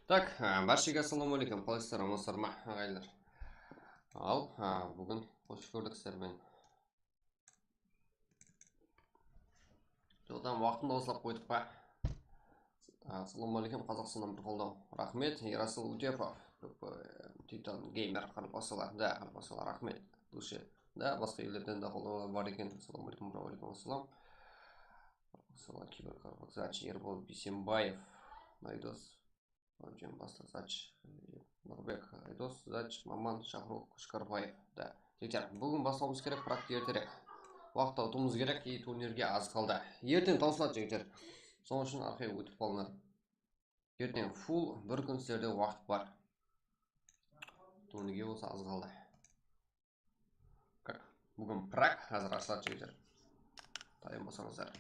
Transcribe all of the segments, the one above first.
Так, баршаға ассалаумағалейкум, қалайсыздар, амансыздар ма, ағайлар? Ал, бүгін қош көрдік сіздермен. Жоқтан уақытында осылап қойдық па? Ассалаумағалейкум, Қазақстаннан бір қолдау. Рахмет, Ерасыл Утепов, Титан геймер қарпасылар, да, қарпасылар, рахмет, душе. Да, басқа елдерден де қолдаулар бар екен. Ассалаумағалейкум, алейкум ассалам. Киберқарпақзач, Ербол Бисембаев, Найдос, Бастық Зач, Нұрбек Айдос, Зач, Маман, Шахрух, Кушкарбаев. Да. Жігіттер, бүгін бастауымыз керек, бірақ ертерек. Уақытта ұтуымыз керек, и турнирге аз қалды. Ертең таусылады, жігіттер. Соның үшін арқайға өтіп қалыңдар. Ертең фул бір күн сіздерде уақыт бар. Турнирге болса аз қалды. Бүгін прак қазір ашылады, жігіттер. Дайын болсаңыздар.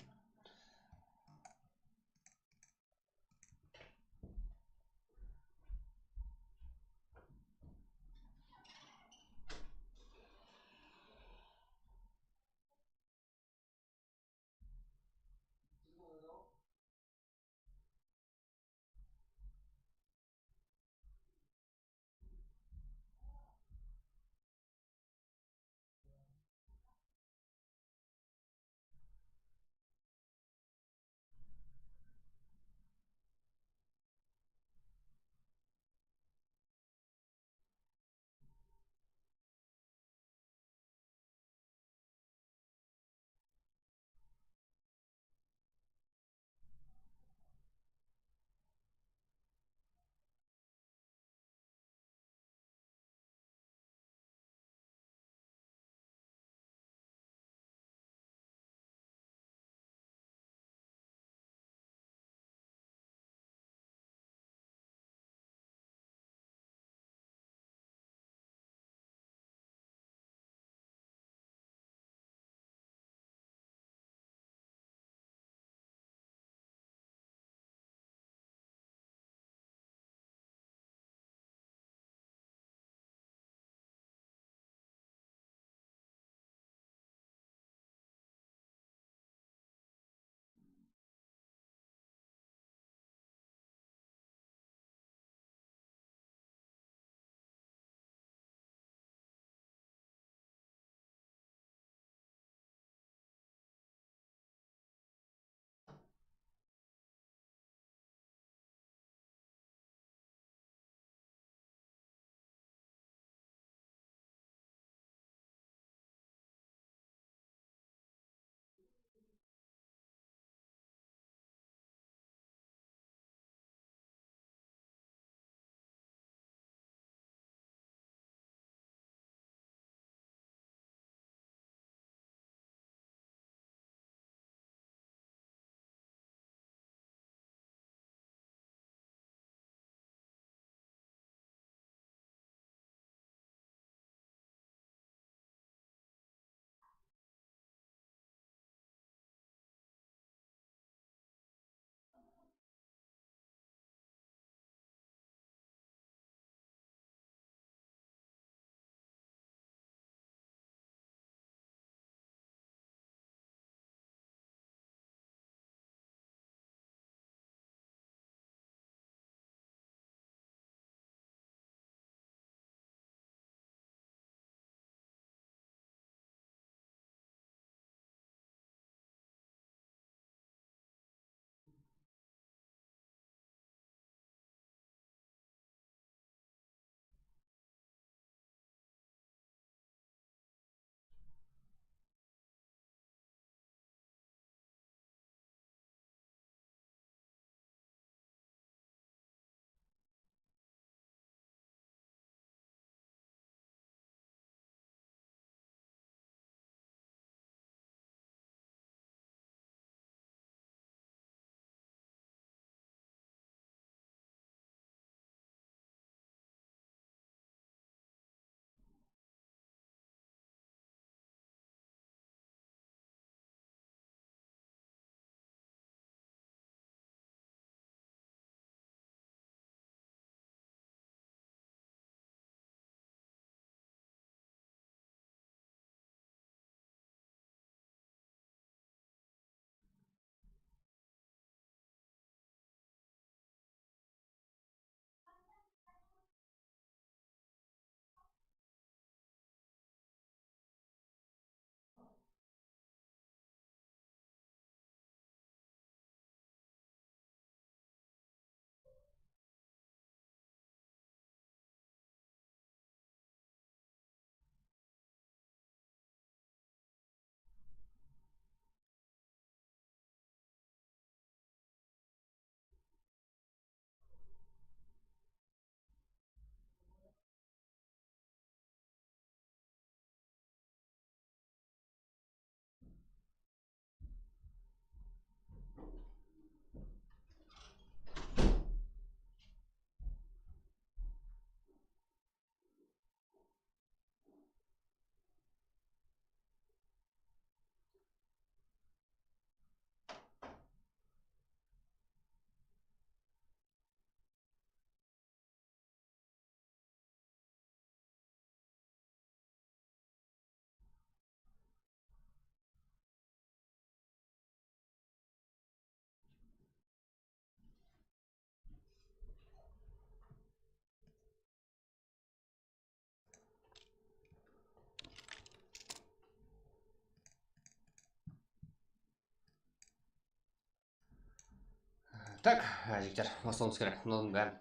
Так, жігіттер, бастауымыз керек. Мынаның бәрін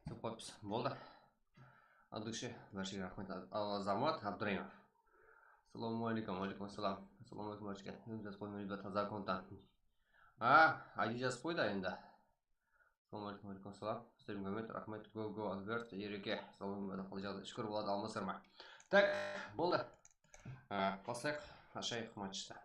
істеп қойыппыз. Болды. От души, большой рахмет. Азамат Абдраимов. Ассаламу алейкум, алейкум ассалам. Ассаламу алейкум, башке. Жазып қойдым, ребята, законтан. Айди жазып қойды енді. Ассаламу алейкум, алейкум ассалам. Сіздердің көмет, рахмет, го, Альберт, Ереке. Ассаламу алейкум, қал жағдай. Шүкір болады, алмасыр ма. Так, болды. Бастайық, ашайық матчты.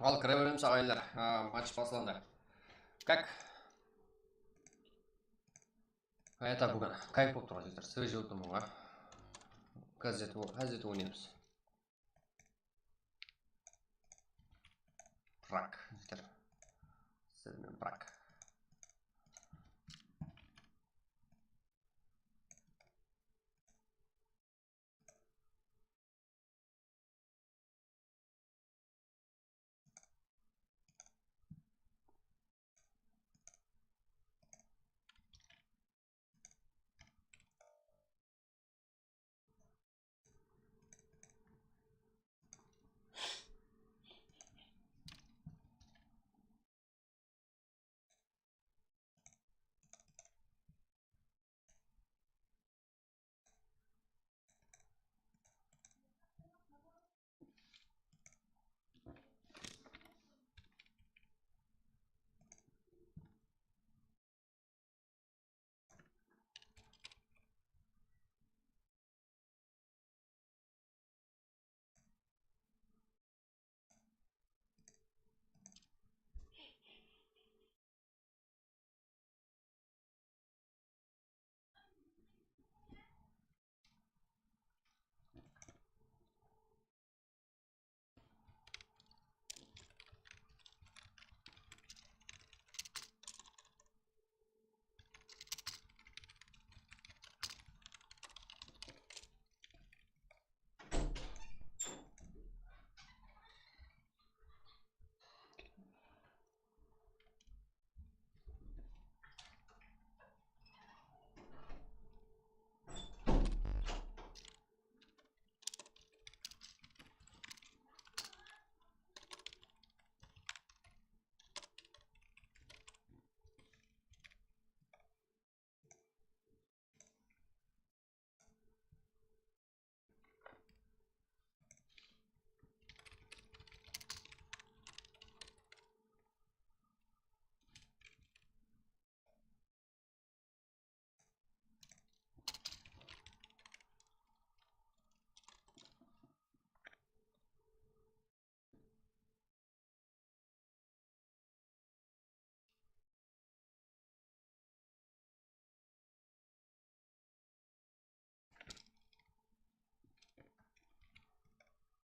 Ал кіре береміз ағайындар, матч басыланды. Как? Это бүгін кайф болып тұрған жігіттер, свежий отырмын ғой. Газеті ойнаймыз. Прак, жігіттер. Сіздермен Прак.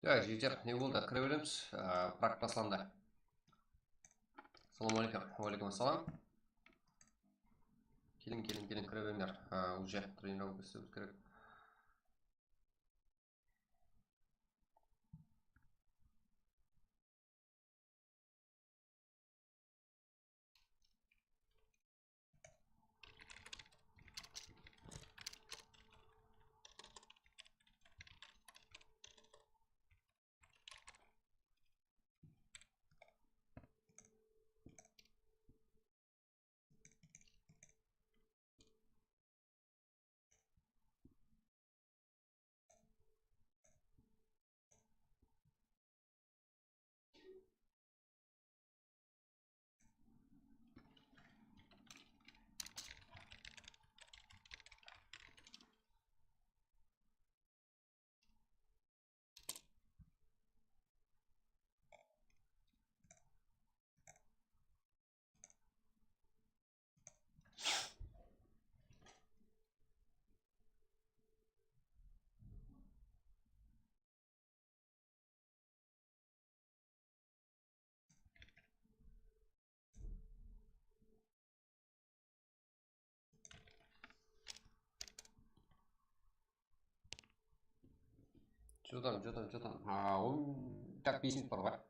Так, жігіттер, не болды? Кіре береміз. Практ басыланды. Ассалаумалейкум. Уалейкум ассалам. Келін, кіре беріңдер. Уже тренировка істеуіміз керек. Что там? Он так писнет порвать.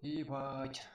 Ебать.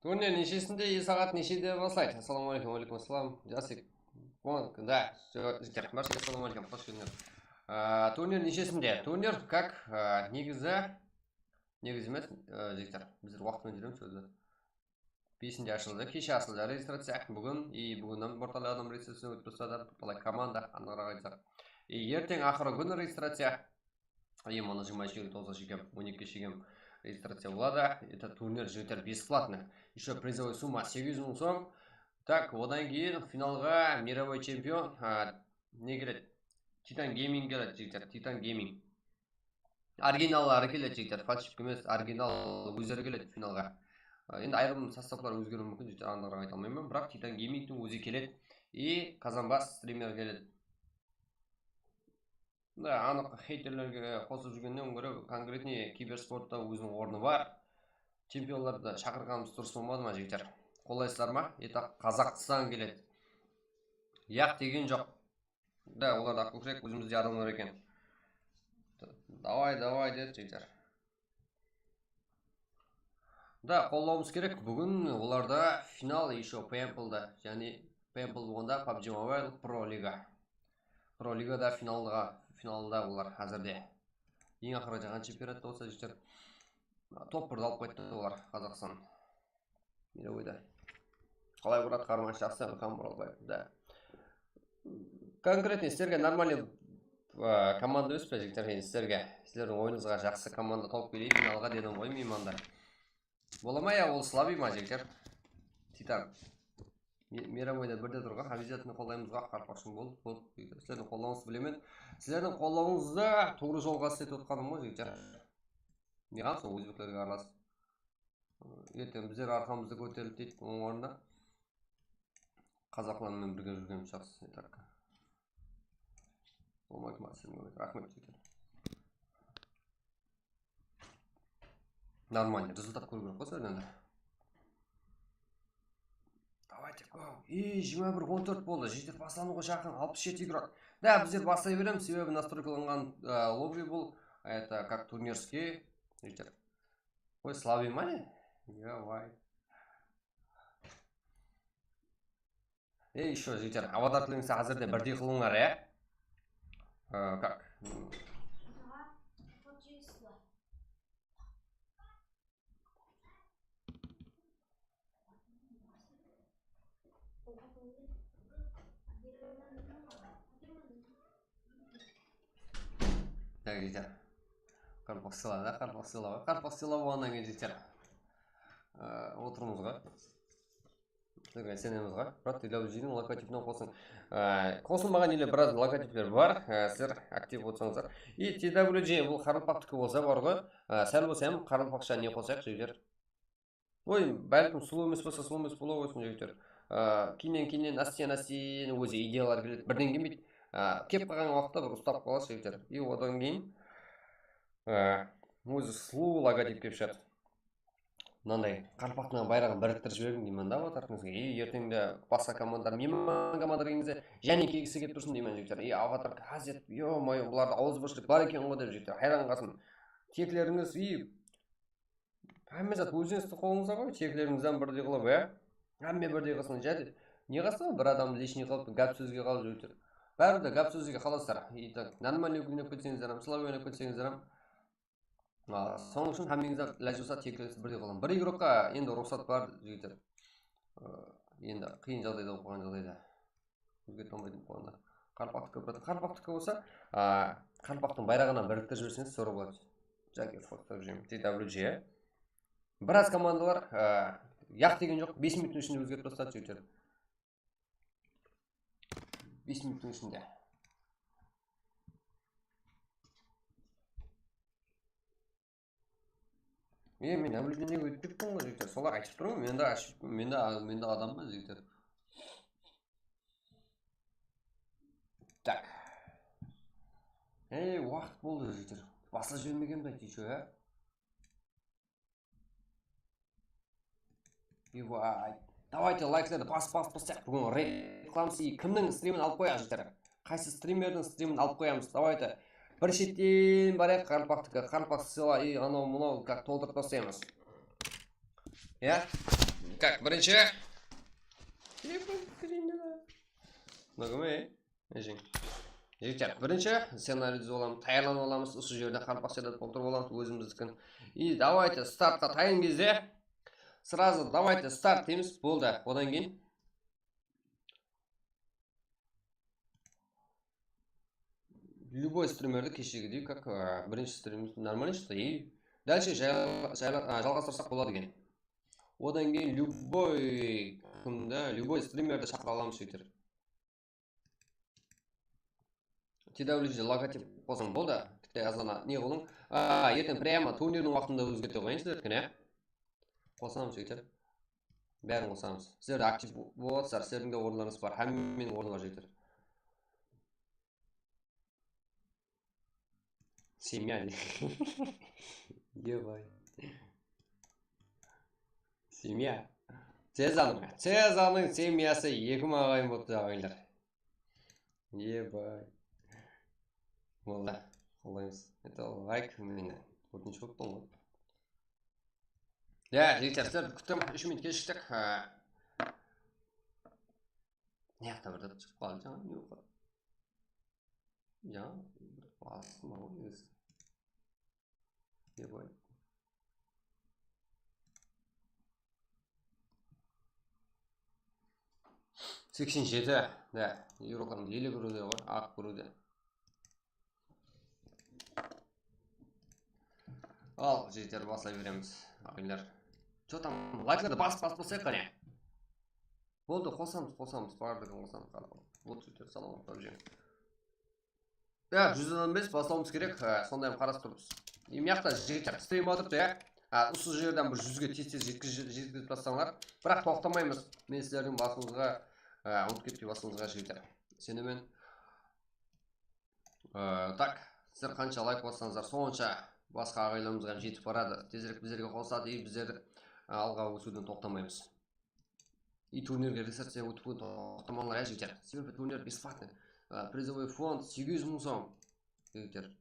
Турнир нешесінде, сағат нешеде басталады? Ассалаумалейкум, уалейкум ассалам. Жасик. Да, жігіттер, баршаға ассалаумалейкум, қош келдіңдер. Турнир нешесінде? Турнир как негізі емес, жігіттер, біздер уақытымен жүреміз өзі. 5-нде ашылды, кеше ашылды регистрация. Бүгін бірталай адам регистрация өтіп тұрса, бірталай команда, анығырақ айтсақ. Ертең ақыры күн регистрация. Оны 20-9 шегем, 12 шегем регистрация болады. Это турнир жігіттер бесплатный. Еще призовой сумма 800 мың сом. Так, одан кейін финалға мировой чемпион не келеді? Титан гейминг келеді, жігіттер, Титан гейминг. Оригиналлары келеді, жігіттер, фальшивка емес, оригинал өздері келеді финалға. Енді айрым составлар өзгеруі мүмкін, жігіттер, анығырақ айта алмаймын, бірақ Титан геймингтің өзі келеді. И Казанбас стример келеді. Да, анық хейтерлерге қосып жүргеннен гөрі конкретный киберспортта өзінің орны бар. Чемпионларды шақырғанымыз дұрыс болмады ма, жігіттер? Қолайсыздар ма? Это Қазақстан келеді. Яқ деген жоқ. Да, олар да көкірек өзімізде адамдар екен. давай деді жігіттер. Да, қолдауымыз керек. Бүгін оларда финал еще Пэмплда, және Пэмпл болғанда PUBG Mobile Pro Liga. Pro Ligада финалда олар әзірде. Ең ақыры жаған чемпионатта болса жігіттер. Топ 1-ді алып қайтты олар Қазақстан. Мені ойда. Қалай бұрат қарман жақсы, Камбаралбай. Да. Конкретно сіздерге нормальный команда өз бе жігіттер, сіздердің ойынызға жақсы команда тауып келейін, финалға дедім ғой меймандар. Бола ма я, ол слабый ма жігіттер? Титан. Мейрамойда бірде тұрға, обязательно қолдаймызға қарпақшын болып. Сіздердің қолдауыңызды білемен. Сіздердің қолдауыңызды тоғры жолға істетіп отқаным ғой жігіттер. Неған сол өзбектерге араласып. Ертең біздер арқамызды көтеріліп дейді, оның орнында қазақлармен бірге жүрген жақсы. Рахмет жігіттер. Нормально, результат көру керек қой сіздерден. Давайте go. 21-14 болды. Жігіттер басталуға жақын 67 игрок. Да, біздер бастай береміз, себебі настройкаланған лобби бұл. Это как турнирский. Жігіттер. Ой, слабый ма не? Давай. Еще жігіттер, аватар тіліңізді әзірде бірдей қылыңдар, Как? Так, жігіттер. Қарпақ сыйла болғаннан кейін жігіттер. Отырмыз ғой. Сенеміз ғой. Брат, TWG-дің логотипінен қосын. Қосылмаған еле біраз логотиптер бар. Сіздер актив болсаңыздар. И TWG бұл Қарылпақтікі болса бар ғой. Сәл болсам Қарылпақша не қосайық жігіттер. Ой, бәлкім сұлу емес болса, сұлу емес болу қойсын жігіттер. Кейіннен астен өзі идеялар келеді. Бірден келмейді. Кеп қалған уақытта бір ұстап қаласы жігіттер. И одан кейін өзі сұлу логотип кеп шығады. Мынандай Қарпақтың байрағын біріктіріп жіберген деймін да аватарыңызға. Ертеңде басқа командар, мейман командар келгенде және келгісі келіп тұрсын деймін жігіттер. Аватар қазет, ё-мое, бұларда ауызбіршілік бар екен ғой деп жігіттер. Хайран қалсын. Текілеріңіз әмме зат өзіңізді қолыңызда ғой, текілеріңізден бірдей қылып, әмме бірдей қылсын жәді. Не қылсын, бір адамды лишний қылып, гәп сөзге қалып жігіттер. Бәрі гәп сөзге қаласыздар. Нормальный ойнап кетсеңіздер, слабый ойнап кетсеңіздер. Соның үшін әммеңіздер ләжуса текілеріңізді бірдей қылын. Бір игрокқа енді рұқсат бар жігіттер. Енді қиын жағдайда оқыған жағдайда. Өзге томайтын қоғанда. Қарпақтікі болса, Қарпақтың байрағынан біріктіріп жіберсеңіз соры болады. Жаке фото режим. TWG. Біраз командалар яқ деген жоқ, 5 минуттың ішінде өзгеріп тастады жігіттер. 5 минуттың ішінде. Мен наблюдение өтіп кеттім ғой жігіттер. Солар айтып тұрмын, менде адам ба жігіттер. Так. Уақыт болды жігіттер. Басла жібермеген бе еще, Давайте лайклерді бас-бастық бүгін рекламсы кімнің стримін алып қояқ жігіттер. Қайсы стримердің стримін алып қоямыз. Давайте бір шеттен барайық Қарпақтікі. Қарпақ сыйла анау-мынау как толтырып тастаймыз. Как бірінші? Жігіттер, бірінші сценарийді оламыз, тайырланып оламыз. Осы жерде Қарпақ сыйда толтырып оламыз өзіміздікін. И давайте стартқа тайын кезде сразу давайте старт дейміз, болды. Одан кейін любой стримерді кешегідей, как бірінші стриміміз нормально шықты. И дальше жалғастырсақ болады екен. Одан кейін любой стримерді шақыра аламыз жігіттер. TWG логотип қосың болды. Азана не қылың. Ертең прямо турнирдің уақытында өзгерте қойыңыздар. Қосамыз жігіттер. Бәрін қосамыз. Сіздер актив боласыздар, сіздердің де орындарыңыз бар. Менің орным бар жігіттер. Семья. Ебай. Семья. Цезаның семьясы 2 ағайын болды ағайындар. Ебай. Болды. Қолдаймыз. Это лайк мені. Өтінші болып тұр ғой. Жігіттер, күттім 3 минут кешіктік. Не жақта бір зат шығып қалды жаңа, не болып қалды? Жаңа бір басым бар ғой негізі. Не болады? 87, да, Еуропаның елі көруде ғой, ақ көруде. Ал, жігіттер, басай береміз, ағайлар. Что там, лайкларды басып қане? Болды, қосамыз, бардығын қосамыз. Вот, жігіттер, салам, жігіттер. 115 басауымыз керек, сондайым қарастырымыз. Емияқта жігіттер, стрим атыпты, осы жерден бір 100-ге тез жеткізіп бастаңдар. Бірақ тоқтамаймыз, мен сіздердің басыңызға, ұмытып кетпей басыңызға жігіттер. Сенімен. Так, сіздер қанша лайк бассаңыздар, сонша басқа ағайларымызға жетіп барады. Тезірек біздерге қосады, и біздер алға өсуден тоқтамаймыз. И турнирге ресерция өтуін тоқтамаңдар, жігіттер. Себебі турнир бесплатный. Призовой фонд 800 мың сом. Жігіттер.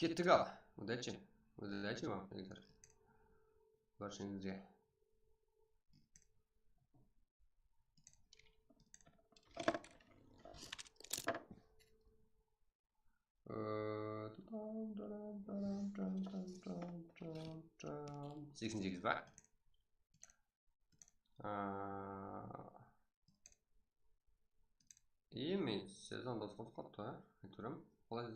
Кеттік ал. Удачи вам, жігіттер. Баршыңызға. Seksen sekiz var. İyi mi? Sezon da son kattı. Айтырым. Қалай?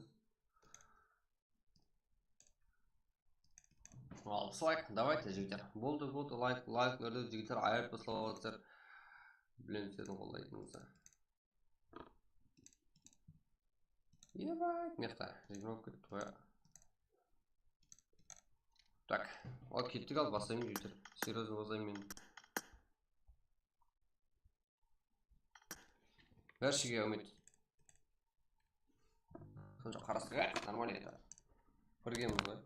Лайк, давайте, жігіттер. Болды, лайкларды жігіттер айырып басылап отырсыздар. Білем сіздің қолдайтыныңызды. Ебать, мехта, игрок твоя. Так, окей, ты гал басайм, жігіттер. Серьезно басайм мен. Бәршіге үміт. Сонша қарастыға, нормально еді. Біргеміз ғой.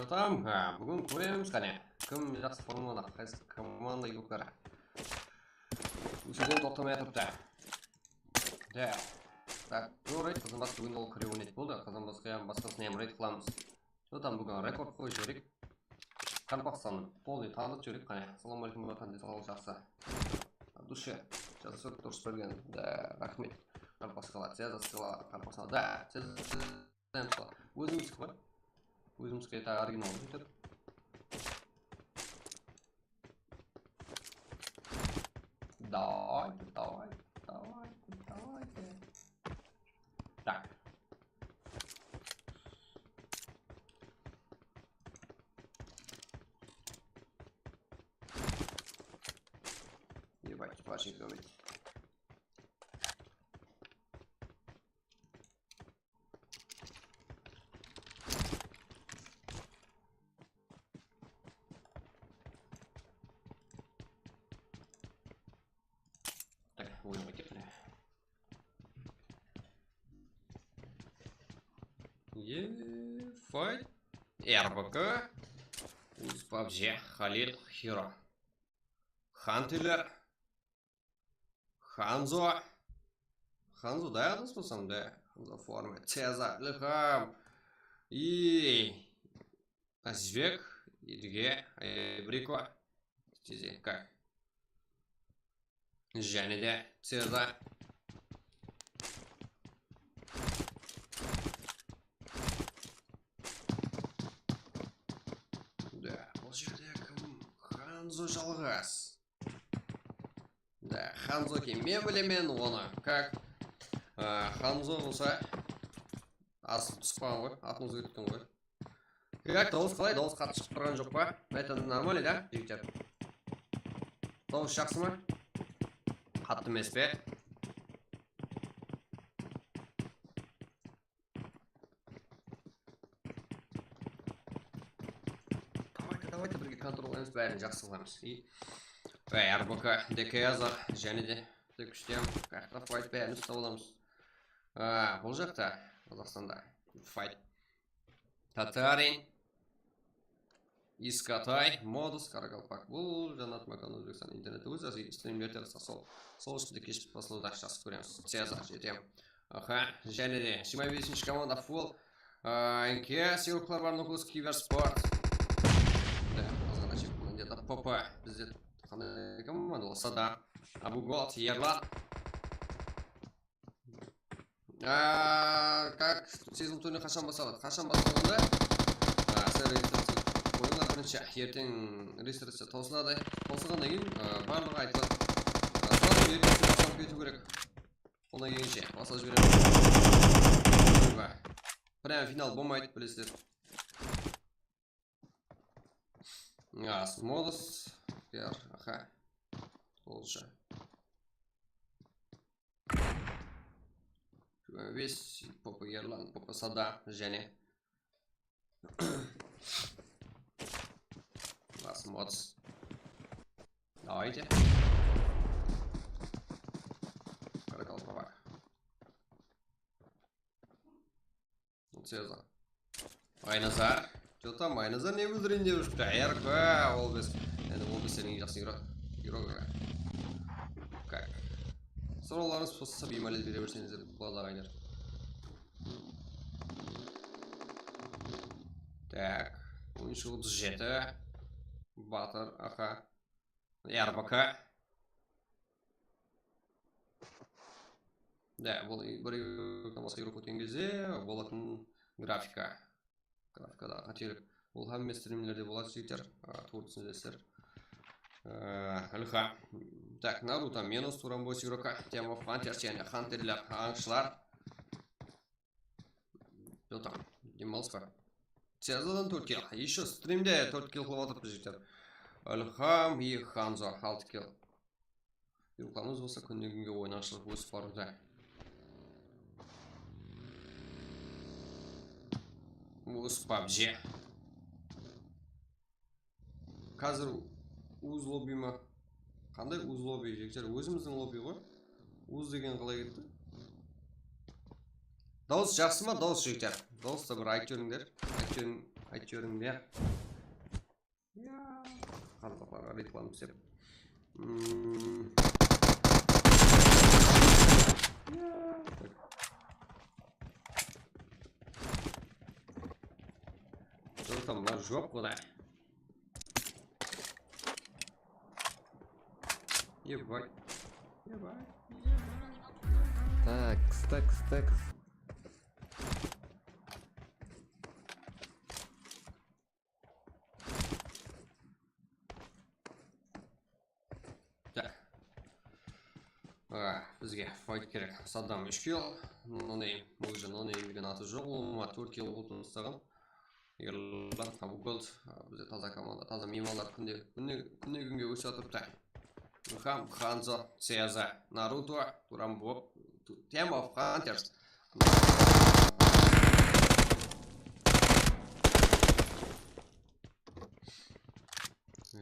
Tamam, bugün ko'ramiz qani. Kim yaxshi formada, qaysi komanda yo'qlar. Uchinchi to'xtamay turibdi. Так, raid qizimiz bugun ol krionet bo'ldi. Qizimizga ham boshqasini ham raid qilamiz. Там bugun rekord qo'yish kerak. Qoraqalpog'iston polni tanib ko'rik qani. Assalomu alaykum vatan sog'lik shaxsi. Dushi, jasur turib bergan. Rahmat. Qoraqalpog'istonga zasila Qoraqalpog'istonda. Siz o'zingiz ko'r. O'zimizga eta original deb. Давай. Так. Ебать, пашик говорит. Так, будем выкипли. Fight РБК uz PUBG Халил Hero Хантилер Ханзо да, я способен, да, Ханзо формы Цезарь Лихам и Азвек Идге Брико Тизи как Жаниде Цезарь Ханзо жалғас. Да, Ханзо мен білемен оны. Как Ханзо болса ас түспаған ғой, атын өзгерттің ғой. Как дауыс қалай? Дауыс қатты шығып тұрған жоқ па? Это нормально, да, жігіттер? Дауыс жақсы ма? Қатты емес пе? Давайте бірге контролаймыз, бәрін жақсы қыламыз. РБК, ДКЗ және де күштем қақта файт бәрін ұстап аламыз. Бұл жақта Қазақстанда файт Татарин Искатай Модус Қарақалпақ. Бұл Жанат Макан Өзбекстан интернеті өз әзір стримлердер сол үстінде кешіп басылуды жақсы көреміз. Цезар жетем. Және де 25-ші команда фул НК сыйлықтар бар Нокус Киберспорт. Попа бізде қандай команда болса да Абугот, Ерлан. Как сезон турнирі қашан басталады? Қашан басталғанда сәл регистрация қойылар бірінші ертең регистрация таусылады. Таусылғаннан кейін барлығы айтылады. Сразу регистрация басталып кету керек. Онан кейінше басылып жібереді. Прямо финал болмайды, білесіздер. Модус Олжа весь Попа Ерлан, Попа Сада және Модус. Давайте. Қарақалпақ. Цезар Айназар. Что-то Майназар не выдрын девушка. РК, ол біз сенің жақсы үйрек. Как? Сұрауларыңыз болса беймәлес бере берсеңіздер болады ағайындар. Так, ойыншы 37 Батыр, аха РБК. Да, бұл бір басқа үйрек өткен кезде болатын графика. Графикада қателік. Ол хамме стримлерде болады жігіттер. Тур түсіндесіздер. Ілха. Так, Наруто минус турамбос игрока. Тема Хантер және Хантерлер аңшылар. Там демалыс бар. Цезардан 4 килл. Еще стримде 4 килл қылып отырып жігіттер. Ілхам и Ханзо 6 килл. Юрқаныз болса күннен күнге ойнақшылық өсіп баруда. Uz PUBG. Қазір уз лобби ма? Қандай уз лобби жігіттер? Өзіміздің лобби ғой. Уз деген қалай кетті? Дауыс жақсы ма? Дауыс жігіттер. Дауыста бір айтып жіберіңдер. Айтörüngler. Ya. Қазақтарға реклама істеп. Там жоқ құдай. Ебать. Так. Бізге файт керек. Саддам 3 килл. Нонейм. Бұл же нонейм деген аты жоқ. Олыма 4 килл ұлтын ұстаған. Егерлар табу голд. Бізде таза команда, таза мемалар күнге өсе тұрды. Хам, Ханзо, Цеза, Наруто, Турамбо, Team of Hunters.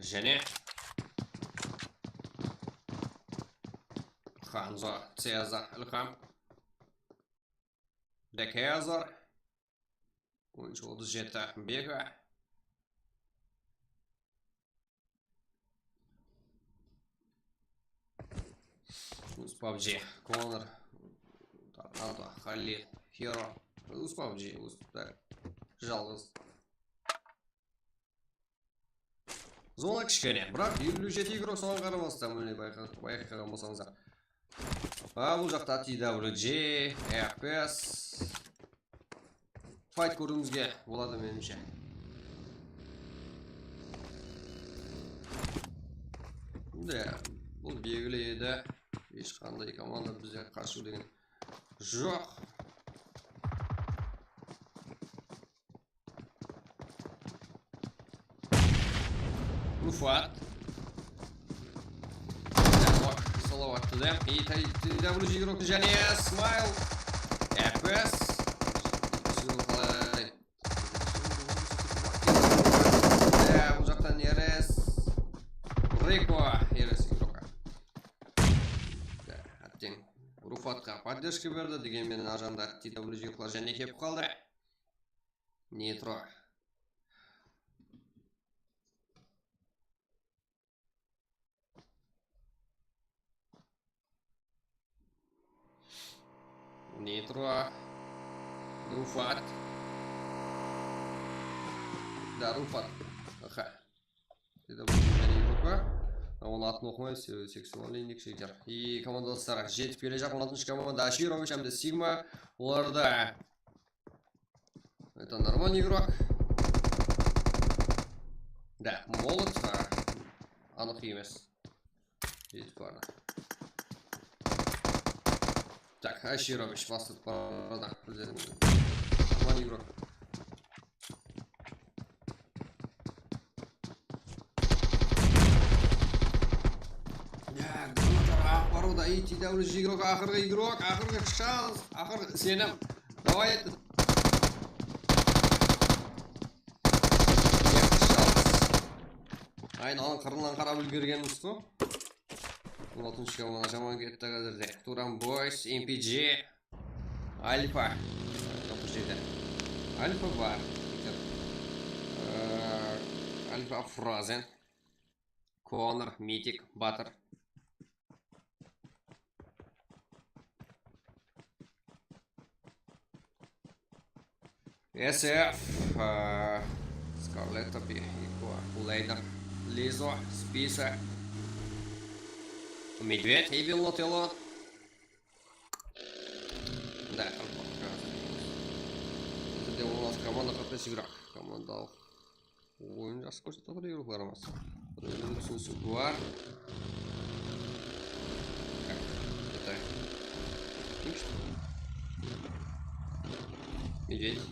Және Ханзо, Цеза, Илхам, Декезор, ойыншы 37 Бега, PUBG, Конор, Торнадо, Халид, Херо, PUBG, жалғыз. Зона кішкене, бірақ 57 игрок соған қарамастан міне байқаған болсаңыздар. Бұл жақта TWG, FPS, файт көруімізге болады меніңше. Бұл белгілі еді. Ешқандай команда бізде қашу деген жоқ. Уфат. Салават тудем. И TWG игрок және Смайл. FPS. Бұл жақтан Ерес. Рико. Ерес игрока. Әттен Руфатқа поддержка берді. Дегенмен ажанда TWG игроклар және кеп қалды. Нитро. Нитро, Руфат. Да, Руфат. Аха. Это будет игрока. Оның атын оқымай, сексуальный индексейтер. И командаластар жетіп келе жақын 16 команда Аширович, әмді Сигма. Оларда. Это нормальный игрок. Да, молот. Анық емес. Жетіп барды. Так, Аширович, вас тут пора. Нормальный игрок. Порода, и TWG игрок, ақырғы шанс, ақырғы сенім. Давай это. Айналың қырынан қарап үлгергеніміз қо. 16 команда жаман кетті қазірде. Туран Бойс, MPG, Альфа. Альфа бар. Альфа Фразен, Конор, Митик, Баттер. SF, Скарлетт, Лейдер, Лизо, Списа, Медведь, Ивил Нотелло. Да, это у нас команда қатты игрок. Команда ойын жақсы көрсетіп отыр игрокларымыз. Түсінісі бар. Это Медведь.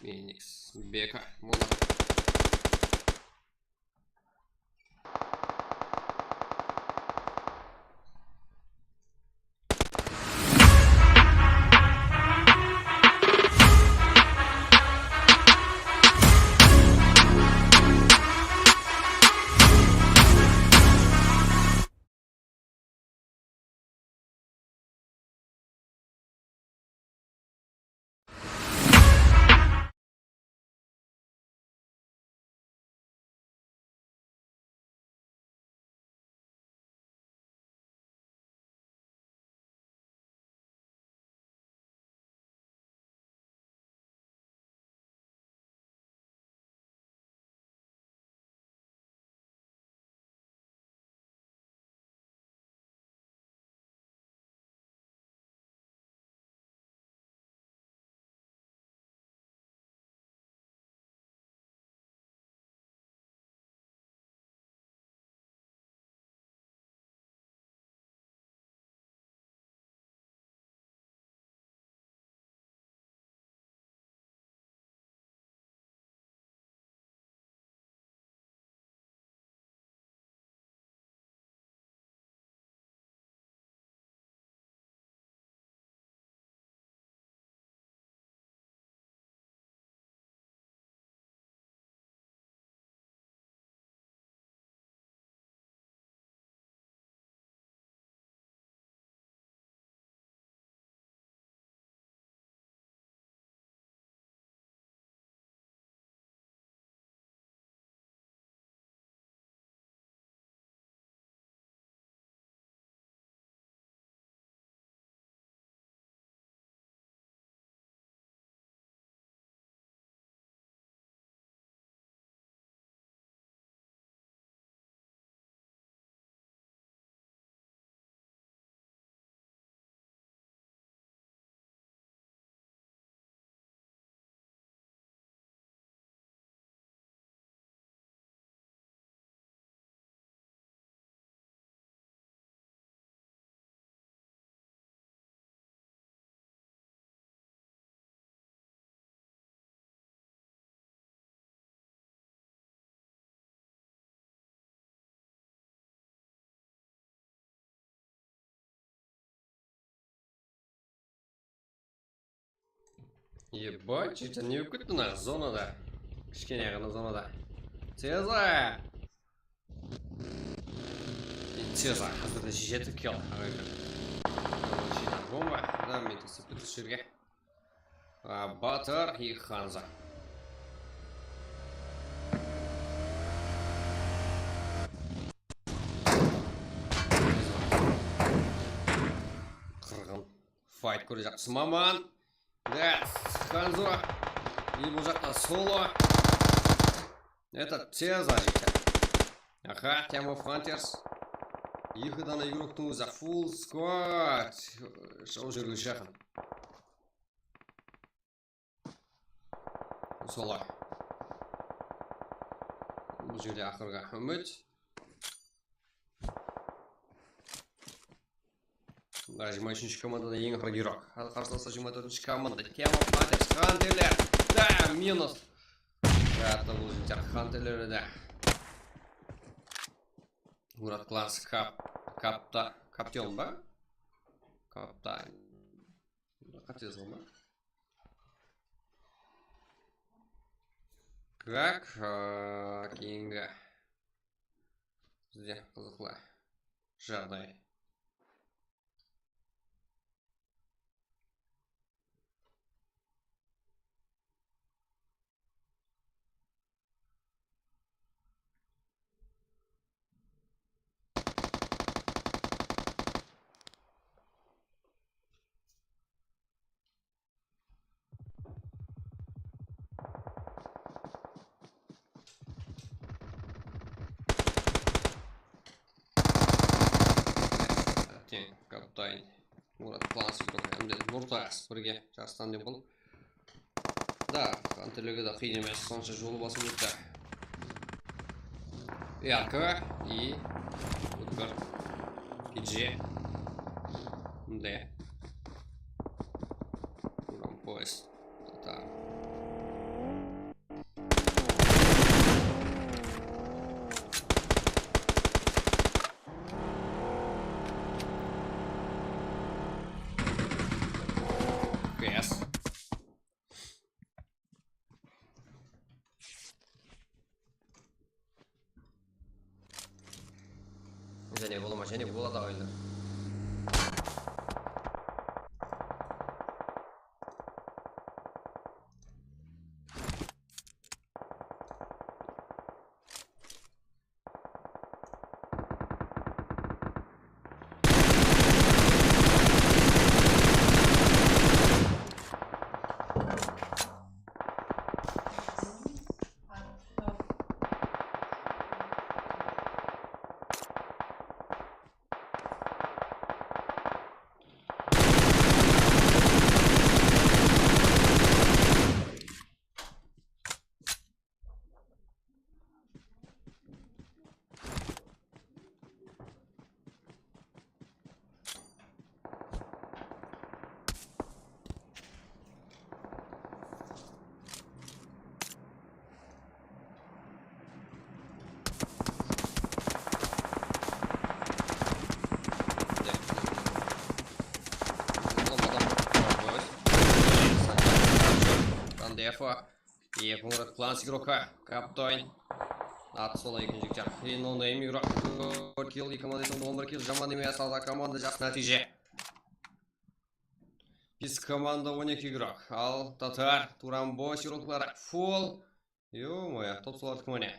Феникс, Бека, Мона. Ебать, жігіттер не болып кетті мына зонада. Кішкене ғана зонада. Цеза! Цеза, қазірде жетіп кел. Бомба, да, мен тесіп кетті жерге. Батыр и Ханза. Қырғын. Файт көре жақсы маман. Да, Ханзо. И бұл жақта соло. Это Цеза, жігіттер. Ага, Тема Фантерс. Екі дана игроктың өзі full squad. Шау жерге жақын. Солай. Бұл жерде ақырға үміт. Да, 23-ші командада ең ақырғы игрок. Қарсыласы 24-ші командада. Тема Фантерс, Хантерлер. Да, минус. Да, бұл жігіттер Хантерлері да. Мурат класс каптен ба? Каптан. Қатезім ба? Как кейінгі бізде қызықлы жағдай. Каптайн. Мурат класс игрок. Нұртас бірге жастан деп бұл. Да, Хантерлігі да қиын емес. Сонша жолы басып өтті. Ярко и Өткір. Киджи. Д. Урам поезд. Татар. Және болады ағайындар. Дефа. И Мурат класс игрока. Каптайн. Аты солай екен жігіттер. Кейін онда ем игрок. 4 килл, екі командасында 11 килл. Жаман емес, алда команда жақсы нәтиже. Біз команда 12 игрок. Ал Татар, Турамбо, сироклары. Фул. Ё-моё, топ солардық міне.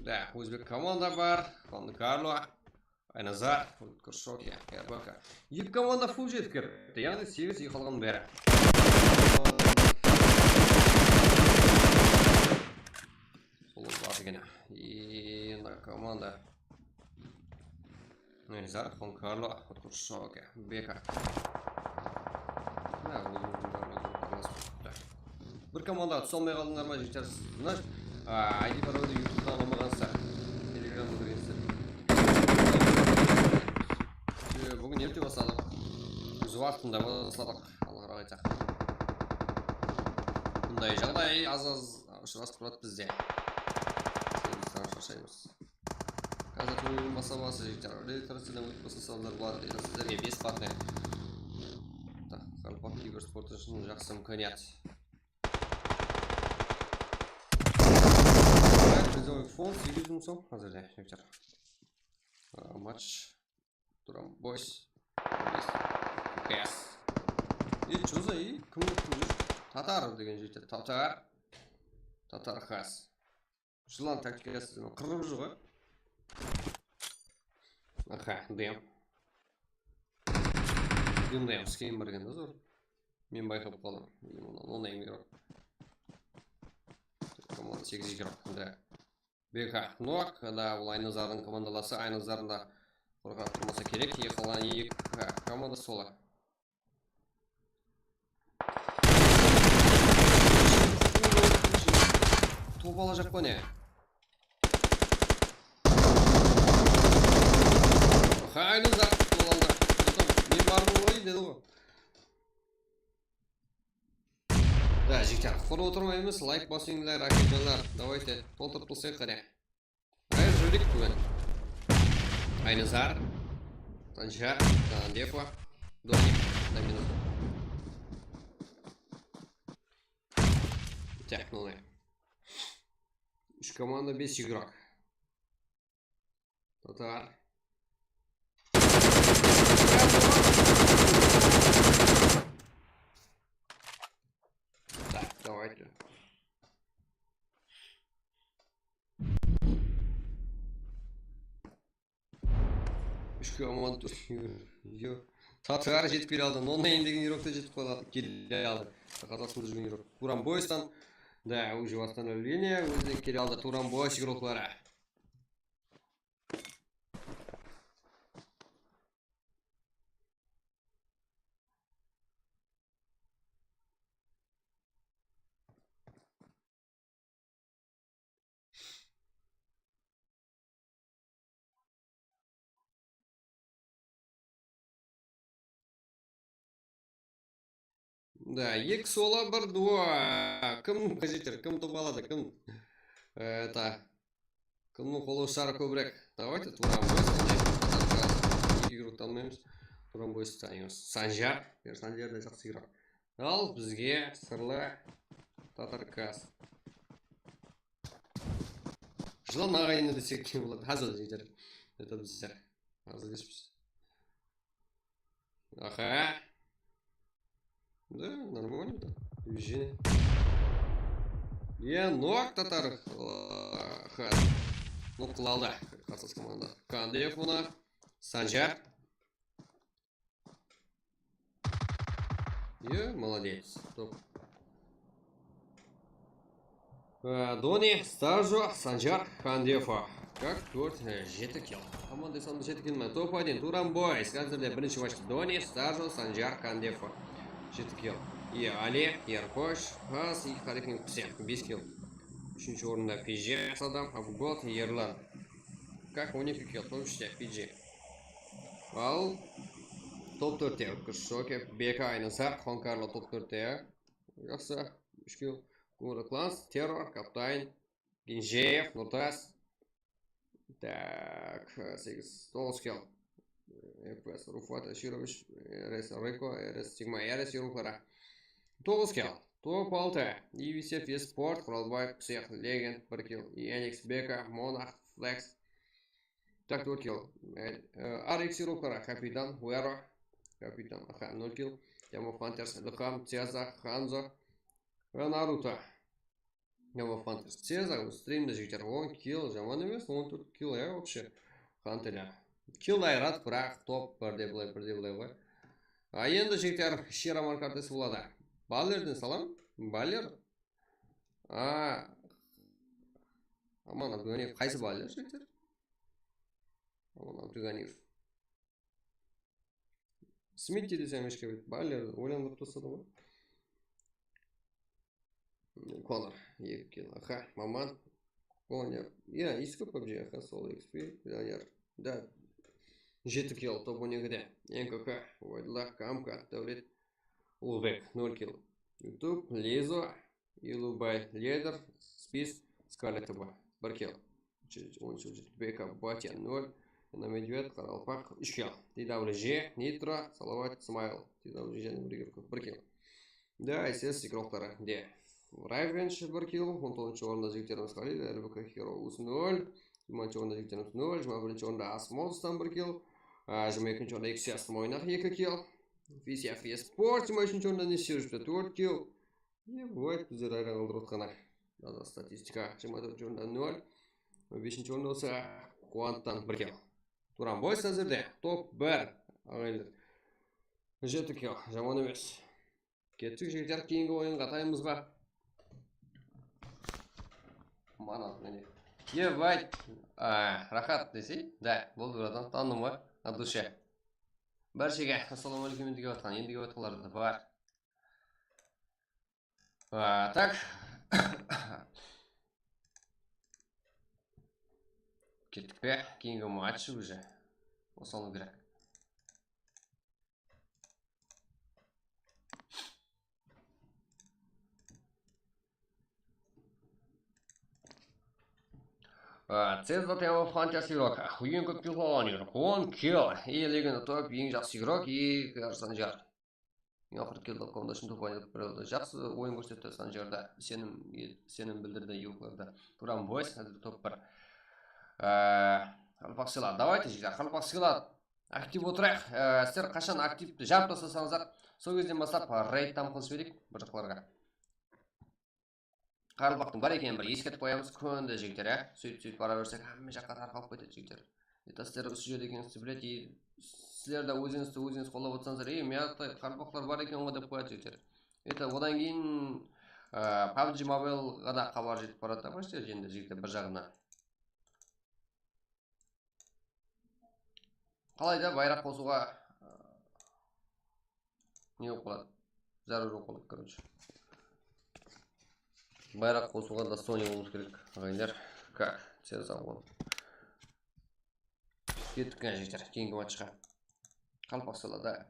Да, өзбек команда бар. Ханды Карло. Айназар. Күршоке. Ербака. Екі команда фул жетіп кетті. Яғни 8 үй қалған бәрі. И на команда Айназар, Хан Карло. Күршоке. Бека. Бір команда тұсалмай қалдыңдар ма жігіттер? Знаешь, ID паролды ютубтан аламағансыздар. Телеграмда көргенсіздер. Бүгін ерте бастадық. Өз уақытында бастадық. Алға қарай айтсақ. Бұндай жағдай аз-аз ұшырасып тұрады бізде. Шаршаймыз. Қазір турнирдің бастамасы жігіттер. Редакторсыдан өтіп бастасалар болады. Сіздерге 5 партнер. Так, қарпақ кейбір спорт үшін жақсы имканият. Призовой фонд 800 сом әзірде жігіттер. Матч Туран Бойс Кэс. Что за кім Татар деген жігіттер. Татар Хас. Жылан тактикасы қырып жүр ғой. Дем. Дем скейм бірген да зор. Мен байқап қалдым. Ондай игрок. Команда 8 игрок. Да. Бека Нок, да, бұл Айназардың командаласы. Айназарында қорғап тұрмаса керек. Қалған екі команда солы. Топ алacak bu ne? Aynazар dolandı. Ne var bu oyun dedi o. Да, жігіттер, құры отырмаймыз, лайк басыңыздар, ракеталар. Давайте толтырып тұрсақ қане. Жүрдік бүгін. Айназар, Санжар, Кандефа, Дони, на минуту. Так, ну команда 5 игрок. Татар. Так, давайте. Команда Татар жетіп келе алды. Нонейн деген игрокты жетіп келе алды. Қазақстанда жүрген игрок. Туран Бойстан. Да, уже восстановление. Өзі келе алды. Туран Бойс игроклары. Да, екі сола бір дуа. Кім қажеттер, кім топ алады, кім кімнің қолы шары көбірек. Давайте Туран Бойс. Екі игрокты алмаймыз. Туран Бойс танимыз. Санжар. Санжар да жақсы игрок. Ал бізге сырлы Татар Кас. Жылан ағайыны десек кем болады. Hazır жігіттер. Это біздер. Hazır деспіз. Аха. Да, нормально, да. Движение. Нок Татар Хас. Ну, Клауда. Хасас команда. Кандеф уна. Санжар. Молодец. Топ. Дони, Стажо, Санжар, Кандефа. Как төрт жеті кел. Команда санды жеті келмен. Топ-1 Туран Бойс. Қазірде бірінші матчта Дони, Стажо, Санжар, Кандефа. Жеті кел. Али, Еркош, Хас, и Халифин Псе. 5 кел. Үшінші орында Пиджи, Садам, Абгот, Ерлан. Как 12 кел. Топ-3-те Пиджи. Ал топ-4-те Күршоке, Бека, Айназар, Хон Карло топ-4-те. Жақсы. 3 кел. Кумра Кланс, Террор, Каптайн, Гинжеев, Нуртас. Так, 8, 9 кел. ФС, Руфат, Аширович, РС, Реко, РС, Сигма, РС, Юрухара. 9 кел. Топ-6. EVCF, Еспорт, Құралбай, Псех, Легенд, 1 кел. Яникс, Бека, Монах, Флекс. Так, 4 кел. Арикс, Юрухара, Капитан, Уэро, Капитан, Аха, 0 кел. Ямо Фантерс, Духам, Цеза, Ханзо, Наруто. Ямо Фантерс, Цеза, стримді жігіттер 10 кел, жаман емес, 14 кел, вообще. Хантеля. Кел айрат, бірақ топ бірде бұлай ғой. Енді жігіттер Шерамар картасы болады. Баллерден салам? Баллер? Аман Абдуғаниев. Қайсы баллер жігіттер? Аман Абдуғаниев. Смитти десем ешке бет. Баллер ойланып тұрсады ғой. Конор. 2 кел. Аха, Маман. Конор. Искі PUBG. Аха, сол XP. Пионер. Да. 7 кел. Топ-12-де. НКК. Вайдла. Камка. Дәулет. Улбек. 0 кел. YouTube. Лизо. Илубай. Ледер. Спис. Скалетова. 1 кел. 13 Бека. Батя. 0. На Медвед. Қаралпақ. 3 кел. TWG. Нитро. Салават. Смайл. TWG. 1 кел. Да, SS игроклары. Де. Райвенш 1 килл, 19 орында жігіттеріміз Қалил, ЛБК Heroes 0, 20 орында жігіттеріміз 0, 21 орында Asmols'тан 1 килл, 22 орында XCS ойнақ 2 килл, VCF Sport 23 орында Несерушта 4 килл. Не бывает, біздер айран алдырып отқанақ. Таза статистика 24 орында 0, 5 орында осы Quanттан 1 килл. Туран Бойс әзірде топ 1 ағайындар. 7 килл, жаман емес. Кеттік жігіттер, кейінгі ойынға таймыз ба? Манат мені. Ебать. Рахат десей? Да, болды братан, таныдым ғой, от душе. Баршаға ассалаумағалейкум деп жатқан, енді деп жатқандар да бар. Так. Кеттік пе? Кейінгі матч уже. Осалу керек. Цезда тема фантастик игрок. Ең көп килл алған игрок. 10 килл. И лиганы топ ең жақсы игрок и Санжар. Ең ақыры килл тапқанда үшін топ ойнап бірауды. Жақсы ойын көрсетті Санжарда. Сенім білдірді еукларда. Туран Бойс, топ 1. Қалпақ сыйлады. Давайте жігіттер, қалпақ сыйлады. Актив отырайық. Сіздер қашан активті жарып тастасаңыздар, сол кезден бастап рейдтан қылыс берейік бір жақларға. Қарылбақтың бар екенін бір ескертіп қоямыз, көнді жігіттер, сөйтіп бара берсек, әмме жаққа тарқалып кетеді жігіттер. Это сіздер осы жерде екеніңізді біледі, сіздер де өзіңіз қолдап отырсаңыздар, мияқтай қарылбақтар бар екен ғой деп қояды жігіттер. Это одан кейін PUBG Mobile-ға да хабар жетіп барады, почти енді жігіттер бір жағына. Қалайда байрақ қосуға не болып қалады? Зарur болып қалады, короче. Байрақ қосуға да Sony болуымыз керек, ағайындар. Как? Сен залғын. Кеттік кән жігіттер, кейінгі матчқа. Қалпақ сыйлады.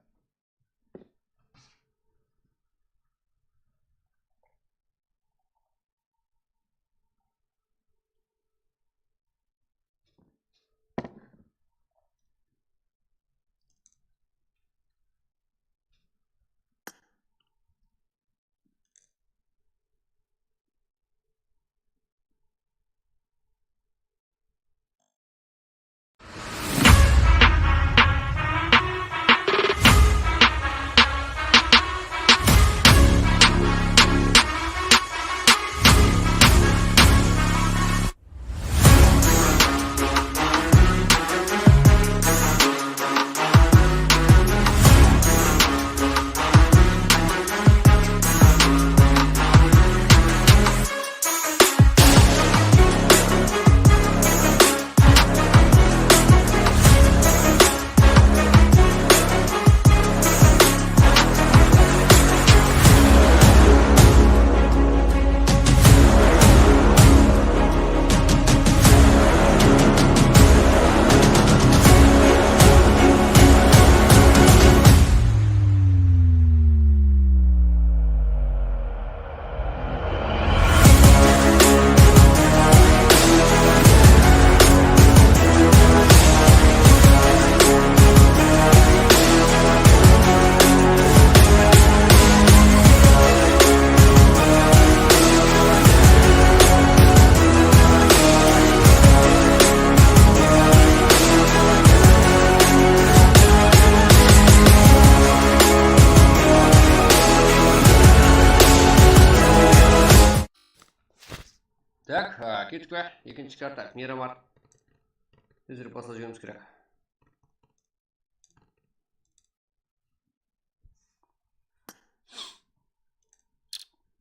Так, кеттік пе? Екінші карта, Мирамар. Өздері басқа жөніміз керек.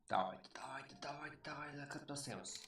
Давайте, кіріп тастаймыз.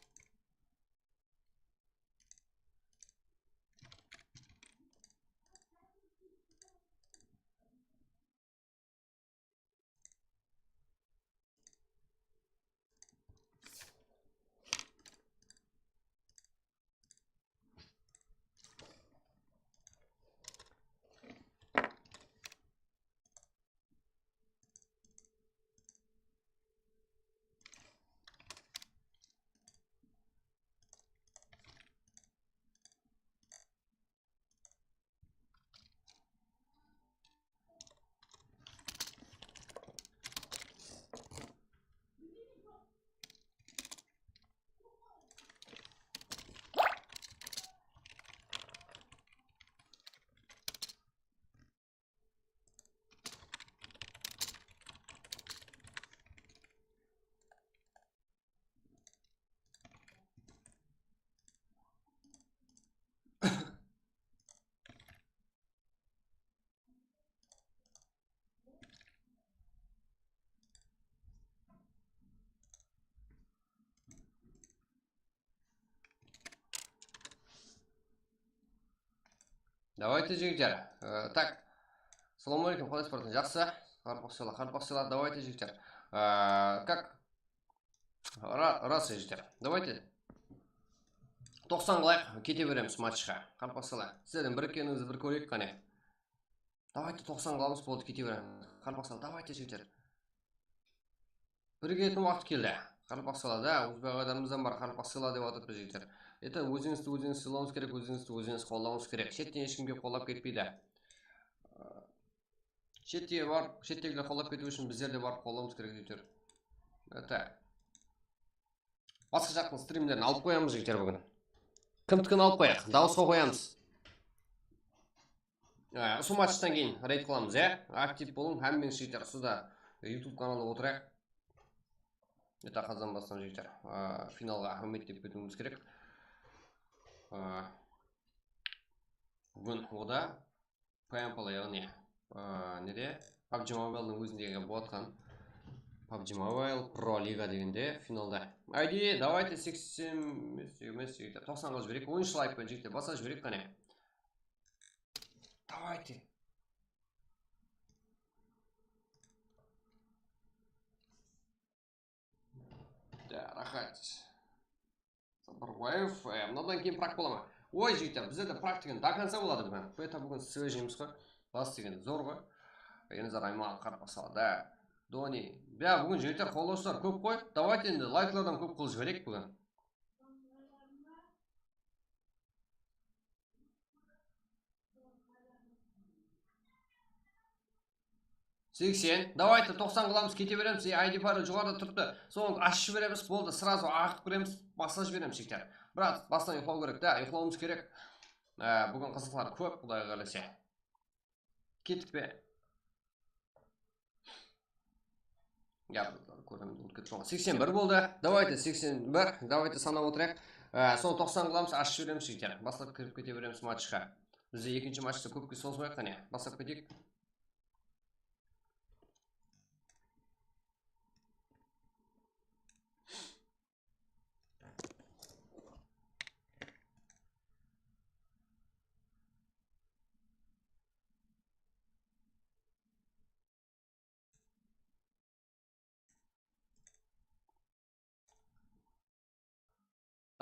Давайте, жігіттер. Так, ассалаумалейкум, қалайсыз братан? Жақсы? Қарпақсыла, давайте, жігіттер. Как? Раз, жігіттер. Давайте 90 қылайық, кете береміз матчқа. Қарпақсыла. Сіздердің бір екеніңізді бір көрейік қане. Давайте 90 қыламыз болды, кете береміз. Қарпақсыла, давайте, жігіттер. Бір кететін уақыт келді. Қарпақсыла, да, өзбек ағайдарымыздан бар қарпақсыла деп атады жігіттер. Это өзіңізді өзіңіз сыйлауыңыз керек, өзіңізді өзіңіз қолдауыңыз керек. Шеттен ешкімге қолдап кетпейді. Шеттегілер қолдап кету үшін біздер де барып қолдауымыз керек жігіттер. Это басқа жақтың стримдерін алып қоямыз жігіттер бүгін. Кімдікін алып қояйық, дауысқа қоямыз. Осы матчтан кейін рейд қыламыз, актив болың, һәммен жігіттер. Сізді YouTube каналда отырайық. Это қазан бастан жігіттер. Финалға үміттеп кетуіміз керек. Бүгін ода PMPL яғни неде PUBG Mobile'ның өзіндегі болатқан PUBG Mobile Pro Liga дегенде финалда. Айди, давайте 90 90-ға жіберек. Ойыншы лайкпен жігіттер, баса жіберек қане. Давайте. Да, рахат. Сапарбаев, мынадан кейін прак бола ма? Ой, жігіттер, біздерде практиканы до конца болады бүгін. Это бүгін свежиміз ғой. Бас деген зор ғой. Енізар Айман Қарпақсыла, да. Дони. Бүгін жігіттер қолдаушылар көп қой. Давайте енді лайклардан көп қол жіберек бүгін. Давайте 90 қыламыз, кете береміз. ID бары жоғарда тұрыпты. Соң ашып жібереміз, болды. Сразу ағып кіреміз, баса жібереміз жігіттер. Брат, бастан ұйықтау керек, да, ұйықтауымыз керек. Бүгін қызықлар көп, құдай қаласа. Кеттік бе? Көреміз, 81 болды. Давайте 81, давайте санап отырайық. Соң 90 қыламыз, ашып жібереміз жігіттер. Бастап кіріп кете береміз матчқа. Бізде екінші матчта көпке созмайық қане. Бастап кетейік.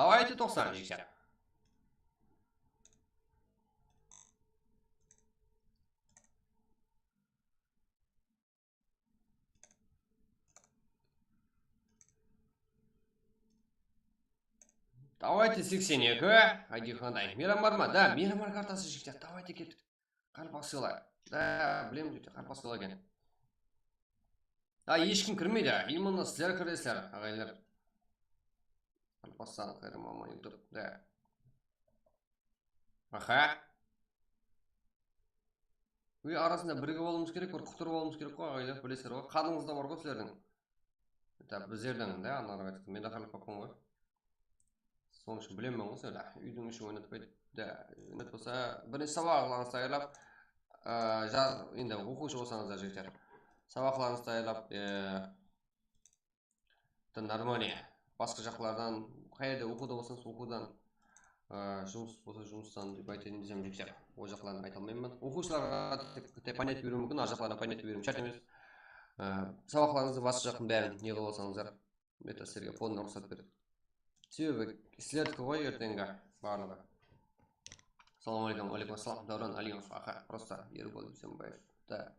Давайте 90 жігіттер. Давайте 82. Айди қандай. Мейрамбар ма? Да, Мейрамбар картасы жігіттер. Давайте кеттік. Қарпақсыла. Да, білем жігіттер, Қарпақсыла екен. Да, ешкім кірмейді. Именно сіздер кіресіздер, ағайлар. Қарпақсыла, қайры маман YouTube. Да. Аха. Үй арасында бірге болуымыз керек, бір құтыр болуымыз керек қой, ағайлар, білесіздер ғой. Қадыңызда бар ғой сіздердің. Это біздердің, да, анары айтты. Мен де Қарпақпын ғой. Соның үшін білемін ғой сіздер. Үйдің іші ойнатпайды. Да, ойнатпаса, бірінші сабақларыңызды аярлап, енді оқушы болсаңыздар жігіттер. Сабақларыңызды аярлап, нормально. Басқа жақлардан, қайда оқуда болсаңыз оқудан, жұмыс болса жұмыстан деп айтайын десем жігіттер. Ол жақларын айта алмаймын. Оқушыларға тек понять беру мүмкін, ар жақларына понять беру шарт емес. Сабақларыңызды басқа жақтың бәрін не қылып алсаңыздар, это сіздерге қолдан рұқсат береді. Себебі сіздердікі ғой ертеңгі барлығы. Ассалаумалейкум, алейкум ассалам, Дауран Алимов, аха, просто Ербол Бисембаев. Да.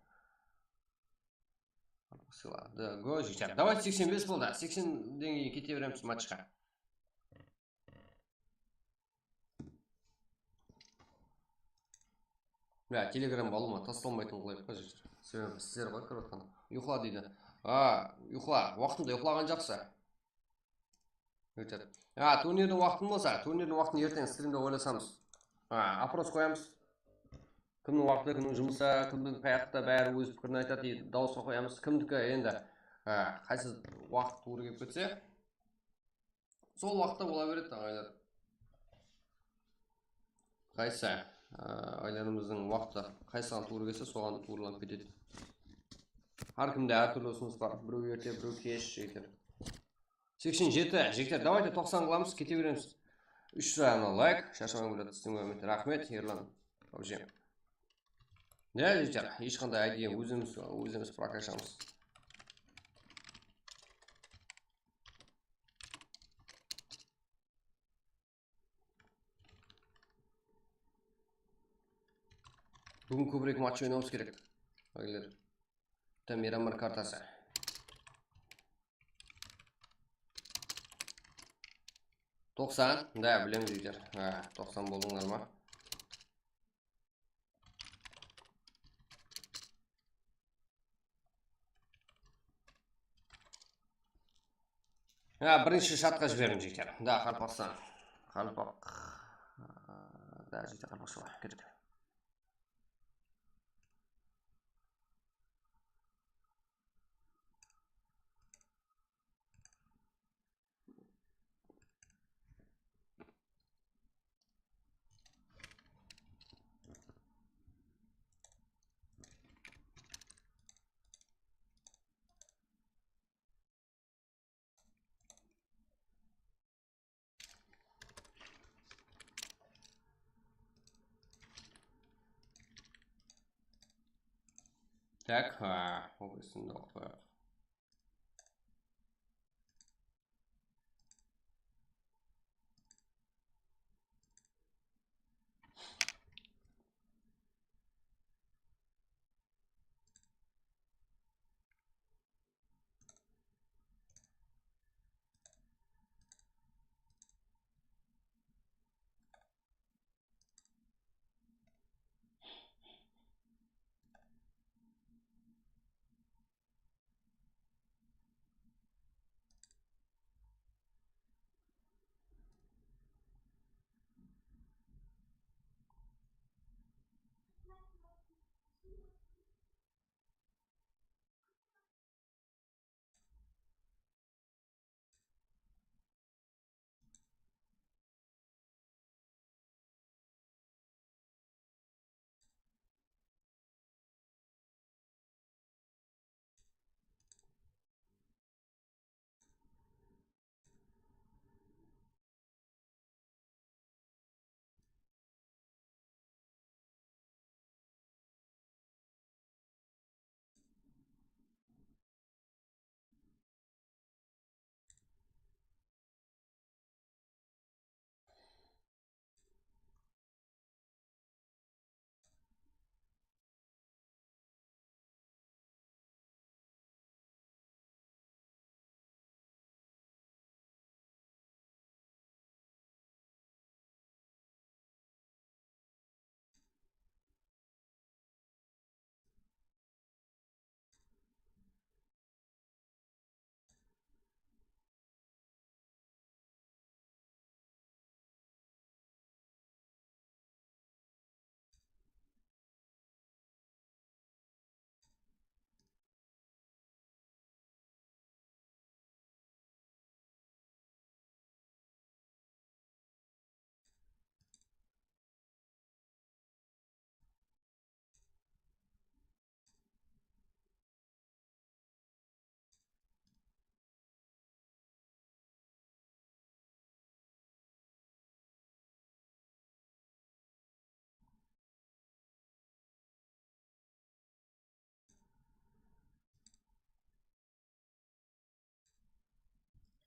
Сыла. Да, го жігіттер. Давайте 85 болды. 80 деңгейге кете береміз матчқа. Телеграм балума тасталмайтын қылайық па жігіттер. Себебі сіздер ғой көріп отқан. Ұйқыла дейді. Ұйқыла. Уақытында ұйқылаған жақсы. Турнирдің уақытын болса, турнирдің уақытын ертең стримде ойласамыз. Опрос қоямыз. Кімнің уақыты, кімнің жұмысы, кімнің қаяқта бәрі өз пікірін айтады, дауысқа қоямыз. Кімдікі енді қайсы уақыт туыры кеп кетсе, сол уақытта бола береді ағайлар. Қайсы айларымыздың уақыты қайсыған туыры келсе, соған туырланып кетеді. Әркімде әртүрлі ұсыныс бар. Біреу ерте, біреу кеш жігіттер. 87 жігіттер, давайте 90 қыламыз, кете береміз. 3 жағына лайк, шашамаң біледі, рахмет, Ерлан. вообще. Да, жігіттер, ешқандай әдейі өзіміз прокачамыз. Бүгін көбірек матч ойнауымыз керек. Айлар. Мирамар картасы. Тоқсан? Да, білем жігіттер. 90 болыңдар ма? Бірінші шатқа жіберім жігіттер. Да, Қалпақстан. Қалпақ. Да, жігіттер Қалпақшыға. Кетті. Так, облыстың доқты.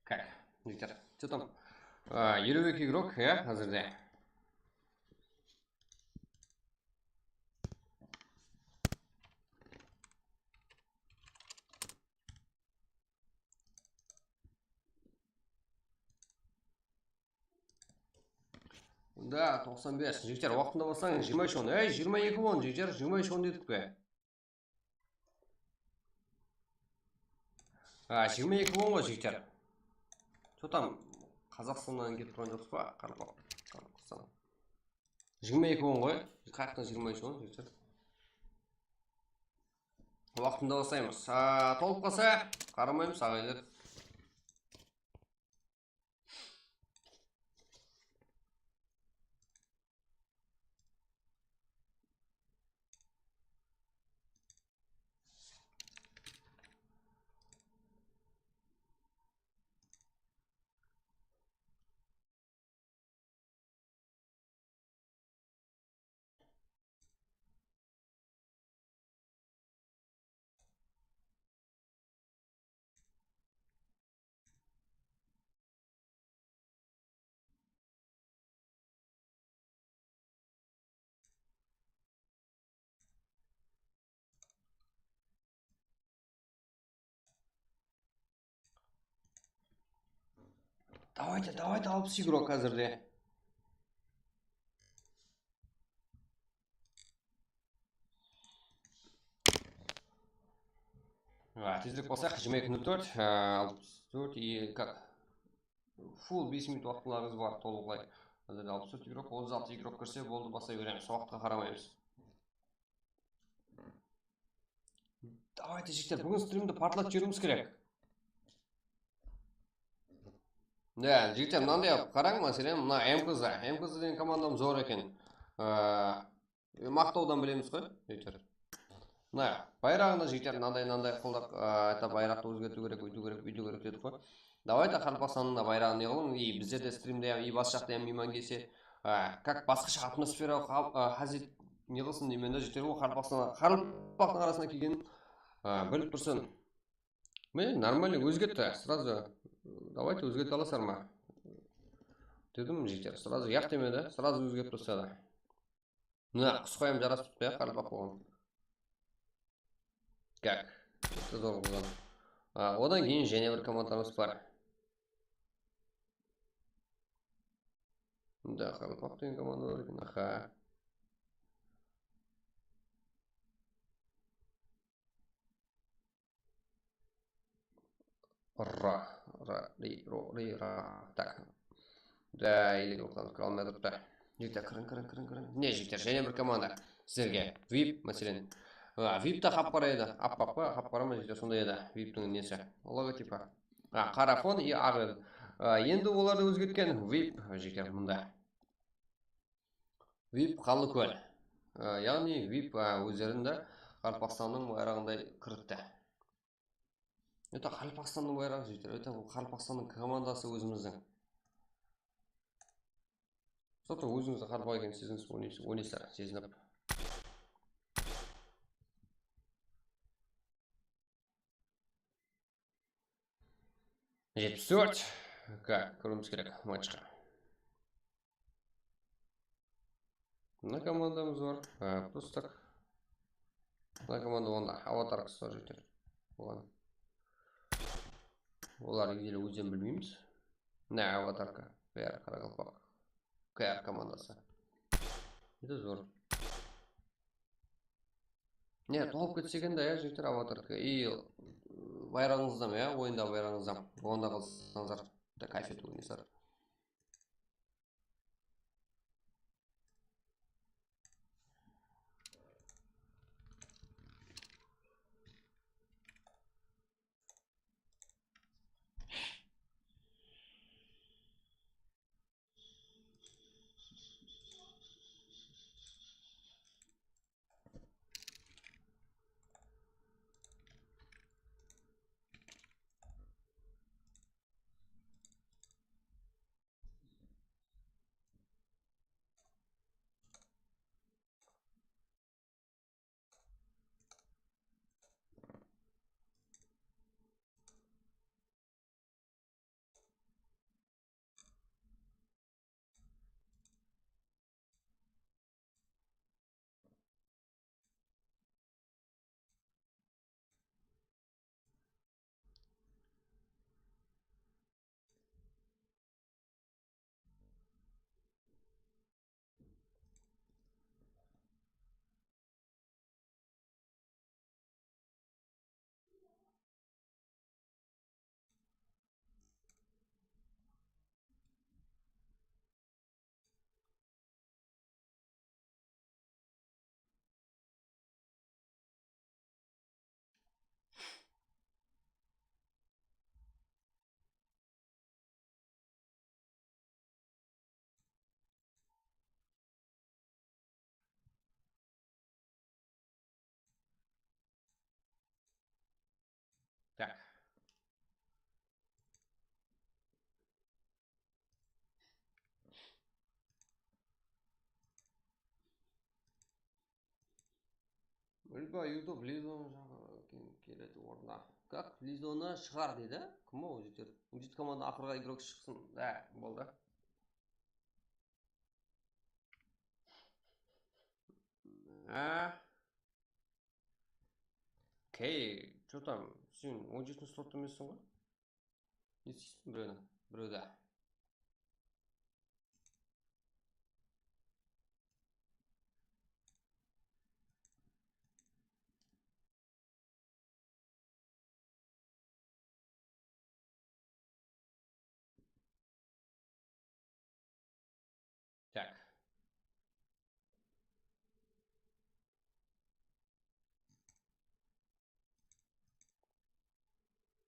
Как? Жігіттер, что там? 52 игрок, әзірде. Да, 95. Жігіттер, уақытында болсаң 23 он. 22 он, жігіттер, 23 он дедік пе? 22 он ғой, жігіттер. Что там? Қазақстаннан кетіп тұрған жоқсыз ба? Қазақстан. 22 он ғой. Қаяқтан 23 он, жігіттер. Уақытында болсаймыз. Толып қалса, қарамаймыз, ағайлар. Давайте 60 игрок қазірде. Тезірек болсақ, 22:04, 64 и как? Full 5 минут уақытыларыңыз бар толығылай. Қазірде 64 игрок, 36 игрок кірсе болды, бастай береміз. Уақытқа қарамаймыз. Давайте жігіттер, бүгін стримді партлап жүруіміз керек. Да, жігіттер, мынандай қараң мәселен, мына МКЗ деген командам зор екен. Мақтаудан білеміз ғой, жігіттер. Мына байрағында жігіттер мынандай қылдық, это байрақты өзгерту керек, өйту керек дедік қой. Давайте Қарпақстанның да байрағын не қылың, и біздерде стримде, и бас жақта мейман келсе, как басқаша атмосфера хазет не қылсын деймін да жігіттер, ол Қарпақтың арасына келген біліп тұрсын. Мен нормально өзгертті, сразу давайте өзгерте аласыздар ма? Дедім жігіттер, сразу яқ деме да, сразу өзгеріп тұрса да. Мына құсқайым жарасып тұтпай Қарпақ болған. Как? Это зор болған. Одан кейін және бір командамыз бар. Да, Қарпақ деген команда бар екен. Аха. Так. Да, или оқытамыз қалмай тұрыпты. Жігіттер, кірін. Не жігіттер, және бір команда. Сіздерге VIP мәселен. VIP та қап-қара еді. Аппақ па, қап-қара ма жігіттер, сондай еді. VIP-тің несі. Логотипі. Қара фон и ақ еді. Енді оларды өзгерткен VIP жігіттер мұнда. VIP Қалыкөл. Яғни VIP өздерінде Қарпақстанның байрағындай кірікті. Это Қарпақстанның байрағы жігіттер. Это Қарпақстанның командасы өзіміздің. Соты өзіңізді Қарпақ екен сезініп ойнайсыздар, сезініп. Жетпіс төрт. Как? Көруіміз керек матчқа. Мына командамыз бар. Просто так. Мына команда онда. Аватаркасы бар жігіттер. Олар егелі өзден білмейміз. Мына аватарка. Бәрі Қарақалпақ. КР командасы. Это зор. Не, толып кетсеген да, жігіттер аватарка. И байрағыңыздан, ойында байрағыңыздан. Онда қалсаңыздар, кайф ету ойнайсыздар. Так. Өлбі ютуб Лизоны келеді орнына. Как? Лизоны шығар дейді? Кім ол жігіттер? Жігіт команда ақырға игрок шықсын. Да, болды. Кей, что там? Сен 17 слотта емессің ғой? Не істейсің біреуді?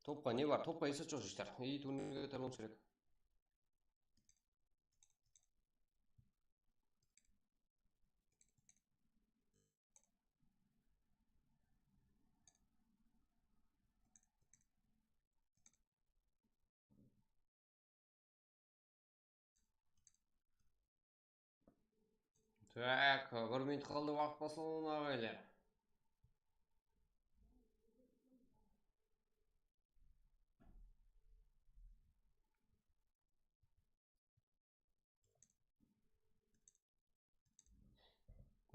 Топқа не бар? Топқа есет жоқ жігіттер. Турнирге көтерілуіміз керек. Так, 1 минут қалды уақыт басылуына ағайлар.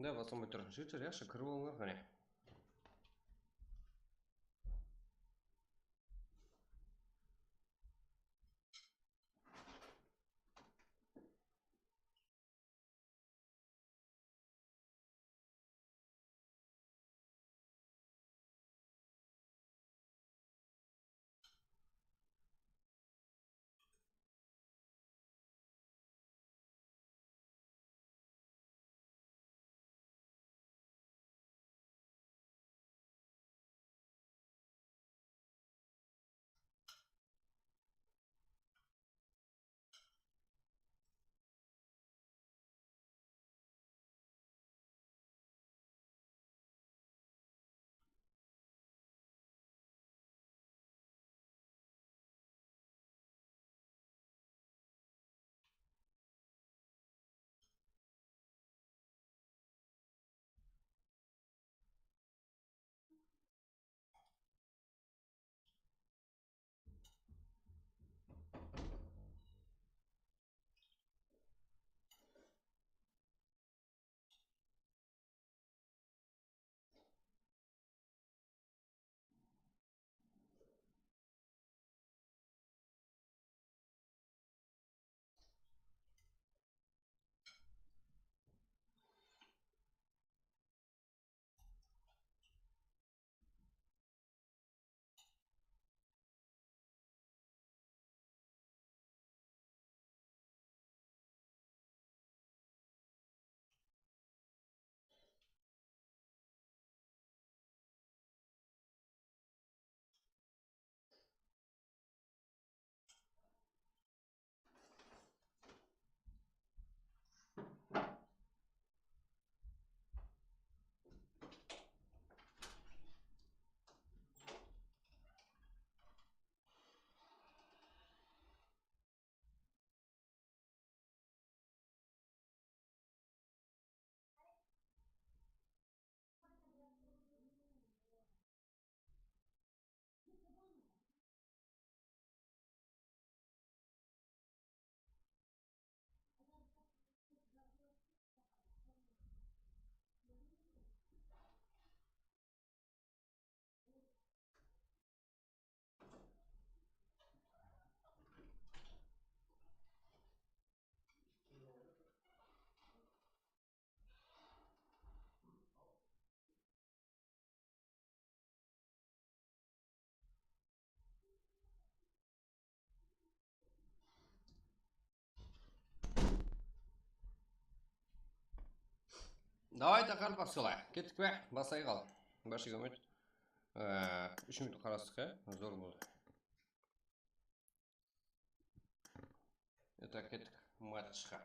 Да, басылмай тұр. Жігіттер, яқшы кіріп олыңдар қане. Давай тақырып басқалай. Кеттік пе? Басай қал. Башы көмет. 3 минут қарастық, зор болды. Это кеттік матчқа.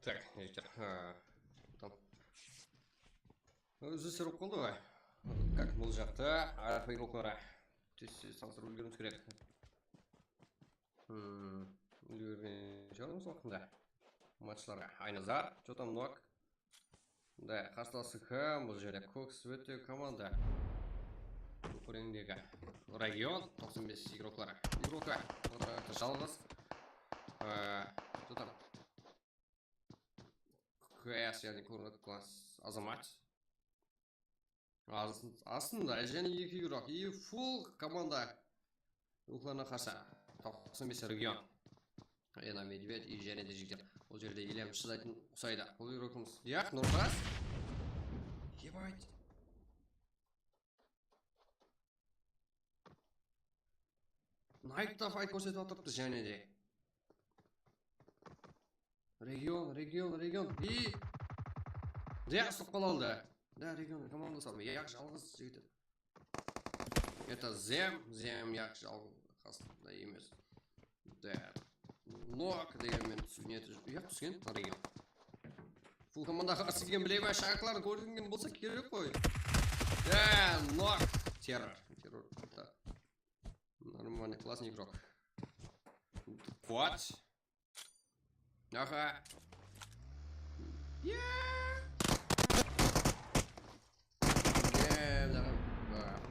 Так, жігіттер. Там. Өзі сұрып қалды ғой. Как бұл жақта альфа игрокlara. Тез салыстырып үлгеруіміз керек. Үлгерген шығармыз уақытында. Матчларға. Айназар, что там ног? Да, қарсыласы кім? Бұл жерде Кокс өте команда. Көреңдегі регион 95 игроклары. Игрока жалғыз. Что там? КС, яғни көрінеді класс азамат. Астында және екі игрок. И фул команда ұлқларына қарсы. 95 регион. Ена Медведь и және де жігіттер. Ол жерде елем шыдайтын ұсайды. Бұл игрокымыз. Яқ, Нұрғас. Ебать. Найтта файт көрсетіп отырыпты және де. Регион. И... Яқ, сұқ қалалды. Да, регион команда салмай. Яқ, жалғыз жігіттер. Это Зем яқ жалғыз қасында емес. Да. Нок дегенмен түсінеді. Яқ түскен регион. Фул командаға қарсы келген біле ме? Шағырларын көрінген болса керек қой. Да, Нок. Террор. Да. Нормальный, классный игрок. Квад. Ага.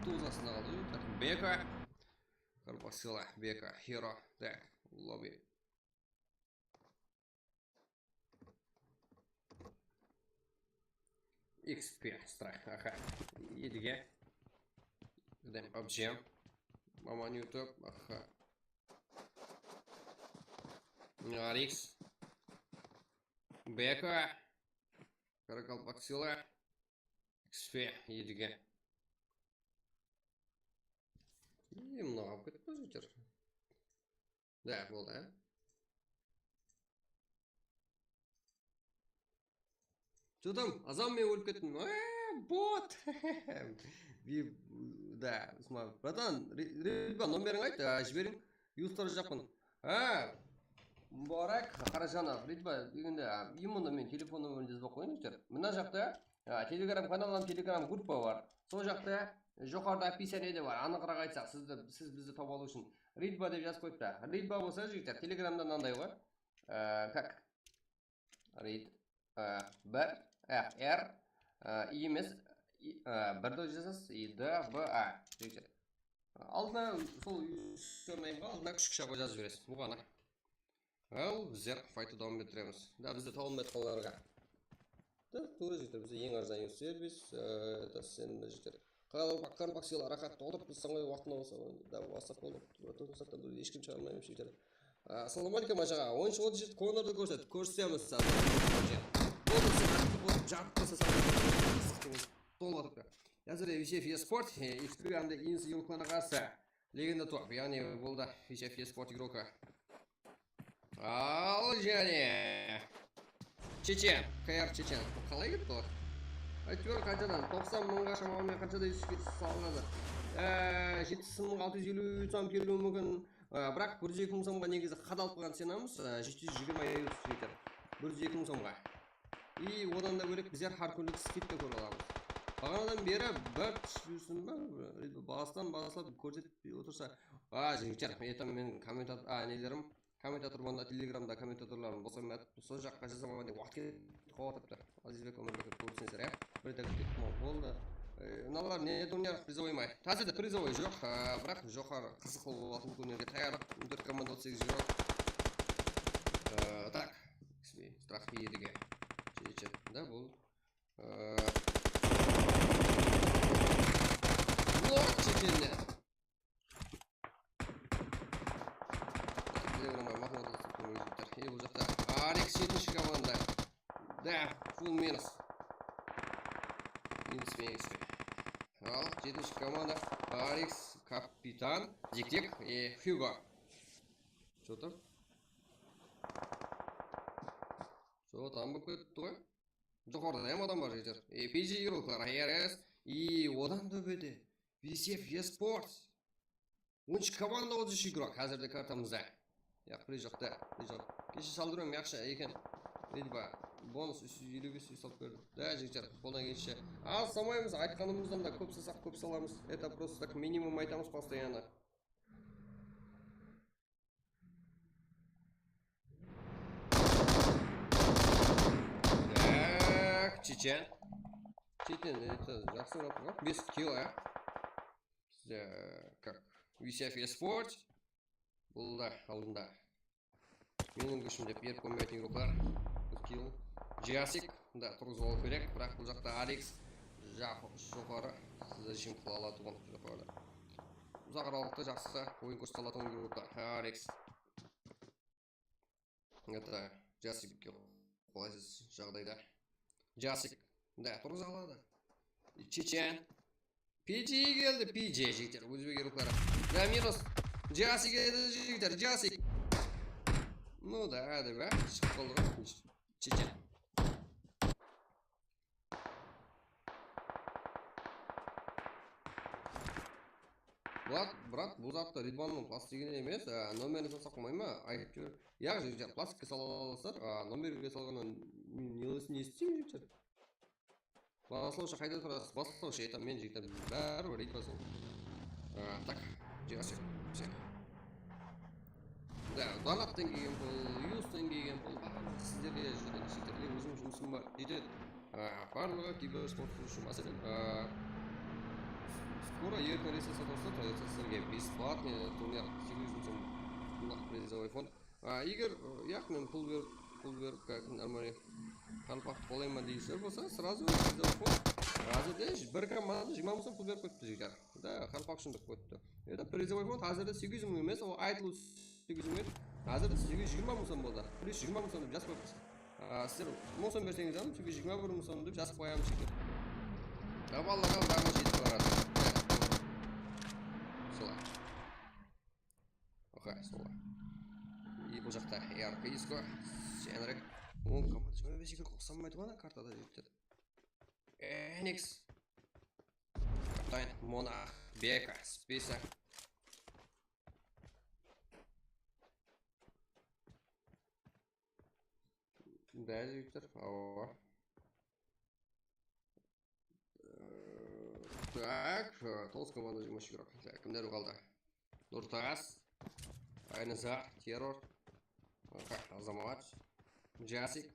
Тузасында қалды. Бека. Карпасила. Бека. Херо. Так. Лобби. XP. Страх. Ага. Едіге. Гдем обжем. Маман YouTube. Ага. Арикс. Бека. Каракалпаксила. XP. Едіге. И много подпозитер. Да, был, да? Что там? Азам мен өліп кеттім. Бот! Да, смотри. Братан, ребят, номерін айт, жіберің. Юстар жақпын. Мұбарак, Қаражанов, ребят, дегенде, именно мен телефон номерін жазбақ қойыңыздар. Мына жақта, телеграм каналынан телеграм группа бар. Сол жақта, жоғарыда описаниеде бар. Анығырақ айтсақ, сіз бізді тауып алу үшін Ридба деп жазып қойыпты. Ридба болса жігіттер, телеграмда мынандай ғой. Как? Рид. Бір. Р. И емес. Бірді жазасыз. И, Д, Б, А. Жігіттер. Алдына сол сөрнайымға алдына күшік шапы жазып жібересіз. Бұғана. Ал, біздер файтты дауым беттіреміз. Да, бізді тауым бет қаларға. Да, тура жігіттер. Бізде ең арзан сервис. Это сенімді жігіттер. Қарпақсыйлы арақатты отырып тұрсаң ғой уақытына болса, да, WhatsApp болып тұрсақтан бұл ешкім шығармаймын шектер. Ассалаумалейкум ажаға, 13-37 конорды көрсетеміз. Болды сұрақты болып жарып тұрса толатып. Әзір Вишев Еспорт, X-Program'da инсы юнклана қарсы легенда топ, яғни болды Вишев Еспорт игрока. Ал және Чечен, КР Чечен, қалай кетті олар? Әйтеуір қаншадан 90 мыңға шамамен қаншада салынады. 7.650 сом келуі мүмкін. Бірақ 102 мың сомға негізі қадалып қалған сенамыз 720 еуро жігіттер. 102 мың сомға. И одан да бөлек біздер har күндік скидка көре аламыз. Бағанадан бері бір түсірсін ба? Бағастан бағаслап көрсетіп отырса, жігіттер, это мен нелерім комментатор банда телеграмда комментаторларым болса сол жаққа жазамын деп уақыт қуатыпты. Азизбек Өмірбеков көрсеңіздер, бір тәктік болды. Мыналар не турнир призовой май. Тазірде призовой жоқ, бірақ жоғары қызық болатын турнирге таярлық 4 команда 38 жүрек. Так, страх едіге. Да, бұл. Лорд Чеченде. Бұл жақта Арикс 7-ші команда. Да, фул минус. Минус. Ал, 7-ші команда Арикс, капитан, Дик и Хьюго. Что там? Что там бұл көтті ғой? Жоғарда әм адам бар жетер. PG игрокlar, АРС и одан дөбеді. Вишев Еспорт. 10 команда 30 игрок. Қазірде картамызда. Яқ, при жоқта. Кеше салдырым яқшы екен. нейді ба бонус 355 үй салып берді. Да, жігіттер, қолдан келгенше аз салмаймыз, айтқанымыздан да көп салсақ көп саламыз. Это просто так минимум айтамыз постоянно. Так, Чечен. Чечен, это жақсы жатыр ғой. 5 кило, как? VCF Sport. Бұл да алдында. Менің күшімде беріп қоймайтын игроклар. 1 кило. Жасик, да, тұрғызып алу керек, бірақ бұл жақта Арикс жоғары. Зачем қыла алатұғын жоғары. Ұзақ аралықты жақсы ойын көрсете игроклар. Арикс. Это Жасик қолайсыз жағдайда. Жасик, да, тұрғызып алады. Чечен. PG geldi, PG жігіттер, өзбек игроклары. Да, минус. Жасик еді жігіттер, Жасик. Ну да, да, шығып қалды ғой. Чечен. Брат, бұл затты Ридванның пластигіне емес, номерін салсақ қоймай ма? Айтып жүр. Яғы жігіттер, пластикке сала аласыздар, номерге салғаннан не істеймін жігіттер? Басылаушы қайда тұрасыз? Басылаушы айтам, мен жігіттер бәрі бір айтпасын. Так, жегасы. Да, донаттан келген бұл, юстан келген бұл, сіздерге жігіттерге өзім жұмысым бар. Жетеді. Барлығы киберспорт үшін мәселен. Скоро еркін рейсе сатылса, сіздерге бесплатный турнир 800 сом призовой фонд. Егер яқын пул беріп, как нормальный қанпақты қолайма дейсіздер болса, сразу призовой фонд. Әзірде бір команда 20 сом пул беріп көтті жігер. Да, қанпақ үшін деп көтті. Это призовой фонд әзірде 800 мың емес, ол айтылу 800 мың еді. Әзірде 820 сом болды. Плюс 20 сом деп жазып қойыпсыз. Сіздер 10 сом берсеңіз жаным, 821 сом деп жазып қоямыз жігер. Балаға дамы жетіп барады. Солай. И бұл жақта ярко иско, сенірек. Оң команда жөне бесеге қоқсамайды ғана картада жеттеді. Эникс. Каптайн, Монах, Бека, список. Да, жігіттер, ауа. Так, толс команда жұмыс жүрек. Кімдер қалды? Нұртас. Айназар, Террор, Азамат, Жасик,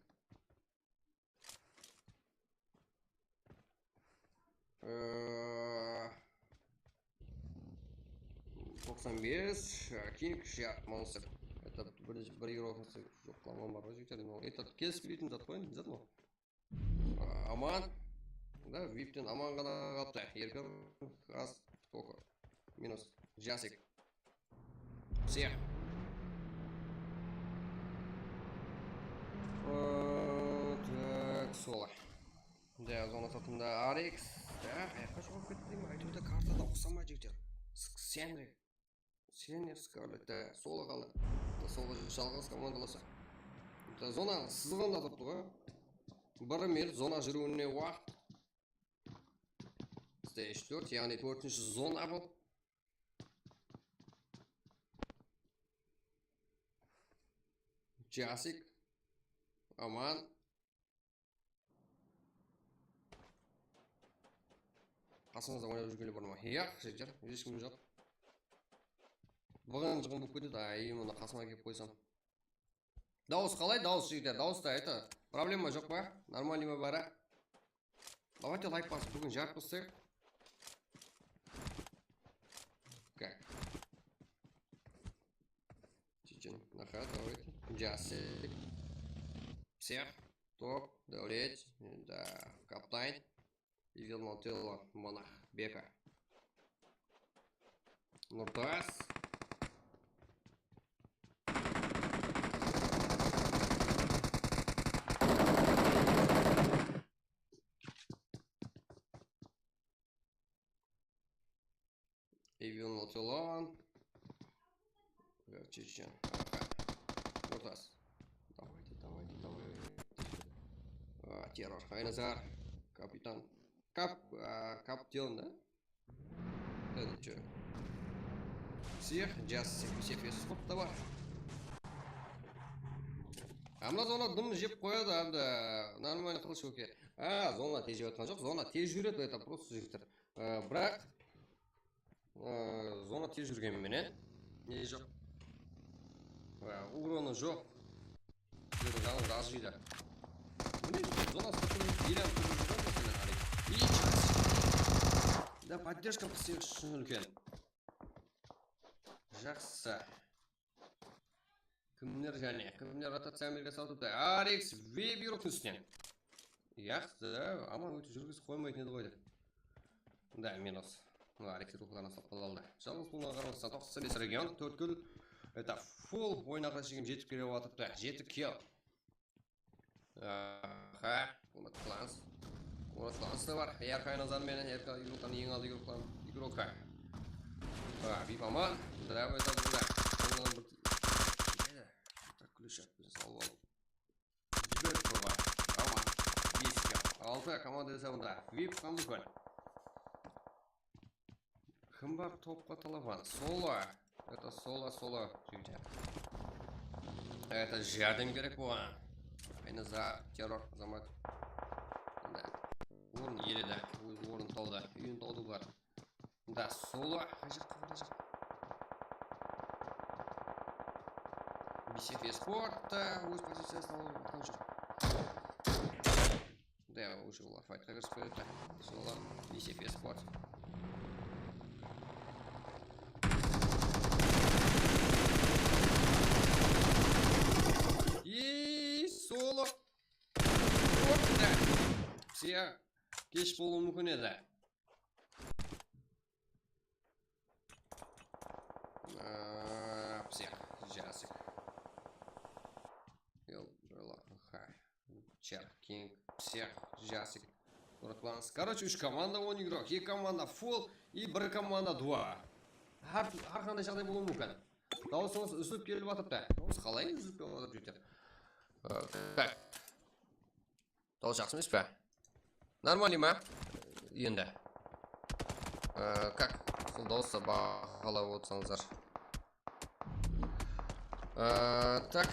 95, Кинг, Шиат, Монстр. Это бір игрок жоқ қыламан бар ғой жігіттер. Этот кес билетін зат қойын, зат ма? Аман, да, виптен аман ғана қалыпты. Еркір, аз, сколько? Минус, Жасик. Всех. Так, солай. Да, зона сатында Арикс. Да, аяққа шығып кетті ме? Айтуда картада ұқсамай жігіттер. Сенер Скарлетт, да, солы қалды. Солы жалғыз командаласа. Зона сызғанда тұрды ғой. Бір мер зона жүруіне уақыт. Stage 4, яғни 4-ші зона бұл. Жасик, Аман. Қасыңызда ойнап жүргелі бар ма? Яқ, жігіттер, ешкім жоқ. Бұған жығын болып кетеді, мұны қасыма кеп қойсам. Дауыс қалай? Дауыс жігіттер, дауыста это проблема жоқ па? Нормальный ма бәрі? Давайте лайк басып, бүгін жарып қыстайық. Как? Чечен, нахат, давайте. Жасик. Всех. Топ. Даулеть. Да. Каптайн. И вернул тело Монах. Бека. Нуртас. И вернул тело. Чечен. Нуртас. Давайте. Террор. Айназар. Капитан. Каптен, да? Это что? Всех. Джаз. Всех вес спорт товар. Мына зона дым жеп қояды әбді. Нормально қылыш өке. Зона тез жеп жатқан жоқ. Зона тез жүреді, это просто жігіттер. Бірақ зона тез жүргенменен не жоқ. Уроны жоқ. Жаңыз аз жейді. Зона статусы елем да, поддержка бізде үшін үлкен. Жақсы. Кімдер және? Кімдер ротациямен салдыпты? Арекс веб юроктың үстінен. Яқты, аман өте жүргіз қоймайтын еді қойды. Да, минус. Арекс рухларына сапқыл алды. Жалғыз бұлына қарамызса 95 регион, 4 күл. Это фул ойнаққа шегім жетіп келе батыпты. 7 килл. Комат кланс. Комат клансы бар. Яркай назарменен, яркай юроктан ең алды юрокқа. Вип аман. Да, это бұлда. Ключак бізден салып алып. Жіберіп тұрға. Аман. 6 команда десе бұнда. Вип қанды көл. Кім бар топқа талапан? Соло. Это соло. Это жәрдем керек болған. Айны за террор замат. Орын еледі. Орын тауды. Үйін тауды бар. Да, соло. Қажыр. Бисеф спорт, өз позициясына алып жүр. Да, уже олар файтқа кірісіп берді. Солар Бисеф спорт. Соло. Да. Все кеш болуы мүмкін еді. Все, жасик. Чер, Кинг, всех, Жасик, Кланс. Короче, үш команда 10 игрок. 2 команда фул и 1 команда 2. Har qanday жағдай болуы мүмкін. Дауысыңыз үзіліп келіп жатыпты. Дауыс қалай үзіліп келіп жатып жүр? Так. Дауыс жақсы емес пе? Нормально ма? Енді. Как? Сол дауысты бағалап отырсаңыздар. Так.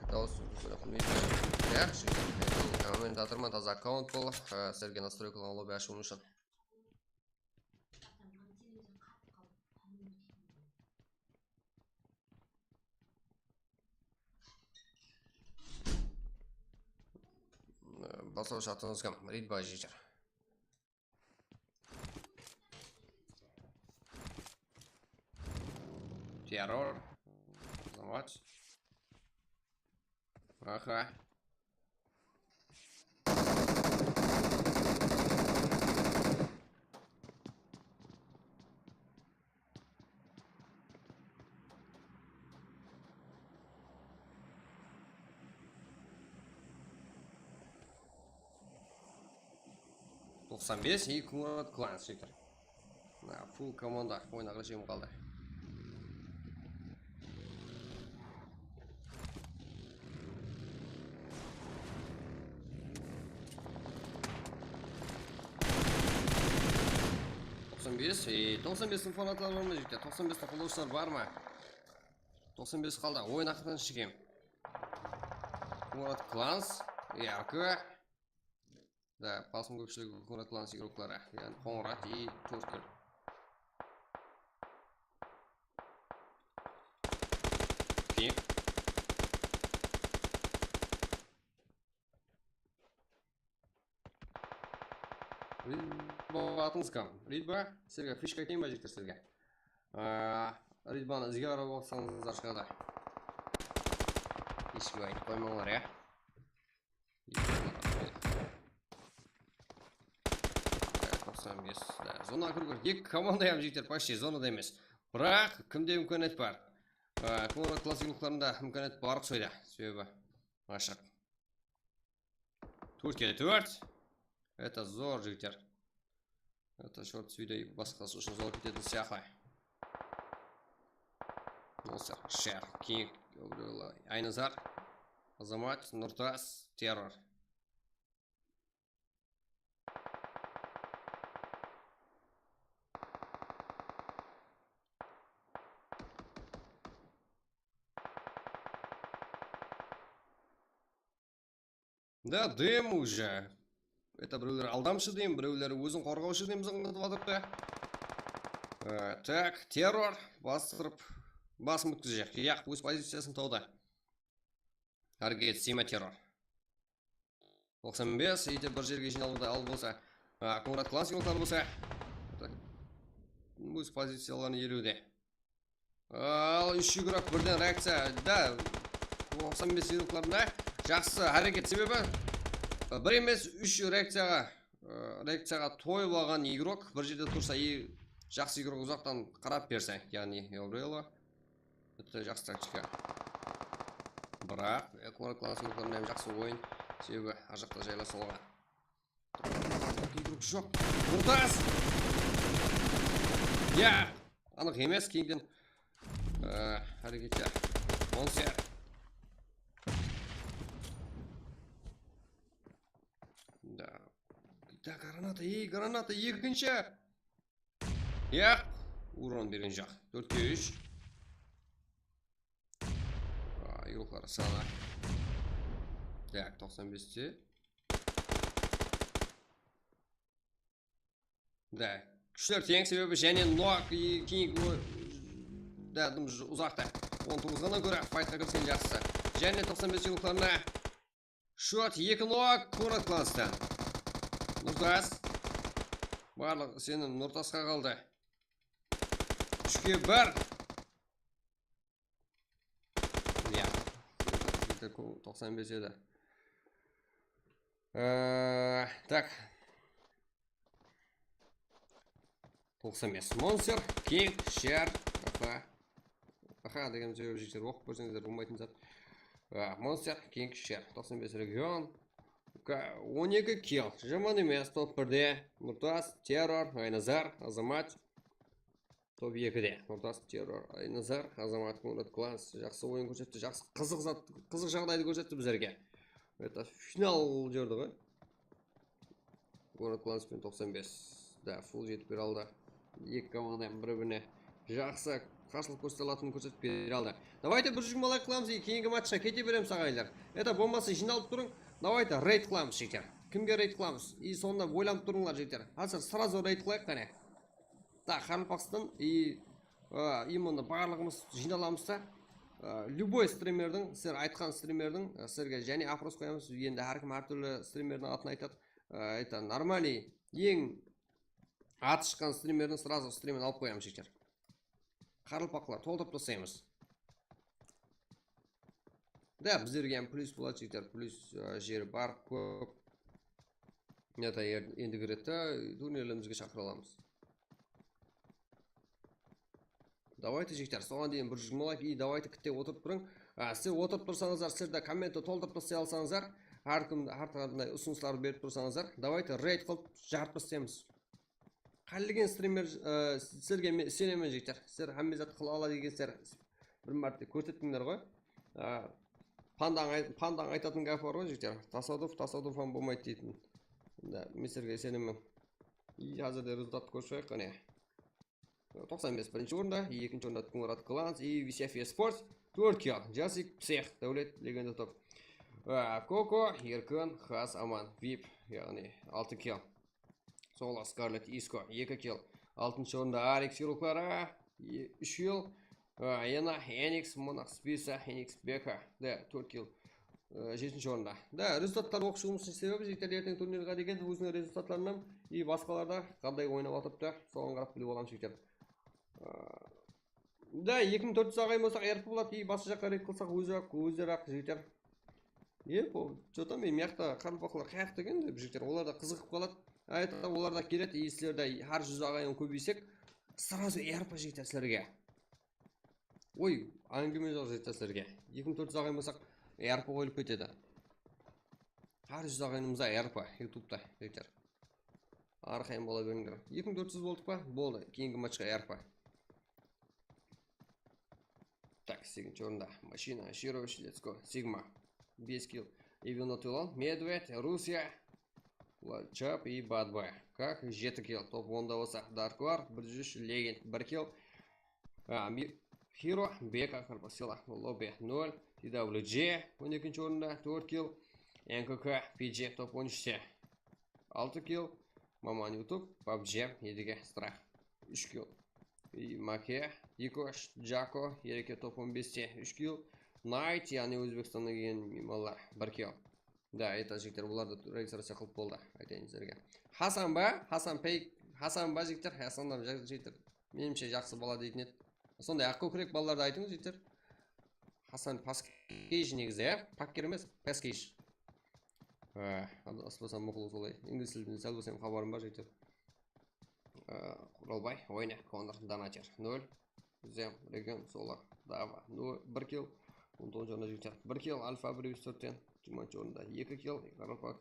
Дауыс комментаторма таза аккаунт бол, сіздерге настройкалған лобби ашуым үшін. Басау шатыңыз кім? Ридбай жейдер. Террор. Замач. Аха. Тоқсан бес и Комат Кланс жектір. Фул команда ойнағы жем қалды. И 95 фанаттар бар ма жігіттер? 95 қолдаушылар бар ма? 95 қалды. Ойын ақырдан шекем. Комат Кланс, яркы. Да, басым көпшілігі Комат Кланс игроклары. Yani Қоңырат и Төрткіл. Кинг. Атыңыз кім? Ридба? Сіздерге фишка екен ба жіктер сіздерге? Ридбаны ізге қарап оқсаңыздар шығады. Ешкіме айтып қоймаңлар, я? Зона кіргір. Екі команда ем жіктер, почти зонада емес. Бірақ, кімде мүмкінет бар? Комат Кланс игрокларында мүмкінет бар қысойда. Себебі ашық. 4-4. Это зор жігіттер. Это шорт с видео басқасы үшін зор кететін сияқты. Осы Шер, Кинг, Айназар, Азамат, Нұртас, Террор. Да, дем уже. Это біреулер алдамшы дейм, біреулер өзін қорғаушы дейміз аңдатып жатырды. Так, террор бастырып басым өткізecek. Яқ, өз позициясын тауда. Әргет, Сима террор. 95, ете бір жерге жиналуда ал болса. Конрад классикалықтар болса. Өз позицияларын еруде. Ал, үш игрок бірден реакция. Да, 95 игрокларында жақсы әрекет себебі. Бір емес үш реакцияға тойып алған игрок бір жерде тұрса жақсы игрок ұзақтан қарап берсе, яғни Эурело. Это жақсы тактика. Бірақ, Конрад классикалықтарында жақсы ойын себебі ар жақта жайласа алған. Игрок жоқ. Нұртас! Я, анық емес кейінген әрекетте. Монсер. Да, граната, екінші. Я, урон берген жақ. 4-3. Игроклары саны. Так, 95-те. Да, күштер тең себебі және нок кейін да, ұзақта. 19-ғана көрі файтқа кірсен жақсы. Және 95 игрокларына шот 2 нок Конрад кластан. Нұртас. Барлық сенің Нұртасқа қалды. 3-1. Я. 95 еді. Так. 95. Монстер, Кинг, Шер, Аха деген сөйлеп жетер оқып көрсеңіздер болмайтын зат. Монстер, Кинг, Шер. 95 регион. 12 килл. Жаман емес топ 1-де. Нұртас, Террор, Айназар, Азамат. Топ 2-де. Нұртас, Террор, Айназар, Азамат, Конрад класс. Жақсы ойын көрсетті. Жақсы қызық жағдайды көрсетті біздерге. Это финал жерді ғой. Конрад класс пен 95. Да, фул жетіп бер алды. Екі команда бір-біріне жақсы қарсылық көрсетілетінін көрсетіп бере алды. Давайте бір жүгмалай қыламыз и кейінгі матчқа кете береміз ағайлар. Это болмаса жиналып тұрың. Давайте рейд қыламыз жігіттер. Кімге рейд қыламыз? И сонда ойланып тұрыңдар жігіттер. Қазір сразу рейд қылайық қане. Так, Харнпақстан и именно барлығымыз жиналамыз та. Любой стримердің, сіздер айтқан стримердің сіздерге және опрос қоямыз. Енді әркім әртүрлі стримердің атын айтады. Это нормальный, ең аты шыққан стримердің сразу стримін алып қоямыз жігіттер. Қарылпақлар толтырып тастаймыз. Да, біздерге плюс болады жігіттер, плюс жері бар көп. Это енді кіретті, турнирлерімізге шақыра аламыз. Давайте жігіттер, соған дейін бір жүгмалайық и давайте күтте отырып тұрың. Сіз отырып тұрсаңыздар, сіздерді комментті толтырып тастай алсаңыздар, әрқандай ұсыныстар беріп тұрсаңыздар, давайте рейд қылып жарып тастаймыз. Қалеген стример сіздерге сенемін жігіттер. Сіздер әммезат қыла ала дегенсіздер бір мәрте көрсеттіңдер ғой. Пандаң айтатын гәп бар ғой жігіттер. Тасадуфан болмайды дейтін. Мен сіздерге сенемін. И қазірде результат көрсек қане. 95 бірінші орында, екінші орында Конрад класс и Висяфия спорт. 4 килл. Жасик псих. Дәулет легенда топ. Коко, Еркін, Хас, Аман, Вип, яғни 6 килл. Сола, Скарлет, Иско, 2 килл. 6-шы орында Алекс игроклары, 3 килл. Ена, Эникс, Монах, Списа, Эникс, Бека, да, 4 килл. 7-ші орында. Да, результаттар оқып шығуымыздың себебі жігіттер ертең турнирға деген өзінің результаттарынан и басқаларда қандай ойнап атыпты, соған қарап біліп аламын жігіттер. Да, 2400 ағай болсақ әріп болады, и басы жаққа рейд қылсақ өздері-ақ жігіттер. Что-то мен мияқта қарылпақлар қаяқ деген деп жігіттер, олар да қызығып қалады. Айта олар да келеді, и сіздерді әр 100 ағайын көбейсек, сразу әрпа жігіттер сіздерге. Ой, әңгіме жоқ жігіттер сіздерге. 2400 ағайын болсақ әрпа қойылып кетеді. Әр 100 ағайынымызда әрпа ютубта жігіттер. Арқайын бола беріңдер. 2400 болдық па? Болды, кейінгі матчқа әрпа. Так, 8-ші орында. Машина, Ширович, let's go. Сигма. 5 килл. Ивенотилон, Медведь, Русия, Чап и Бадбай. Как? 7 килл. Топ 10-да болсақ. Дарквар, Брджиш, Легенд, 1 килл. Хиро, Бека, Карпасила, Лобе, 0. TWG, 12-ші орында. 4 килл. NKK PG top 13'te 6 kill. Maman YouTube PUBG 7'ge Strike 3 kill. Make Dikosh Jako Yereke top 15'te 3 kill. Night yani Өзбекстаннан келген мималар 1 kill. Да, это жігіттер, бұлар да регистрация қылып болды, айтайын сіздерге. Хасан ба? Хасан жігіттер, Хасандар жігіттер. Менімше жақсы бала дейтін еді. Сондай ақ көкірек балаларды айтыңыз жігіттер. Хасан Паскейж негізі, Паккер емес, Паскейж. Аспасам мұқылы солай. Инглис тілден сәл болсам хабарым бар жігіттер. Құралбай, ойна, Конор, Донатер, 0. Зем, Реген, Солар, Дава, 1 kill. 19 орында жігіттер. 1 kill, Альфа 1-4-тен. 20 орында 2 kill. Қарапақ.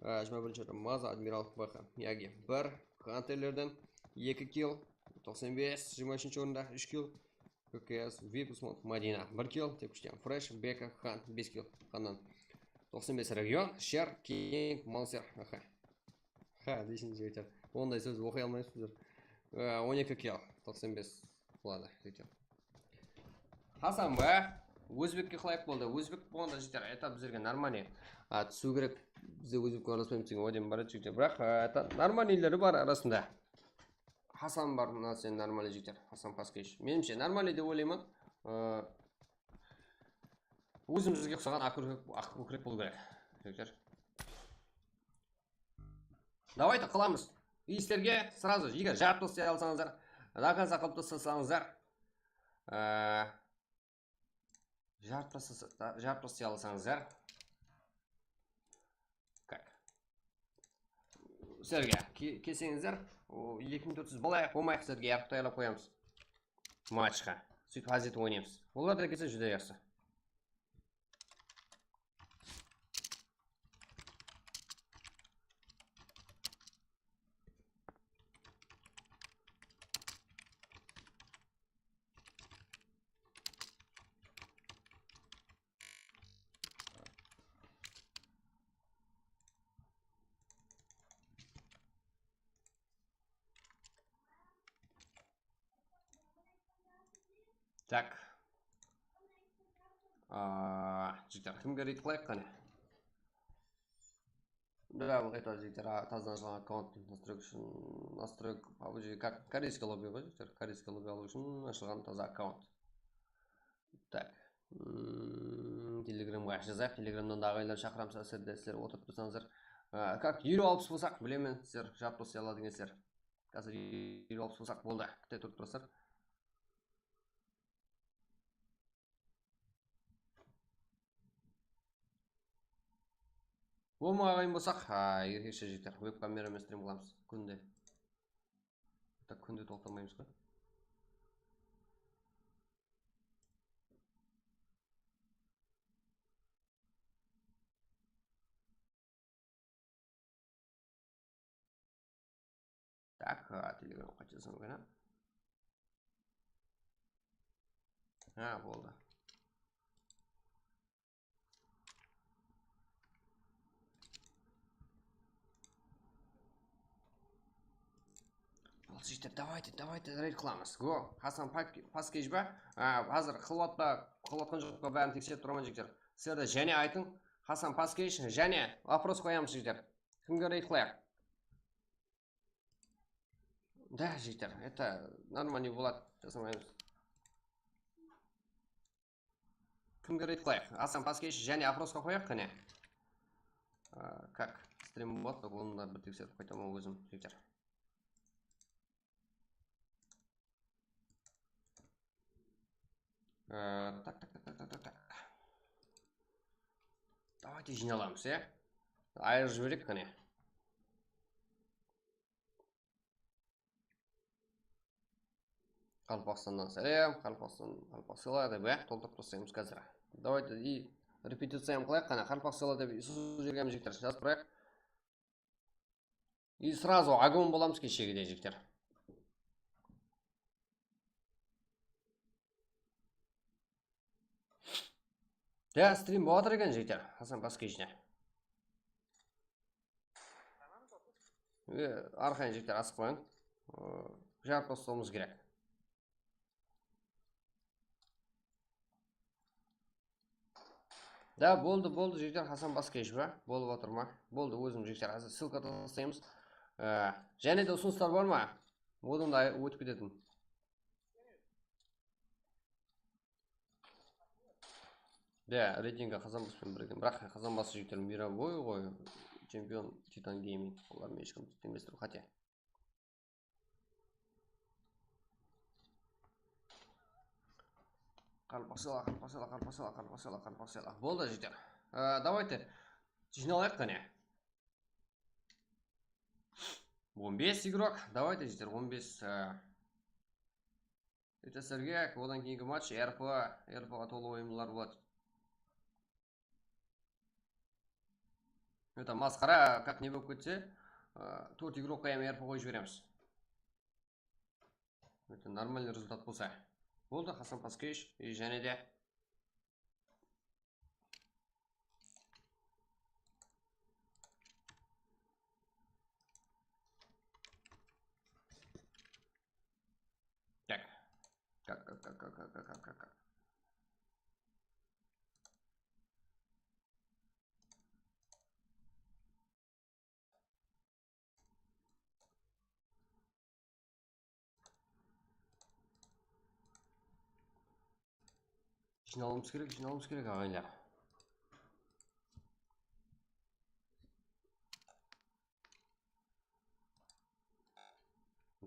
21 орында Маза, Адмирал, Баха, Яги. 1. Хантерлерден 2 kill. 95, 23 орында 3 kill. ККС, Випусмон, Мадина, 1 kill. Текуштен Фреш, Бека, Хан, 5 kill. Ханнан. 95 регион, Шер, Кинг, Малсер. Дейсің жігіттер. Ондай сөз оқи алмайсыздар. 12 kill. 95 болады жігіттер. Хасан ба? Өзбекке қалайық болды. Өзбек болғанда жігіттер, это біздерге нормальный. Түсу керек. Бізде өзбекке араласпаймыз деген ойден бар жігіттер. Бірақ нормальныйлері бар арасында. Хасан бар, мына сен нормальный жігіттер. Хасан Паскейш. Менімше нормальный деп ойлаймын. Өзімізге ұқсаған ақ көкірек болу керек жігіттер. Давайте қыламыз. Иістерге сразу егер жарып тастай алсаңыздар, до конца қылып тастасаңыздар, жарып тастай алсаңыздар, как? Сіздерге келсеңіздер, 2400 болайық, болмайық сіздерге ярып тайлап қоямыз матчқа. Сөйтіп азет ойнаймыз. Олар да келсе жүдей жақсы. Так. Жігіттер, кімге рейд қылайық қане? Да, это жігіттер, таздан ашылған аккаунт настройк PUBG, как корейский лобби ғой жігіттер, корейский лобби алу үшін ашылған таза аккаунт. Так. Телеграмға жазайық, телеграмнан да ағайлар шақырамыз, сіздер отырып тұрсаңыздар. Как, 20-60 болсақ, білемін, сіздер жап тостай аладыңыздар. Қазір 20-60 болсақ болды, күтте тұрып тұрсыздар. Болмағайын болсақ, ерекше жігіттер, веб-камерамен стрим қыламыз күнде. Так, күнде тоқтамаймыз ғой. Так, телеграм қайтесің ғана. Болды. Жігіттер, давайте рейд қыламыз. Го, Хасан Паскейж ба? Қазір қылуатқан жоққа бәрін тексеріп тұрамын жігіттер. Сіздерді және айтың, Хасан Паскейж, және вопрос қоямыз жігіттер. Кімге рейд қылайық? Да, жігіттер, это нормальный болады, жасамаймыз. Кімге рейд қылайық? Хасан Паскейж, және опросқа қояқ қане? Как? Стрим болады, оны бір тексеріп қайтамын өзім жігіттер. Так. Давайте жиналамыз, айырып жіберек қане. Қалпақстаннан сәлем, Қалпақ села деп толтырып тастаймыз қазір. Давайте и репетицияны қылайық қане, Қалпақ села деп сол жерге жігіттер жазып тұрайық. И сразу огонь боламыз кешегідей жігіттер. Да, стрим болады екен жігіттер, Хасан Паскейжіне. Арқайын жігіттер асық қойын. Жарып тастауымыз керек. Да, болды жігіттер, Хасан Баскеш ба? Болып отыр ма? Болды, өзім жігіттер, қазір ссылка тастаймыз. Және де ұсыныстар бар ма? Одан да өтіп кететін. Да, рейтингі Қазанбаспен бірген. Бірақ Қазанбас жігіттер мировой ғой, чемпион Титан Гейминг. Олармен ешкім теңдес тұр, хотя. Қарпасыла. Болды жігіттер. Давайте жиналайық қане. 15 игрок. Давайте жігіттер 15. Это Сергей, одан кейінгі матч РФ-ға толы ойымдылар болады. Это масқара, как не болып кетсе, 4 игрок қаям РФ қойып жібереміз. Это нормальный результат болса. Болды, Хасан Баскеш, және де. Так. Как. Жиналымыз керек ағайындар.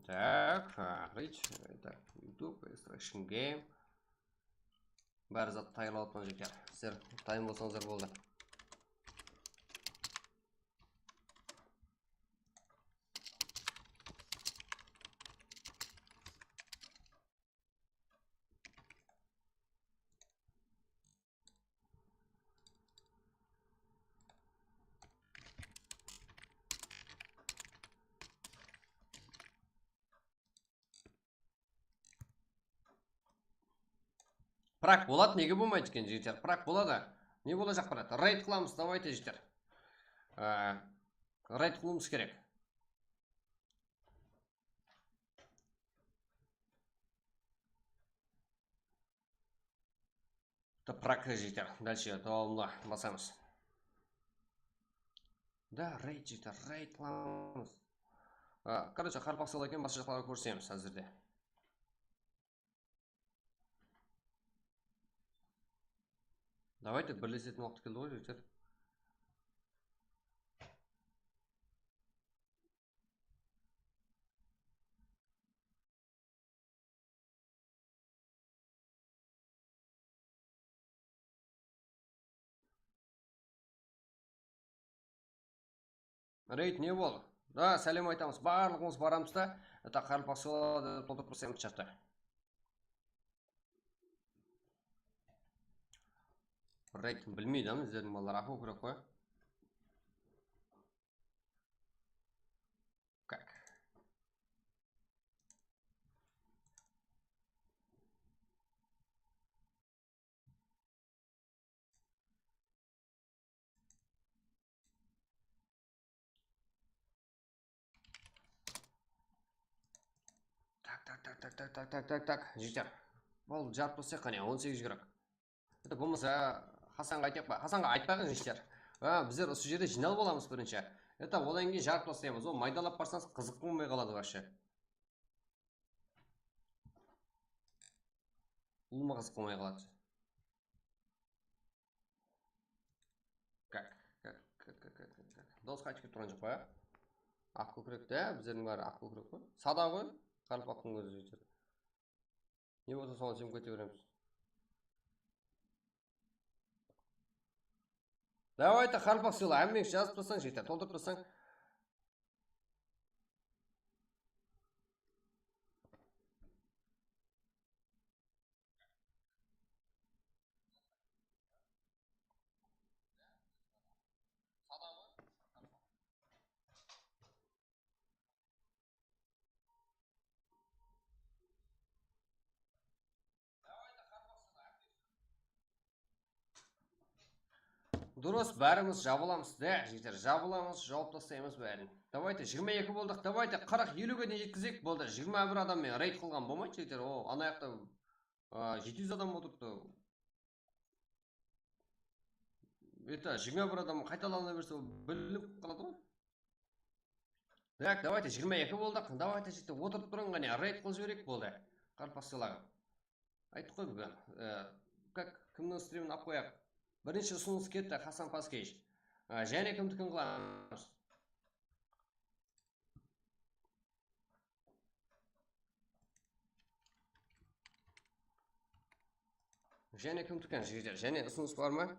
Так, YouTube, Extraction Game. Бәрі зат тайырлы отпан жектер. Сіздер тайым болсаңыздар болды. Прак болады, неге болмайды екен жігіттер? Прак болады. Не болacak барады? Рейд қыламыз, давайте жігіттер. Рейд қылуымыз керек. Прак жігіттер. Дальше давамды басамыз. Да, рейд жігіттер, рейд қыламыз. Короче, қарпақсыл екен, басқа жақтарға көрсеміз әзірде. Давайте бірлесетін уақыт келді ғой жігіттер. Рейд не болды? Да, сәлем айтамыз. Барлығымыз барамыз да, это қарпақсылады толтырып көрсеміз чатта. Рейд білмейді, өздерінің балалар ақыл көрек қой. Как? Так, жігіттер. Бұл жарып болса қане, 18 керек. Это болмаса Хасанға айтайық па? Хасанға айтпаған жігіттер. Біздер осы жерде жиналып боламыз бірінші. Это одан кейін жарып тастаймыз. Ол майдалап барсаңыз қызық болмай қалады вообще. Ұлыма қызық болмай қалады. Как? Дауыс қайтып кетіп тұрған жоқ па? Ақ көкірек, да, біздердің бәрі ақ көкірек қой. Сада ғой, қарпақтың өзі жігіттер. Не болса соны сен кете береміз. Давайте қарпақ сыйла, әммек жазып тұрсаң жігіттер, толтырып тұрсаң. Дұрыс, бәріміз жабыламыз, да, жігіттер, жабыламыз, жауып тастаймыз бәрін. Давайте 22 болдық, давайте 40-50-ге дейін жеткізейік, болды. 21 адаммен рейд қылған болмайды, жігіттер. О, ана жақта 700 адам отырыпты. это 21 адам қайталана берсе білініп қалады ғой. Так, давайте 22 болдық. Давайте жігіттер отырып тұрың ғана рейд қылып жіберейік болды. Қарпақ сыйлаған. Айттық қой бүгін. Как кімнің стримін алып қояқ. Бірінші ұсыныс кетті Хасан Паскевич. Және кімдікін қыламыз. Және кімдікін жігіттер. Және ұсыныс бар ма?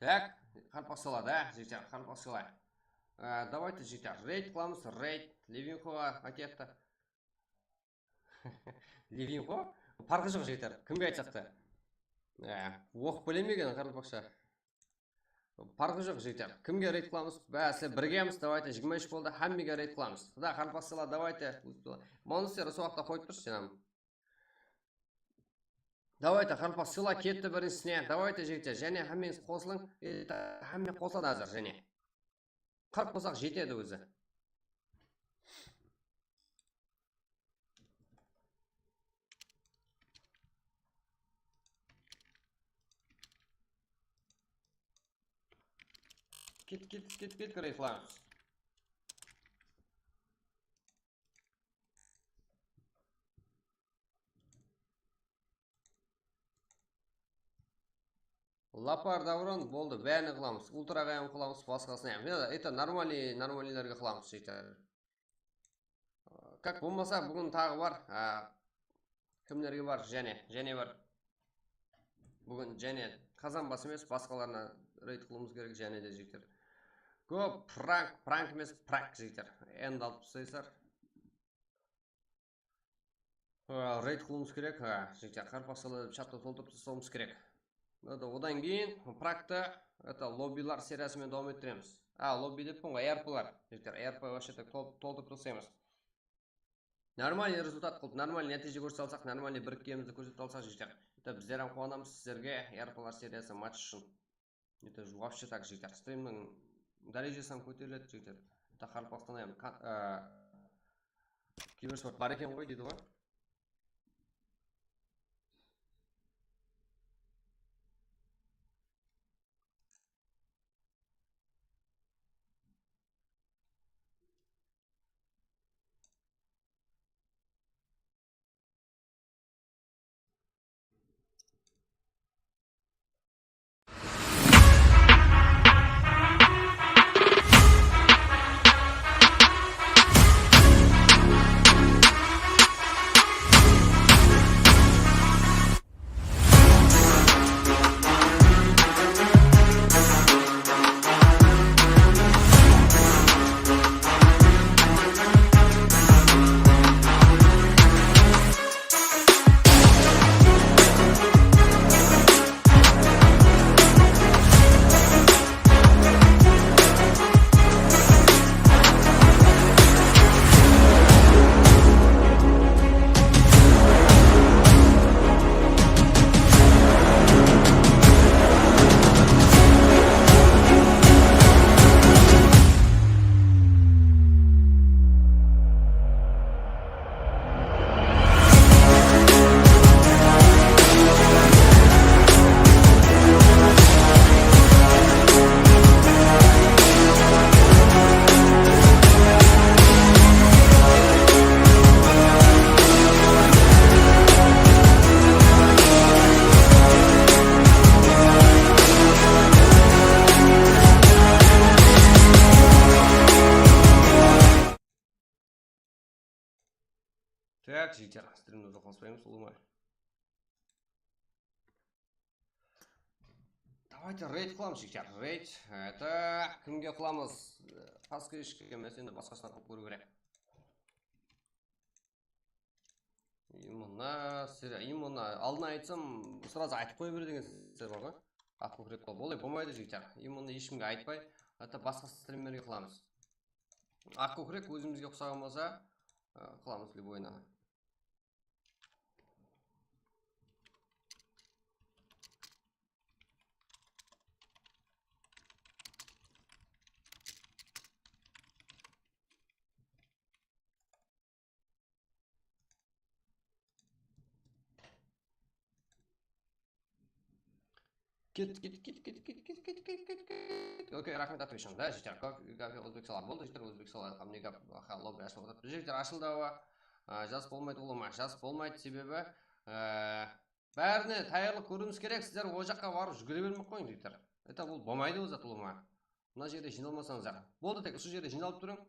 Так, қарпақ сыла, да, жігіттер, қарпақ сыла. Давайте, жігіттер, рейд қыламыз, рейд. Левинхоға әкетті. Левинхо? Парқы жоқ, жігіттер, кімге айтсақты? Оқып білемеген қарпақша. Парқы жоқ, жігіттер, кімге рейд қыламыз? Бәсі, біргеміз, давайте, 23 болды, хәммеге рейд қыламыз. Да, қарпақ сыла, давайте. Монстер, соғақта қойып тұршы, сенам. Давайте, қарпақ сыла кетті біріншісіне. Давайте, жігіттер, және хәммеңіз қосылың. Хәмме қосылады азыр, және. 40 қосақ жетеді өзі. Кет, рейд қыламыз. Лапар Даврон болды, бәріне қыламыз. Ультрағайын қыламыз, басқасына. Это нормалилерге қыламыз, жігіттер. Как болмаса, бүгін тағы бар. Кімдерге бар? Және бар. Бүгін және қазан басы емес, басқаларына рейд қылымыз керек, және де жігіттер. Көп пранк емес, прак жігіттер. Энд алып тұсайсар. Рейд қылымыз керек, жігіттер. Қарпақсалы чатты толтырып тұсауымыз керек. Одан кейін практы лоббилар сериясымен давам еттіреміз. Лобби деп бұнға ERP-лар. ERP вообще толтырып тұрсаймыз. Нормальный результат қылып, нормальный нәтиже көрсете алсақ, нормальный біріккенімізді көрсете алсақ, жігіттер. Біздерін қуанамыз сіздерге ERP-лар сериясы матч үшін. Вообще так, жігіттер. Стримнің дәрежесін көтеріледі, жігіттер. Қарпақтан киберспорт бар екен ғой дейді ғой. Так, жігіттер, стримді ұзақласпаймыз, ұлы ма? Давайте рейд қыламыз, жігіттер. Рейд. Это кімге қыламыз? Паскевичке емес, енді басқасына қылып көру керек. именно алдын айтсам сразу айтып қоя бер деген сөз бар ғой. Ақ көкірек қылып. Олай болмайды жігіттер. Именно ешкімге айтпай, басқа стримерге қыламыз. Ақ көкірек өзімізге ұқсаған болса, қыламыз любойына. Кет. Окей, рахмет отвечам. Да, жігіттер, как өзбексалар болды, жігіттер өзбексалар қамнеге лоб ашылып отыр. Жігіттер ашылдауы жас болмайды ұлыма. Жас болмайды себебі бәріне таярлық көруіміз керек. Сіздер о жаққа барып жүгіре бермей қойың жігіттер. Это бұл болмайды ол зат ұлыма. Мына жерде жиналмасаңыздар. Болды, тек осы жерде жиналып тұрың.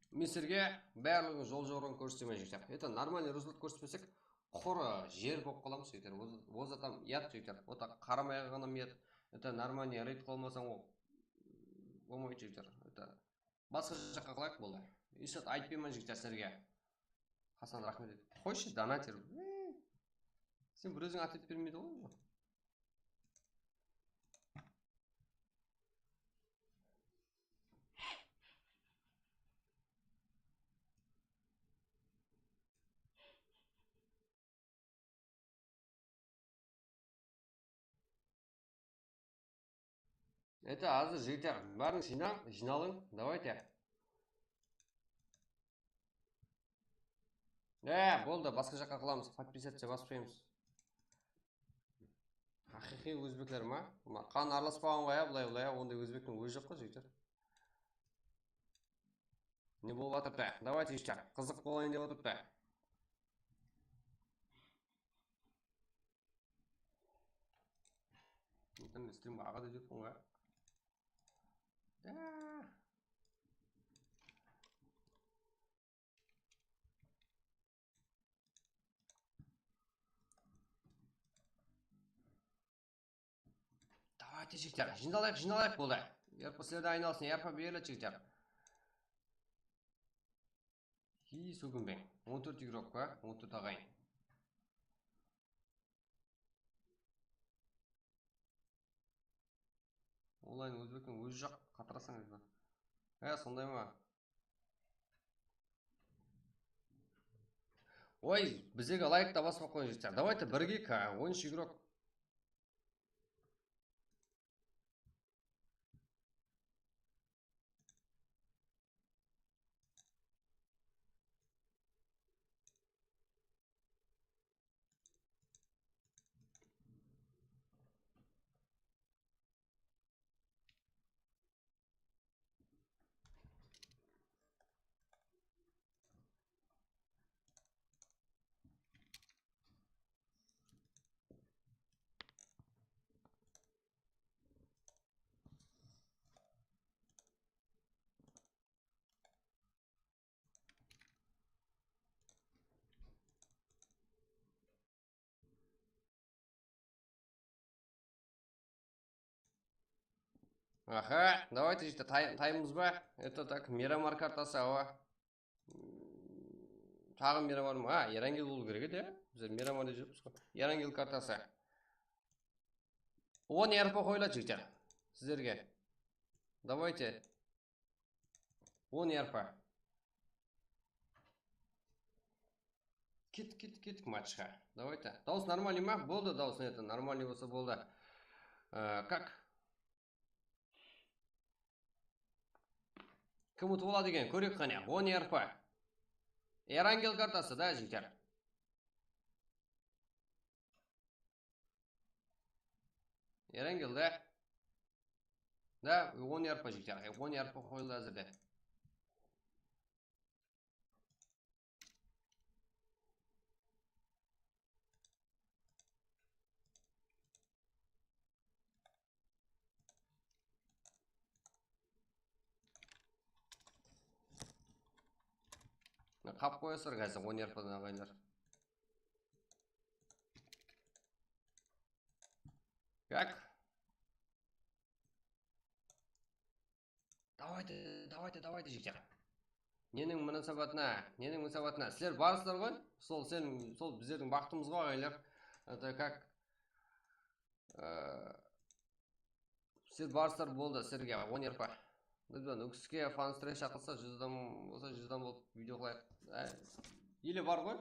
Мен сіздерге барлығын жол жоғырын көрсетемін жігіттер. Это нормальный результат көрсетпесек, қора жер болып қаламыз жігіттер. Ол затам ят жігіттер. Ота қарамай ғана ят. Это нормальный рейд қалмасаң ол болмайды жігіттер. Это басқа жаққа қылайық болды. Ешат айтпаймын жігіттер сіздерге. Хасан рахмет. Қойшы донатер. Сен бір өзің ответ бермейді ғой. Это азыр жігіттер. Бәрін жиналың. Давайте. Болды, басқа жаққа қыламыз. Подписаться баспаймыз. Хақиқи өзбектер ма? Қан араласпаған ғой, бұлай, ондай өзбектің өзі жоқ қой жігіттер. Не болып жатыр да? Давайте жігіттер. Қызық болайын деп отыр да. Интернет стримға ағады жетпін ғой. Давайте жігіттер, жиналайық болды. Ерпі сілерді айналсын, ерпі берлі жігіттер. Сөгінбен. 14 игрок па? 14 ағайын. Онлайн өзбектің өзі жақ қатырасаңыз ба? Сондай ма? Ой, біздегі лайкта баспақ қойын жігіттер. Давайте біргек 13 игрок. Аха, давайте жігіттер, таймыз ба? Это так, Мирамар картасы, Тағы Мирамар ма? Ерангел болу керек еді, Біз Мирамар деп жүрміз ғой. Ерангел картасы. 10 ерпі қойлады жігіттер. Сіздерге. Давайте. 10 ерпі. Кеттік матчқа. Давайте. Дауыс нормальный ма? Болды дауыс, это нормальный болса болды. Как? Кім ұтып болады екен? Көрек қане. 10 ерпі. Ерангел картасы, да, жігіттер? Ерангел, да? Да, 10 ерпі жігіттер. 10 ерпі қойылды әзірде. Қап қойысыр қазір 10 ерпідан ағайындар. Как? Давайте жігіттер. ненің мұнасабатына сілер барсыздар ғой, сол біздердің бақытымыз ғой ағайлар. Это как сіз барсыздар болды, сіздерге 10 ерпа. Үкіске фанстрей шақылса 100-дан болса 100-дан болып видео қылайық. Или бар ғой,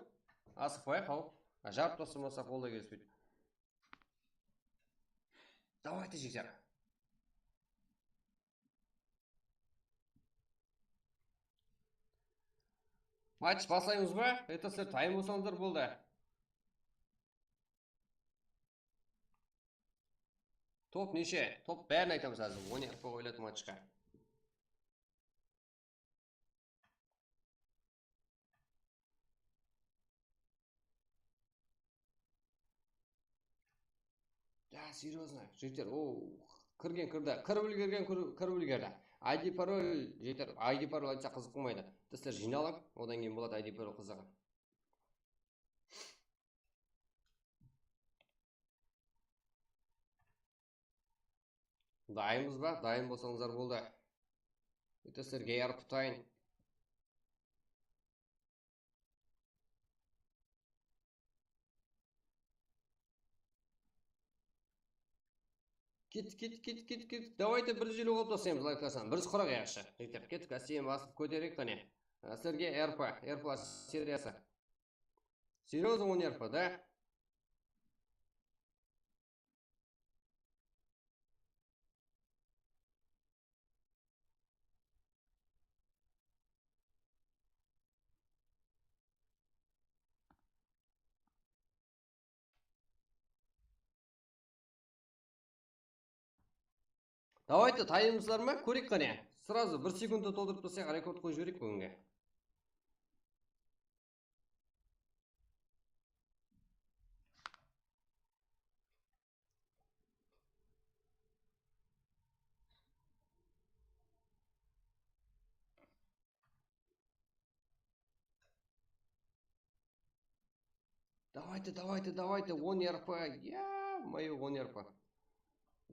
асықпайық ау. Жарып тастамасақ ол да келіспейді. Давайте, жігіттер. Матч басаймыз ба? Это сіздер тайым болсаңыздар болды. Топ неше? Топ бәрін айтамыз әзір. 10 ерпа қойылады матчқа. Да, серьезно. Жігіттер, кірді. Кіріп үлгерді. ID пароль, жігіттер, ID пароль айтса қызық қылмайды. Сіздер жиналып, одан кейін болады ID пароль қызығы. Дайынбыз ба? Дайын болсаңыздар болды. Это сіздерге арпытайын. Кет. Давайте 150 қылып тастаймыз лайкласам. 140 яқшы. Жігіттер, кеттік, әстейін басып көтерейік қане. Сіздерге РП сериясы. Серьезно 10 РП, да? Давайте тайымыздар ма? Көрейік қане. Сразу 1 секундта толтырып тастайық, рекорд қойып жіберейік бүгінге. Давайте 10 РП. Мое 10 РП.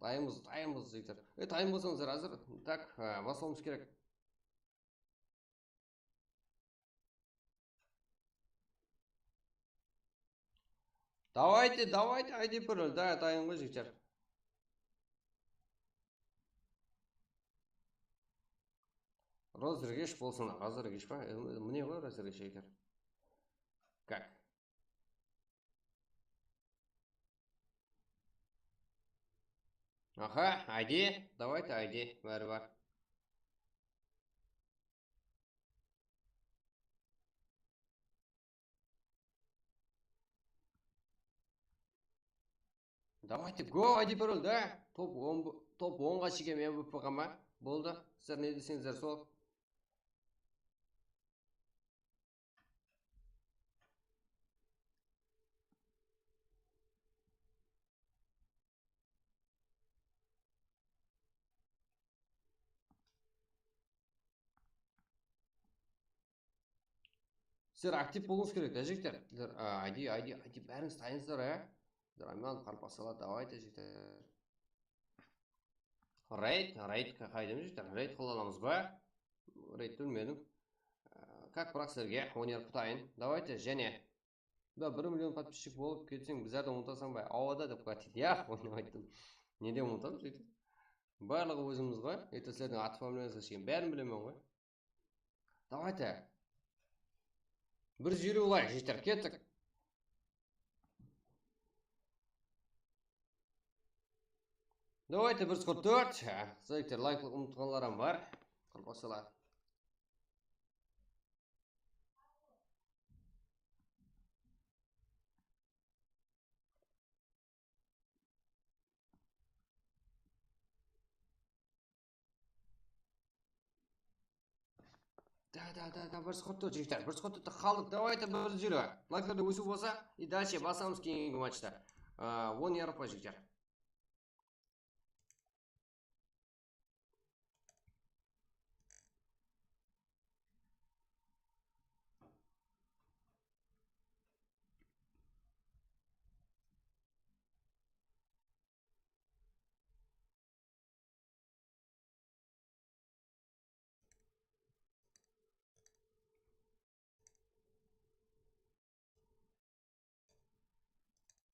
Дайымыз, жігіттер. Тайым болсаңыздар әзір. Так, басуымыз керек. Давайте, ID пароль. Да, дайын ғой жігіттер. Розыгрыш болсын. Розыгрыш па? Мне ғой розыгрыш жігіттер. Как? Аха, ID. Давайте ID. Бәрі бар. Давайте, го, ID пароль, да? Топ 10-ға шекем MVP-ға ма? Болды. Сіздер не десеңіздер сол. Сіздер актив болуыңыз керек, да, жігіттер? ID бәріңіз тайыныздар, Рамян қарпасала, давайте, жігіттер. Рейд қайдым, жігіттер? Рейд қылаламыз ба? Рейд білмедім. Как бірақ сіздерге 10 ерпі тайын. Давайте, және 1 миллион подписчик болып кетсең, біздерді ұмытасаң ба? Ауада деп қатиды, оны айттым. Неде ұмытамыз, жігіттер? Барлығы өзіміз ғой. Это сіздердің аты фамилияңызға шейін бәрін білемін ғой. Давайте. 150 лайк, жігіттер, кеттік. Давайте 144. Жігіттер, лайклық ұмытқанларым бар. Қарпасала. Да, 144 жігіттер, 144 қалдық. Давайте 150. Лайкларды өсу болса, и дальше басамыз кейінгі матчта. 10 ерпа жігіттер.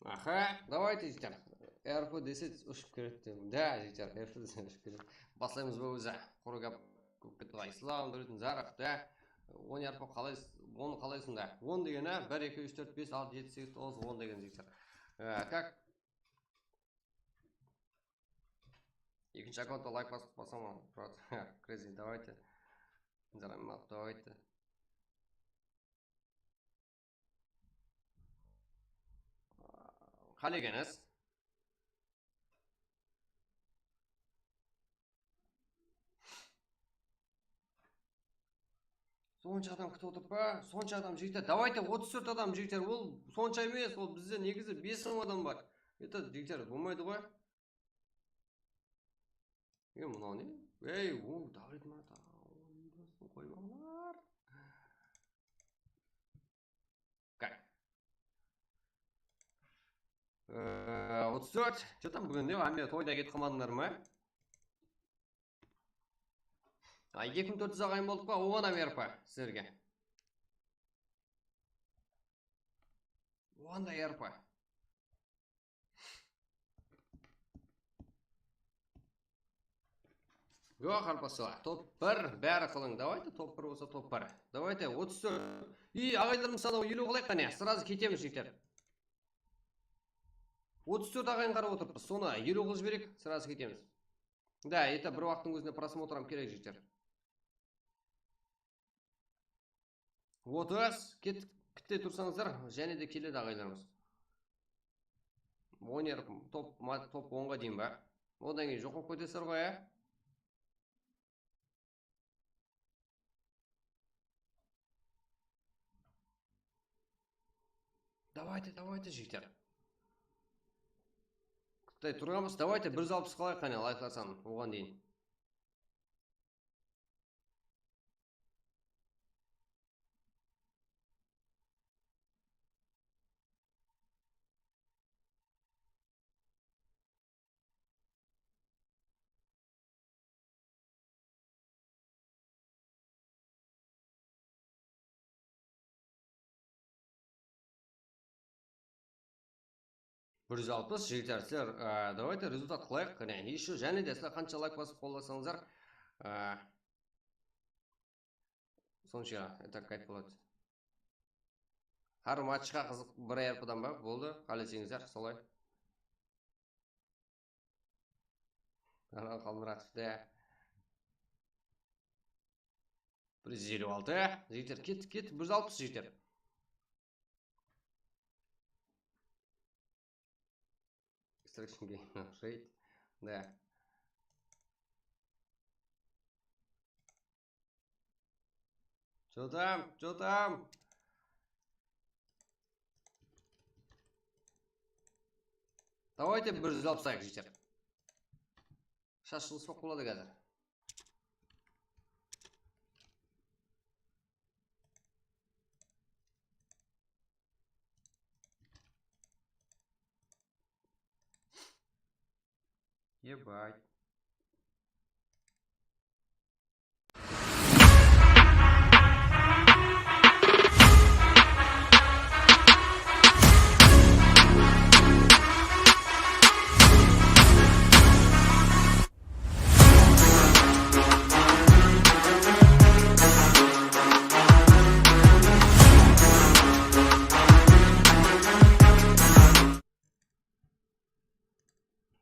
Аха, давайте жігіттер. РП десе ұшып кереді. Да, жігіттер, РП десе ұшып кереді. Басылаймыз ба өзі. Құры көп кетті. Ислам, дөретін жарық, да. 10 РП қалайсыз? 10 қалайсың да? 10 дегені 1, 2, 3, 4, 5, 6, 7, 8, 9, 10 деген жігіттер. Как? Екінші аккаунтта лайк басам, брат. Crazy, давайте. Зарайма, давайте. Қал екеніз? Сонша адам күтіп отыр па? Сонша адам жігіттер. Давайте 34 адам жігіттер. Ол сонша емес, ол бізде негізі 5 адам бар. Это жігіттер болмайды ғой. Мынау не? Ей, Давлет Мата. Қоймағылар. Как? 34. Что там бүгін не? Аме тойда кетіп қалмадыңдар ма? 2400 ағайын болдық па? Оған амер па сіздерге? Оған да ер па? Жоқ, арпасыла. Топ 1, бәрі қылың. Давайте топ 1 болса топ 1. Давайте 34. И ағайындарым саны 50 қалайық қане? Сразу кетеміз жігіттер. 34 ағайын қарап отырмыз. Соны 50 қылып жіберейік, сразу кетеміз. Да, это бір уақыттың өзіне просмотрам керек жігіттер. 30, кетте тұрсаңыздар, және де келеді ағайындарымыз. 10 топ 10-ға дейін ба? Одан кейін жоқ болып кетесіздер ғой, ә? Давайте жігіттер. Қытай тұрғанбыз, давайте 160 қалайық қане лайкласам оған дейін. Бір 160 жігіттер, сіздер, давайте результат қылайық қане. Еще және де сіздер қанша лайк басып қолдасаңыздар, сонша это кайт болады. Har матчқа қызық бір РП-дан ба? Болды, қалесеңіздер, солай. Қалмыратов, да. 156, жігіттер, кет, 160 жігіттер. Extraction game, right? Да. Что там? Давайте 160 жігіттер. Шашылыс соқ болады қазір. Ебать.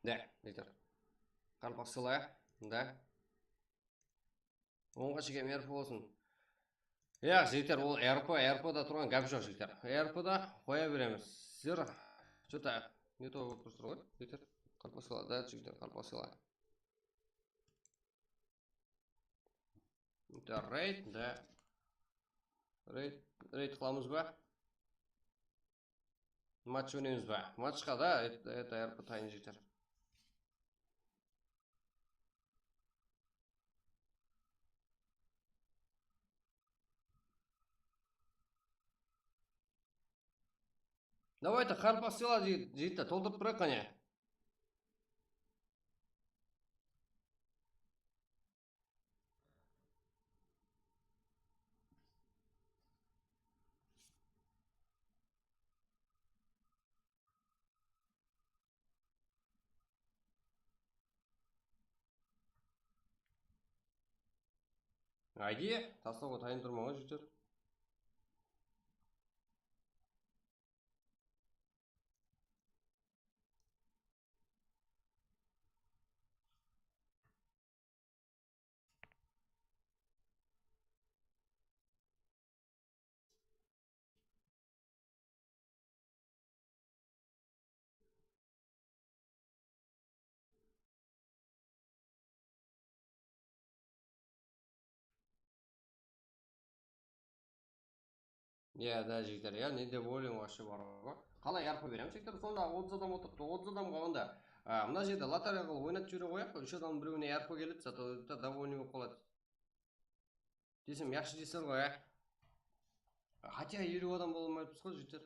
Да, Виктор. Қарпақсыла, да. Оңға шекем РП болсын. Жігіттер, ол РП-да тұрған гәп жоқ жігіттер. РП-да қоя береміз. Сіздер, что-то не то болып тұрсыр ғой, жігіттер. Қарпақсыла, да, жігіттер, қарпақсыла. Рейд, да. Рейд қыламыз ба? Матч өнеміз ба? Матчқа, да, это РП тайын жігіттер. Давайте қарпақсыла жігітті толтырып тұрайық қане. Айди тастауға тайын тұрмаңыз жігіттер. Иә, да жігіттер, иә, не деп ойлаймын вообще бар ғой. Қалай арпа беремін жігіттер, сонда 30 адам отырыпты, 30 адамға онда мына жерде лотерея қылып ойнатып жібере қояйық, үш адамның біреуіне арпа келеді, зато довольный болып қалады. Десем, yaxshi дейсіздер ғой, ә? Хотя 50 адам бола алмайбыз ғой жігіттер.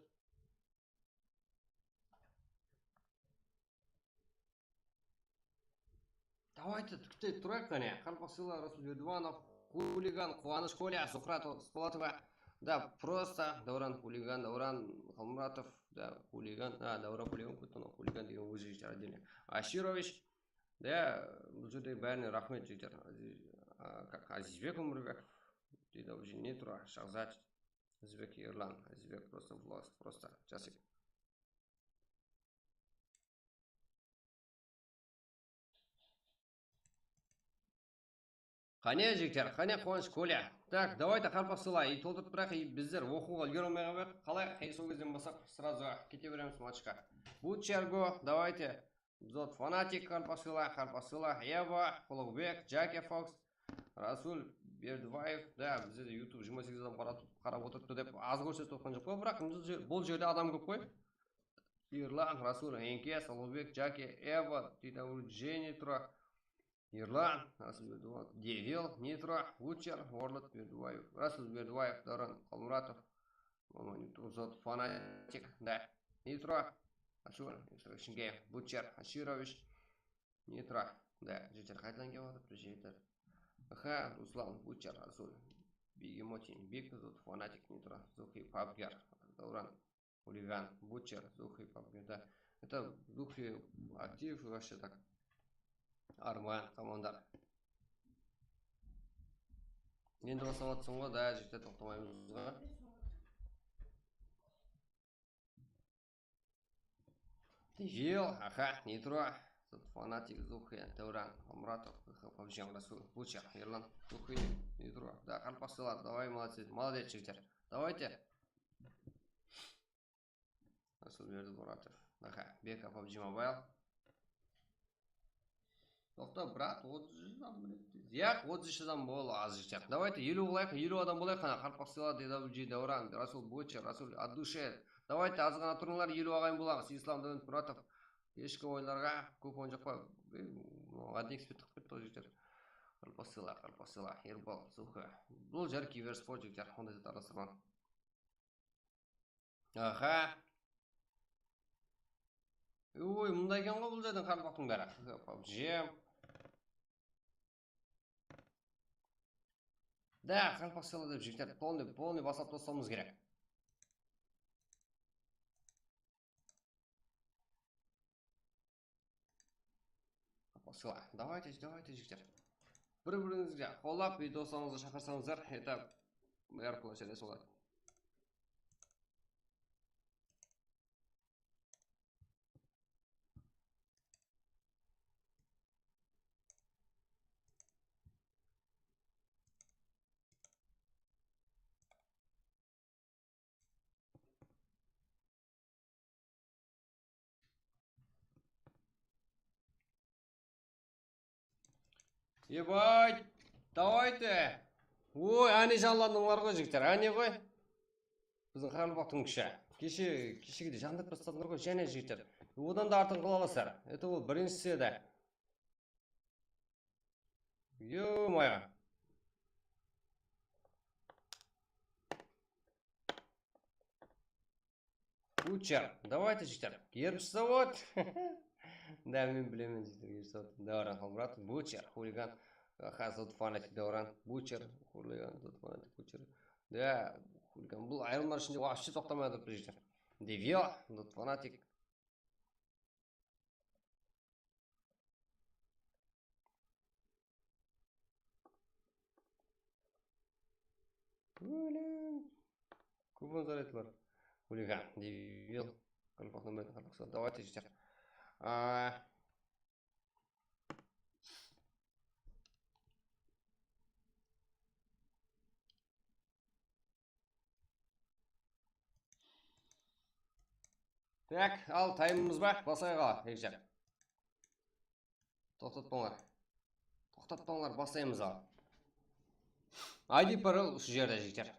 Давайте күтейік тұрайық қане. Қарпақсыйлар, Расул Бердуанов, хулиган, Қуаныш Коля, Зухрат Спалатова. Да, просто Дауран хулиган, Дауран Халмуратов, да, хулиган, Дауран хулиган деген өзі жігіттер отдельно. Аширович, да, бұл жерде бәріне рахмет жігіттер. Азизбек Өмірбеков, дейді уже не тұра, Шахзат, Азизбек Ерлан, Азизбек просто власт, просто жасик. Қане жігіттер, қане Қуаныш Коля. Так, давайте Қарпақсыйлар, и толтырып бірақ, и біздер оқуға үлгере алмай қалайық. Қалай, сол кезден бастап сразу кете береміз матчқа. Бучерго, давайте. Зот Фанатик, Қарпақсыйлар, Ева, Құлықбек, Джаки Фокс, Расул Бердібаев. Да, бізде де YouTube 28 адам қарап отырыпты деп аз көрсетіп отқан жоқ қой, бірақ бұл жерде адам көп қой. Ерлан, Расул, Енкес, Құлықбек, Джаки, Ева, дейді Жени тұра. Ерлан, Расул Бердібаев, Девил, Нитро, Вучер, Орлот Бердібаев, Расул Бердібаев, Дауран Қалмұратов, Зот Фанатик, да, Нитро, Ашур, Шынгеев, Вучер, Аширович, Нитро, да, жігіттер қайтадан келіп отыр, жігіттер. Руслан, Вучер, Расул, Бигемотин, Биг, Зот Фанатик, Нитро, Зухи, Папгер, Дауран, Хулиган, Вучер, Зухи, Папгер, да. Это Зухи актив вообще так. Арман командар. Енді бастап жатсың ғой, да, жігіттер тоқтамаймыз ғой. Девил, Нитро, Фанатик, Зухи, Дауран, Қалмұратов, Павжан, Расул, Бучер, Ерлан, Зухи, Нитро. Да, Қарпақсыйлар, давай, молодец, жігіттер. Давайте. Расул Бердібаев, Бека, Павжан Мобайл. Тоқта, брат, 30 адам Яқ, 33 адам бол, аз жігіттер. Давайте 50 қылайық, 50 адам болайық, Қарпақсыйлар, DWG, Дауран, Расул Бучер, Расул от душе. Давайте аз ғана тұрыңлар, 50 ағайын боламыз. Ислам Мұратов, кешкі ойларға көп ойын жоқ қой. Адник спеттік кетті ғой жігіттер. Қарпақсыйлар, Ербол, Зухы. Бұл жар киберспорт жігіттер, ондай зат арастырған. Ой, мұндай екен ғой бұл жерден Қарпақтың бәрі. PUBG. Да, Қарпақсыйлар деп жігіттер, полный басап тостауымыз керек. Қарпақсыйлар, давайте жігіттер. Бір-біріңізге қолап, достарыңызды шақырсаңыздар, это арқылы сөйлесіп болады. Ебать, давайте. Ой, әне жанландыңдар ғой жігіттер, әне ғой. Біздің Қарпақтың күші. Кешегіде жандап бастадыңдар ғой, және жігіттер. Одан да артын қыла аласыздар. Это ол біріншісі еді. Ё-моё. Бучер, давайте жігіттер. Гербіш завод. Да, мен білемін жігіттер. Дауран Қалмұратов, Бучер, хулиган. Зот Фанатик, Дауран, Бучер, хулиган, Зот Фанатик, Бучер. Да, хулиган. Бұл айырмалар ішінде вообще тоқтамай отыр жігіттер. Девил, Зот Фанатик. Кубан зарядlar. Хулиган, дебил. Давайте, житель. Так, ал таймымыз бар, басайға, егжер. Тоқтатпаңдар, басаймыз ал. ID парол үш жерде, жігіттер.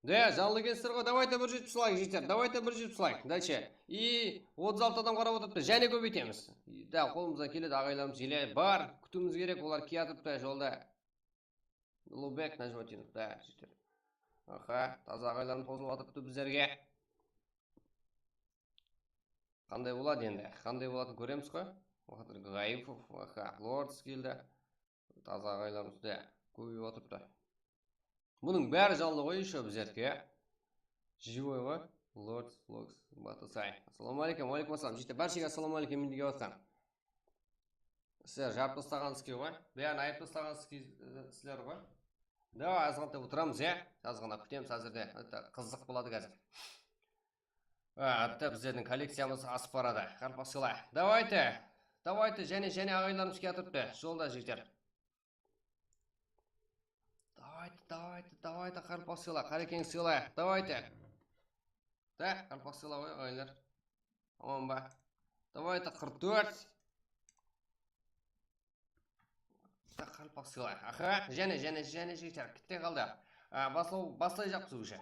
Да, жанлы кесір ғой, давайте 170 лайк, жігіттер, давайте 170 лайк. Дальше. И 36 адам қарап отырыпты, және көбейтеміз. Да, қолымыздан келеді, ағайларымыз желе бар, күтуіміз керек, олар киятырыпты жолда. Лубек Нажматинов, да, жігіттер. Аха, таза ағайларым қосылып атыпты біздерге. Қандай болады енді? Қандай болатын көреміз қой? Уақытыр Ғайыпов, аха, Лордс келді. Таза ағайларымыз да көбейіп отырыпты. Бұның бәрі жанлы ғой еще біздерге. Живой ғой. Лордс, Локс, Батысай. Ассаламу алейкум, алейкум ассалам. Жете баршаға ассаламу алейкум мен деге отқан. Сіздер жарып тастағансыз ке ғой? Бәрін айып тастағансыз сіздер ғой? Да, азғантай отырамыз, азғана күтеміз әзірде. Қызық болады қазір. Атта біздердің коллекциямыз асып барады. Қарпақсыла. Давайте, және ағайларымыз кетіріпті. Жолда жектер. Давайте, қарпақсыла. Қарекең сыла. Давайте. Да, қарпақсыла ғой, ағайлар. Аман ба. Давайте, 44. Да, қарпақсыла. Аха, және жектер. Кітте қалды. Басылай жақсы өші.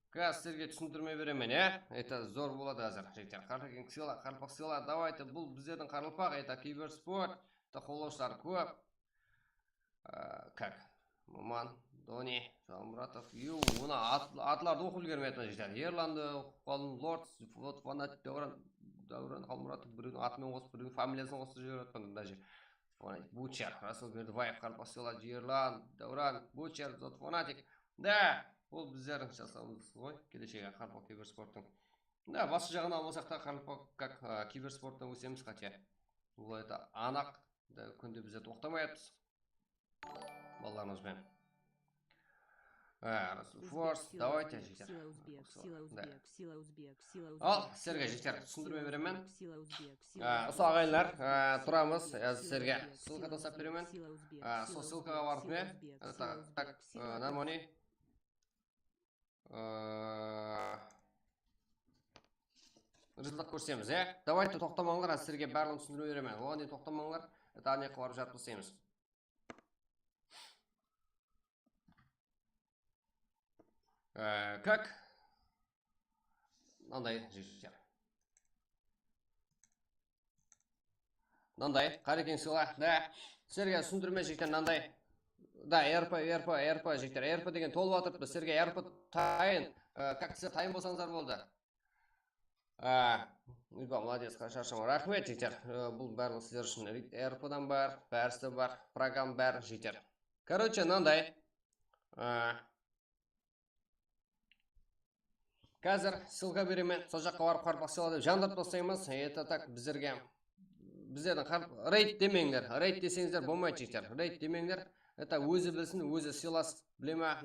Қазір сіздерге түсіндірме беремен, Это зор болады әзір, жектер. Қарпақ сыйла, давайте, бұл біздердің қарылпақ, это киберспорт, это қолаушылар көп. Как? Маман, Дони, Жалмұратов, оны атларды оқып үлгермейтін, жектер. Ерланды, Қолын, Лордс, Фанатик, Дәурен, Қалмұратов, біреудің атымен қосып, біреудің фамилиясын қосып жіберіп даже. Бучер, Расул Бердібаев, қарпақ сыйла, Ерлан, Дәурен, Бучер, Фанатик. Да! Ол біздердің жасауымыз ғой, келешегі қарпақ киберспорттың. Да, басы жағына алмасақ та қарпақ как киберспорттың өсеміз қатия. Бұл это анақ, күнде бізде тоқтамайапыз. Балаларымызбен. Форс, давайте, жектер. Ал, сіздерге жектер, түсіндірме беремен. Осы ағайлар, тұрамыз, сіздерге ссылка тастап беремен. Сол ссылкаға барып ме? Так, нормальный. Результат көрсеміз, Давайте тоқтамаңлар, сіздерге барлығын түсіндірме беремен. Оған дейін тоқтамаңлар, это ане қыларып жарып тастаймыз. Как? Мынандай, жігіттер. Мынандай, қарекең сыйла. Да, сіздерге түсіндірме жігіттер мынандай. Да, РП, жектер. РП деген толып атырыпты. Сіздерге РП тайын. Как сіздер тайын болсаңыздар болды. Молодец, шаршама. Рахмет, жектер. Бұл барлық сіздер үшін РП-дан бар, бәрісті бар, программ бар, жектер. Короче, мынандай. Қазір ссылка беремен, сол жаққа барып қарпақ сыйла деп жандырып тастаймыз. Это так біздердің рейд демеңдер. Рейд десеңіздер болмайды, жектер. Рейд демеңдер. Это өзі білсін, өзі сыйлас, білема,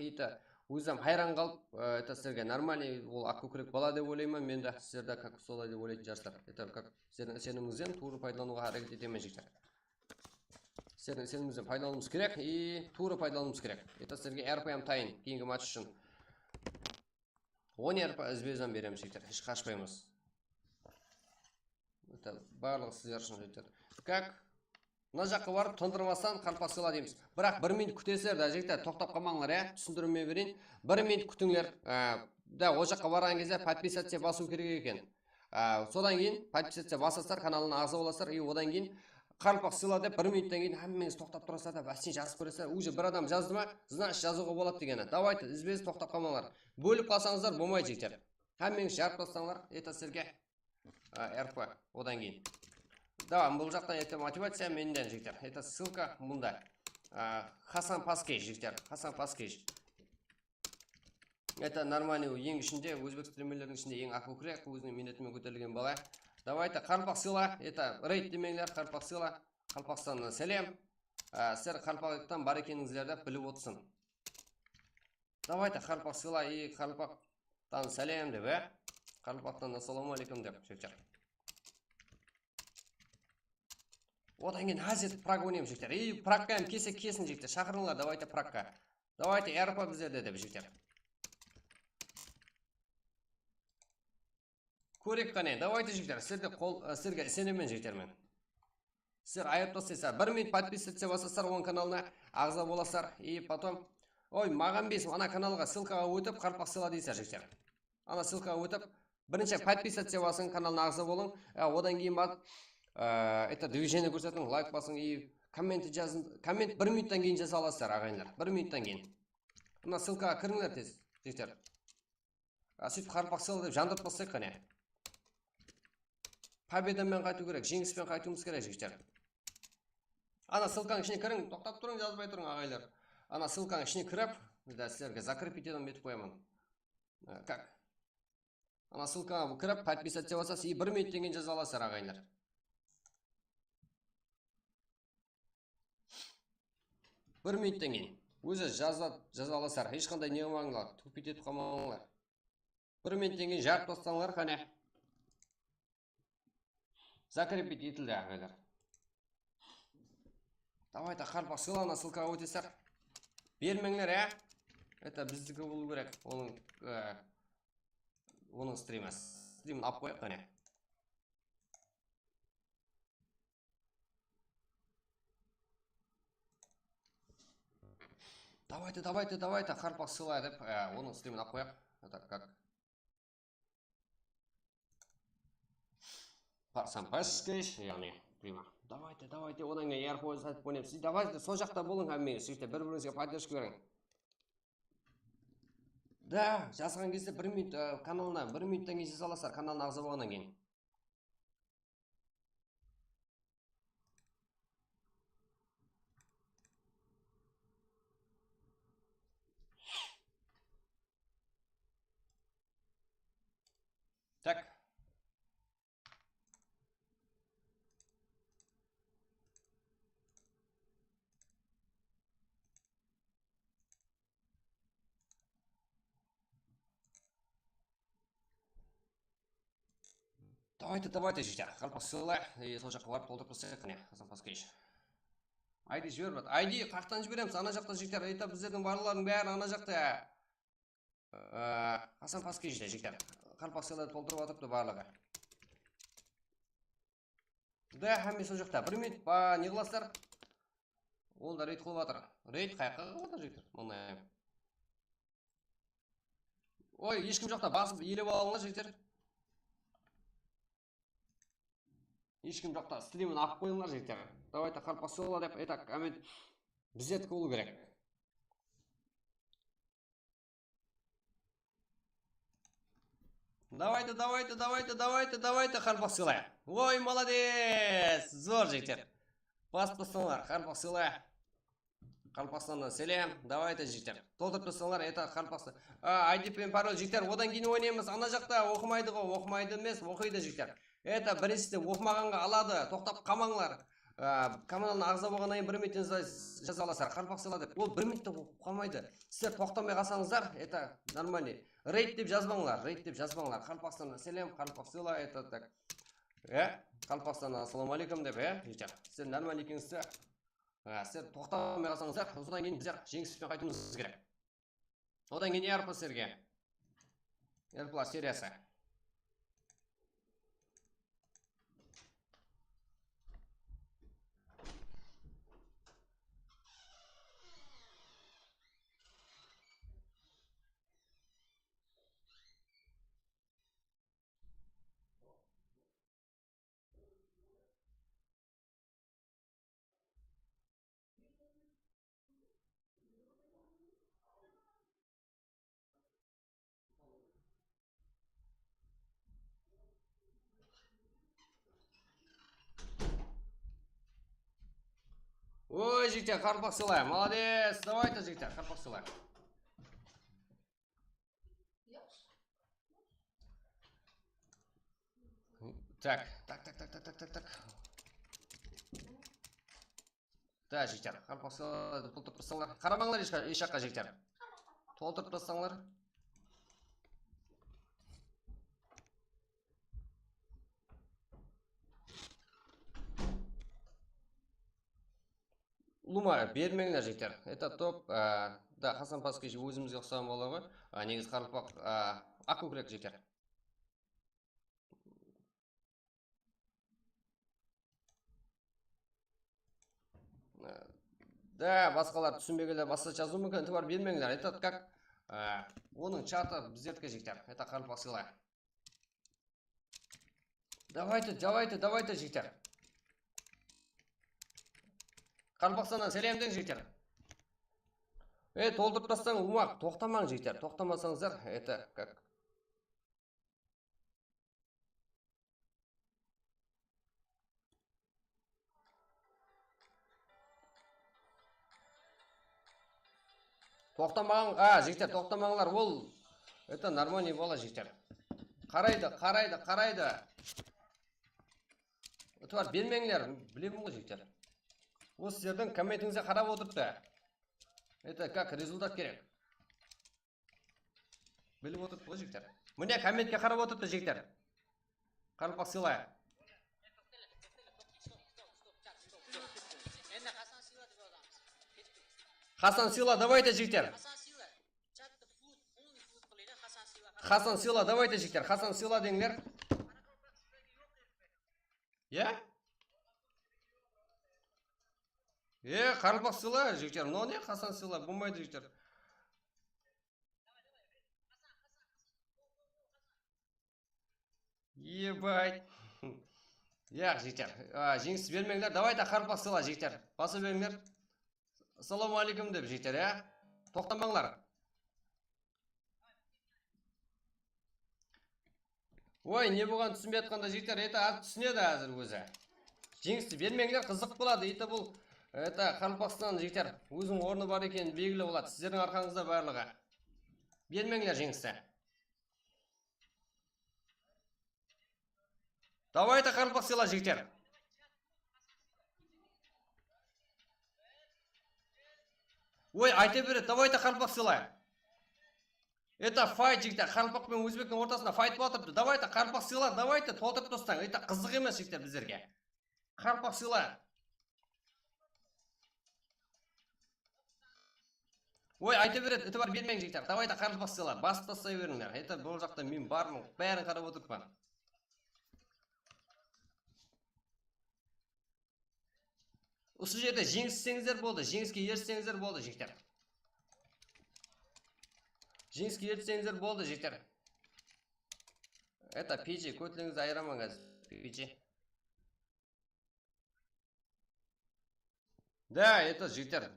өзім хайран қалып, это сіздерге нормальный, ол ақкөкірек бала деп ойлаймын, мен де сіздерді как солай деп ойлайтын жарыстар. Это как сіздердің сеніміңізден туры пайдалануға әрекет етемен, жектер. Сіздердің сеніміңізден пайдалануымыз керек, и туры пайдалануымыз керек. Это сіздерге РПМ тайын, кейінгі матч үшін. 10 РП ізбезен береміз, жектер, еш қашпаймыз. Это барлық сіздер үшін, жектер. Как? Мына жаққа барып тұндырмастан қарпақ сыйла дейміз. Бірақ 1 минут күтесіздер, да жігіттер, тоқтап қалмаңлар, түсіндірме берейін. 1 минут күтіңлер. Да, ол жаққа барған кезде подписаться басу керек екен. Содан кейін подписаться басасыздар, каналына ағза боласыздар, и одан кейін қарпақ сыйла деп 1 минуттан кейін әммеңіз тоқтап тұрасыздар да, бәсіне жазып көресіздер. Уже бір адам жазды ма, значит жазуға болады дегені. Давайте, ізбез тоқтап қалмаңлар. Бөліп қалсаңыздар болмайды, жігіттер. Әммеңіз жарып тастаңлар, это сіздерге РП одан кейін. Да, бұл жақтан это мотивация менден, жігіттер. Это ссылка мұнда. Хасан Паскеш, жігіттер. Хасан Паскеш. Это нормальный ең ішінде, өзбек стримерлердің ішінде ең ақылдырақ, өзінің минетімен көтерілген бала. Давайте Қарпақ сыйла, это рейд демеңдер, Қарпақ сыйла. Қалпақстаннан сәлем. Сіздер Қарпақтан бар екеніңіздерді біліп отырсын. Давайте Қарпақ сыйла и Қарпақтан сәлем деп, Қарпақтан ассаламу алейкум деп, жігіттер. Одан кейін әзет Прага ойнаймыз, жігіттер. И Прагқа кесін, жігіттер. Шақырыңдар, давайте Прагқа. Давайте Эрпа біздерде деп, жігіттер. Көрек қане, давайте жігіттер. Сіздерге сенемін, жігіттермен. Сіздер айып тастайсыздар. 1 минут подписываться басасыздар оның каналына, ағза боласыздар. И потом, ой, маған бес, ана каналға ссылкаға өтіп, Қарпақ сыйла дейсіздер, жігіттер. Ана ссылкаға өтіп, бірінші подписываться басың, каналына ағза болың. Одан кейін барып, это движение көрсетің, лайк басың и коммент жазың. Коммент 1 минуттан кейін жаза аласыздар, ағайындар. 1 минуттан кейін. Мына ссылкаға кіріңдер тез, жігіттер. Сөйтіп Қарпақ сыйла деп жандырып бастайық қане. Победамен қайту керек, жеңіспен қайтуымыз керек, жігіттер. Ана ссылканың ішіне кірің, тоқтап тұрың, жазбай тұрың, ағайлар. Ана ссылканың ішіне кіріп, сіздерге закрепить етіп етіп қоямын. Как? Ана ссылкаға кіріп, подписаться басасыз, и 1 минуттан кейін жаза аласыздар, ағайлар. 1 минуттан кейін. Өзі жаза аласыздар, ешқандай не қылмаңдар, тупит етіп қалмаңдар. 1 минуттан кейін жарып тастаңдар, қане. Закрепить етілді, ағайлар. Давайте Қарпақ сыйлана ссылкаға өтесіздер. Бермеңдер, Это біздікі болу керек. Оның стримі. Стримін алып қояйық, қане. Давайте Қарпақ сыйлай деп, оның стримін алып қояйық. Это как? Парсан пәшкеш, яғни, прима. Давайте, одан кейін әрпойыз айтып ойнаймыз. Давайте, сол жақта болың әммен, сөйте бір-біріңізге поддержка берің. Да, жазған кезде 1 минут каналына, 1 минуттан кейін жаза аласыздар, каналына ағза болғаннан кейін. Так. Давайте, жігіттер. Қарпақ сыйла, сол жаққа барып толтырып бастайық, қане, Хасан Паскевич. ID жіберіп, ID қақтан жібереміз, ана жақта жігіттер, это біздердің барлардың бәрі ана жақта. Хасан Паскевичте, жігіттер. Қарпақ сыйлады толтырып атыпты барлығы. Да, әмме сол жақта. 1 минут, не қыласыздар? Ол да рейд қылып атыр. Рейд қайыққа қылып атыр, жігіттер. Ой, ешкім жақта басып елеп алыңдар, жігіттер. Ешкім жоқта стримін алып қойыңдар, жігіттер. Давайте Қарпақ сыйла деп, это коммент біздердікі болу керек. Давайте Қарпақ сыйла. Ой, молодец! Зор, жігіттер. Басып тастаңдар, Қарпақ сыйла. Қарпақстаннан сәлем. Давайте, жігіттер. Толтырып тастаңдар, это Қарпақстан. ID пен пароль, жігіттер. Одан кейін ойнаймыз. Ана жақта оқымайды ғой, оқымайды емес, оқиды, жігіттер. Это біріншісінде оқымағанға алады, тоқтап қалмаңлар. Каналына ағза болғаннан кейін 1 минуттен жаза аласыздар, Қарпақ сыйла деп. Ол 1 минутта оқып қалмайды. Сіздер тоқтамай қалсаңыздар, это нормальный. Рейд деп жазбаңлар, Қарпақстаннан сәлем, Қарпақ сыйла, это так. Қарпақстаннан ассаламу алейкум деп, жігіттер. Сіздер нормальный екенсіздер. Сіздер тоқтамай қалсаңыздар, содан кейін біздер жеңіспен қайтуымыз керек. Одан кейін Эрпа сіздерге. Эрпа сериясы. Ой, жігіттер, Қарпақ сыйлайық. Молодец. Давайте, жігіттер, Қарпақ сыйлайық. Так. Да, жігіттер. Қарпақсыларды толтырып тастаңдар. Қарамаңдар еш жаққа жігіттер. Толтырып тастаңдар. Лума бермеңдер жігіттер. Это топ. Да, Хасан Паскевич өзімізге ұқсаған бола ғой. Негізі қарпақ ақ көкірек жігіттер. Да, басқалар түсінбегендер басқа жазу мүмкін. Этібар бермеңдер. Это как оның чаты біздердікі жігіттер. Это қарпақ сыйлай. Давайте жігіттер. Қарпақстаннан сәлемден жігіттер. Толтырып тастаң умақ, тоқтамаң жігіттер. Тоқтамасаңыздар, это как? Тоқтамаң, жігіттер, тоқтамаңлар, ол это нормальный бола жігіттер. Қарайды. Өтуар бермеңлер, білемін ғой жігіттер. Ол сіздердің комментіңізде қарап отырыпты. Это как результат керек. Біліп отырып ғой жігіттер. Міне комментке қарап отырыпты жігіттер. Қарпақ сыйлай. Хасан Сила, давайте жігіттер. Хасан Сила, давайте жігіттер. Хасан Сила деңдер. Қарпақ Сила жігіттер. Но не Хасан Сила, болмайды жігіттер. Ебать. Жігіттер. Жеңіс бермеңдер. Давайте Қарпақ Сила жігіттер. Басы беріңдер. Ассаламу алейкум деп жігіттер, тоқтамаңлар. Ой, не болған түсінбей атқанда жігіттер, түсінеді әзір өзі. Жеңісті бермеңдер, қызық болады. Бұл Қарпақстан жігіттер, өзінің орны бар екен белгілі болады. Сіздердің арқаңызда барлығы. Бермеңдер жеңісті. Давайте Қарпақ Сила жігіттер. Ой, айта береді, давайте Қарпақ Сила. Это файт жігіттер, Қарпақ пен өзбектің ортасында файт болатырды. Давайте Қарпақ Сила, давайте толтырып тастаң. Это қызық емес жігіттер біздерге. Қарпақ Сила. Ой, айта береді, это бар бермең жігіттер. Давайте Қарпақ Сила, басып тастай беріңдер. Это бұл жақта мен бармын, бәрін қарап отырыппын. Осы жерде жеңіссеңіздер болды, жеңіске ерсеңіздер болды жігіттер. Жеңіске ерсеңіздер болды жігіттер. Это PG, көтіліңізді айырамаңыз, PG. Да, это жігіттер.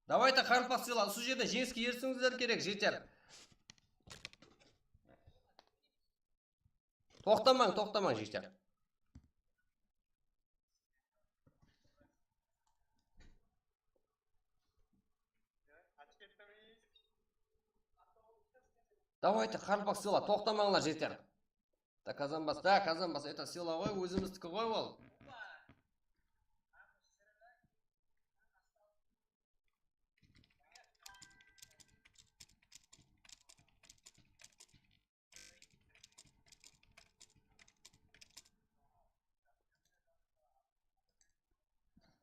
Давайте Қарпақ Сила, осы жерде жеңіске ерсіңіздер керек жігіттер. Тоқтамаң жігіттер. Давайте Қарпақ Сила, тоқтамаңлар жігіттер. Казанбас, это Сила ғой, өзіміздікі ғой ол.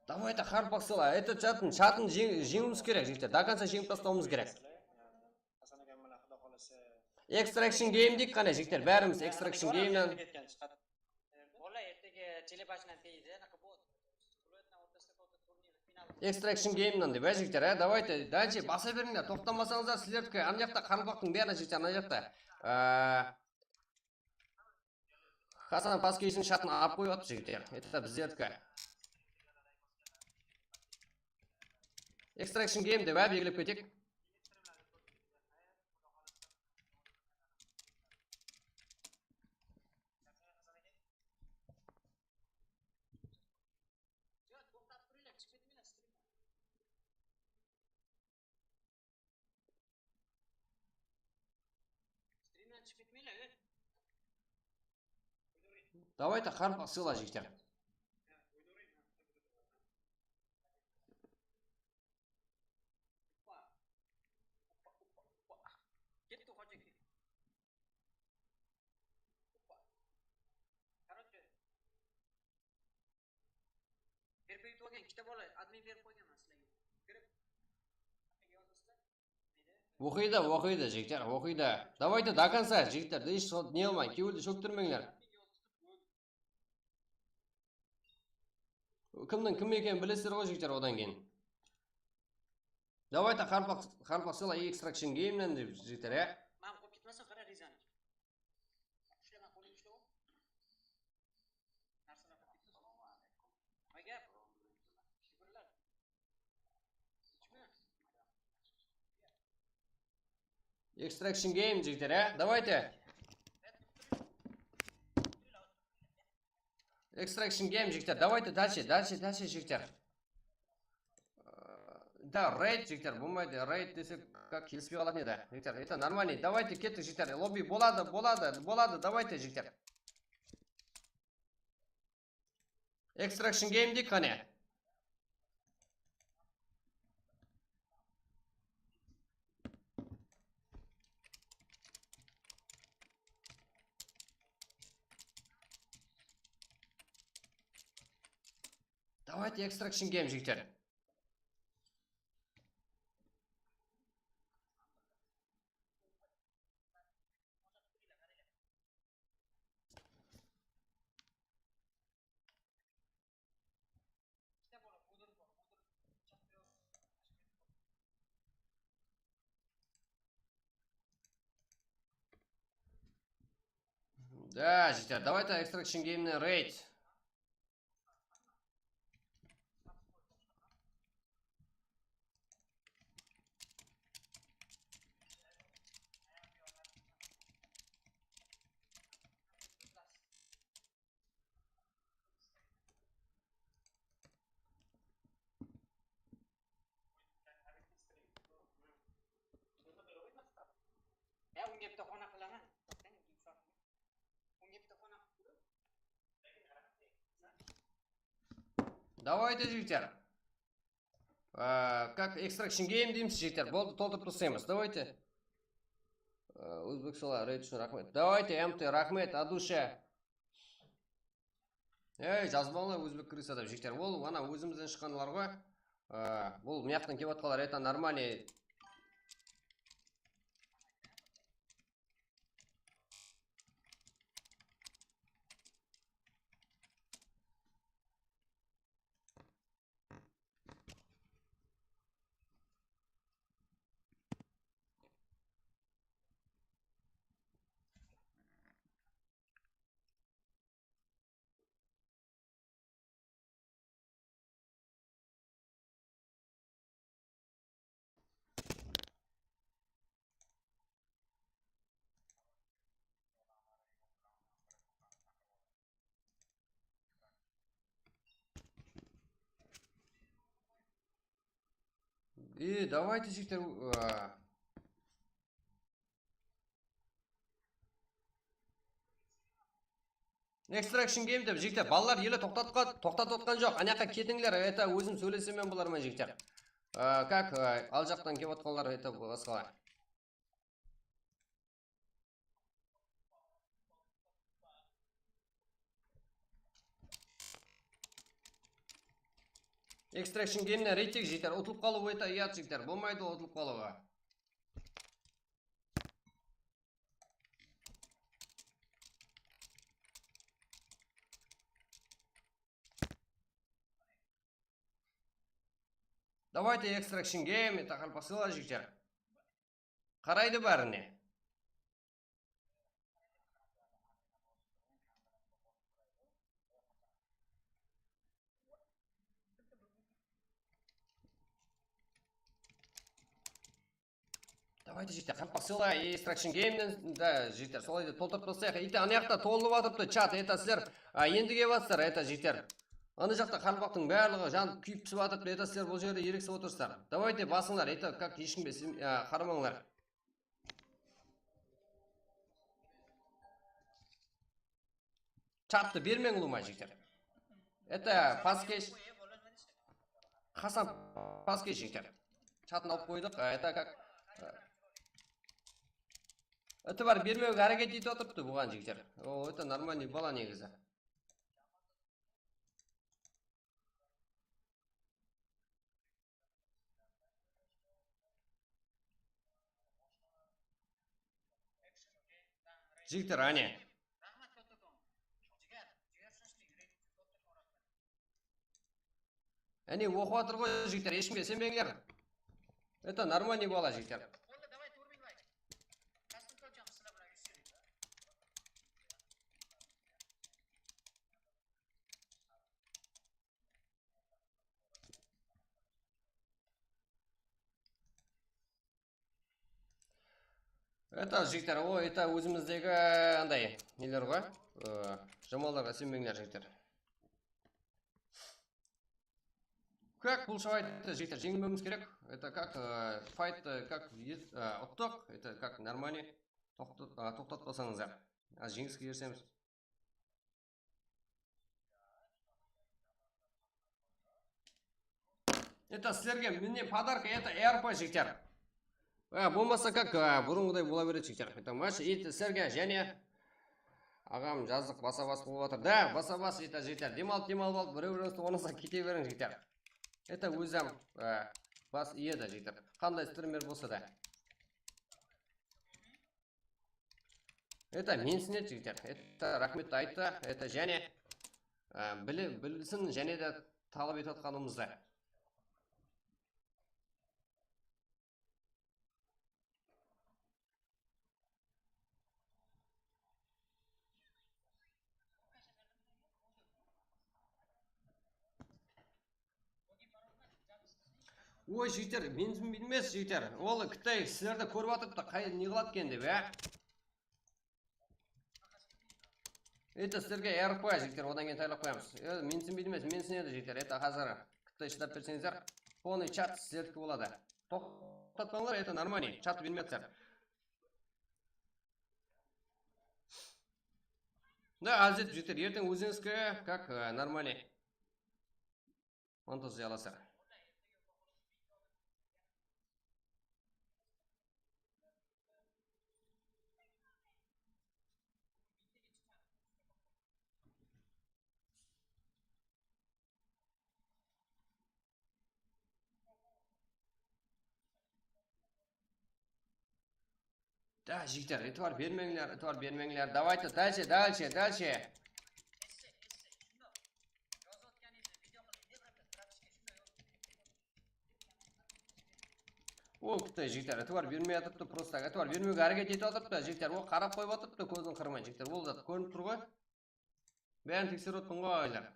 Давайте Қарпақ Сила, это чатын жеңуіміз керек жігіттер. До конца жеңіп тастауымыз керек. Extraction game дейік қане жігіттер, бәріміз Extraction game'нен. Extraction game'нен деп, жігіттер, давайте, дәнше баса беріңдер, тоқтамасаңыздар сіздердікі. Ана жақта Қарпақтың бәрі жігіттер, ана жақта. Хасан Паскевичтің шатын ап қойып жігіттер, это біздердікі. Extraction game деп белгілеп кетек. Давайте қарпақ сыйла жігіттер. Оқиды жігіттер, оқиды. Давайте до конца жігіттер, еш не olmayın, кеуілді шөктірмеңдер. Кімнің кім екенін білесіздер ғой жігіттер одан кейін. Давайте қарпақ сыйла Extraction Game'нен деп жігіттер, е? Extraction Game жігіттер, е? Давайте. Extraction Game жігіттер, давайте дальше жігіттер. Да, рейд жігіттер, болмайды, рейд десек как келіспей қалатын еді. Жігіттер, это нормальный. Давайте кеттік жігіттер, лобби болады, давайте жігіттер. Extraction Game дейік қане. Давайте Extraction Game жігіттер. Да, жігіттер, давайте Extraction Game'нен рейд. Давайте жігіттер. Как Extraction Game дейміз жігіттер, болды толтырып тастаймыз. Давайте. Өзбекшалар рейд үшін рахмет. Давайте МТ рахмет, Адуша. Жазбаңlar өзбек кіріс адам жігіттер. Ол ана өзімізден шыққанлар ғой. Бұл мияқтан кеп атқалар, это нормальный. И давайте жігіттер. Extraction Game деп жігіттер, балалар елі тоқтатқан жоқ. Анаяққа кетіңдер, это өзім сөйлесемен болармын жігіттер. Как ал жақтан кеп отқанлар, это басқалар. Extraction Game'нен рейтек жігіттер, ұтылып қалу это ұят жігіттер, болмайды ұтылып қалуға. Давайте Extraction Game, это қарпақ сыйла жігіттер. Қарайды бәріне. Давайте жігіттер, қарпақ сыйла Extraction Game'нен, да жігіттер, солайды толтырып тастайық. Ите ана жақта толынып атыпты чат, это сіздер енді кеп атсыздар, это жігіттер. Аны жақта қарпақтың барлығы жан күйіп пісіп атыпты, это сіздер бұл жерде ерексіп отырсыздар. Давайте басыңдар, это как ешкімге қарамаңдар. Чатты бермең ұлыма жігіттер. Это паскеш. Хасан паскеш жігіттер. Чатын алып қойдық. Это как... Это бар бермеуге әрекет етіп отырыпты бұған жігіттер. О, это нормальный бала негізі. Жігіттер, әне. Әне оқып отыр ғой жігіттер, ешкімге сенбеңдер. Это нормальный бала жігіттер. Это жігіттер, о, это өзіміздегі андай нелер ғой. Жамалдарға сенбеңдер жігіттер. Как получается, жігіттер, жеңілмеуіміз керек. Это как файт, как ұттық, это как нормальный. Тоқтатпасаңыздар. Аз жеңіске ерсеміз. Это сіздерге міне подарка, это РП жігіттер. Болмаса как бұрынғыдай бола береді жігіттер. Это матч сіздерге және ағам жаздық баса-бас болып отыр. Да, баса-бас жігіттер. Демалып алып, біреу-біреуісті онаса кете берің жігіттер. Это өзім бас еді жігіттер. Қандай стример болса да. Это менсінет жігіттер. Это рахмет айтты. Это және білсін және де талап етіп отқанымызды. Ой, жігіттер, менсін білмес жігіттер. Ол Қытай сіздерді көріп атыпты, қай не қылады екен деп, Это сіздерге РП жігіттер, одан кейін тайлап қоямыз. Менсін білмес, менсін еді жігіттер. Это қазір Қытай шыдап берсеңіздер, полный чат сіздердікі болады. Тоқтатпаңдар, это нормальный, чат білмексіздер. Да, азет жігіттер, ертең өзіңізге, как нормальный. Онтыз жаласыр. Да, жігіттер, этвар бермеңлер. Давайте, дальше. О, Қытай жігіттер, этвар бермей атыпты, просто этвар бермеуге әрекет етіп атыпты, жігіттер. Ол қарап қойып атыпты, көзін қырмай, жігіттер. Ол зат көрініп тұр ғой. Бәрін тексеріп отырмын ғой, айлар.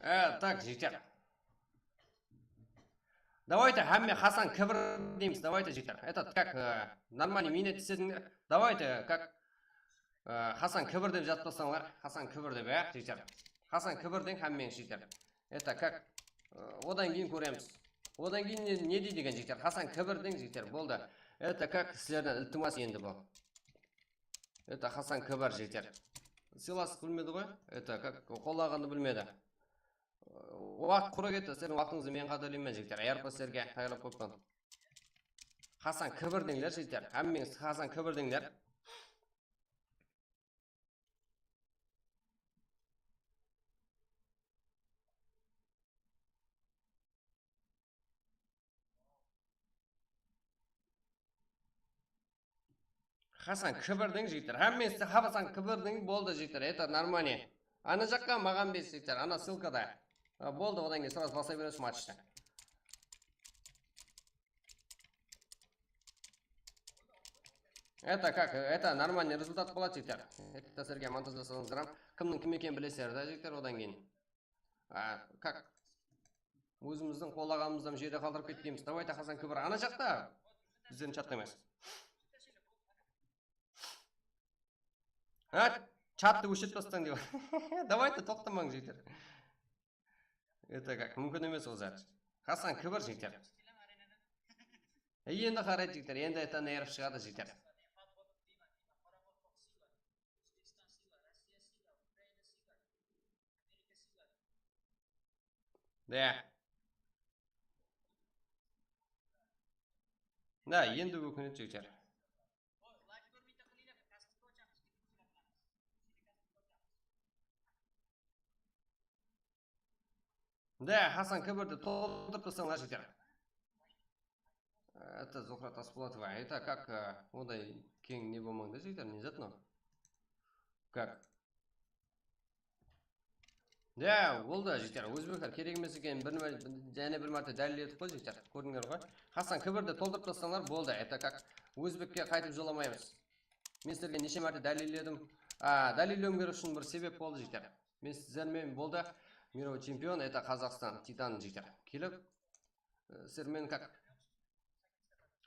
Так, жігіттер. Давайте, Хамме Хасан Кібір дейміз. Давайте, жігіттер. Этот, как нормальный минет істедіңдер. Давайте, как Хасан Кібір деп жатпасаңлар. Хасан Кібір деп, жігіттер. Хасан Кібір дең Хаммен, жігіттер. Это, как одан кейін көреміз. Одан кейін не дейді деген, жігіттер. Хасан Кібір дең, жігіттер. Болды. Это, как сіздерден ілтимас енді бұл. Это Хасан Кібір, жігіттер. Сыйластық білмеді ғой. Это, как қолағанды білмеді. Уақыт құра кетті, сіздердің уақытыңызды мен қадірлеймін жігіттер. Аяр сіздерге қайырлап қойыппын. Хасан Кібір деңдер жігіттер. Әммеңіз Хасан Кібір деңдер. Hasan kibirдің жігіттер. Әммесі Hasan kibirдің болды жігіттер. Это нормально. Ана жаққа маған бес жігіттер. Ана ссылкада. Болды, одан кейін сразу баса бересіз матчты. Это как? Это нормальный результат болады жігіттер. Это сіздерге монтаж жасаңыздар. Кімнің кім екенін білесіздер да жігіттер, одан кейін. Как? Өзіміздің қолағанымыздан жерде қалдырып кеткенбіз. Давайте Hasan кібір. Ана жақта бізден чатқа емес. Чатты өшіріп тастаң деп. Давайте тоқтамаң жігіттер. Это как? Мүмкін емес ол зат. Hasan кібір жігіттер. Енді қарайды жігіттер. Енді это нерв шығады жігіттер. Да, енді өкінеді жігіттер. Да, Hasan кібірді толтырып тастаңдар жігіттер. Это Зухра Тасболатова. Это как ондай кең не болмаңдар жігіттер, не зат мынау? Как? Да, болды жігіттер. Өзбектер керек емес екенін бір мәрте дәлелдедік қой жігіттер. Көрдіңдер ғой? Hasan кібірді толтырып тастаңдар, болды. Это как? Өзбекке қайтып жоламаймыз. Мен сіздерге неше мәрте дәлелдедім. Дәлелдеуім керек үшін бір себеп болды жігіттер. Мен сіздермен болды. Мировой чемпион, это Қазақстан, Титан жігіттер. Келіп, сіздермен как?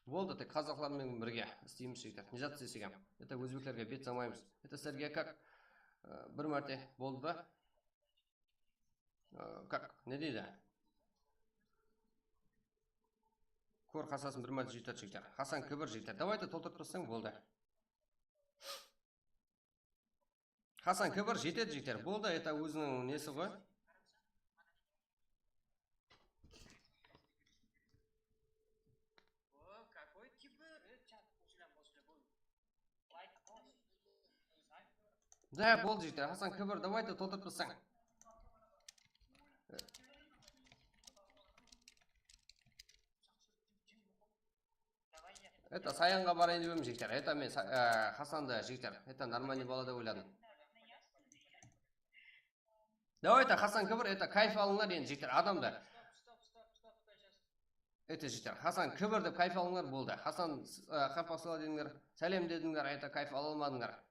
Болды, тек қазақлармен бірге істейміз жігіттер. Не жат істесегем. Это өзбектерге бет самаймыз. Это сіздерге как? Бір мәрте болды ба? Как? Не дейді? Көр қасасын бір мәрте жігіттер жігіттер. Hasan кібір жігіттер. Давайте толтырып тұрсаң болды. Hasan кібір жетеді жігіттер. Болды, это өзінің несі ғой? Да, болды жігіттер. Hasan кібір, давайте толтырып тұрсаң. Это Саянға барайын деп жігіттер. Это мен Hasan'ды жігіттер. Это нормальный бала деп ойладым. Давайте Hasan кібір, это кайф алыңдар енді жігіттер. Адамды. Это жігіттер. Hasan кібір деп кайф алыңдар болды. Hasan қапасыла дедіңдер, сәлем дедіңдер, это кайф ала алмадыңдар.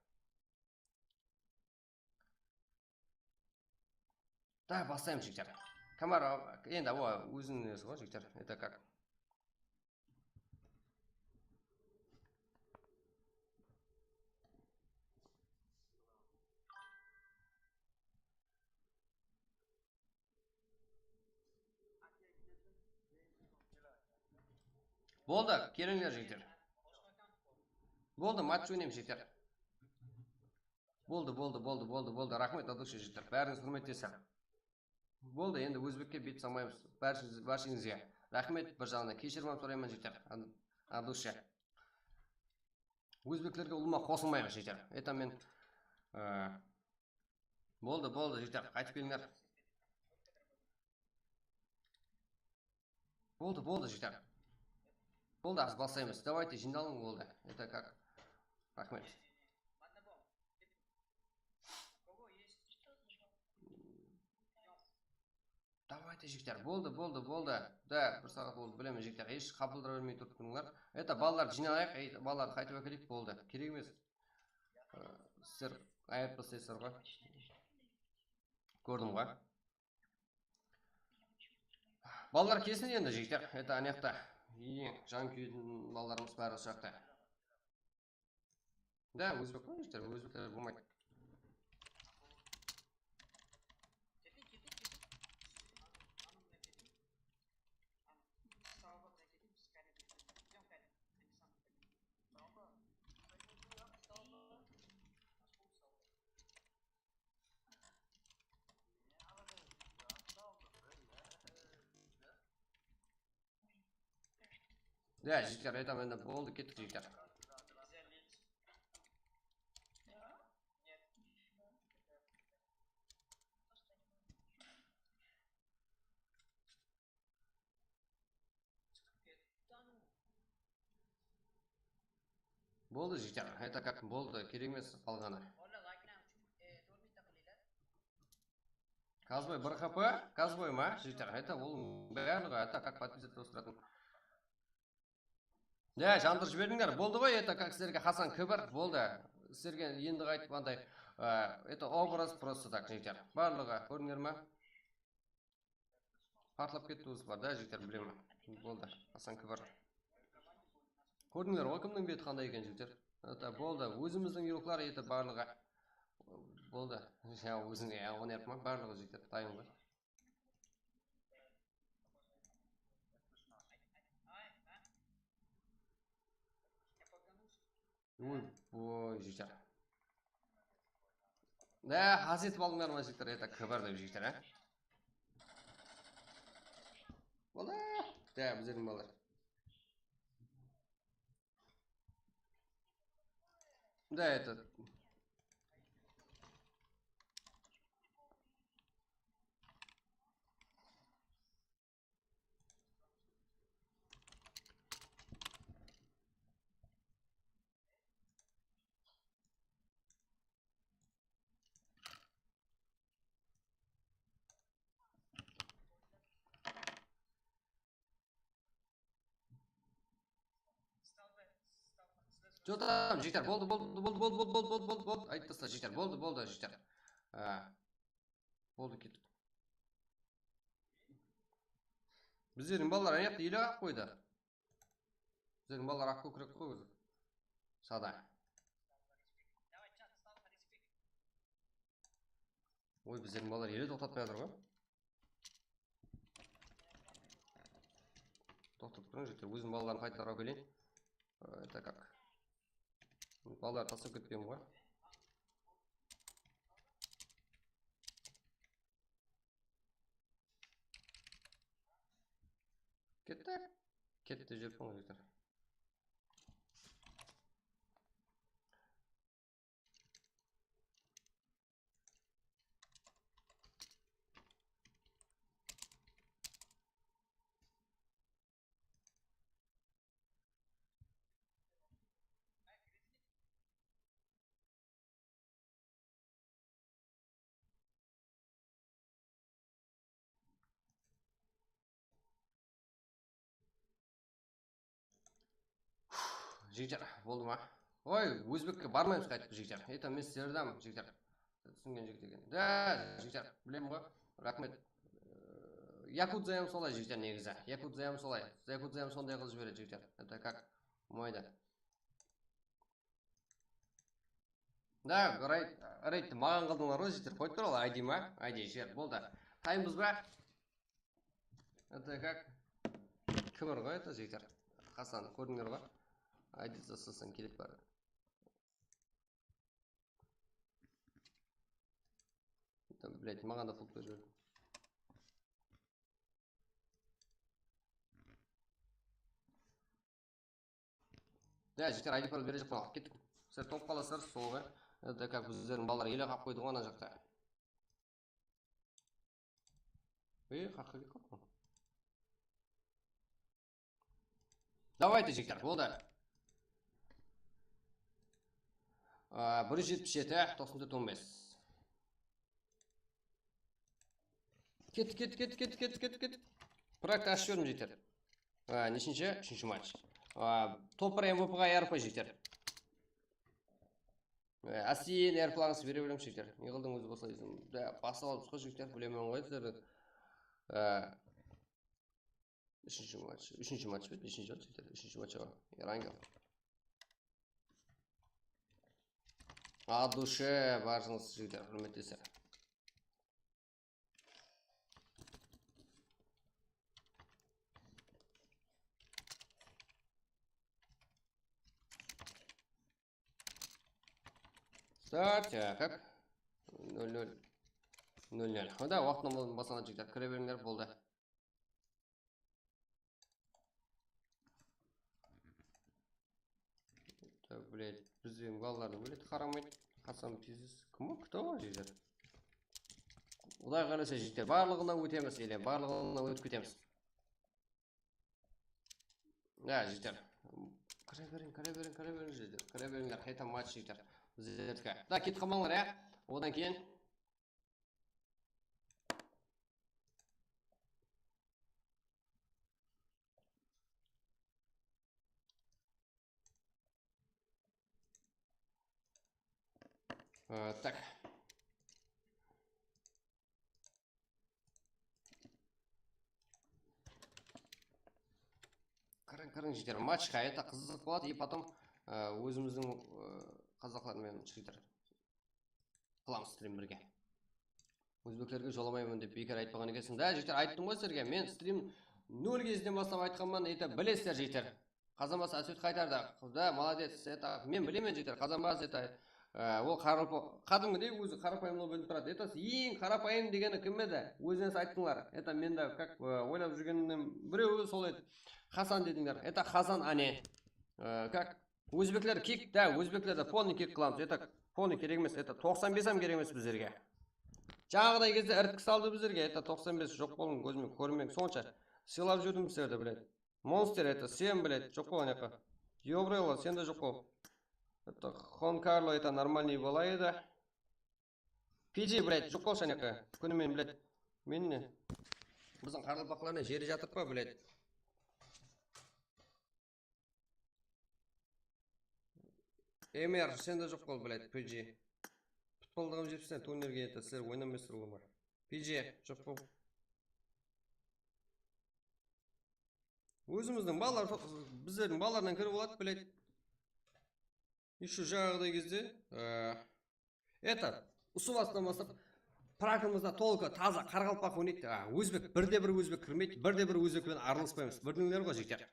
Да, бастаймын жігіттер. Камара, енді өзінің несі ғой жігіттер. Это как? Болды, келіңдер жігіттер. Болды, матч ойнайым жігіттер. Болды. Рахмет адушы жігіттер. Бәріңіз құрметтесін. Болды, енді өзбекке бет самаймыз. Баршыңызға. Рахмет бір жағына. Кешірім сұраймын жігіттер. Адушы. Өзбектерге ұлыма қосылмаймыз жігіттер. Это мен болды жігіттер. Қайтып келіңдер. Болды жігіттер. Болды, аз басаймыз. Давайте жиналың болды. Это как? Рахмет. Давайте жігіттер. Болды. Да, бір сағат болды. Білемін жігіттер. Еш қабылдыра бермей тұрып тұрыңдар. Это балалар жиналайық. Балалар қайтып әкелейік болды. Керек емес. Сіздер аяп бастайсыздар ғой. Көрдім ғой. Балалар келсін енді жігіттер. Это анаяқта. Жан күйетін балаларымыз бәрі жақта. Да, өзбек қой жігіттер. Өзбектер болмайды. Да, жігіттер, айтам енді болды, кеттік жігіттер. болды жігіттер. Это как болды, керек емес қалғаны. Казбой 1 хп, Казбой ма, жігіттер? Это ол барлығы, это как подписаться тұратын. Да, жандыр жібердіңдер. Болды ғой, это как сіздерге Хасан Кібір болды. Сіздерге енді айтқандай, это образ просто так, жігіттер. Барлығы, көрдіңдер ма? Партлап кетті өзі бар, да, жігіттер, білемін. Болды, Хасан Кібір. Көрдіңдер, ол кімнің беті қандай екен, жігіттер? Это болды, өзіміздің еуроклар еті барлығы. Болды, өзіңе, оны ерпіма, барлығы жігіттер, тайымға. Ой, жігіттер. Да, хас етіп алдыңдар ма жігіттер, это Кібір деп жігіттер, Болды, да, біздердің балар. Да, это... Что там, жігіттер, болды, айтып таста, жігіттер, болды, жігіттер. Болды кетіп. Біздердің балалар аяқты елі ақ қойды. Біздердің балалар ақ көкірек қой өзі. Сада. Ой, біздердің балалар елі тоқтатпай жатыр ғой. Тоқтатып тұрың, жігіттер, өзім балаларын қайтара келейін. Это как? Балалар тасып кетпеймін ғой. Кетті жүрпін ғой, жігіттер. Жігіттер, болды ма? Ой, өзбекке бармаймыз қайтып, жігіттер. Это мен сіздердім, жігіттер. Түсінген жігіт екен. Да, жігіттер, білемін ғой. Рахмет. Якудзаям солай, жігіттер, негізі. Якудзаям солай. Якудзаям сондай қылып жібереді, жігіттер. Это как? Мойда. Да, рейдті маған қылдыңдар ғой, жігіттер. Қойып тұр ол, айди ма? Айди, жігіттер, болды. Таймыз ба? Это как? Кімір ғой, это жігіттер. Хасан, көрдіңдер ғой? Айди засылсын келіп барды. Блять, маған да футбол жіберді. Да, жігіттер, айди парол бере жақпан алып кеттік. Сіздер топ қаласыздар, сол ғой. Это как біздердің балалар еле қап қойды ғой ана жақта. Қақы кеп қалды. Давайте, жігіттер, болды. 177, 94-15. Кет. Проект ашып жібердім, жігіттер. Нешінші? Үшінші матч. Топ-1 МВП-ға РП, жігіттер. Асин РП-ларыңыз бере білем, жігіттер. Не қылдың өзі болса дейсің. Басып алып қой, жігіттер, білемен ғой сіздерді. Үшінші матч, жігіттер. Үшінші матчға. Ерангел. А душе барыңыз, жігіттер, құрметтесі. Старт, как? 0-0. 0-0. Да, уақытын басана жігіттер, кіре беріңдер, болды. Блять, біздің балаларды бөлет қарамайды. Хасан пиздес. Кім о? Кто жігіттер? Құдай қаласа жігіттер, барлығына өтеміз, еле, барлығына өтіп кетеміз. Да, жігіттер. кіре беріңдер. Кіре беріңдер, қайта матч жігіттер. Біздердікі. Да, кетіп қалмаңдар, иә? Одан кейін. Так. Кірің жігіттер, матчқа это қызық болады, и потом өзіміздің қазақтармен жігіттер қыламыз стрим бірге. Өзбектерге жоламаймын деп бекер айтпаған екенсің. Да, жігіттер, айттым ғой сіздерге, мен стрим 0 кезден бастап айтқанмын, это білесіздер жігіттер. Қазанбас сөйт қайтарды. Да, молодец. Это мен білемін жігіттер. Қазанбас это ол қадымгідей өзі қарапайымдау біліп тұрады. Это ең қарапайым дегені кім еді? Өзіңіз айттыңдар. Это мен де как ойлап жүргеннен біреуі сол еді. Хасан дедіңдер. Это Хасан ане. Как өзбеклер кик, да, өзбеклерді полный кик қыламыз. Это полный керек емес. Это 95-ам керек емес біздерге. Жаңағыдай кезде ірткі салды біздерге. Это 95 жоқ болың, көзімен көрмең. Сонша сыйлап жүрдім сіздерді, блядь. Монстер это сен, блядь, жоқ болған яқа. Йобрело, сен де жоқ бол. Это Хон Карло, это нормальный бала еді. Пиджи, блядь, жоқ болшан яқа. Күнімен, блядь, мен не? Біздің қарлы-бақларына жері жатып па, блядь. Эмер, сен де жоқ бол, блядь, Пиджи. Футболдағым жепсізден турнирге еді, сіздер ойнамайсыздар олар. Пиджи, жоқ бол. Өзіміздің балалар, біздердің балаларынан кіріп болады, блядь. Еще жаңағыдай кезде, это, ұсывастан бастап, прагымызда толқы таза қарғалпақ ойнайды. Өзбек, бірде-бір өзбек кірмейді, бірде-бір өзбекпен араласпаймыз. Бірдіңдер ғой жігіттер.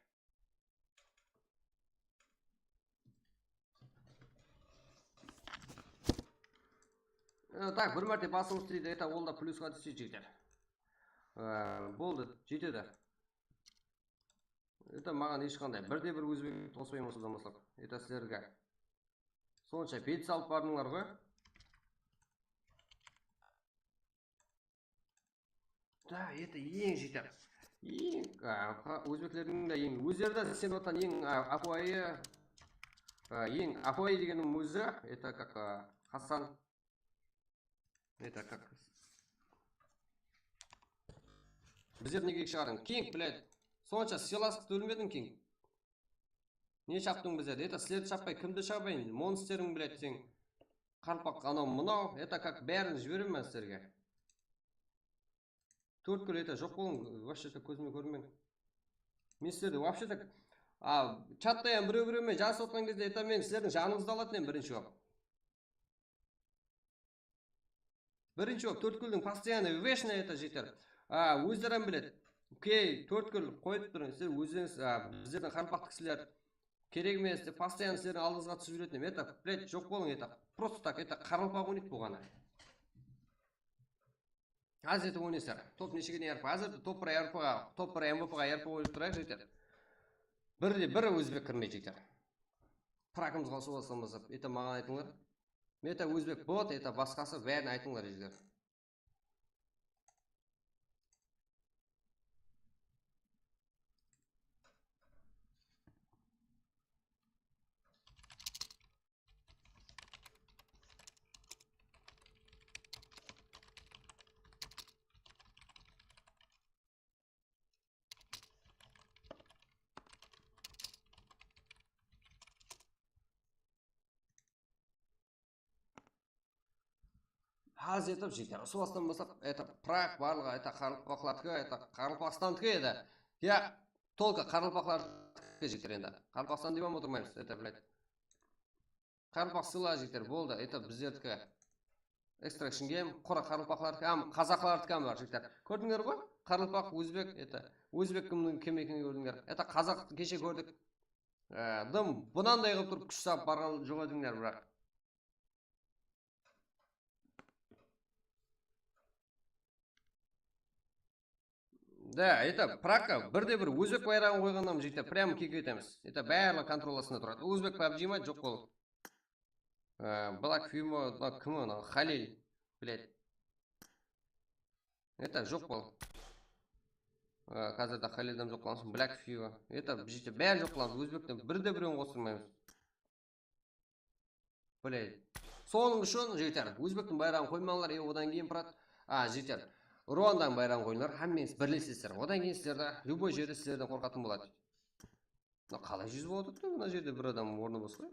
Так, бір мәрте басымыз тірейді, это ол да плюсқа түседі жігіттер. Болды, жетеді. Это маған ешқандай, бірде-бір өзбек тоспаймыз одан баслап. Это сіздерге. Сонша бет салып бардыңлар ғой. Да, это ең жігіттер. Өзбеклердің де ең, өздері де сен отан ең Афуайы дегенім өзі, это как Хасан. Это как біздер неге шығардың? Кинг, блядь, сонша сыйластық өлмедің, Кинг. Не шаптың біздерді? Это сілерді шаппай, кімді шаппайын? Монстерің, блядь, сен қарпақ анау мұнау. Это как бәрін жіберім мен сіздерге. Төрт күл, это жоқ болың, вообще-то көзіме көрмең. Мен сіздерді, вообще-то чаттайын біреу-біреумен жасып отқан кезде, это мен сіздердің жаныңызды алатын бірінші оп. Бірінші оп, төрт күлдің постоянно вешная это жетер. Өздерін білет. Окей, төрт күл қойып тұрын, сіздер өздеріңіз, біздердің қарпақ кісілер керек емес, постоянно сіздердің алдыңызға түсіп жүретінім. Это, блядь, жоқ болың, это просто так, это қаралпақ ойнайды болғаны. Азыр это ойнайсыздар. Топ нешеге не ярпы? Азыр топ бір МВП-ға ярпы ойып тұрайық жетер. Бір өзбек кірмей жетер. Прагымызға су басамыз, это маған айтыңдар. Это өзбек бот, это басқасы бәрін айтыңдар жетер. Аз етіп жетер. Суастан басап, это Праг барлығы, это Қарылпақлардікі, это Қарылпақстандікі еді. Я толқа Қарылпақлардікі жетер енді. Қарылпақстан демем отырмаймыз, это, блядь. Қарылпақ сыла жетер, болды, это біздердікі. Extraction game, қора Қарылпақлардікі, Қазақлардікі бар жетер. Көрдіңдер ғой? Қарылпақ, өзбек, это, өзбек кім екенін көрдіңдер. Это қазақ кеше көрдік. Дым, бұнандай қылып тұрып күш сап барған жоқ едіңдер, бірақ. Да, это Прагқа бірде-бір өзбек байрағын қойғаннан жігіттер, прямо кек етеміз. Это барлығы контрол астында тұрады. Өзбек PUBG ма жоқ бол. Black Fumo, кім оны? Халил, блядь. Это жоқ бол. Қазірде Халилден жоқ қыламыз, Black Fever. Это жете бәрін жоқ қыламыз, өзбектен бірде-біреуін қостырмаймыз. Блядь. Соның үшін жігіттер, өзбектің байрағын қоймаңдар, одан кейін жігіттер, Руанданың байрағын қойыңдар, хаммеңіз бірлесесіздер. Одан кейін сіздерді любой жерде сіздерден қорқатын болады. Қалай жүз болып отыр, мына жерде бір адам орны бос қой.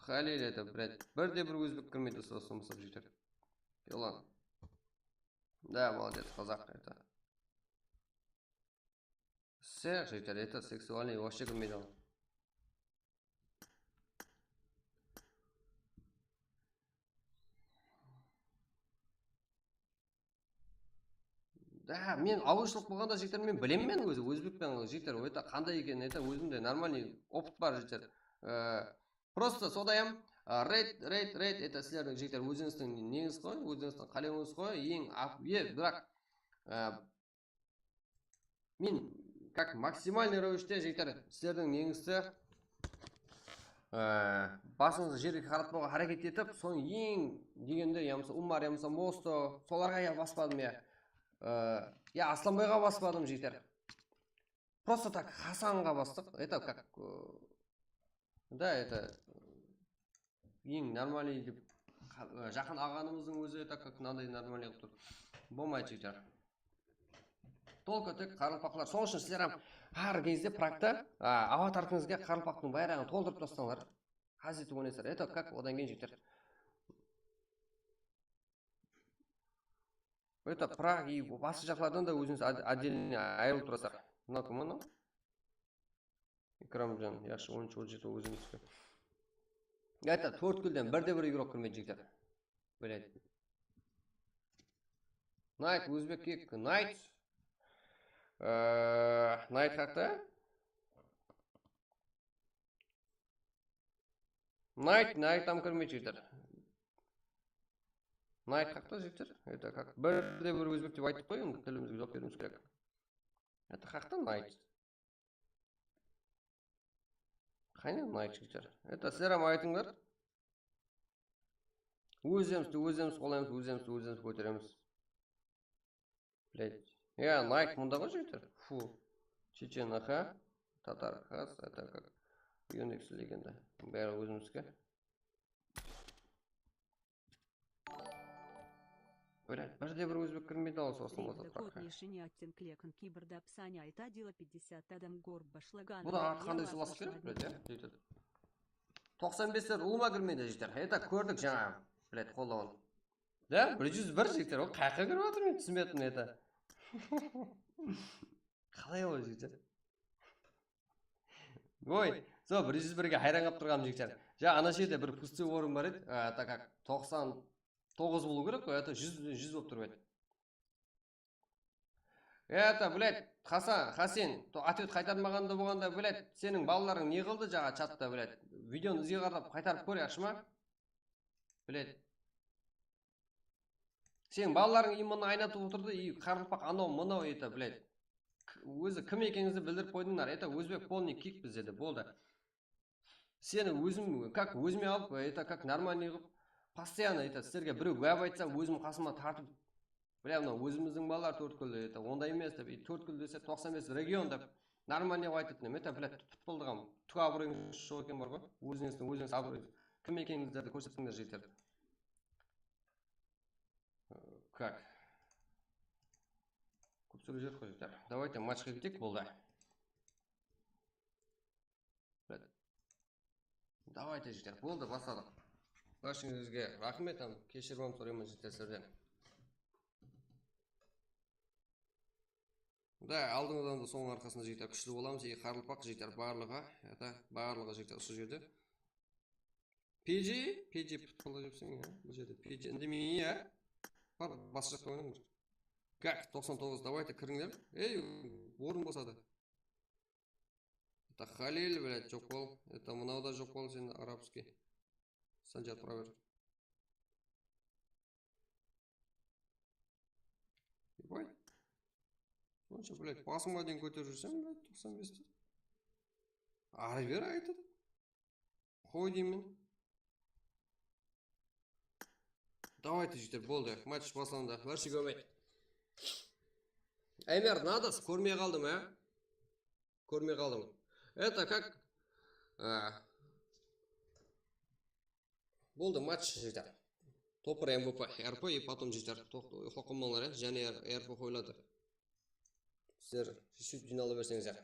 Халил это, блядь, бірде-бір өзбек кірмейді сосын мысып жігіттер. Елан. Да, молодец, қазақ это. Все, жігіттер, это сексуальный вообще кірмейді. Да, мен ауылшылық болғанда жігіттер, мен білемін мен өзі өзбекпен жігіттер, это қандай екен, это өзімде нормальный опыт бар жігіттер. Просто содаям рейд, это сіздердің жігіттер өзіңіздің неңіз қой, өзіңіздің қалеңіз қой, ең бірақ мен как максимальный рөліште жігіттер сіздердің неңізді басыңызды жерге қаратпауға харекет етіп, соның ең дегенде, Умар, Мосто, соларға я баспадым я. Я Асланбайға баспадым жігіттер. Просто так Хасанға бастық. Это как... Да, это... Ең нормальный деп... Жақын ағанымыздың өзі это как мынандай нормальный қылып тұр. Болмайды жігіттер. Толқа тек қарылпақлар. Сол үшін сіздер әр кезде практа аватарыңызға қарылпақтың байрағын толтырып тастаңдар. Хазеті ойнайсыздар. Это как одан кейін жігіттер. Это праг и басқа жақлардан да өзіңіз отдельно айырылып тұрасыздар. Мына кім анау? Икрамжан, яшы 10-17 өзіңізге. Это төрткілден бірде-бір игрок кірмейді жігіттер. Біледі. Найт, өзбек кек, Найт. Найт қақты? Найт там кірмейді жігіттер. Найт қақты жігіттер? Это как бірде-бір өзбек деп айтып қойын, тілімізге жоқ беруіміз керек. Это қақты Найт. Қайны Найт жігіттер? Это сіздерім айтыңдар. Өзіміз қолаймыз, көтереміз. Блядь. Найт мұнда ғой жігіттер? Фу. Чечен аха, татар қас, это как Юникс легенда. Бәрі өзімізге. Блядь, бірде-бір өзбек кірмейді ал сосын осы прақа. Бұда қандай сыласы керек, блядь, 95-тер ұлыма кірмейді жігіттер. Это көрдік жаңа, блядь, қолдауын. Да, 101 жігіттер, ол қайқа кіріп отыр, мен түсінбедім, это. Қалай ол жігіттер? Ой, со 101-ге хайран қап тұрғам жігіттер. Жа ана жерде бір пустой орын бар еді, так как 99 болу керек қой, это 100 болып тұрып еді. Это, блядь, Хасен, ответ қайтармағанда болғанда, блядь, сенің балаларың не қылды жаға чатта, блядь, видеоны ізге қарап қайтарып көр, яқшы ма? Блядь. Сенің балаларың именно айнатып отырды, и қарылпақ анау, мынау, это, блядь. Өзі кім екеніңізді білдіріп қойдыңдар, это өзбек полный кик бізде де, болды. Сені өзім, как өзіме алып, это как нормальный қып, постоянно это сіздерге біреу гәп айтса, өзім қасыма тартып, бля, мынау өзіміздің балалар төрткүл, это ондай емес деп, төрткүл десе 95 регион деп, нормальный айтатын, это, блядь, футболдығам, түк абыройыңыз жоқ екен бар ғой, өзіңіз абыройыңыз, кім екеніңіздерді көрсеттіңдер жігіттер. Как? Көпсірі жер қой жігіттер. Давайте матчқа кетейік, болды. Давайте жігіттер, болды, бастадық. Баршаңызге рахмет, кешірім сұраймын жігіттерден. Да, алдыңыздан да соның арқасында жігіттер күшті боламыз, қарылпақ жігіттер барлығы жігіттер ұшы жерде. PG қылы жепсің, бұл жерде PG үндемей, бар, басы жақта ойнаңыз. Как? 99, давайте кіріңдер. Ей, орын босады. Это Халил, блядь, жоқ бол. Это мынау да жоқ бол, сен арабский. Санжар провер. Ебай. Сонша, блядь, басыңа дейін көтер жүрсем, блядь, 95-ті. Ары бері айтады. Қой деймін. Давайте, жігіттер, болды. Матч басылында. Варши көмейді. Аймер, надо, көрмей қалдым, Көрмей қалдым. Это как... Болды матч жетер. Топыр МВП, РП и потом жетер. Тоқымалар, және РП қойылады. Сіздер сөйтіп жиналы берсеңіздер.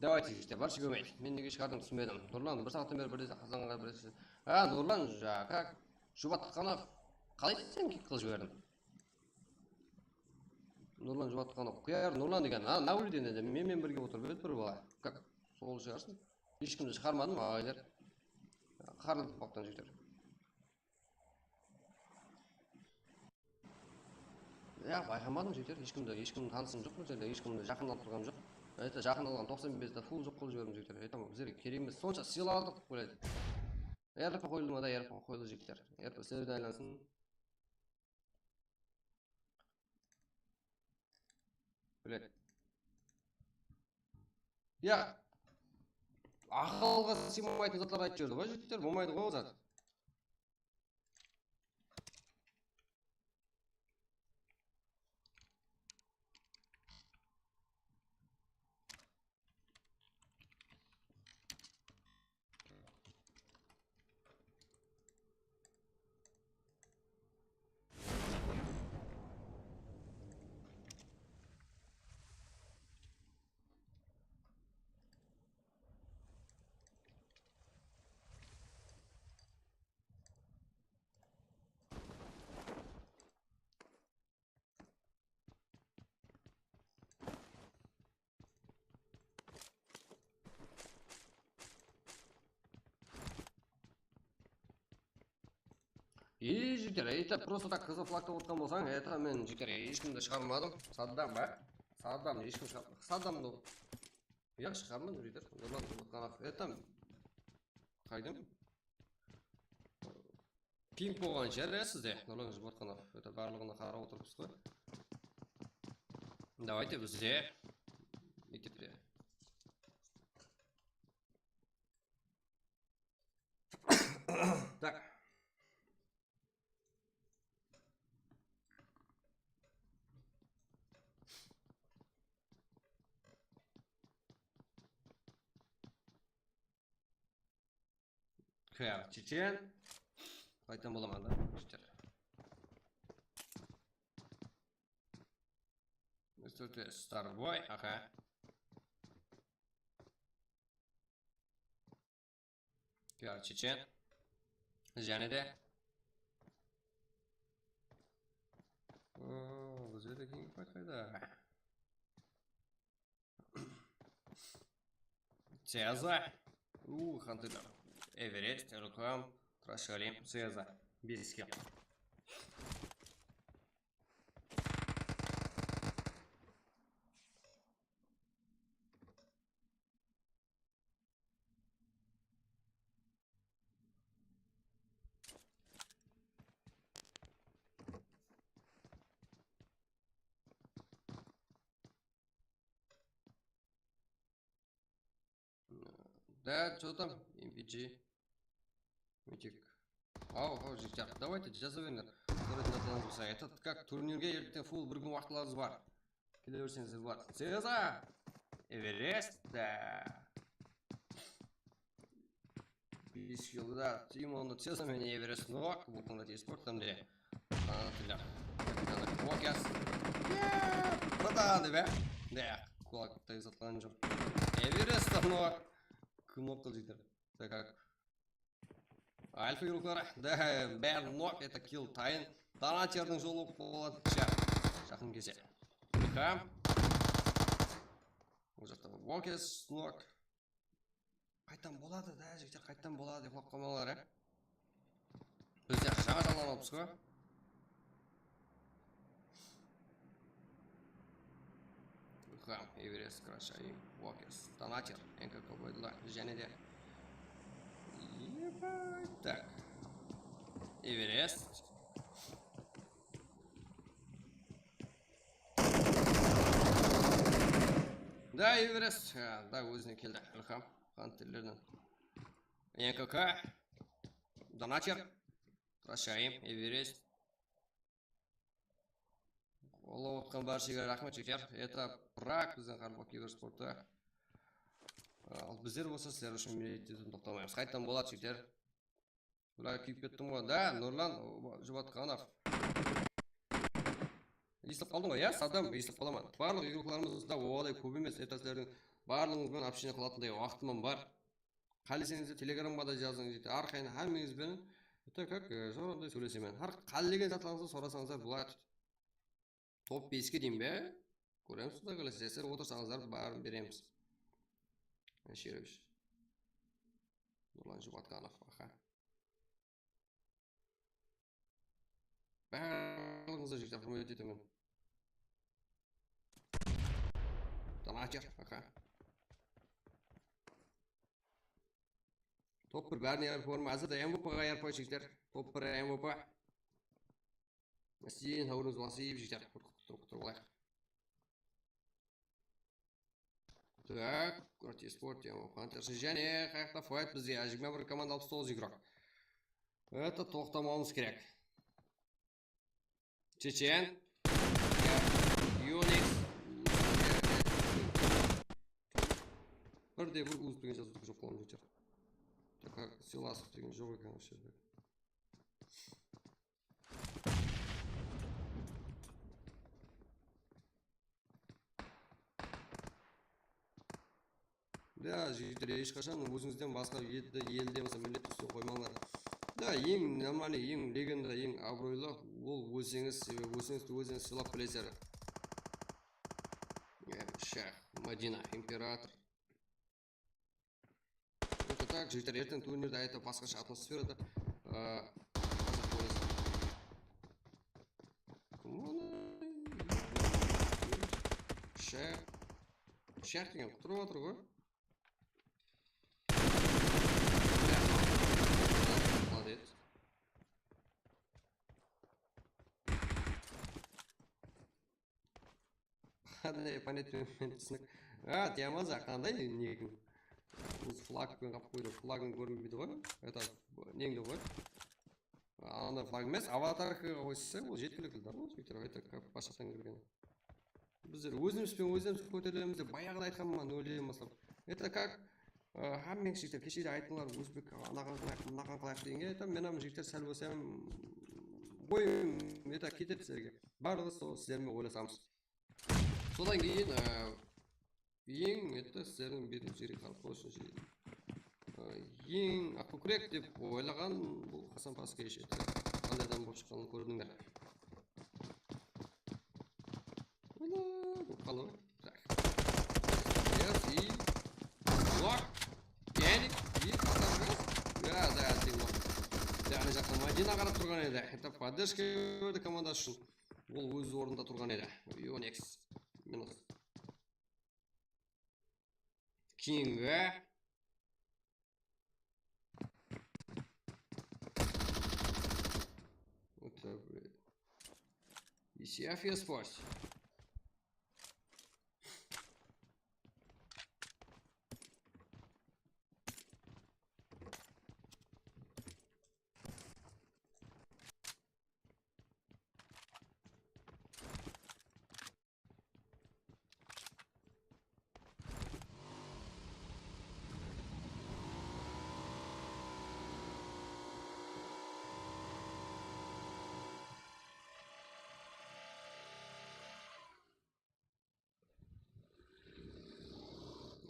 Давайте işte баршы көмейік. Мен неге шығардым түсінбедім. Нұрлан, бір сағаттан бері бірдесе қазанға бірдесе. Нұрлан, как? Жұбатқаны қалай сен кик қылып жібердің? Нұрлан жұбатқаны құяр, Нұрлан деген. Наулиден еді, менімен бірге отырып еді бір бала. Как? Сол шығарсың? Ешкімді шығармадым, ағайлар. Қарылып бақтан жігіттер. Байқамадым жігіттер, ешкімді танысым жоқ, ешкімді жақын алып тұрғам жоқ. Это жақын алған 95-де фул жоқ қылып жібердім жігіттер. Айтамын, бізге керек емес. Сонша сыйладық деп ойлайды. РП қойылды ма да, РП қойылды жігіттер. РП сіздерді айлансын. Біледі. Ақылға сыймайтын затлар айтып жүрді ғой жігіттер, болмайды ғой зат. Жігіттер, это просто так қызыл флагтап отқан болсаң, это мен жігіттер ешкімді шығармадым. Саддам ба? Саддам ешкім шығармадым. Саддамды шығармадым жігіттер. Нұрлан жұбатқаны. Это қайдым? Пинг болған жер сізде, Нұрлан жұбатқаны. Это барлығына қарап отырмыз ғой. Давайте бізде мектепте. Так. Чечен. Қайтан боламын да, жігіттер. Өте Старбой, аха. Чечен. Және де. Бізде де кейін қайда. Цеза. Хантылар. Эверест, Рукам, Трашалим, Цеза, Бельский. Да, что там? MPG. Митик. Ау, жігіттер, давайте жаза беріңдер. Суреттеріңізді болса, этот как турнирге ертең фул бір күн уақытларыңыз бар. Келе берсеңіздер бар. Цеза! Эверест, да. 5 килда Тимонды Цеза мен Эверест нок. Бұл күнде еспорттан де. Қанатылар. Капитаны Уокес. Братан, бе? Да, кулак тайзатқан жүр. Эверест нок. Кнопка жігіттер. Так как Альфа юруклары, да, бәрі нок, это килл тайын. Донатердің жолы болады жақын кесе. Хам. Ол жақта Уокес нок. Қайтан болады, да, жігіттер, қайтан болады, құлап қалмалар, Біздер жаңа жаланамыз ғой. Хам, Эверест, Крашай, Уокес, Донатер, НКК бойдылар, және де так. Эверест. Да, Эверест. Да, өзіне келді. Ілхам. Хантерлерден. НКК. Донатер. Крашайым. Эверест. Олы отқан баршыға рахмет жігер. Это Праг біздің қарбақ киберспорты. Ал біздер болса сіздер үшін мерейтеден тоқтамаймыз. Қайтан болады жігер. Бұлай күйіп кеттім ғой. Да, Нұрлан Жұбатқанов. Естіп қалдың ғой, я? Садам естіп қаламын. Барлық игрокlarымызда оғадай көп емес. Это сіздердің барлығыңызбен общение қылатындай уақытым бар. Қалесеңізде телеграмға да жазыңыз. Арқайын әміңізбен. Это как жорандай сөйлесемен. Қалеген затылаңызды сорасаңыздар бұлай. Топ 5-ке дейін бе? Көреміз да қалесіздер отырсаңыздар барын береміз. Шеревич. Нұрлан Жұбатқанов. Барлығыңызды жігіттер құрмет етемін. Донатер, Топ 1 бәріне форма әзірді МВП-ға ярпай жігіттер. Топ 1 МВП. Мәсейін, әуіріңіз басып жігіттер. Тұрып олайық. Так, Құрт еспорт, МВП-антаршы және қаяқта файт бізде 21 команда 69 игрок. Это тоқтамауымыз керек. Чечен. Юникс. Бірде бір ұз деген жазуды жоқ қолым жетер. Так, Силасов деген жоқ екен вообще. Да, жігіттер, ешқашан өзіңізден басқа елде болса міндетті үстен қоймаңдар. Да, ең нормальный, ең легенда, ең абыройлы ол өзіңіз, өзіңіз сыйлап білесіздер. Шах, Мадина, император. Это так, жігіттер, ертең турнирді айтып басқаша атмосферада. Шах деген құтырып отыр ғой. Қандай понятие түсінік. Диамаза қандай негің? Осы флагпен қап қойды. Флагын көрінбейді ғой. Это неңді ғой. Анда флаг емес, аватарқа қойса, ол жеткілікті да ғой. Это как башақтан кірген. Біздер өзімізбен көтереміз деп баяғыда айтқанмын, өлейін басып. Это как хаммең жігіттер кешеде айтыңлар өзбек анаған қалайық дегенге айтам, мен жігіттер сәл болсам ойым это кетеді сіздерге. Барлығы сол сіздермен ойласамыз. Содан кейін ең это сіздердің берген жері қалып қойсын ең ақылкүрек деп ойлаған бұл Хасан Паскевич қандай адам болып шыққанын көрдіңдер. Қалай? Так. И лок. Яник. И қатарғыз. Да, теңлок. Яғни жақта Мадина қарап тұрған еді. Это поддержка өді командасы үшін. Ол өз орында тұрған еді. Юникс. Минус. Кинга. Это, блядь. ECF eSports.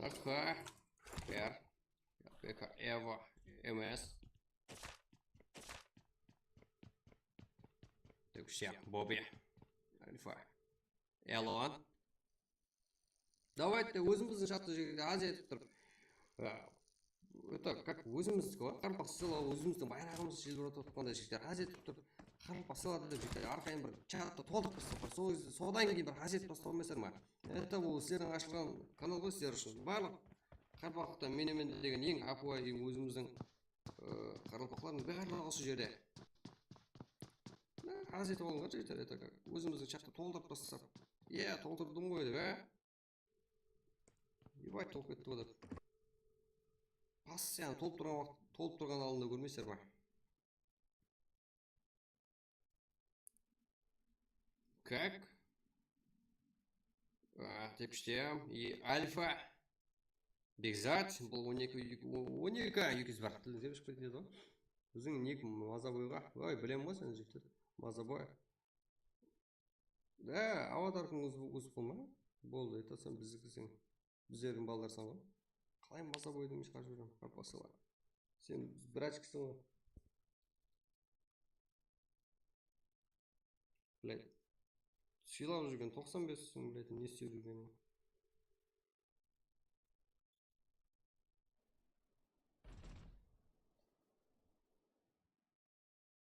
Ага. Пер. Пека. Эва. МС. Так, все. Бобби. Альфа. Элон. Давайте өзіміздің шатты жерге Азия етіп тұрып. Это как өзіміз қарпақ сыйлау өзіміздің байрағымыз желбіретіп отқандай жігіттер аз етіп тұрып қарпақ сыйлады деп жігіттер әрқайын бір чатты толтырып тастап содан кейін бір аз етіп тастау емес ма? Это бұл сіздердің ашылған канал ғой сіздер үшін барлық қарпақта менемен деген ең апуа ең өзіміздің қарпақлардың барлығы осы жерде аз етіп алыңдар жігіттер. Это как өзіміздің чатты толтырып тастап толтырдым ғой деп ебать толып кетті ғой деп постоянно толып тұрған алдында көрмейсіздер ма? Как? Тепштем и альфа. Бекзат. Бұл 12 юкіз бар. Тілдер ішіп кетеді ғой. Біздің ник мазабойға. Ой, білем ғой сен жіктер. Мазабой. Да, аватаркың ұзып болма. Болды, етасың біздікісің. Біздердің балдарсан ғой. Қалай мазабойдың шығарып жүрем? Қарпасы бар. Сен бір очкісің ғой. Блядь. Сыйлап жүрген 95-сің, блядь, не істеп жүргенің?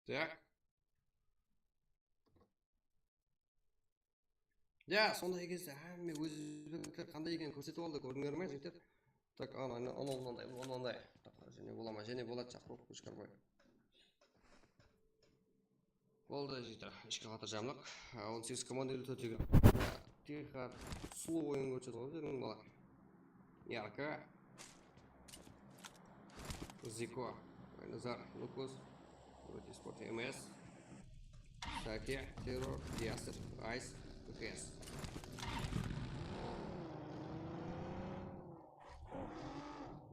Так. Ja, сондай кезде мен өзбектер қандай екенін көрсетіп алды, көрдіңдер ме жігіттер? Так, мынандай. Және бола ма? Және болады шақырып көшкарбай. Болды жігіттер, ішкі қатар жамлық. 18 команда үйретеді. Тихо, сұлу ойын көрсетіп алды жердің бала. Ярко. Зико. Назар, Лукус. Вроде спорт МС. Саке, Террор, Ясер, Айс, КС.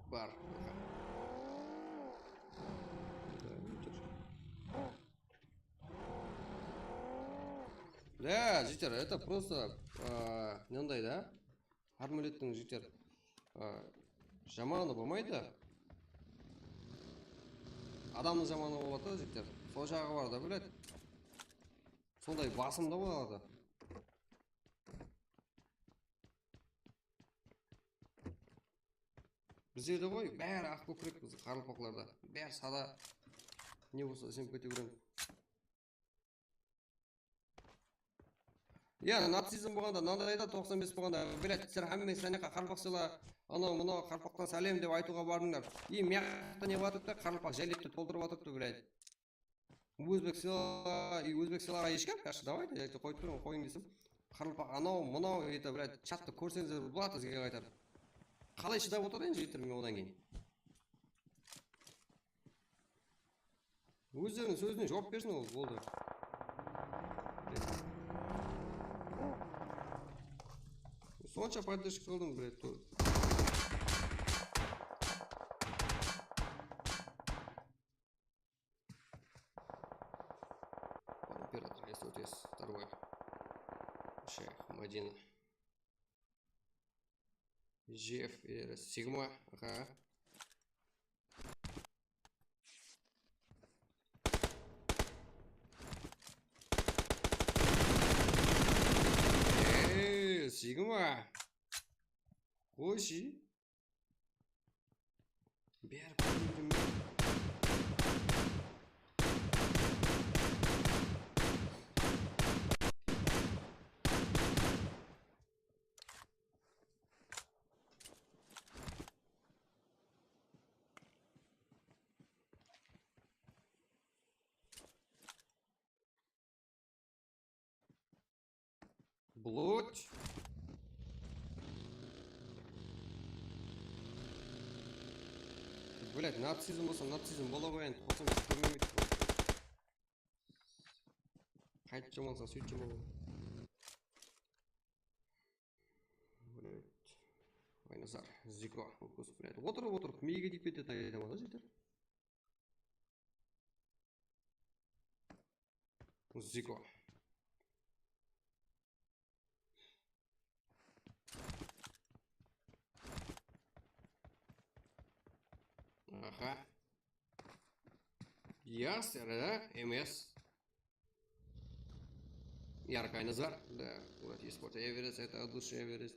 Бар. Да, жігіттер, это просто мынандай да. Армулеттің жігіттер жаманы болмайды. Адамның жаманы болады жігіттер. Сол жағы бар да, білет. Сондай басымда болады. Біздерде ғой бәрі ақ көкірек біз қарылпақларда. Бәрі сада не болса сен көте көрем. Нацизм болғанда, мынандайда 95 болғанда, білет, сіздер әммен сәнеқа қарылпақ сыйла, анау қарылпақтан сәлем деп айтуға бардыңдар. Мияқта не батыпты, қарылпақ жәлепті толтырып атыпты, білет. Өзбек сыйлаға ешкем, кәші, давайте, қойып тұрмын, қойын десім. Қарылпақ анау, мұнау, білет, чатты көрсеңіздер болады сізге қайтар. Қалай шыдап отырайын жігіттер мен одан кейін. Өздерінің сөзіне жауап берсін ол, болды. Сонша поддержка қылдым, блядь, то. Император, если вот есть второй шейх Мадина. Жеф, Сигма, ага. Сигма. Қойши. Бәрі көрдім. Блоть. Блять, нацизм болса нацизм бола қояйын, тоқсан көрмемейді. Қайтып жамалса сөйт жамал. Блять. Айназар, Зико, Лукус, блять. Отырып, миге тиіп кетеді айтамын да жігіттер. Зико. Аха. Ястреб, МС. Яркий Назар. Да, вот есть спорт Эверест, это от души Эверест.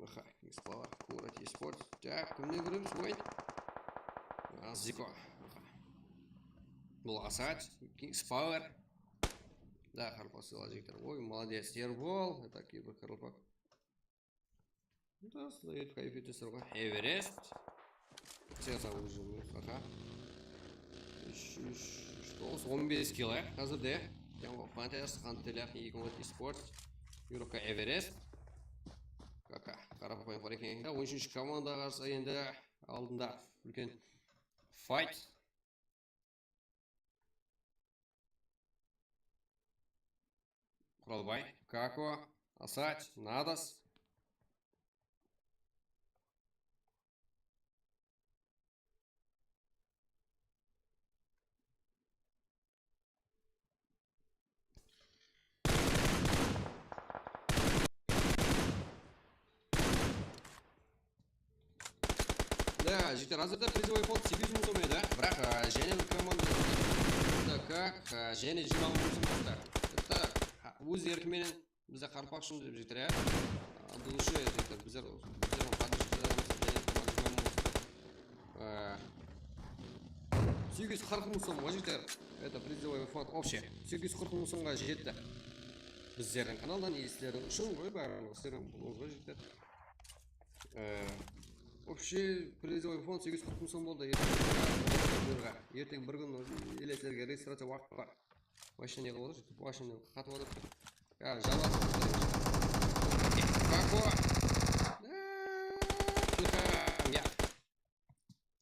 Аха, слова, курать и спорт. Так, кімне кіріп свой. Зико. Бұл Асач, Kings Power. Да, харпасыла жектер. Ой, молодец, Ербол. Это кибер карлпак. Да, стоит в кайфе тестерга. Эверест. Все заужим. Аха. Что, 15 кило, қазірде. Жаңа фантас, қантелер, 2 спорт. Юрка Эверест. Кака, қарапайым бар екен. 13-ші команда қарсы енді алдында үлкен файт. Құралбай, Како, Асач, Надас. Да, жігіттер, азырда призовой фонд 800 мың сом еді, бірақ және команда как және 20 мың сом это өз еркімен бізде қарпақ үшін деп жігіттер, дұлышы жігіттер, біздер қадыш 840 мың сом, жігіттер, это призовой фонд общий 840 мың сомға жетті. Біздердің каналдан естілердің үшін ғой бәрінің істерін бұлыңызға жігіттер. Общий призовой фонд 840 мың сом болды. Ертең бір күн елестерге регистрация уақыт бар. Машина не қылады, машина қатып отыр.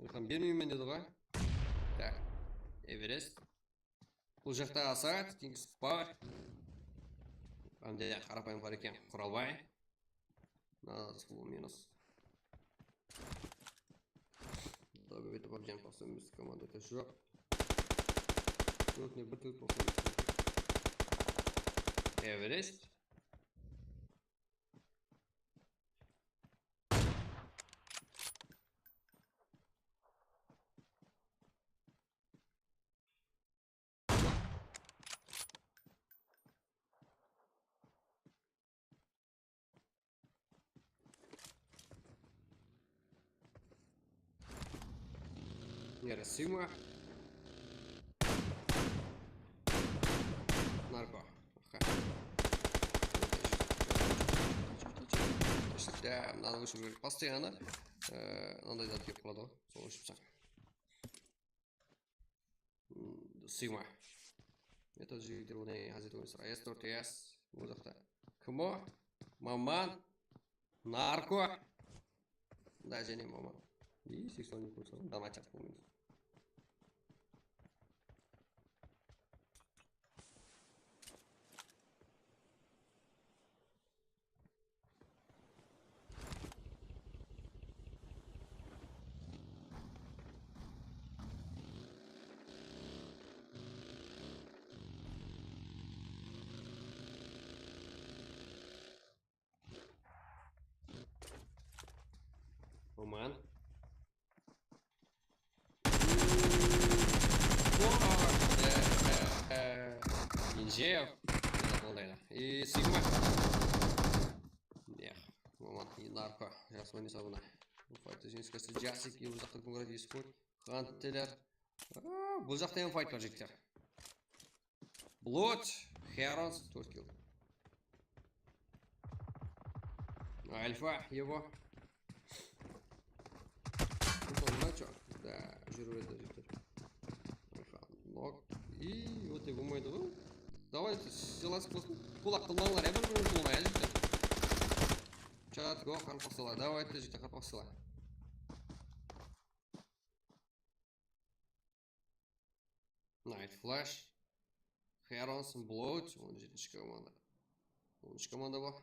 Илхам бермеймін деді ғой. Так, Эверест. Бұл жақта Асач, Kings Power. Әмде қарапайым бар екен. Құралбай. Надас бұл минус. Добре, это победим по совместной команды. Это жок. Тут не бутыль по совместной. Эверест. Нерасима. Нарко. Да, надо выше постоянно. Надо делать как кладу. Сима. Это же деревня газетовый срай. СТРТС. Вот это. Кмо. Маман. Нарко. Да, не маман. И сексуальный курс. Да, матчат помню. Оман. Инжеев. И Сигма. Эх, Оман и Нарко. Сейчас мы не забыли. Файт жеңіске Джасик и ұзақты көңірет еспорт. Хантелер. Бұл жақта ең файт бар жектер. Блот. Херонс. 4 килл. Альфа. Его. Да, жирует даже. Ног. И вот его мой дом. Давайте силас кулак тылмалар я бір тылмай әлжікті. Чат го қарпақсыла. Давайте жекте қарпақсыла. Night Flash. Herons, Blood. 17-ші команда. 13-ші команда бар.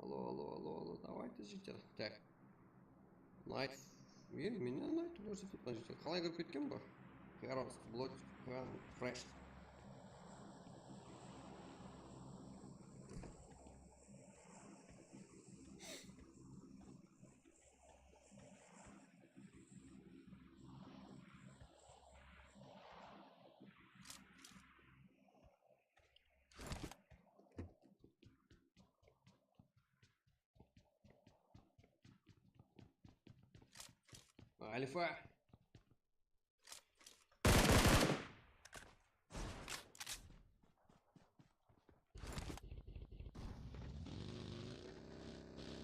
Алло, давайте жігіттер. Так. Найт. Менен найт көрсетіп жатқан жігіттер. Қалай кіріп кеткен ба? Heroes, Blood, Fresh. Альфа.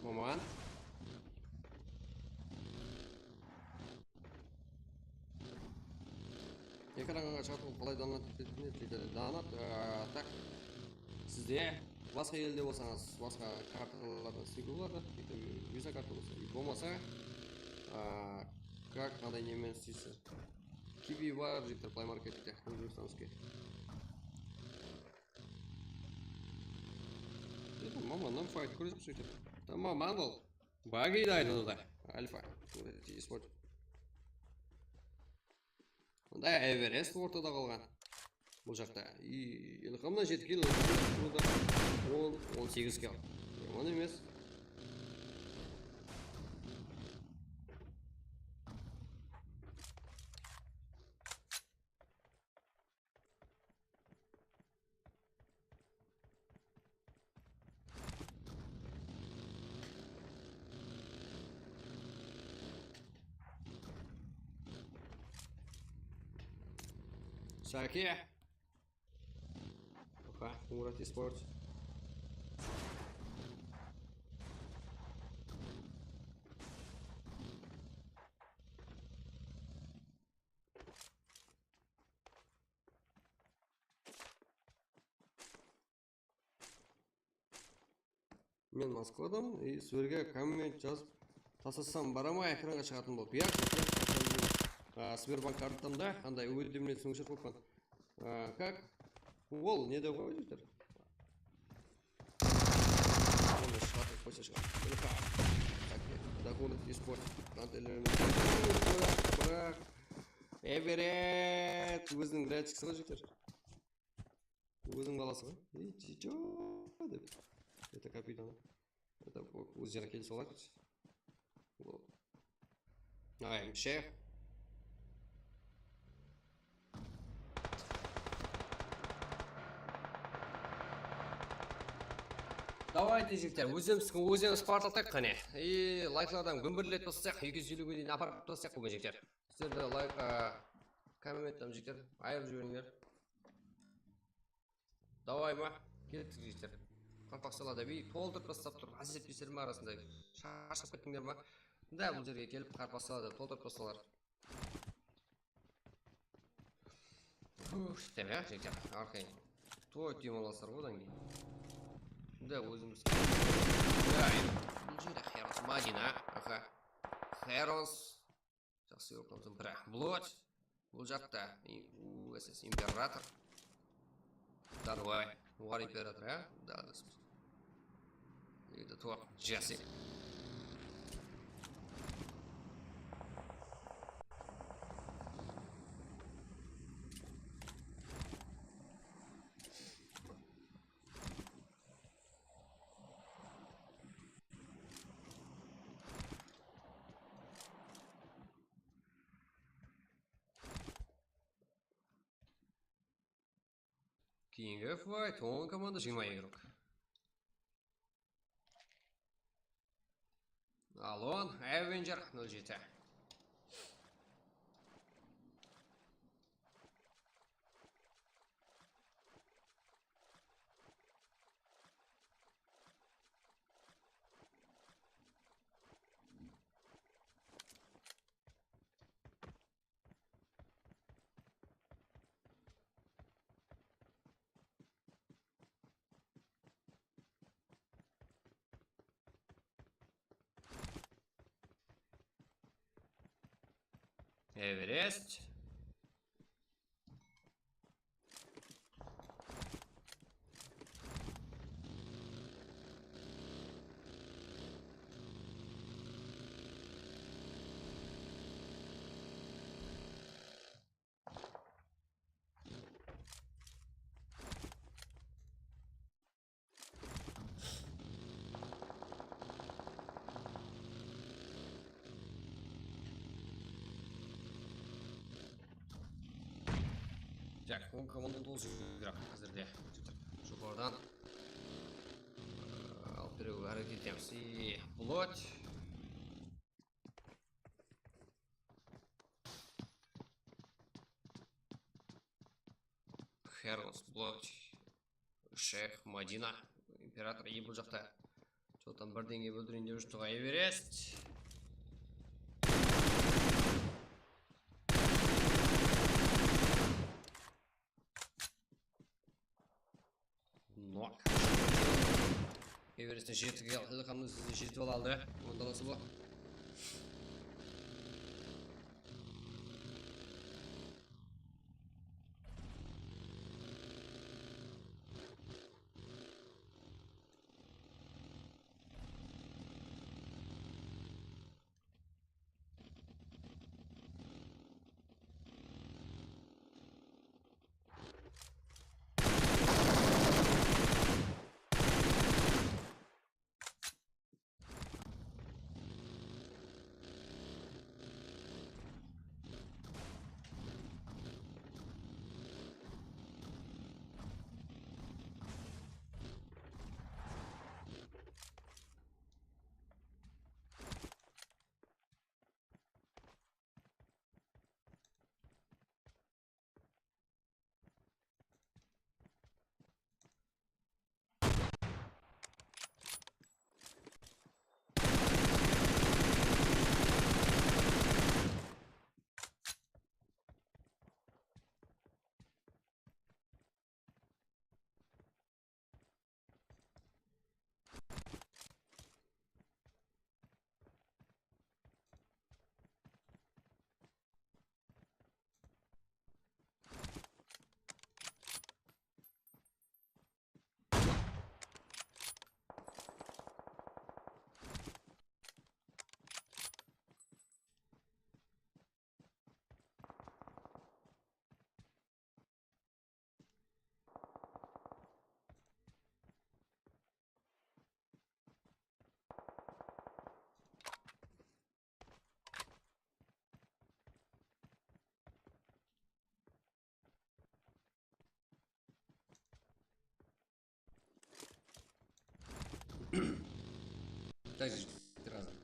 Маман. Экранға шығатын қалай донат етеді? Донат, так. Сізде басқа елде болсаңыз, басқа карталарда істеуге болады. Виза карта болса. Болмаса, как қандай немен істейсіз? Киви бар, жігіттер, Play Market'те. Өзбекстанске. Маманнан файт көріп сөйтіп. Тамам, Мангол. Баги дайды да. Альфа. Онда Эверест ортада қалған. Бұл жақта. Илқамнан 7 кило, 10-18 кило. Жаман емес. Саке. Оха, Мурат Esports. Мен Москвадан, и сөрге коммент жазып тасасам барама экранға шығатын болып. Сбербанк картамда қандай уведомлениесін өшіріп қойған. Как? Ол не деп қой жігіттер? Оны шығатын қойса шығады. Документ Esports бірақ Эверет өзінің рәтшікісі ғой жігіттер. Өзінің баласы ғой. Чичо деп. Это капитан. Это өздері келсе олар. Шеф. Давайте, жігіттер, өзіміз партатақ қане. И лайклардан гүмбірлет бассақ, 250-ге дейін апарып бассақ бүгін жігіттер. Сіздерді лайк, комменттен жігіттер, айырып жіберіңдер. Давай ма? Кеттік жігіттер. Қапақ салада бей толтырып бастап тұр. Әсептесерім арасында шашып кеттіңдер ма? Да, бұл жерге келіп қарпақ салада толтырып басталар. Штем, жігіттер, арқайын. Той түйім аласыр одан кейін. Да, өзіміз. Да, бұл жерде Херос Мадина. Аха. Херос. Жақсы өкіміздің бірі. Блот. Бұл жақта УСС император. Дарвай. War император, Да, досымыз. Это то. Джесси. Кейінгі файт, оң команда 20 игрок. Алон, Эвенджер 07. Эверест. жігіттерек. Ол команда 9 жігіттерек қазірде. Жоғарыдан алып беруге әрекет етеміз. Блоть. Херлс, Блоть. Шейх, Мадина. Император ей бұл жақта. Жолдан бірдеңе бөлдірейін деп жүрсті ғой, Эверест. Нок. Эвересттен жетіге алды, жетіп алды. Онда насыл бұл. Так, жігіттер разом.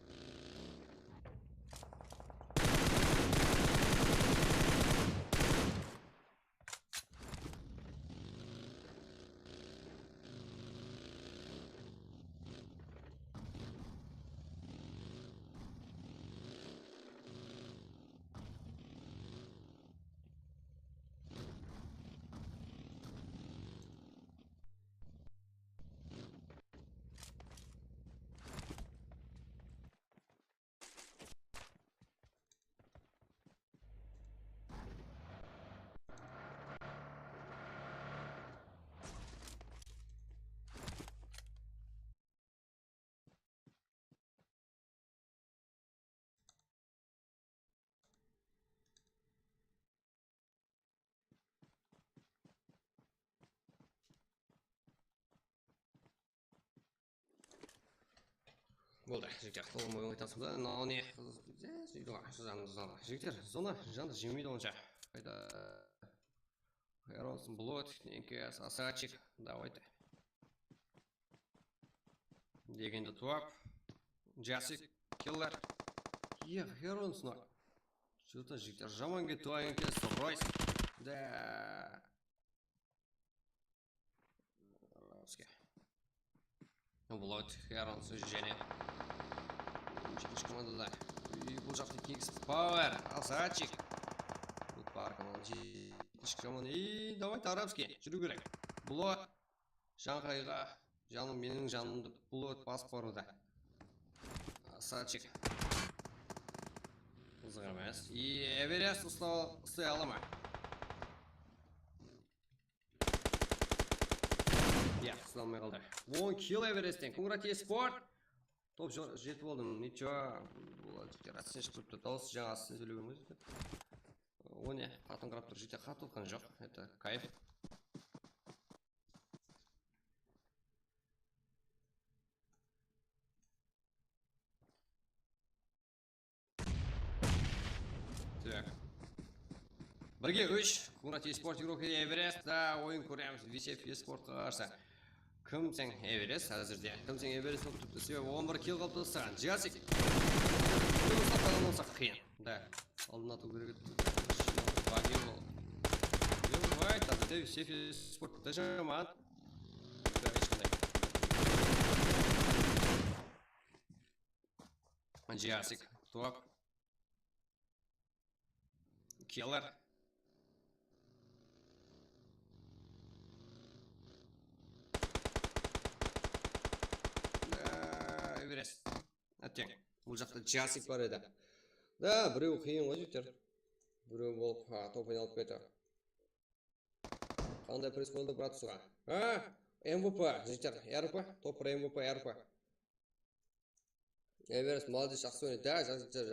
Болды, жігіттер, қолым ойын айтасымда, мынау не? Жігіттер, зона жанды жемейді онша. Қайда Херлс, Блоть, Некес, Асачик, давайте. Дегенді туап. Джасик, Киллер. Херлс, но. Что-то жігіттер, жаман кет туайын кес, Ройс. Да. Блоть, Херлс, және. Жетінші командада. Бұл жақты Кикс Пауэр, Асачик. Бұл бар команда жетінші команда. Давайте арабский. Жүру керек. Блоть, Шанхайға. Жаным менің жанымды Блоть басып баруда. Асачик. Қызық емес. Эверест ұстай ала ма? Ұсталмай қалды. 10 килл Эвересттен. Конгратия спорт. Топ жетіп болдым. Ничего. Астын шығып тұрды. Дауысы жаңа астын сөйлеген өзі. О не? Қатын қарап тұр. Жете қат отқан жоқ. Это кайф. Так. Бірге 3 Курат eSport Europe Эверест да ойын көреміз VCF eSportқа қарсы. Кім сен Эверест әзірде? Кім сен Эверест болып тұрды? Себебі 11 килл қалыпты саған. Жасик. Кім ұстап болса қиын. Да. Алдын ату керек еді. Багил. Давай, әзірде VCF eSportта жаман. Жасик. Топ. Killer. Эверест. Әттең. Бұл жақта Жасик бар еді. Да, біреу қиын ғой жетер. Біреу болып топ айналып кетті. Қандай пресс болды брат сұға? МВП жетер. РП. Топ МВП РП. Эверест молодец, жақсы ойнайды. Да,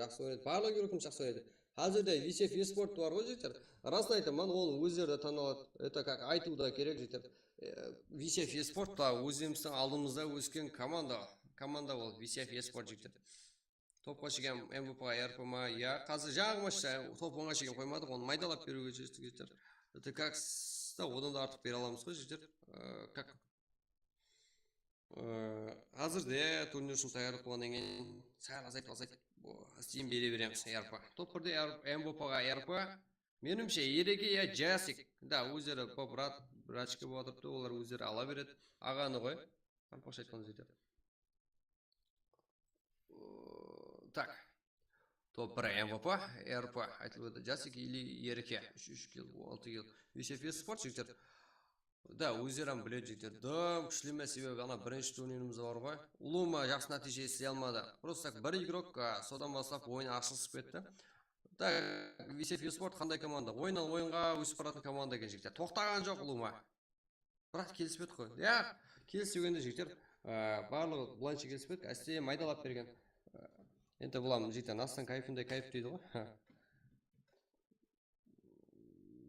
жақсы ойнайды. Барлығы көркім жақсы ойнайды. Қазірде VCF eSport бар ғой жетер. Расын айтамын, ол өздері танылады. Это как айту да керек жетер. VCF eSport та өзіміздің алдымызда өскен команда ол VCF eSport жетер. Топқа шеген МВП РП-ма, я қазір жаңағы матчта топ оңға шеген қоймадық, оны майдалап беруге жетер. Это как одан да артық бере аламыз ғой жетер. Как Қазірде турнир үшін таярлық болғаннан кейін сәл азайт істейін бере береміз РП. Топ 1-де МВП-ға РП. Менімше ереге я Жасик. Да, өздері братчика болып отырыпты, олар өздері ала береді. Ағаны ғой. Қанпақша айтқан жетер. Так. Топ 1 МВП, РП. Айтылып еді Жасик или ереке. 3 килл, 6 килл. VCF eSport жетер. Да, өздерін біледі жетер. Да, күшлеме себебі ана бірінші турниріміз бар ғой. Улума жақсы нәтиже есе алмады. Просто так бір игрок содан бастап ойын ашылысып кетті. Да, VCF eSport қандай команда? Ойыннан ойынға өсіп баратын команда екен жігіттер. Тоқтаған жоқ Улума. Бірақ келіспеді ғой. Я, келіспегенде жігіттер барлығы бұланша келіспеді. Әсте майдалап берген. Енді бұлам жігіттер астан кайфындай кайф дейді ғой.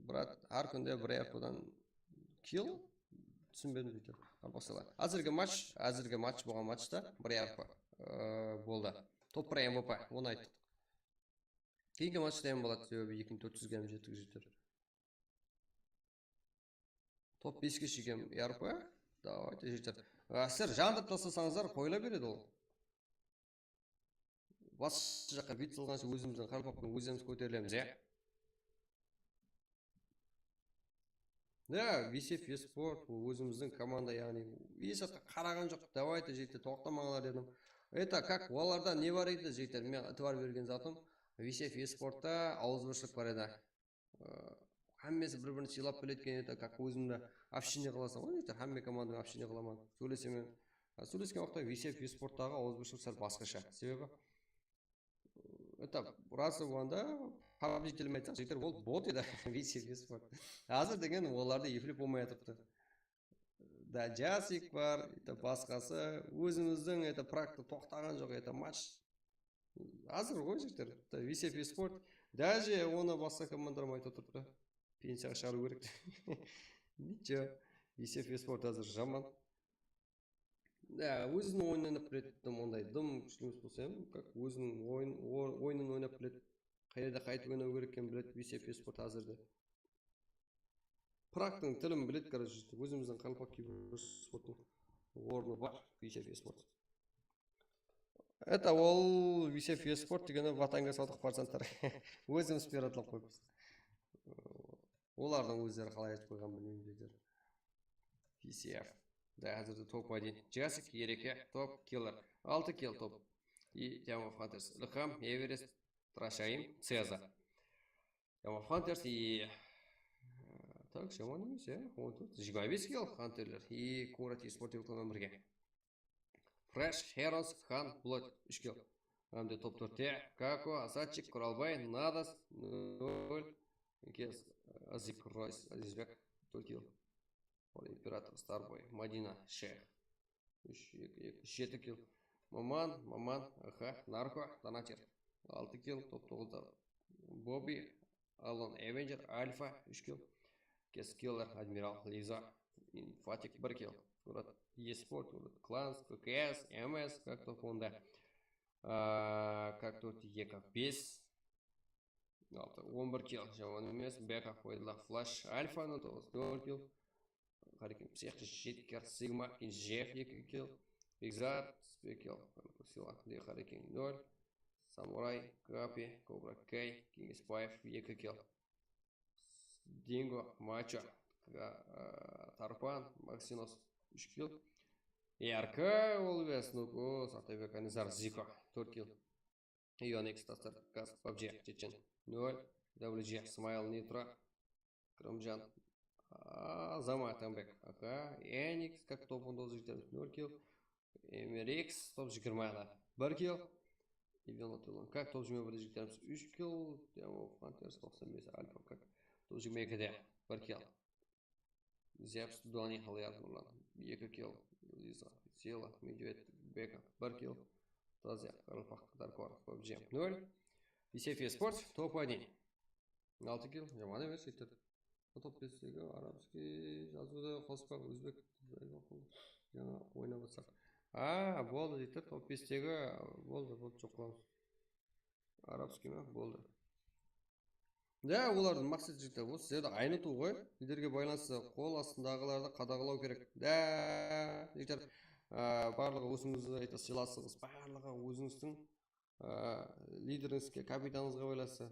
Брат, әр күнде бір РП-дан килл түсінбедім жетер. Әзірге матч болған матчта бір РП болды. Топ 1 МВП, оны айттық. Кейінгі матчта ең болады, себебі 2400-ге жеттік жетер. Топ 5-ге шекем РП, давайте жетер. Сіздер жандып тастасаңыздар қойыла береді ол. Басшы жаққа бит салғанша өзіміздің қарпақпен өзіміз көтерілеміз, е? Да, VCF eSport өзіміздің команда, яғни есатқа қараған жоқ, давайте жетті, тоқтамаңалар дедім. Это как оларда не бар еді жетер, мен ытвар берген затым, VCF eSportта ауызбіршілік бар еді. Әммесі бір-бірін сыйлап білеткен еді, как өзімді общение қыласың ғой жетер, әмме командамен общение қыламан. Сөйлескен уақытта VCF eSporттағы ауызбіршілік сәл басқаша. Себебі это расы болғанда победителім айтсақ, жетер ол бот еді VCF eSport. Азыр деген оларды ефіліп болмай атыпты. Да, Жасик бар, басқасы, өзіміздің практы тоқтаған жоқ, матч. Азыр ғой жетер, VCF eSport. Даже оны басқа командарым айтып тұрды. Пенсияға шығару керек. Ничего, VCF eSport азыр жаман. Да, өзінің ойнанып білеттім, ондай дым күшіліміз болсам, как өзінің ойынын ойнап білет. Қайда қайтып ойнау керек екен білет VCF eSport азырды. Практың тілін білет, короче, өзіміздің қалпақ киберспорттың орны бар VCF eSport. Это ол VCF eSport дегені ватанға саудық парсанттар. Өзіміз пиратылап қойып. Олардың өздері қалай айтып қойған білмеймін дедер. VCF. Да, әзірді топ 1. Жасик, ереке, топ, киллер. 6 килл топ. И Ямов Хантерс. Лыхам, Эверест, Трашаим, Цеза. Ямов Хантерс и... Так, жаман емес, е? 25 килл Хантерлер и Курат eSport Europe бірге. Фреш, Херонс, Хан, Блот, 3 килл. Әмде топ 4-те. Како, Асадчик, Құралбай, Надас, 0. Кес, Азик Ройс, Азизбек, 4 килл. Император, Старбой, Мадина, Шех. 7 килл. Маман, Аха, Нарко, Танатер. 6 килл, топ 9-да. Бобби, Алон, Эвенджер, Альфа, 3 килл. Кес Киллер, Адмирал, Лиза, Фатик, 1 килл. eSport, Кланс, ККС, МС, как то фонда. Как тут ЕК 5. 11 kill жаман емес. Бека қойдыла флаш альфаны 4 kill. Қарекем псих 7 kill. Сигма инжеф 2 kill. Exat 2 kill. Сила де қарекем 0. Самурай, Капи, Кобра Кей, Кинг Спайф 2 kill. Динго, Мачо, Тарпан, Максинос 3 kill. РК Олвес, Нуко, Сатайбек Анизар Зико 4 kill. Ионикс Тастер Кас PUBG Чечен 0. WG Смайл Нитро Крамджан Зама Тамбек АК Эникс как топ-10 жігіттер 0 kill. Эмерикс топ 20 1 kill. Ивенотылын как топ 21 жігіттеріміз 3 kill. Демо Фантерс 95 Альфа как топ 22 1 kill. Зепс Дони Халияр Нурлан 2 kill. Лиза Села Медведь Бека 1 kill. Тазия Ралфах Даркор PUBG 0. BCF Sport топ-1 6 kill. Жаман емес жігіттер. Топ-5-тегі арабский жазуды қоспақ өзбек жаңа ойнап жатсақ. Болды жігіттер. Топ-5-тегі болды жоқ қыламыз. Арабский ма? Болды. Да, олардың мақсат жігіттер осы сіздерді айныту ғой. Сіздерге байланысты қол астындағыларды қадағалау керек. Да, жігіттер, барлығы өзіңізді сыйласыңыз. Барлығы өзіңіздің лидеріңізге, капитаныңызға байланысты.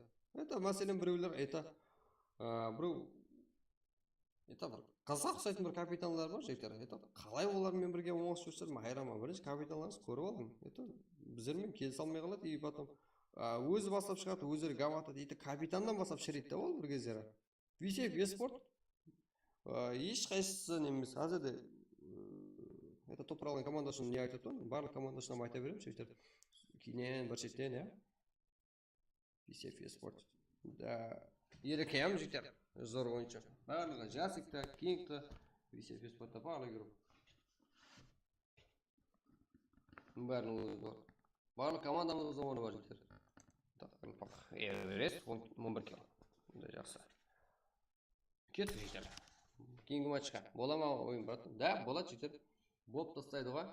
Мәселен біреулер біреу бір қазақ ұқсайтын бір капитанлар бар жігіттер. Қалай олармен бірге оңаша жүрсем майрама. Бірінші капитанларыңыз көріп алың. Біздермен келісе алмай қалады и потом өзі бастап шығады, өздері гаватады. Капитаннан бастап шірейді ол бір кездері. BCF Esport ешқайсысы немес. Азырда топ құралған команда үшін не айтады? Барлық команда үшін айта беремін жігіттер. Кейіннен бір шеттен, BCF Esport. Ерекем жігіттер. Зор ойыншы. Барлығы Жасикті, Кингті, BCF Esport-та барлығы көріп. Барлық командамыз оңыны бар жігіттер. Эверест 11 kill. Жақсы. Кетті жігіттер. Кейінгі матчқа. Бола ма ойын брат? Да, болады жігіттер. Болып тастайды ғой.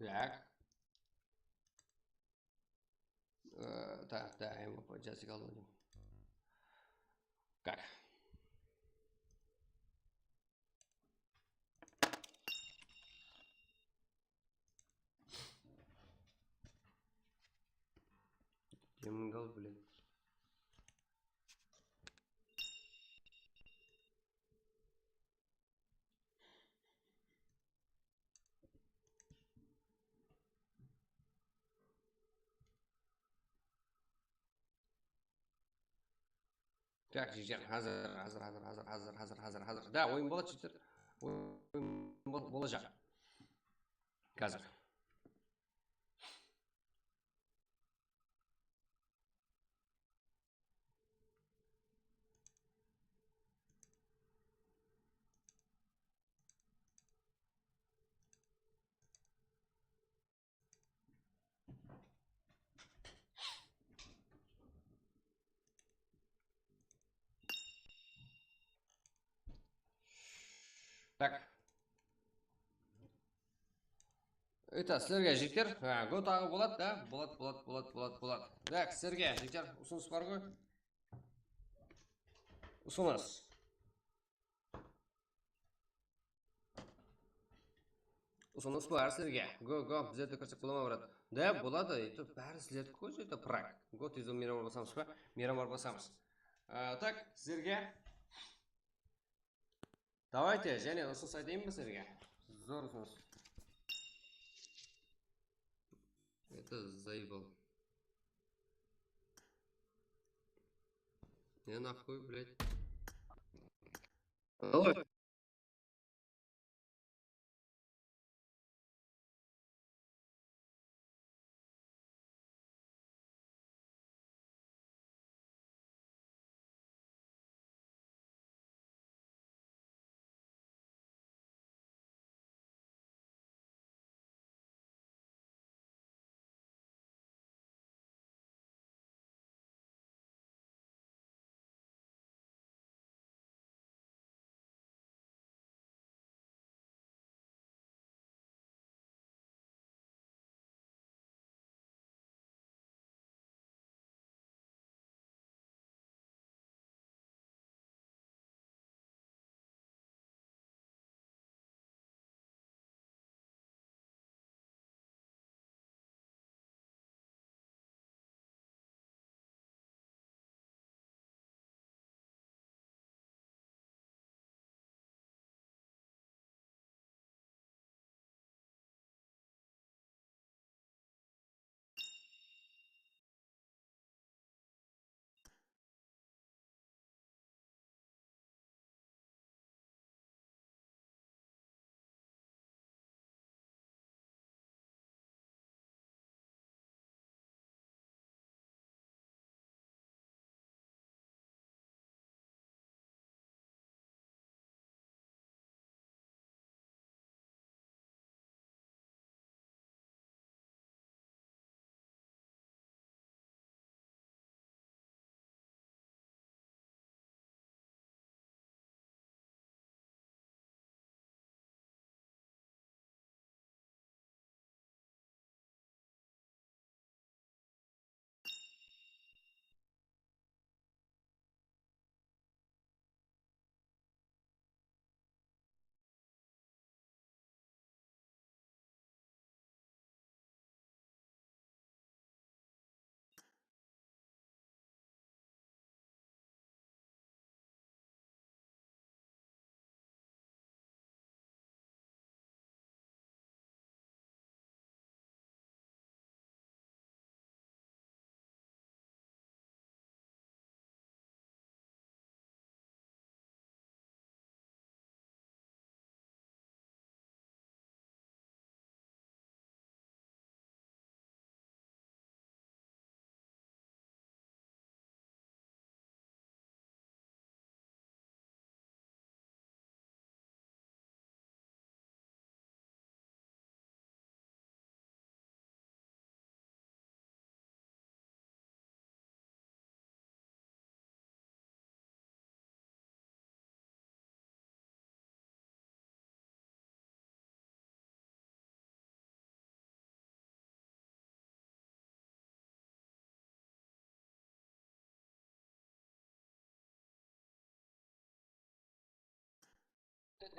Так. Да, я ему по джазе голодим. Как? Демонгал, блин. Так, жігіттер, hazır. Да, ойын болады жігіттер. Ойын болacak. Қазір. Так. Сіздерге жігіттер, го тағы болады, да? Болады. Так, сіздерге жігіттер, ұсыныс бар ғой? Ұсыныс. Ұсыныс бар сізге. Go, біздерді кірсек болама барады. Да, болады, бәрі сіздерді көз еді, прак. Go, тезу мейрамар басамыз ба? Мейрамар басамыз. Так, сіздерге. Давайте, және ұсыныс айтайын ба сіздерге? Зор ұсыныс. Это заебал. Не нахуй, блядь. Алло.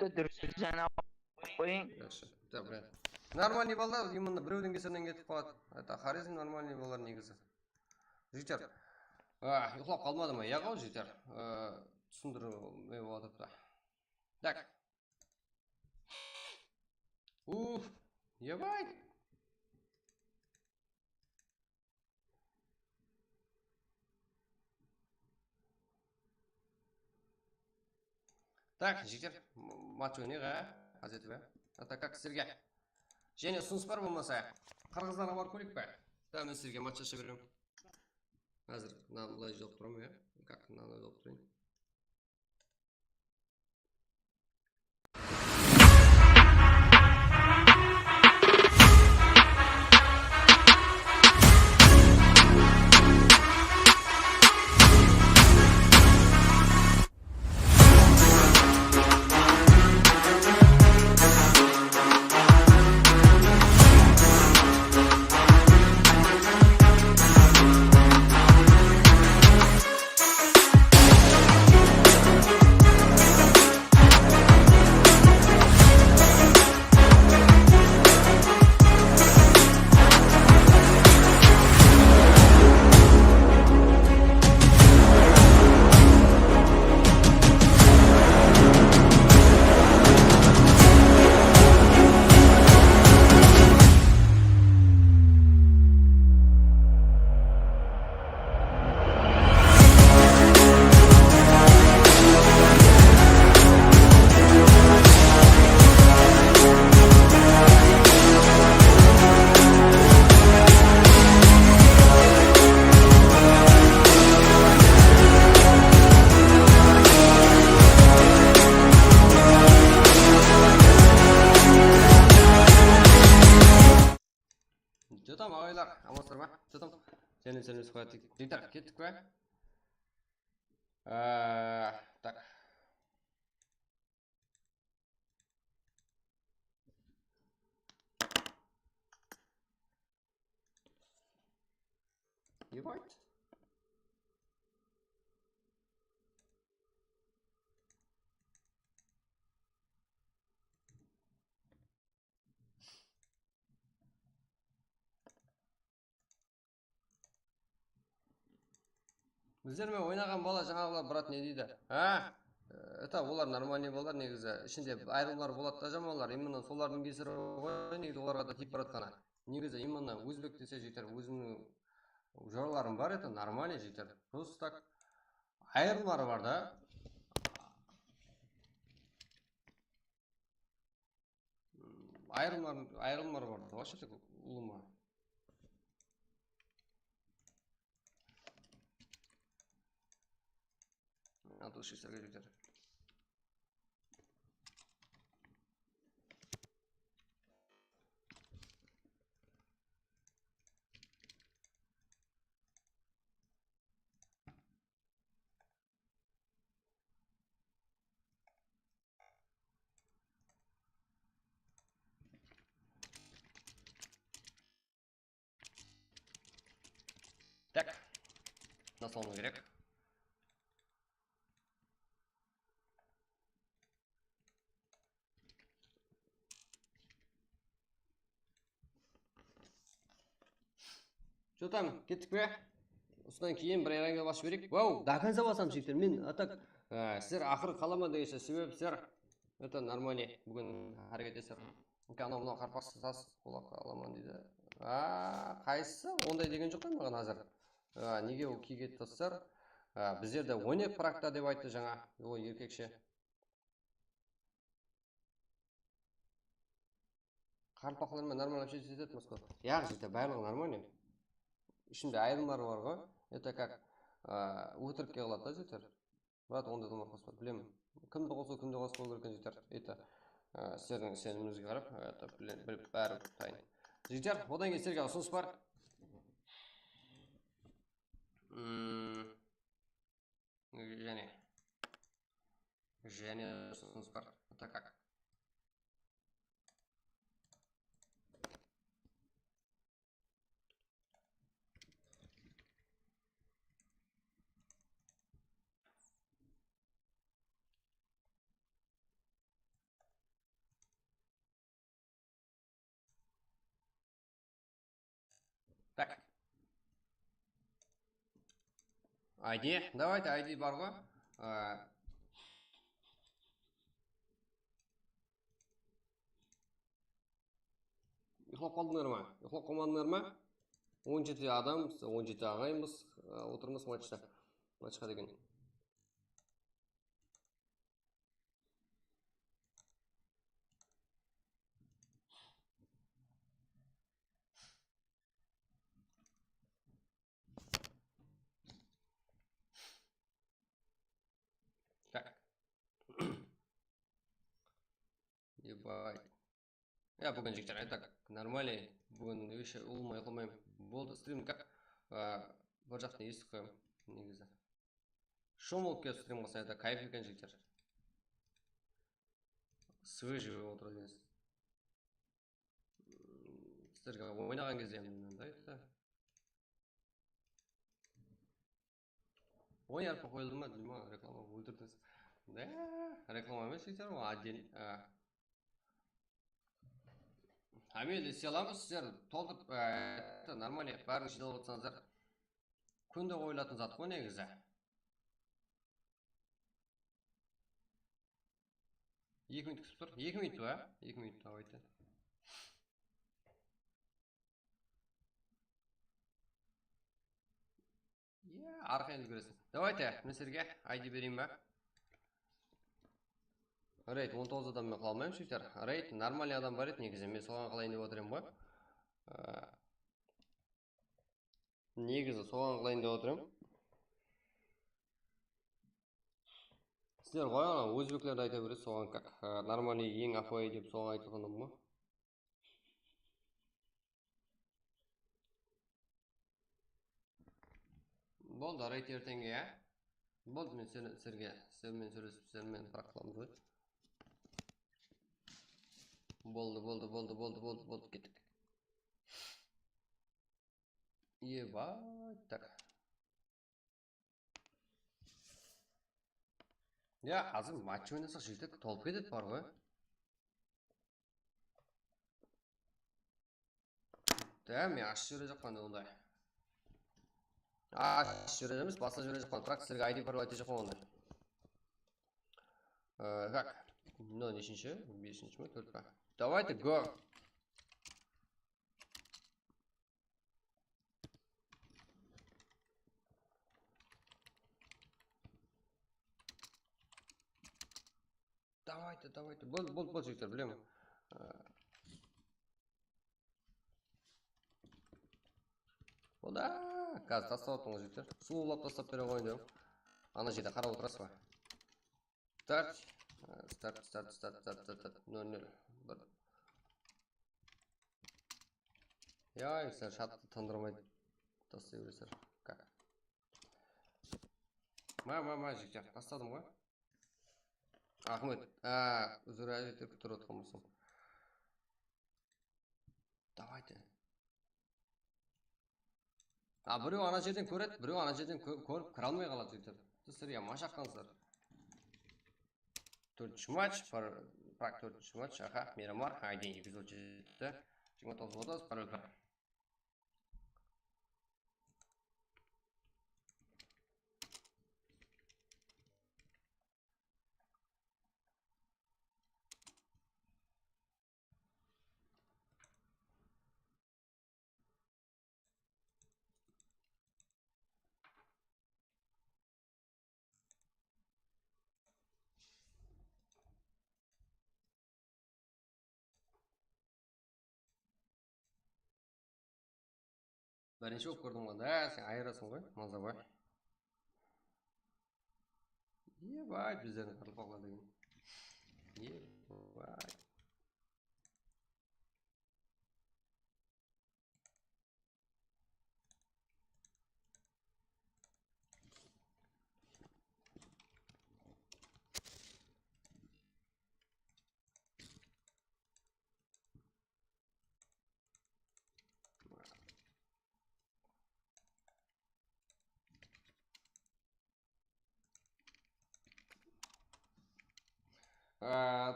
дұрыс қойың. Жақсы. Так, брат. Нормальный балдар, именно біреудің кесірінен кетіп қалады. Это Хорезм нормальный балдар негізі. Жігіттер, ұйықтап қалмады ма? Яғау жігіттер. Түсіндірмей болады да. Так. Уф, ебай. Так, жігіттер, матч ойнайық, Азет бе? Это как сіздерге? Және ұсыныс бар болмаса, қырғыздарға бар көрейік пе? Да, мен сіздерге матч аша беремін. Әзір, мынаны жоқ тұрамын, как мынаны жоқ тұрайын. Жатам ағайлар, амансыздар ма? Жатам. Сәлем қояды. Жігіттер, кеттік пе? Так. Ебать. Біздермен ойнаған бала жаңағылар брат не дейді? Это олар нормальный балалар негізі. Ішінде айрылмалар болады да жаманлар. Именно солардың кесірі ғой, негізі оларға да тиіп баратқаны. Негізі именно өзбек десе жігіттер, өзімнің жораларым бар, это нормальный жігіттер. Просто так айрылмалар бар да. Айрылмалар бар. Вообще так улыма. Надо шестер жігіттер. Так, насалмау керек. Жатам, кеттік пе? Осыдан кейін бір айранға басып берейік. Вау, до конца басам жігіттер. Мен атак сіздер ақыры қалама дегенше себебі сіздер это нормальный бүгін әрекет етесіздер. Анау мынау қарпақсыз тас қолақ аламан дейді. Қайсысы? Ондай деген жоқ қой маған қазір. Неге ол киге тастар? Біздерде ойнап практа деп айтты жаңа. Ой, еркекше. Қарпақлармен нормально общаться етеді Москва. Яғы жігіттер, барлығы нормальный. Ішінде айырымдар бар ғой. Это как өтірікке қалады да жігіттер. Брат, ондай адамдар қоспа, білемін. Кімді қосу, кімді қоспау керек екен жігіттер. Это сіздердің сеніміңізге қарап, это біліп бәрі дайын. Жігіттер, одан кейін сіздерге ұсыныс бар. Және ұсыныс бар. Это как? Так. ID. Давайте ID бар ғой. Ұйықтап қалдыңдар ма? Ұйықтап қалмадыңдар ма? 17 адам, 17 ағаймыз отырмыз матчта. Матчқа деген. Так. Ебать. Я бүгін жігіттер, это нормальный. Бүгін еще ұлмай қылмайым. Болды, стрим как? Бір жақтан естіп қоям негізі. Шомылып келіп стрим қылса, это кайф екен жігіттер. Свежий отыра дейсіз. Сіздерге ойнаған кезде да. Ой, арпа қойылды ма? Дима, реклама өлтірдіңіз. Да, реклама емес жігіттер, ол отдельный. Мен есе аламыз, сіздер толтырып, нормальный, бәрін жинап отырсаңыздар. Күнде қойылатын зат қой негізі. Екі минут күтіп тұр. 2 минут ба? 2 минут давайте. Арқа енді көресің. Давайте, мен сіздерге ID берейін ба? Рейд 19 адаммен қалмайым шектер. Рейд нормальный адам бар еді негізі. Мен соған қалайын деп отырайын ғой. Негізі соған қалайын деп отырайын. Сіздер ғой өзбеклерді айта бересіз соған как нормальный ең апай деп соған айтылғаным ғой. Болды, арайт ертеңге, я? Болды, мен сенімен сөйлесіп, сенімен бірақ қыламыз ғой. Болды, кеттік. Ебать, так. Я, қазір матч ойнасақ жігіттер толып кетеді бар ғой. Да, мен ашып жүре жақпан ондай. Ашып жүре емес, басқа жүре жақпан. Бірақ сіздерге ID пароль айта жақпан ондай. Как? Ну, нешінші? 5-ші ме? 4 па? Давайте, go! Давайте. Бол, жігіттер, білемін. Ода, қазір тастап отырмыз жігіттер. Сұлулап тастап бере қойын деу. Ана жерде қарап отырасыз ба? Старт. 0-0. Яй, сен шатты тындырмай тастай бересіздер. Как? Ма, жігіттер, тастадым ғой. Ахмет, үзір әжеттер күтір отқан болсам. Давайте. Біреу ана жерден көреді, біреу ана жерден көріп кіре алмай қалады жігіттер. Сіздерге машаққансыздар. 4-ші матч, бірақ 4-ші матч, Мирамар, айден эпизод жетті. 29 пароль бар. Бірінші болып көрдің ғой, да, сен айырасың ғой, маза ғой. Ебай, біздерін қырылпақла деген. Ебай.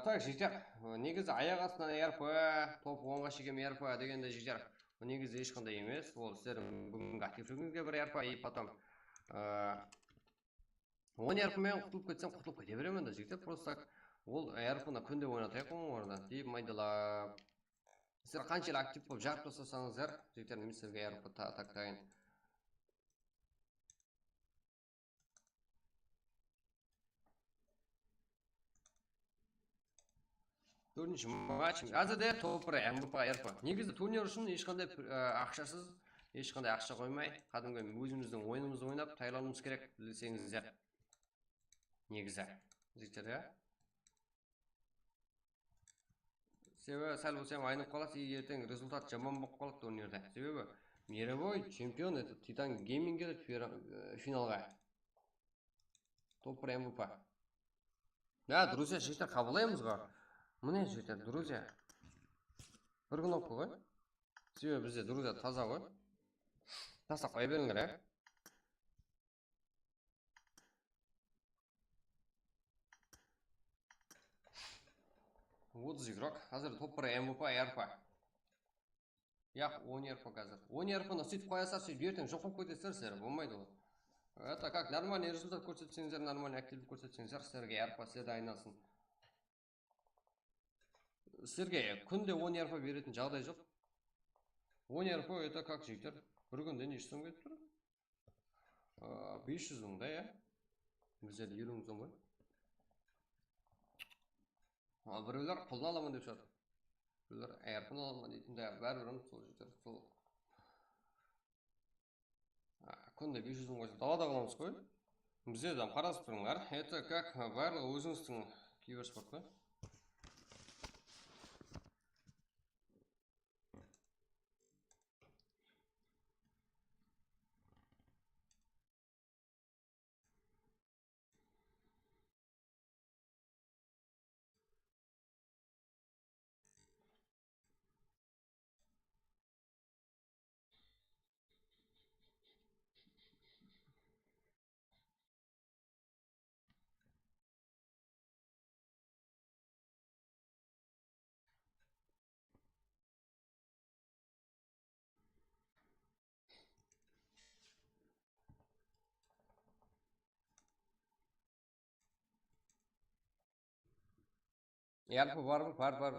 Так, жігіттер, негізі аяқ астынан РП, топ 10-ға шегем РП дегенде жігіттер, негізі ешқандай емес. Ол сіздердің бүгінгі активлігіңізге бір РП, и потом 10 РП-мен құтылып кетсем, құтылып кете беремін да жігіттер. Просто ол РП-на күнде ойнатайық оның орнына deyip майдалап. Сіздер қаншел актив болып жарып тастасаңыздар, жігіттер, мен сіздерге РП тақтайын. 4-ші матч. Қазірде топ-1 МВП РП. Негізі турнир үшін ешқандай ақшасыз, ешқандай ақша қоймай, кәдімгі өзіміздің ойынымызды ойнап, тайлануымыз керек білсеңіздер. Негізі. Жігіттер, ja? Себебі сәл болсам айнып қалады, и ертең результат жаман болып қалады турнирде. Себебі мировой чемпион этот Titan Gaming келеді финалға. Топ-1 МВП. Да, друзья, жігіттер, қабылдаймыз ғой. Міне жігіттер, друзья. Бір кнопка ғой. Себебі бізде друзья таза ғой. Тастап қоя беріңдер, ja? Отыз игрок. Қазір топ-1 МВП РП. Яқ, 10 РП қазір. 10 РП-ны сөйтіп қоясар, сөйтіп ертең жоқ болып кетесіздер, сіздер болмайды ол. Это как нормальный результат көрсетсеңіздер, нормальный активдік көрсетсеңіздер, сіздерге РП сіздерді айнасын. Сіздерге күнде 10 РП беретін жағдай жоқ. 10 РП это как жігіттер? Бір күнде неше сом кетіп тұр? 500 мың да, ja? Біздер 50 мың сом ғой. Біреулер пұлын аламын деп жатыр. Біреулер РП-ны аламын дейтін, да, бәрібіріміз сол жігіттер, сол. Күнде 500 мың қойса далада қаламыз қой. Бізде де қарасып тұрыңдар. Это как барлығы өзіңіздің киберспорт қой. Ярпы бар ма? Бар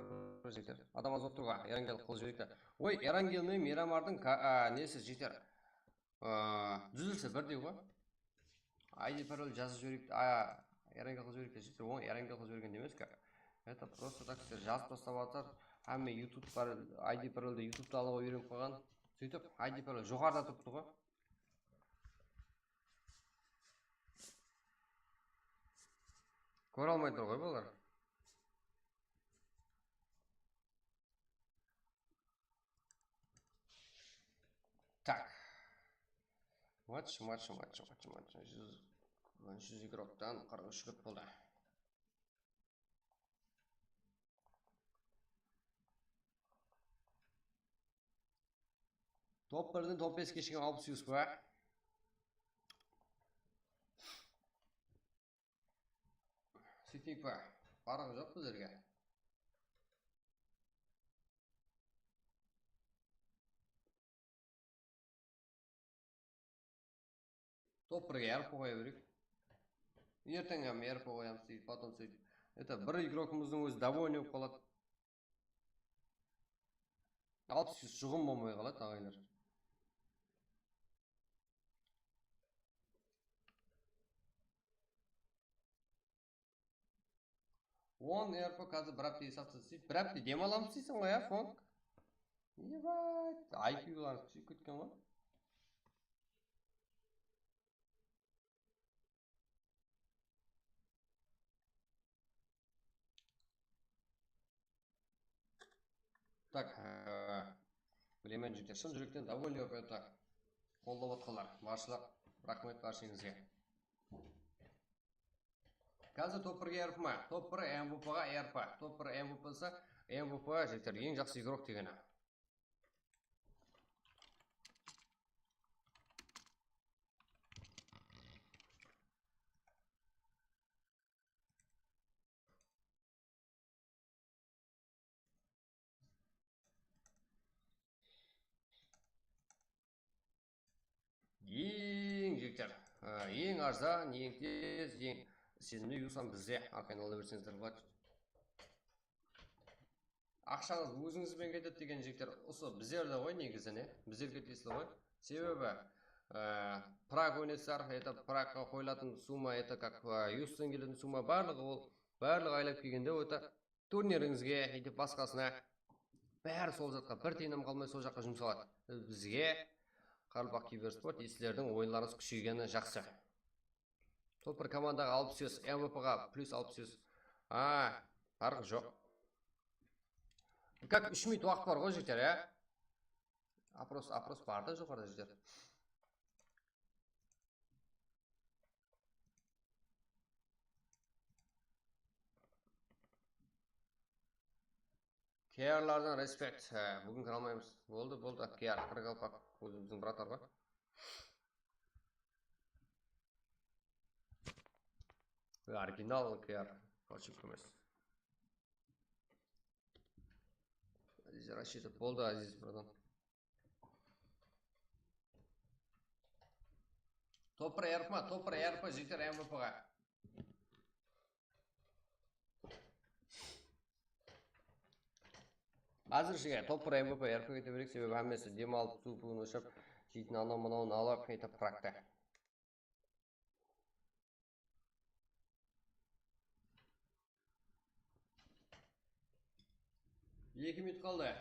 жігіттер. Адам аз болып тұр ғой. Ерангел қол жіберейік. Ой, Ерангел мен Мирамардың несі жігіттер. Түзілісі бірдей ғой. ID пароль жазып жіберейік. Ерангел қол жіберейік жігіттер. Оң Ерангел қол жіберген емес ка. Это просто так сіздер жазып тастап жатыр. Әмме YouTube ID парольді YouTube-та алуға үйреніп қойған. Сөйтіп ID пароль жоғарыда тұрыпты ғой. Көре алмай тұр ғой бұлар. Так. Матч. 100 игроктан 43 күт болды. Топ 1-ден топ 5-ке шыққан 600 ба? Сөйтейік па? Барығы жоқ біздерге. Топ 1-ге ярып қоя берейік. Ертең ярып қоямыз дейді, потом сөйтіп. Это бір игрокымыздың өзі довольный болып қалады. 600 жұғым болмай қалады ағайлар. Он РП қазір бір апта есапсыз істейді. Бір апта демаламыз дейсің ғой, фонг? Ебать, IQ-лар түсіп кеткен ғой. Так, білемен жігіттер, шын жүректен довольный болып еді. Қолдап отқалар, баршылық, рахмет баршыңызға. Қазір топ 1-ге ярып ма? Топ 1 MVP-ға ярпа. Топ 1 MVP-сы MVP жігіттер, ең жақсы игрок дегені. Ең жігіттер, ең арзан, ең тез, ең сезімді юсан бізде арқайын алда берсеңіздер болады. Ақшаңыз өзіңізбен кетеді деген жігіттер, осы біздерді ғой негізіне, біздерге тиесілі ғой. Себебі Праг ойнасар, это Прагқа қойылатын сумма, это как Юстан келетін сумма, барлығы айлап келгенде өті турниріңізге, етіп басқасына бәрі сол жатқа бір тиыным қалмай сол жаққа жұмсалады. Бізге Қарылбақ Киберспорт есілердің ойынларыңыз күшейгені жақсы. Топ 1 командаға 600, MVP-ға плюс 600. Арғы жоқ. Как 3 минут уақыт бар ғой жігіттер, Опрос барды жоғарда жігіттер. Киярлардан респект. Бүгін кіре алмаймыз. Болды. Кияр, Қырғалпақ өзіміздің братар ба? Оригинал Кияр. Ошибка емес. Азиз рассчитывать болды, Азиз, братан. Топ 1 ярып ма? Топ 1 ярып па жігіттер MVP-ға. Әзіршіге топ 1 MVP ярып кете берек, себебі әмесі демалып суыпығын өшіп, жейтін анау-мынауын алып, қайтып Прагта. 2 минут қалды.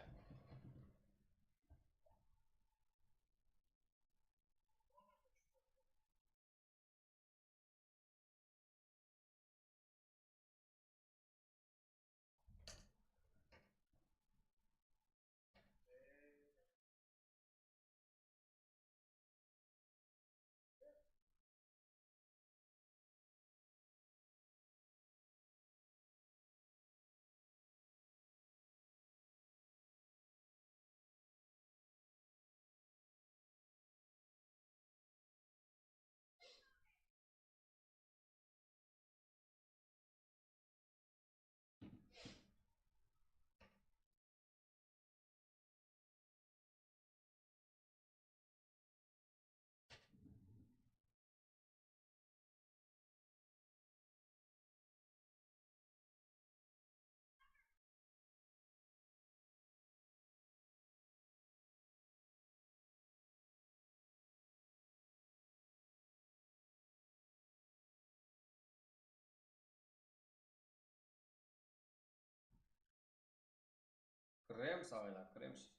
Kiramız ağaylar, kiramız.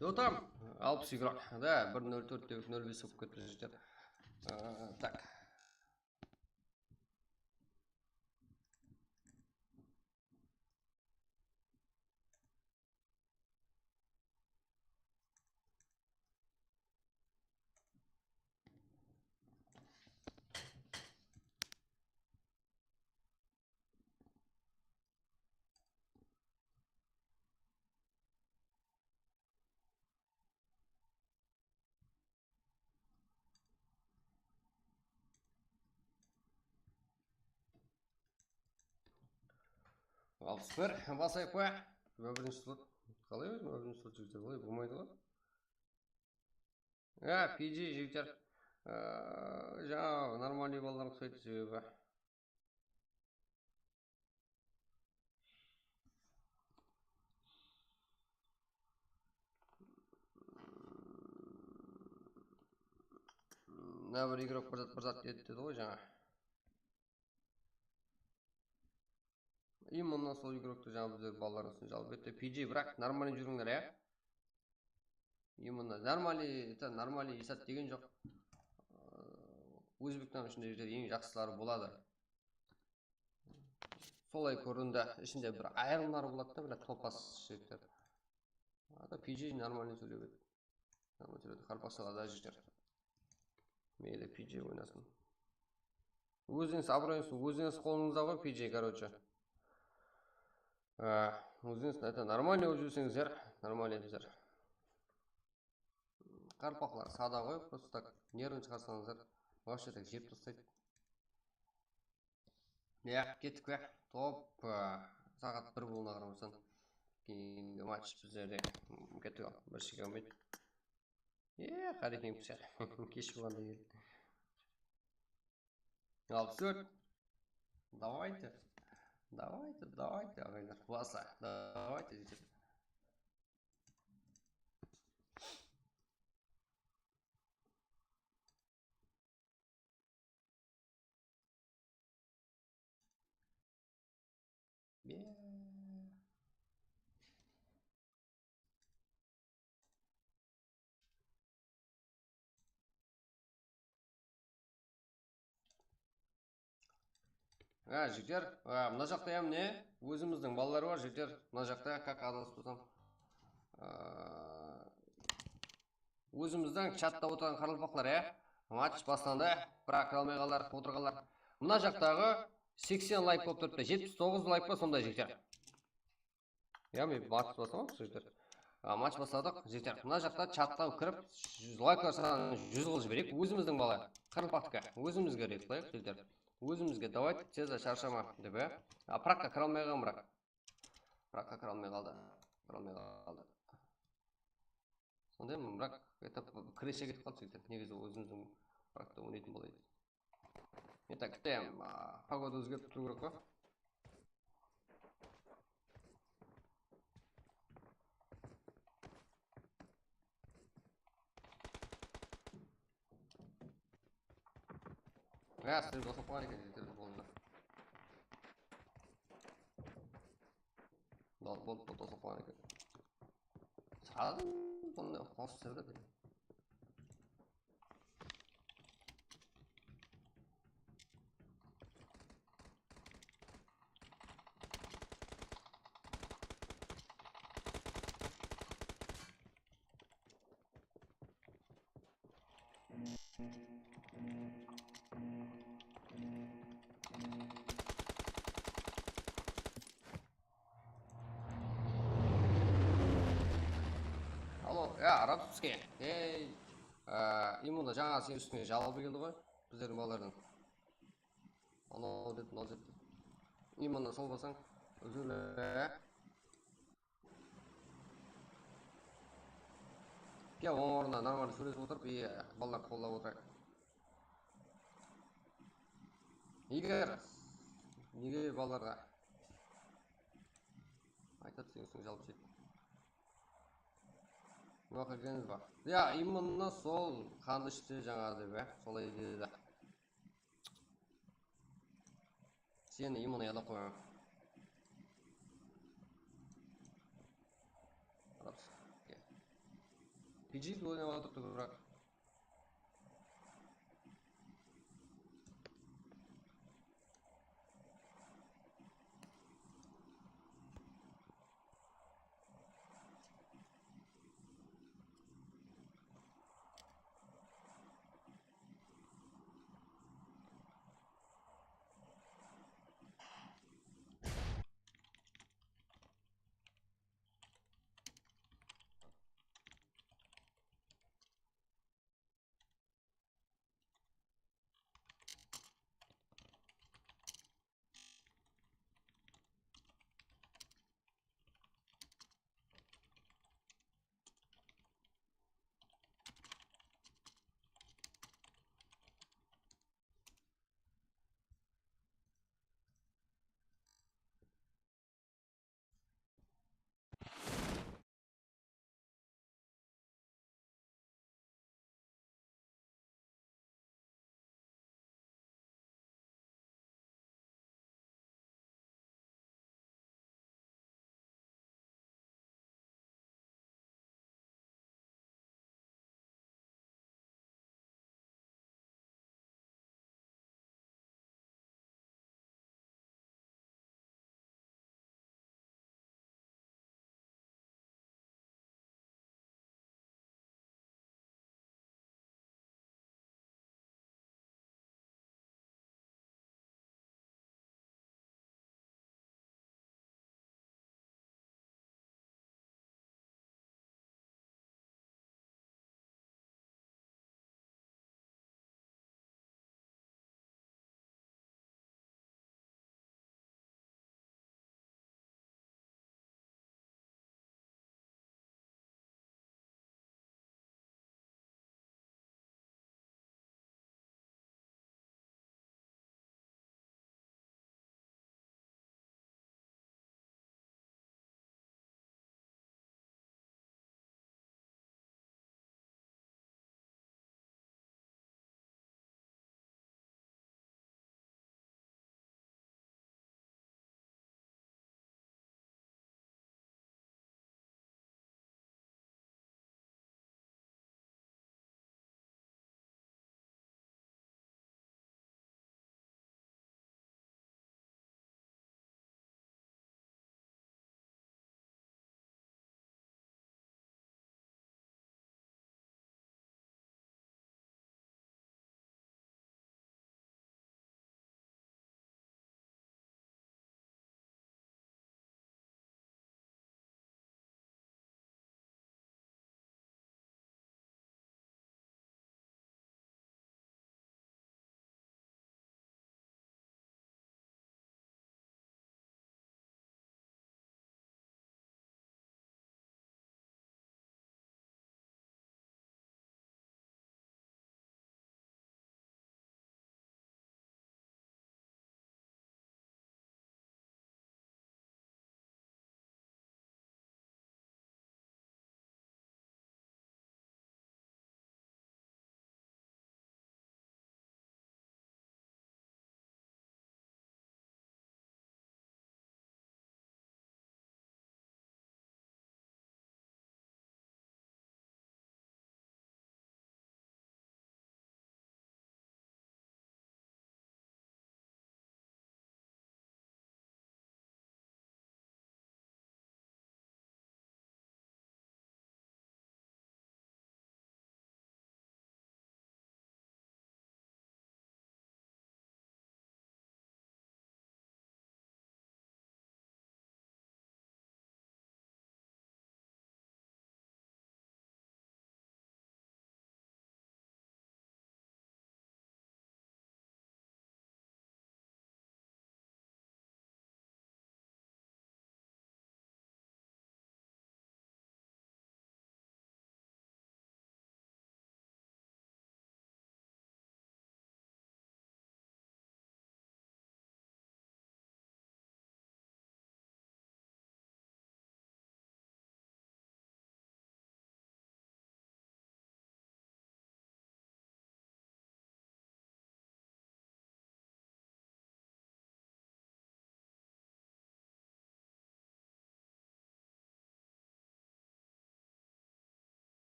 Jotam, alps игрок, да, 1.04 деп 0.5 болып кетіп жатыр. Так. Алпыс бір, басайық па? Бірінші слот. Қалай өзім бірінші слот жігіттер? Олай болмайды ғой. PG жігіттер. Жаңа нормальный балалар ұқсайды себебі. Мына бір игрок бір зат деді ғой жаңа. Именно сол игрокты жаңа біздер балалар үшін жалып етті. PG, бірақ нормальный жүріңдер, ә? Именно нормальный есат деген жоқ. Өзбектің ішінде ең жақсылары болады. Солай көрінді. Ішінде бір айырымдары болады да, бір топас жігіттер. PG нормальный сөйлеп еді. Нормальный сөйледі. Қарпақшыға да жігіттер. Мейлі PG ойнасын. Өзіңіз абыройыңыз, өзіңіз қолыңызда ғой PG, короче. Өзіңіз нормальный болып жүрсеңіздер, нормальный едіңіздер. Қарпақлар сада ғой, просто так нервін шығарсаңыздар, вообще так жеп тастайды. Кеттік пе? Топ, сағат 1 болуына қарамастан кейінгі матч біздерде кеттік ал, бір шеге алмайды. Қарекең пісер, кеш болғанда келді. 64. Давайте, ағайлар, баса, давайте жетеді. жігіттер, мына жақта не? Өзіміздің балалар бар, жігіттер. Мына жақта как адасып тұрсам. Өзіміздің чатта отырған қаралпақлар, матч бастанды. Бірақ кіре алмай қалар, отырғандар. Мына жақтағы 80 лайк болып тұрыпты. 79 лайк па сондай, жігіттер. Мен матч бастамақ, жігіттер. Матч бастадық, жігіттер. Мына жақта чатта кіріп, лайклар санын 100 қылып жіберейік. Өзіміздің бала, қаралпақтікі. Өзімізге реклайық, жігіттер. Өзімізге давайте теза шаршама деп, пракқа кіре алмай қалған бірақ. Пракқа кіре алмай қалды. Сондай бірақ креше кетіп қалды, жігіттер. Негізі өзіміздің практа ойнайтын болады. Так, күтем, погода өзгертіп тұру керек қой. Сіздер досып қойған екен, жігіттер болыңдар. Болды, досып қойған екен. Садым, бұны қосып сәрді. Арабский. Именно жаңа сен үстіңе жалобы келді ғой, біздердің балалардан. Анау деді, мынау деді. Именно сол болсаң, өзілі. Оң орнына нормально сөйлесіп отырып, балалар қолдап отырайық. Неге балаларға айтады сен үстіңе жалып жеді. Уақы келгеніз ба? Именно сол қанды ішті жаңағы деп, солай деді. Сені именно яда қойған. PG ойнап отырды бірақ.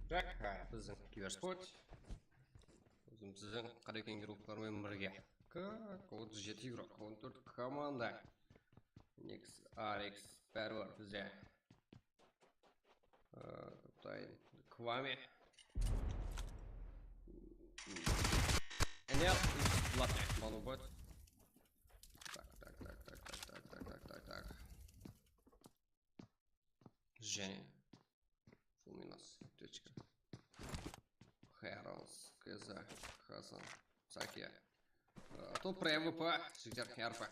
Так, біздің киберспорт өзіміздің қарекеңгер рухлармен бірге. Как 37 игрок, 14 команда. Некс Алекс бәрі бар бізде. Квами. Энел и Златный. Монобот. Так. Женя. Фуминас. Точка. Хэрос. Кеза. Хасан. Сакия. Топ ПВП. Житер Херпа.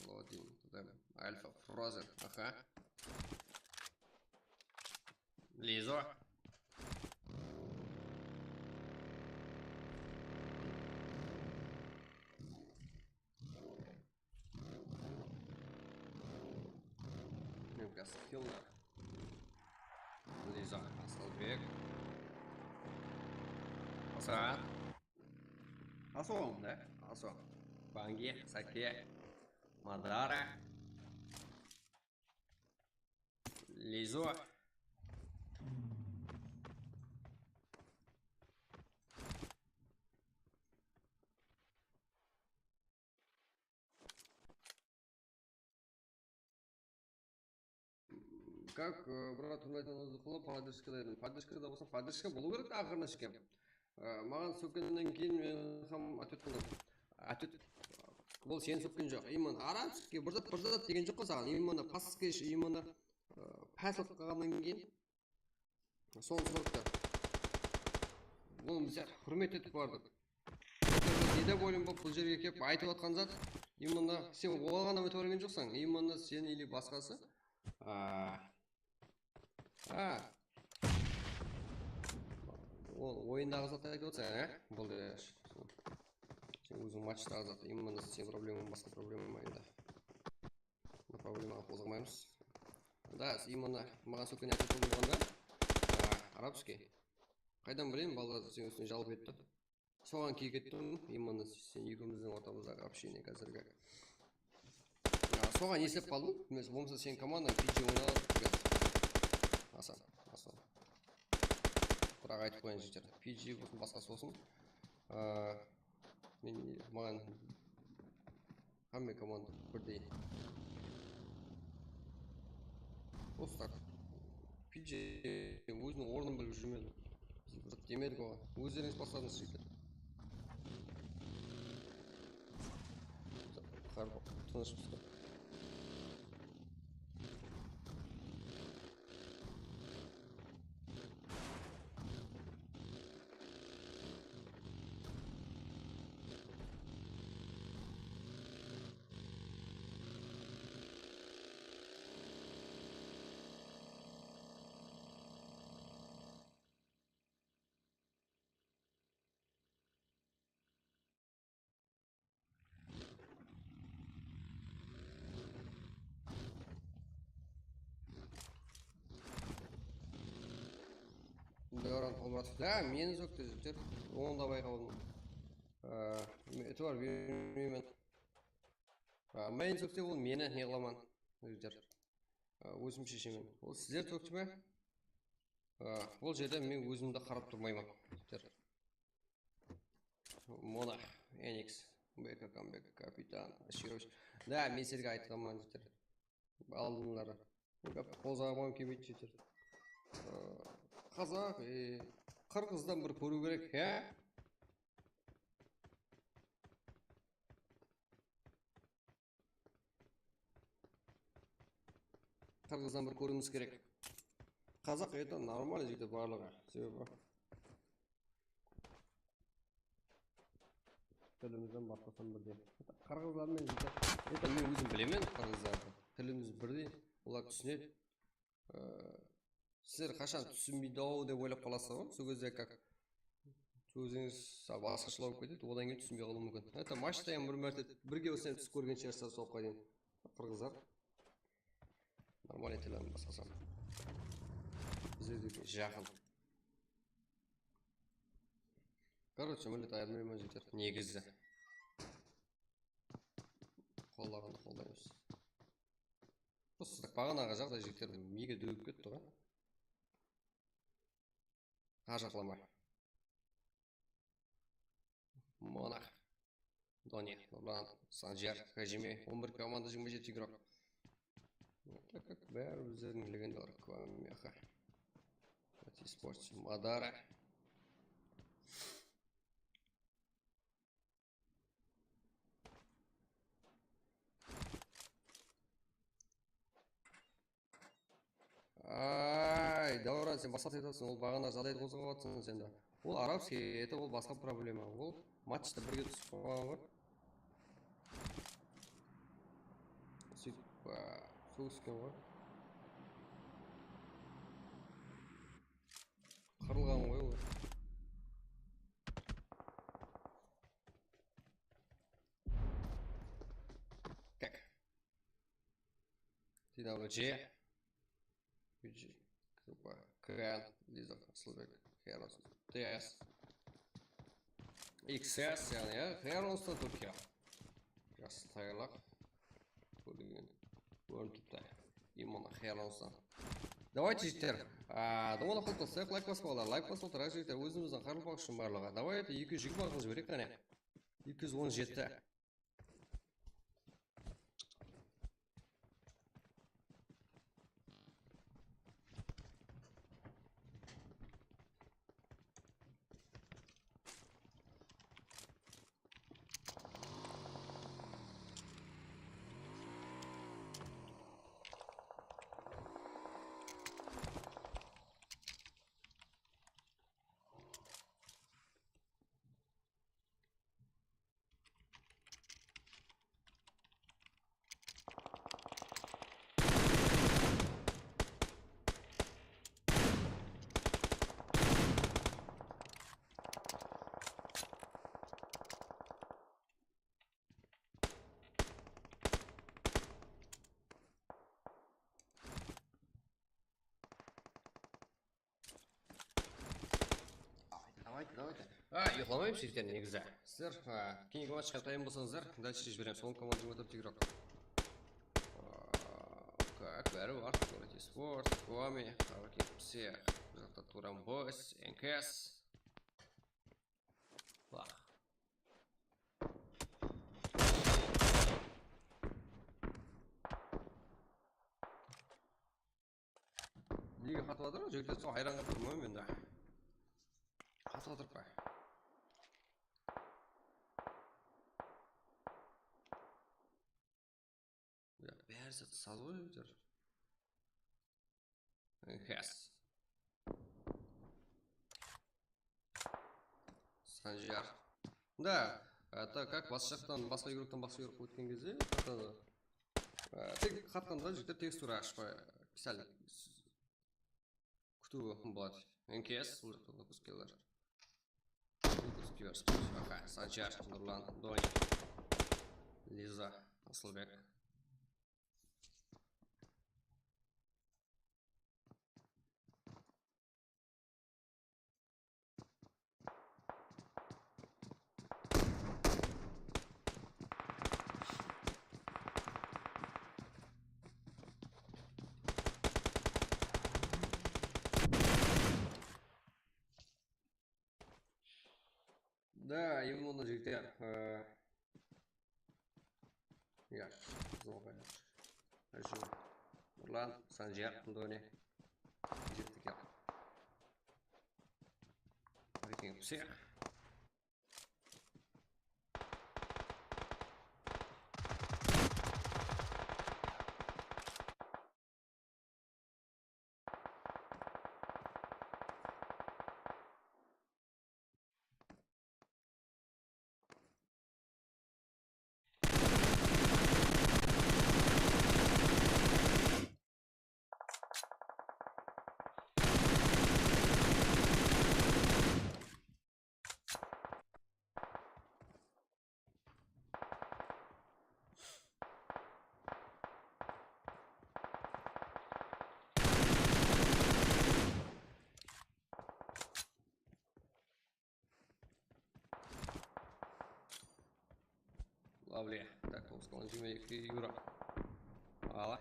Лодин. Альфа. Фрозен. Ага. Лизо. Хилнер. Лиза. Асылбек. Асад. Асом, да? Асом. Банги. Саке. Мадара. Лизо. Как брат ұнайтын қылып поддержкада едім. Поддержкада болса, поддержка болу керек ақырына шекем. Маған сөккеннен кейін мен хам ответ қылдым. Ответ бұл сен сөккен жоқ. Именно арабский бір зат деген жоқ қой саған. Именно паскеш, именно пәсіл қылғаннан кейін соны сұрыпты. Оны біз құрмет етіп бардық. Неде бойым болып бұл жерге кеп айтып отқан зат, именно сен оған өтіп өрген жоқсың. Именно сен или басқасы ол ойындағы зат айтып отырсың, бұл сен өзің матчтағы зат, именно сен проблемаң басқа проблема енді. Проблемаға қозғамаймыз. Да, именно маған сөккен айтып болғанда арабский. Қайдан білейін, балдар сен үстіне жалып етті. Соған кей кеттім, именно сен екеуміздің ортамыздағы общение қазіргі. Соған есеп қалдым, болмаса сен командаң PG ойналады. Асан. Бірақ айтып қойын жетер. PG болсын, басқасы болсын. Маған қаммен команда бірдей. Осы так. PG өзінің орнын біліп жүрмеді. Демедік оған. Өздеріңіз бастадыңыз жетер. Тыныш бізді. Дәуран Толматов. Да, мені сөкті жүр. Оны да байқалдым. Өті бар, бермеймін. Мен сөкте ол мені не қыламан. Өзім шешемін. Ол сіздер сөкті ме? Ол жерде мен өзімді қарап тұрмаймын. Мона, Эникс, Бека, Камбек, Капитан, Аширович. Да, мен сізге айтқанман жетер. Алдыңлары. Қозағамам кемейді жетер. Қазақ, қырғыздан бір көру керек, Қырғыздан бір көруіміз керек. Қазақ это нормально жейді барлығы. Себебі тілімізден басқасан бірдей. Қырғыздармен жейді. Это мен өзім білемен қырғыздарды. Тіліміз бірдей, олар түсінеді. Сіздер қашан түсінбейді ау деп ойлап қаласыз ғой, сол кезде как сөзіңіз басқашылау кетеді, одан кейін түсінбей қалуы мүмкін. Это матчтайын бір мәрте бірге өсен түс көрген шығарсыздар соққа дейін. Қырғыздар нормальный тілін басқасам. Біздерге жақын. Короче, мүлет айырмайма жетер. Негізі. Қолдарында қолдаймыз. Осы бағанағы жағдай жігіттер мега дөйіп кетті ғой. Ажарлама. Монах. Дони, Нұрлан, Санжар, Хажиме, 11 команда 27 игрок. Так как бәрі өздерінің легендалар Квамеха. Спорт Мадара. Ай, Дауран, сен басат етесің, ол бағана жадайды қозғап атсың сенде. Ол арабский, это ол басқа проблема. Ол матчта бірге түсіп қойған ғой. Сөйтіп, су түскен ғой. Қырылған ғой ол. Как? TWG. Кран, Лиза, Служек, Херос, ТС, XS, yani Heros'ta Türkiye. Жастайлар. Көрген көрінтіпті. Именно Heros'tan. Давайте жігіттер, домана қолтасақ, лайк басып алар. Лайк басып отыр, жігіттер, өзіміздің қарылпақ үшін барлығы. Давайте 220 бағыз жіберек қане. 217. Давайте. Ұйықламайым шектен негізі. Сіздер кейінгі матчқа тайым болсаңыздар, дальше жіберем. Соң команда 24 игрок. Как, бәрі бар. Спорт, Коми, Хаваки, Псех, жақта Туран Бойс, НКС. Бақ. Неге қатып адыр? Жігіттер сол айранға тұрмайым енді. Қатып адыр қай. Бәрі сәті саз ғой жігіттер. НКС. Санжар. Да, это как басқа жақтан, басқа игроктан басқа игрок өткен кезде, тек қатқанда жігіттер текстура ашпай, сәл күтуі болады. НКС, бұл жақта выпускелер. Аха, Санжар, Нұрлан, Дони, Лиза, Асылбек. Да, именно жігіттер. Я, зоға. Нұрлан, Санжар, Дони. Жеттікер. Рекең Псех. Lovely. Так, он сказал, Юра. Ала.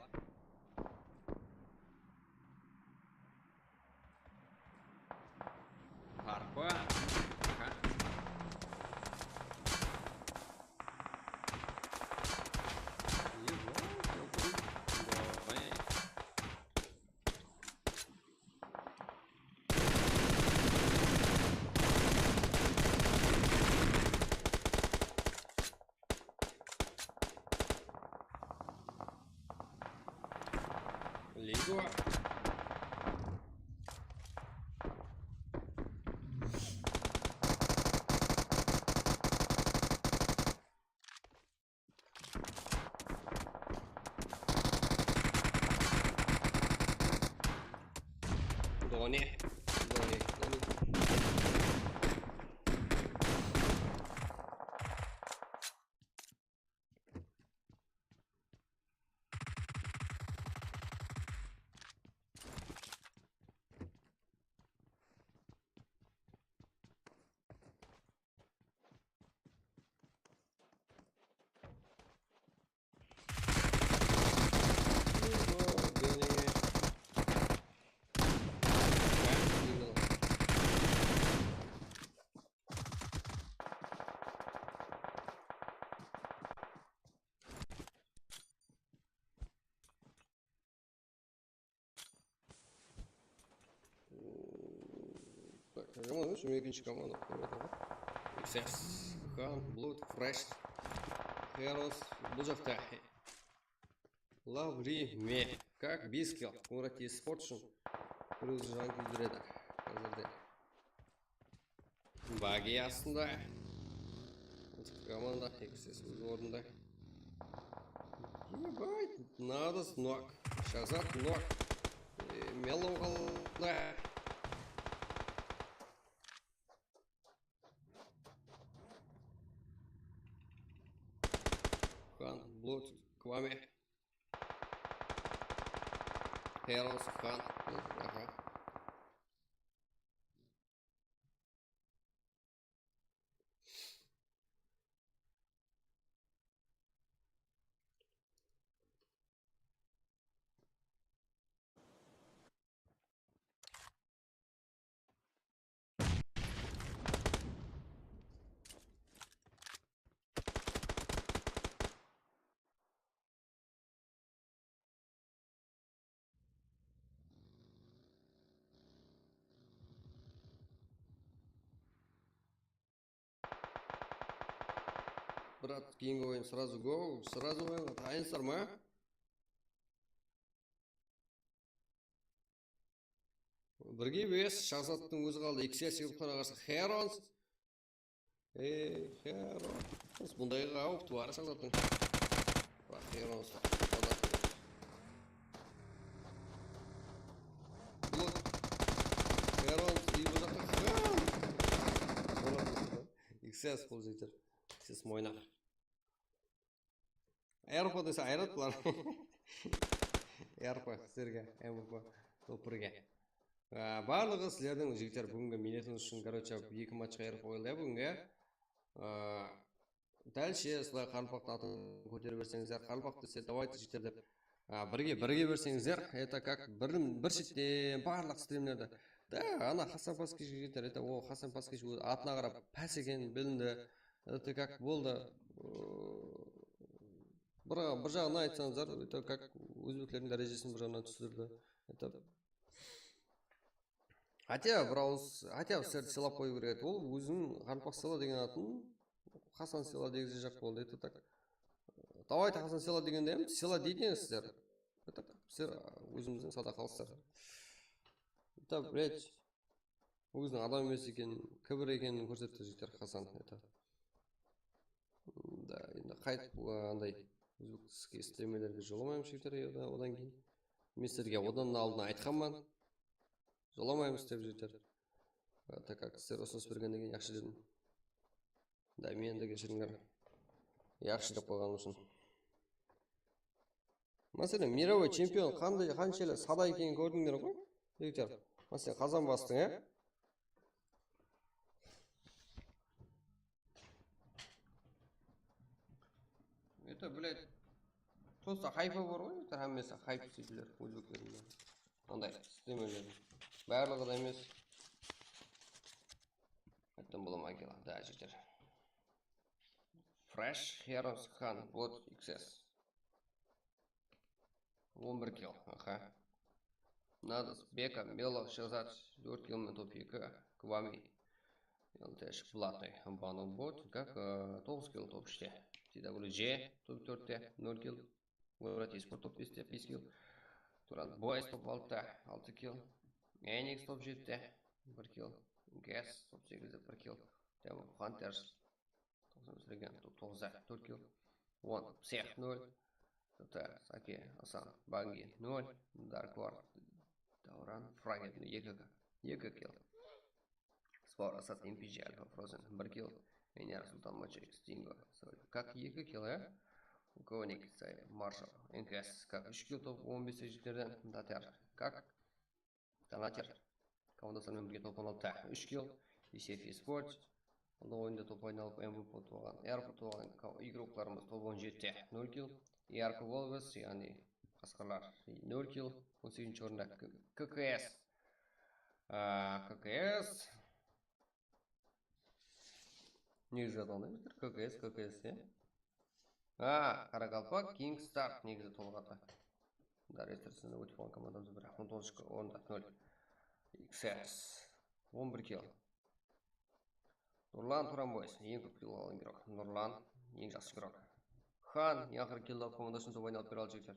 Лего. Дони. Команда, что екінші команда. XS, Хан, Blood, Fresh, Heroes, бұл жақта Лаври, Ме, как Бискел, Мурати спорт үшін бір өзі жан күйдіреді қазірде. Баги астында. Команда XS өз орында. Ебать, надо нок. Шазат нок. Мелоу қалда. Хан, Блуд, Квами. Heroes, Хан. Ага. Брат, кейінгі ойын сразу го, сразу ойын атайынсыздар ма? Бірге бес, Шахзаттың өзі қалды, XS еліптіға қарсы Heroes. Heroes. Бұндайға ауыпты бар Шахзаттың. Бірақ Heroes. Блуд. Heroes. И бұл жақта XS бұл жетер. XS мойнақ. Аэропа десе айрат бұлар. Аэропа сіздерге, МВП топырге. Барлығы сіздердің жігіттер бүгінгі минетіңіз үшін, короче, 2 матчқа айырып қойылды бүгінге. Дәлше сылай қарымпақты атын көтере берсеңіздер, қарымпақты десе давайте жігіттер деп бірге берсеңіздер, это как бір шеттен барлық стримлерді. Да, ана Хасан Паскиш жігіттер, это о Хасан Паскиш атына қарап пәс екен білінді. Это как болды. Бір жағына айтсаңыздар, это как өзбектердің дәрежесін бір жағынан түсірді. Это Хотя сіздерді сыйлап қою керек. Ол өзінің Қарымпақ сыйла деген атын Хасан сыйла дегізі жақ болды. Это так. Давайте Хасан сыйла дегенде hem сыйла дейтін сіздер. Это сіздер өзіміздің садақалыстар. Это, блядь, өзінің адам емес екен, кібір екенін көрсетті жігіттер Хасан. Это. Да, енді қайтып андай өзбекский стримерлерге жоламаймын жігіттер одан кейін. Мен сіздерге одан алдын айтқанмын. Жоламаймыз деп жігіттер. Так как сіздер ұсыныс берген деген яқшы дедім. Да, мен де кешіріңдер. Яқшы деп қойғаным үшін. Мәселен, мировой чемпион қаншелі сада екенін көрдіңдер ғой? Жігіттер, мәселен, қазан бастың, Это, блядь, просто хайпа бар ғой, әммесі хайп сейділер, өзбектерінде. Ондай, стримерлердің. Барлығы да емес. Әттен бұл магила, да, жігіттер. Fresh, Heroes, Хан, Blood, XS. 11 килл, аха. Надос, Бека, Мело, Шахзат, 4 киллмен топ-2, Квами. Елтеш, платный, Бану бот, как 9 килл топ-3. TWG, топ-4, 0 килл. Мурати спорт топ-5, 5 килл. Turadi. Boys top 6 kill. Enix top 7, 1 kill. Gas top 8'de 1 kill. Devil Hunters 90 Regen top 9'da 4 kill. One Psih 0. Total Saki Hasan Bangi 0. Dark Ward Davran Fragment 2 kill. Sport Asad MPG Alpha Frozen 1 kill. Enyar Sultan Machek Stingo. Как 2 kill, У кого некий сайт? Маршал. НКС. Как 3 kill топ 15 жігіттерден Датер. Как? Танатер. Командасымен бірге топ 16-та 3 kill. ECF Esports. Онда ойында топ айналып MVP ұтылған. Әріп ұтылған игрокlarımız топ 17-те 0 kill. Ярко Волвес, яғни қасқырлар 0 kill. 18-ші орында ККС. ККС. Негізі аталмаймыздар. ККС, е? Қарақалпақ Кингстар негізі толғаты. Ресторсында өтіп қалған командамыз бір 19 орында 0. XS 11 kill. Нұрлан Туранбойс ең көп kill алған игрок. Нұрлан ең жақсы игрок. Хан яғыр kill алып командасын топ айналып бере алып жігіттер.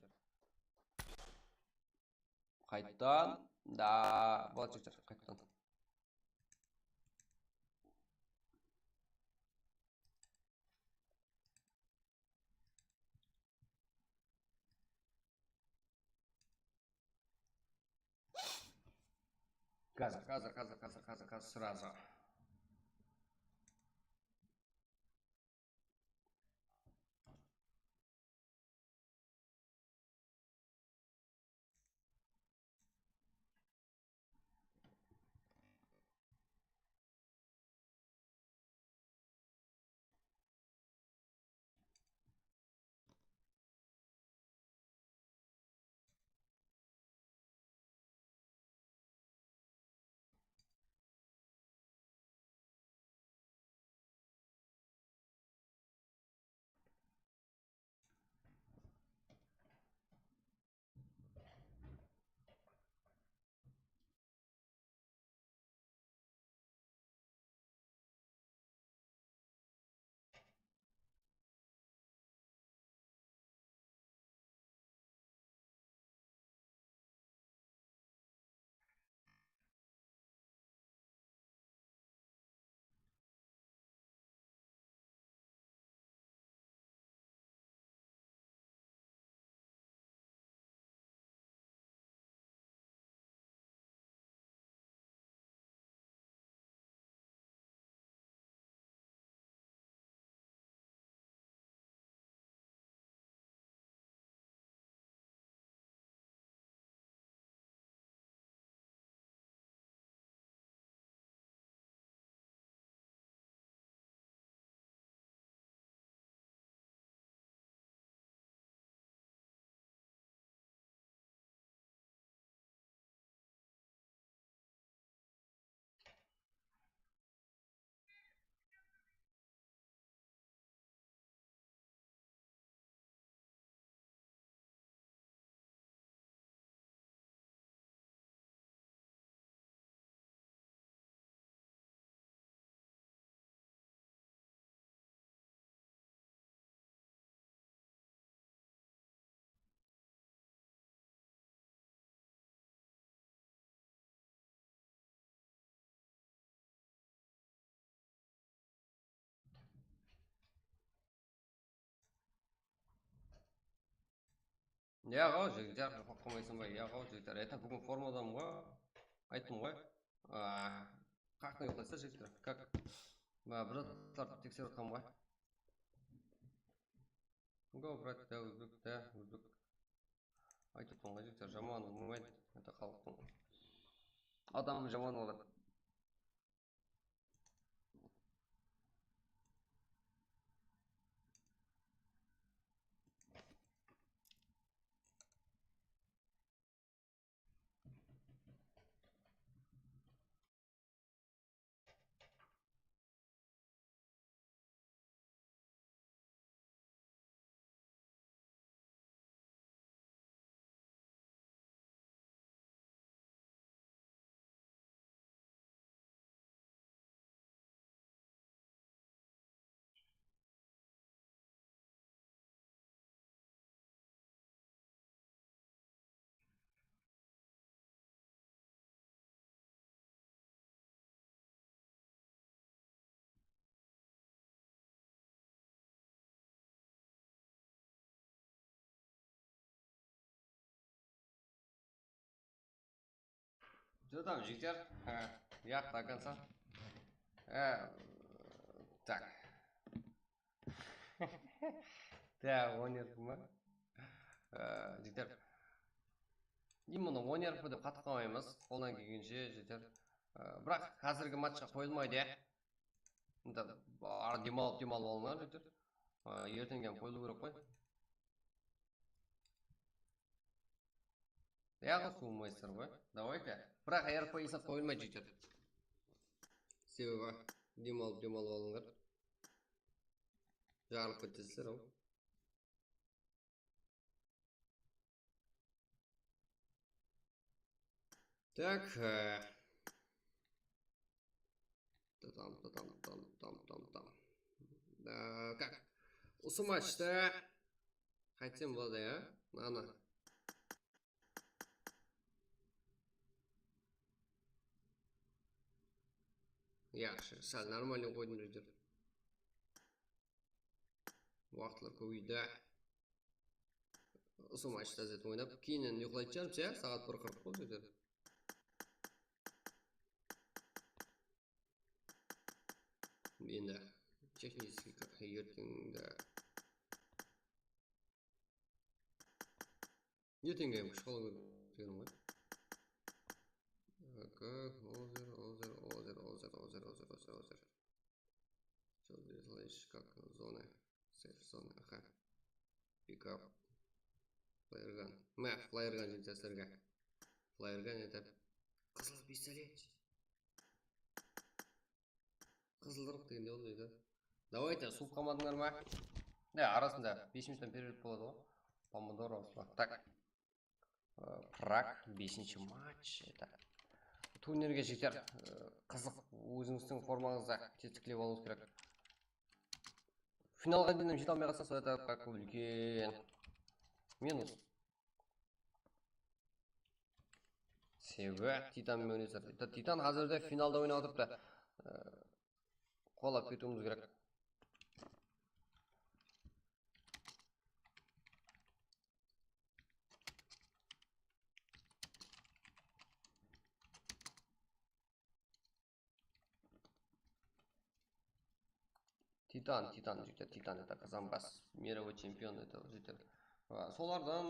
Қайттан. Да, болады жігіттер, қайттан. Қазір сразу. Яғау жігіттер, қоймайсың ба? Яғау жігіттер. Это бүгін формадамын ғой. Айттым ғой. Қақны ұйықтайсыздар жігіттер. Как? Бір заттарды тексеріп жатқанмын ғой. Го, брат, да, өзбек. Айтып тұрмын ғой жігіттер, жаман болмайды. Это халықтың. Адам жаман болады. Ждем, жігіттер. Яқ тақанса. Так. Так, ойнерді ма? Жігіттер. Мұны ойнерді деп қатып қалмаймыз. Қолдан келгенше, жігіттер. Бірақ қазіргі матчқа қойылмайды, иә. Демалып олыңдар, жігіттер. Ертеңген қойылу керек қой. Яғы суымайсыздар ғой. Давайте. Бірақ РП есап қойылмайды, жігіттер. Себебі демалып олыңдар. Жарылып кетесіздер, ау. Так. Как? Осы матчта қайтсем болады, я? Ана. Яқшы, сәл нормально қойдым, жігіттер. Уақытлар көбейді. Осы матчта зет ойнап, кейінен ұйқылайтын шығармыз, иә? Сағат 1:40 болды, жігіттер. Енді технический ертеңді. Ертеңге еміш қалу керек ғой. Озер. Как зоны, сейф зоны, аха. Пикап. Флайерган. Флайерган жігіттерге. Флайерган етіп. Қызыл пистолет. Қызылдырық дегенде ол дейді. Давайте, суп қамадыңдар ма? Арасында 5 минуттан перерыв болады ғой. Помодоро осылар. Так. Праг, 5-ші матч. Турнирге жігіттер қызық өзіңіздің формаңызда тестіклеп алуыңыз керек. Финалға дейін жете алмай қалса, сол тарапқа үлкен минус. Себебі Титанмен ойнайсыздар. Титан қазірде финалда ойнап отырыпты. Қолап кетуіміз керек. Титан, жігіттер, Титан, это Казанбас, мировой чемпион, это жігіттер. Солардан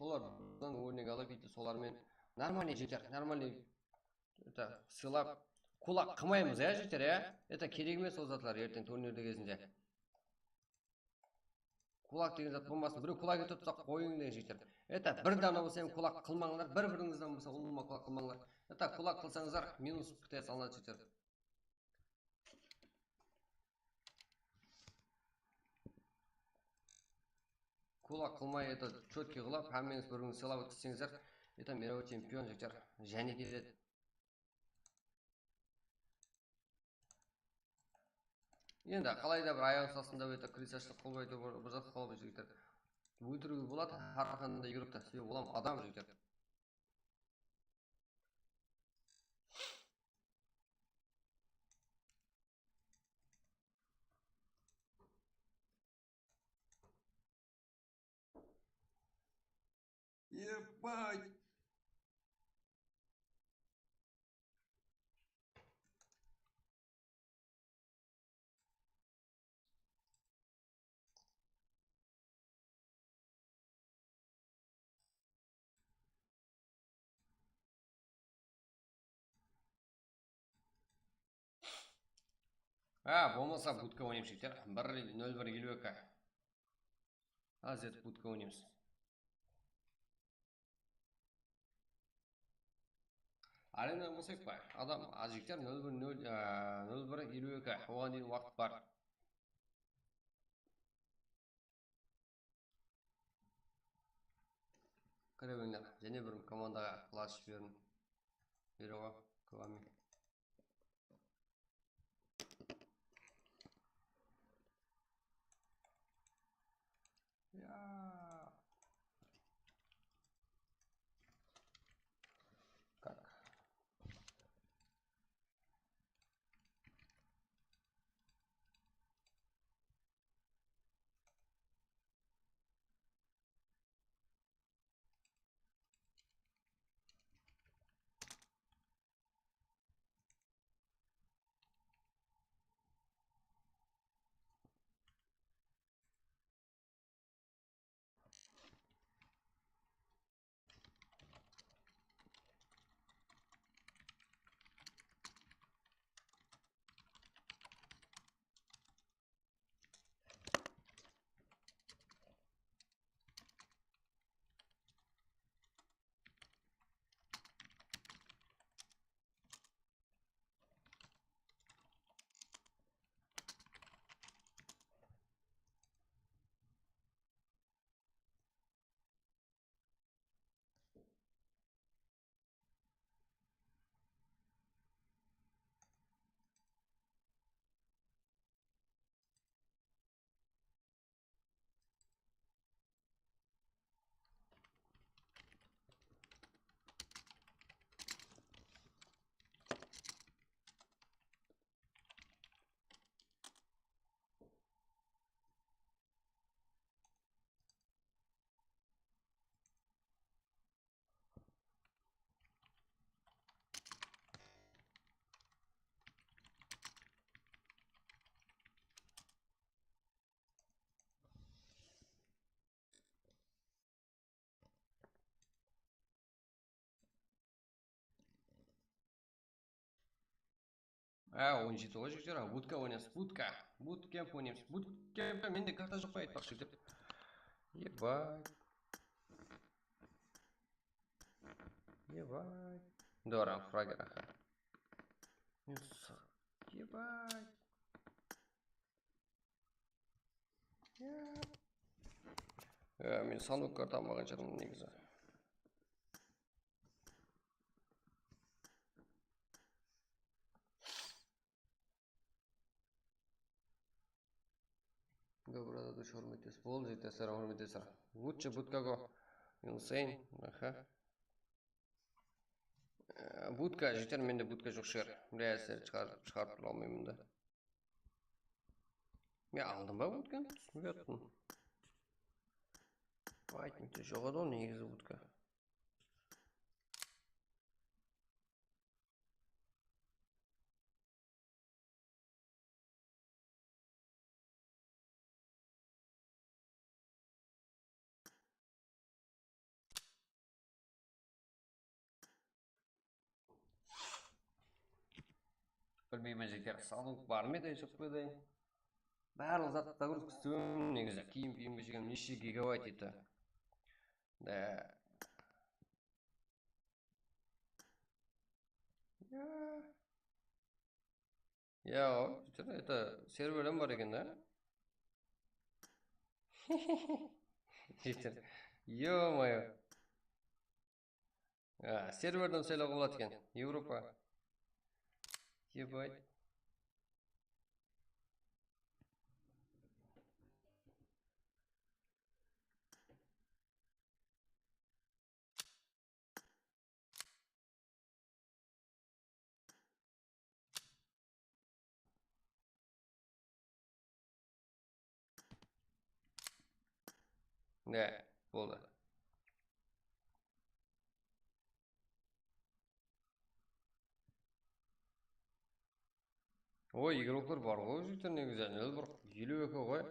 өрнек алып, солармен нормальный жігіттер, нормальный сыйлап, кулак қымаймыз, жігіттер, это керек емес ол затлар ертең турнирді кезінде. Кулак деген зат болмасын, біреу кулак етіп тұсақ қойың деген жігіттер. Это бір дана болса кулак қылмаңдар, бір-біріңізден болса ұлыма кулак қылмаңдар. Это кулак қылсаңыздар, минус күте салынады жігіттер. Кулак қылмай, это четкий қылап, әмеңіз біріңіз сыйлап өткізсеңіздер, это мировой чемпион жігіттер, және келеді. Енді қалайда бір аяғы сасында өте крисашлық қылбайды бір зат қалып жігіттер. Өлтіруге болады, арқанда үйректі, себебі олам адам жігіттер. Ебать! Болмаса будка ойнайық жігіттер. 1-0-1-2. Азет будка ойнаймыз. Арена болсақ па? Адам жігіттер 0-1-2. Оған дейін уақыт бар. Кіребеңдер. Және бір командаға класс жіберін. Беруға көбәмен. Как? Он жеті ғой жігіттер, будка ойнайсыз, буткемп ойнаймыз. Буткемпте менде карта жоқ қой айтпақшы деп. Ебать. Дора, фрагер, аха. Ебать. Мен санук карта алмаған шығармын негізі. Добро да дошли, хормите ползайте, сара хормите сара. Лучше будкаго. Insane, аха. Будка, житер менде будка жоқ шығар. Бірәсер шығарып тұра алмаймын да. Мен алдым ба будканы? Түсінбей аттым. Айтмайды, жоқ еді ол негізі будка. Білмеймін жігер, санук бар ма еді жоқ па еді? Барлық затты көрсетемін негізі. Киім жеген неше гигабайт еді. Да. Это серверден бар екен да? Жетер. Ё-моё. Серверден сөйлеуге болады екен. Европа. Ебать. Да, болды. Ой, игроклар бар ғой жігіттер негізі. Бір 52 ғой.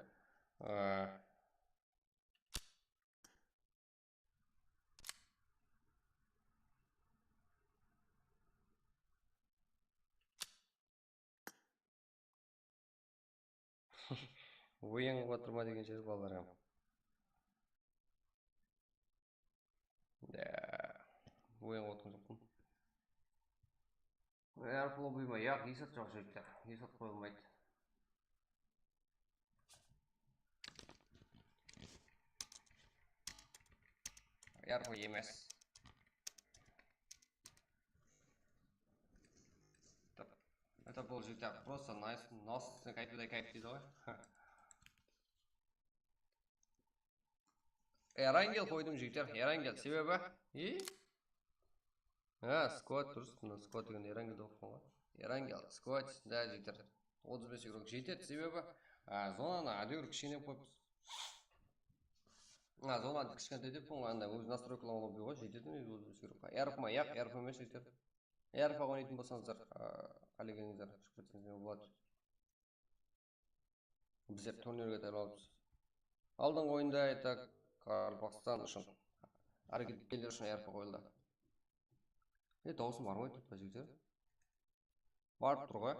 Ойын отырма деген сөз балаларым. Да. Ойын отырған жоқпын. Арқылы бұйма, яқ, есат жоқ жігіттер. Есат қойылмайды. Ярпы емес. Это был жігіттер. Просто нос кайфыдай кайф дейді ғой. Эрангел қойдым жігіттер. Эрангел себебі? Сквад дұрыс. Сквад деген Эрангел оқыған ғой. Эрангел, сквад, да жігіттер. 35 игрок жетеді себебі зонаны әдеуір кішкене қойып. Зонаны кішкентай деп анда өз настройкалауға болуы ғой, жетеді ме 35 игрокқа. Эрп ма, яқ, эрп емес жігіттер. Эрпа ойнайтын болсаңыздар, қалегеніңіздер шығып кетсеңіздер болады. Біздер турнирге дайындалыппыз. Алдыңғы ойында айтақ Қарбақстан үшін әрекеткерлер үшін эрпа қойылды. Дауысым бар ма айтып жігіттер? Барып тұр ғой.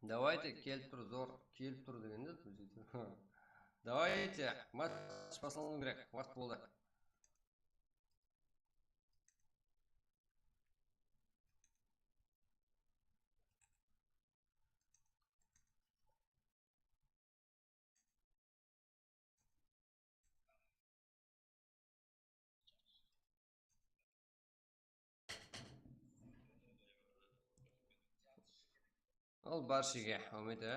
Давайте келіп тұр, зор келіп тұр дегенде давайте матч басталуы керек, уақыт болды. Ал баршаға үміті.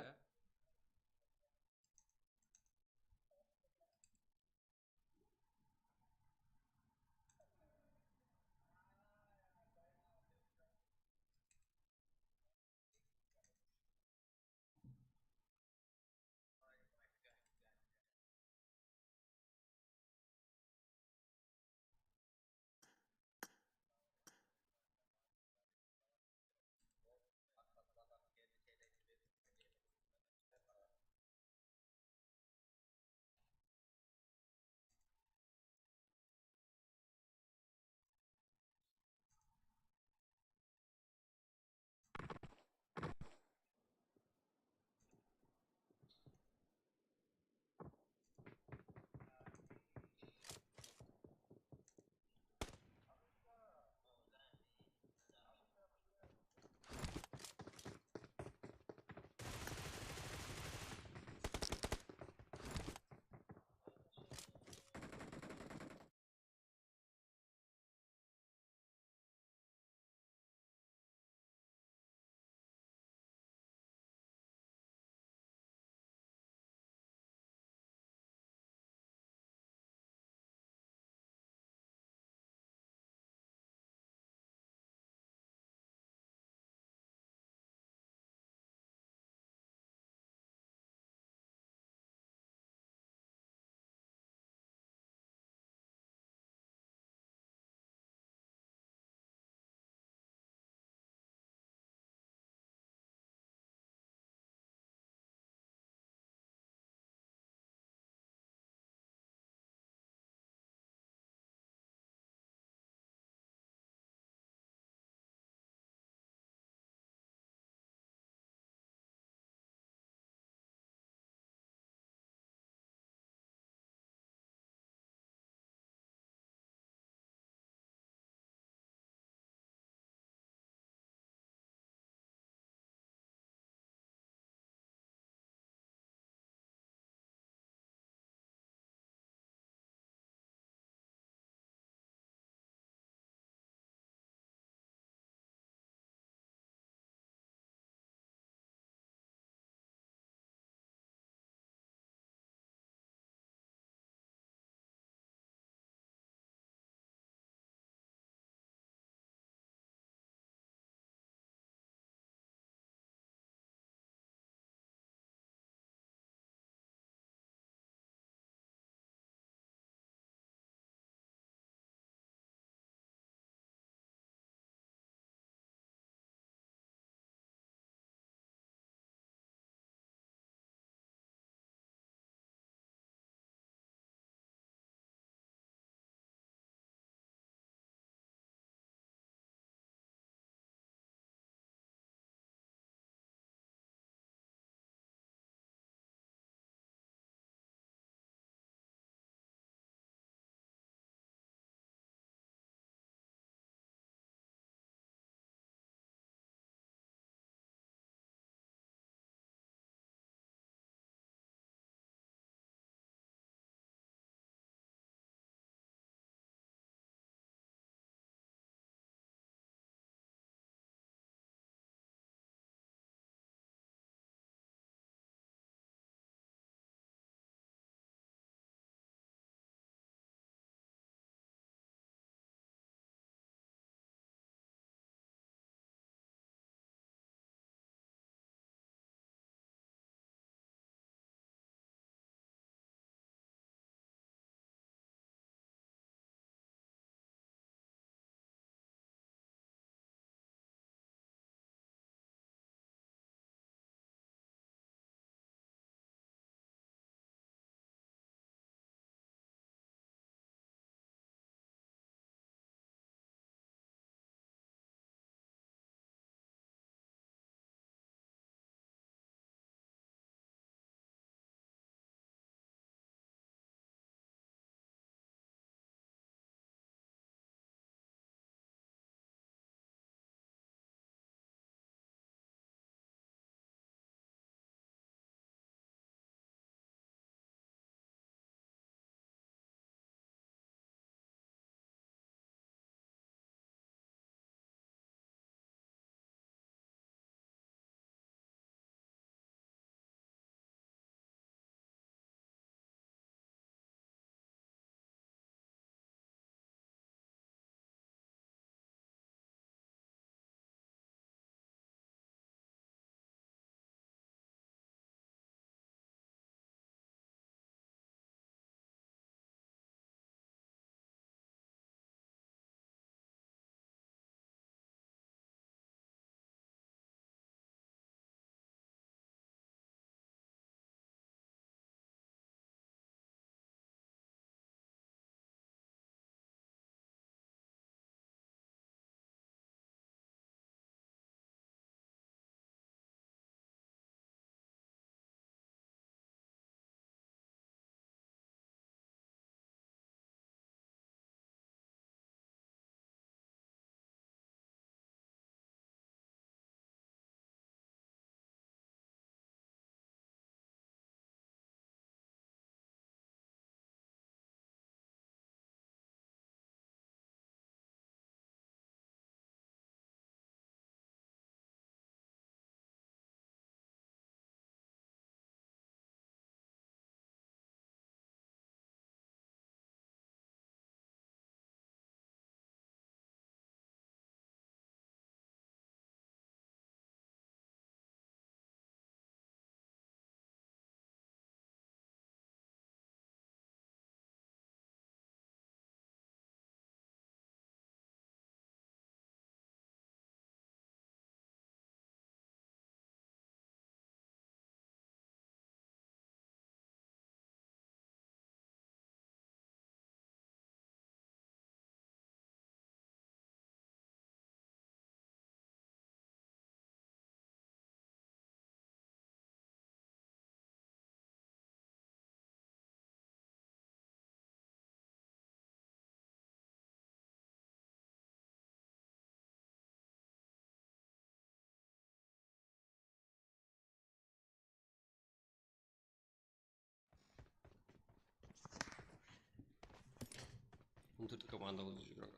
14 komanda o'zi juroq.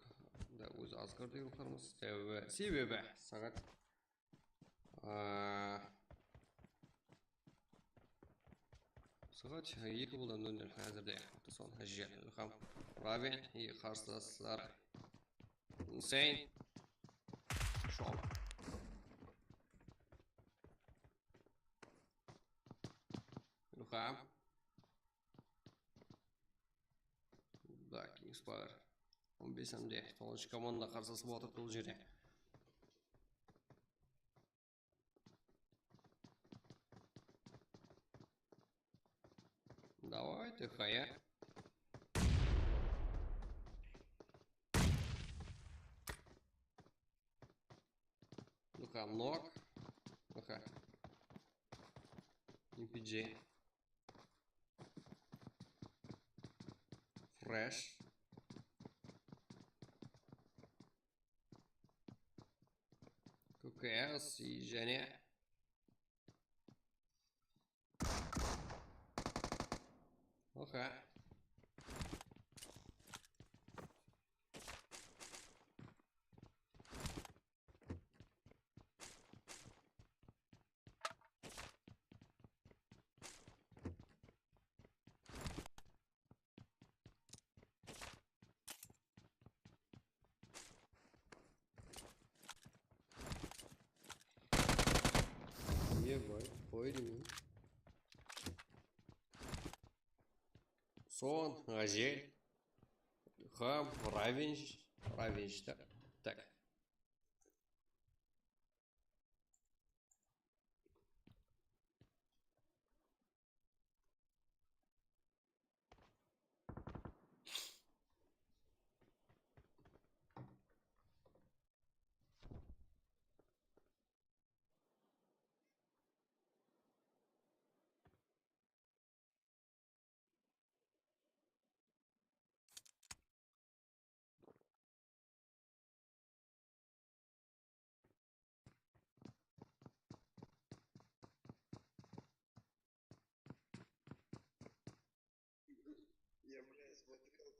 Da o'zi Asgard guruhlarimiz sebebi soat soat 2:00 hozirda son hajjat ham Raven qarshilashlar Hüseyin Şol Ilham Black Inspire 15 hamda to'g'ri komanda qarshisi bor bu yerda. Давай, тихая. Ну-ка, ног. Ну-ка. MPG. Фреш. ККС и Женя. Ну-ка. Ебать, пойдем. Сон, Азель, Хам, Равенш, так. Я, блядь, смотрел.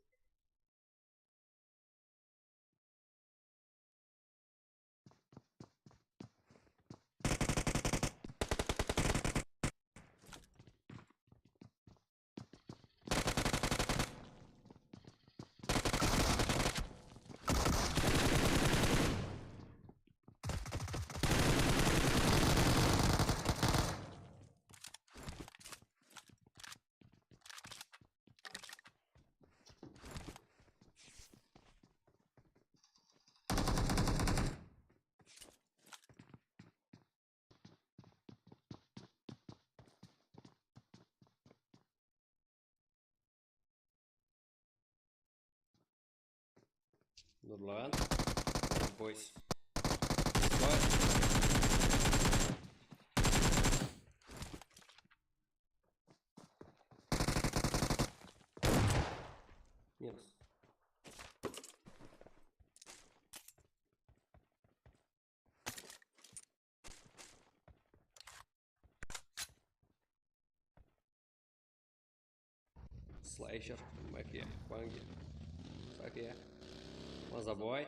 Нурлан. Бойс. Минус. Слайшер, Мафия, Банги, Факия, Мазабой.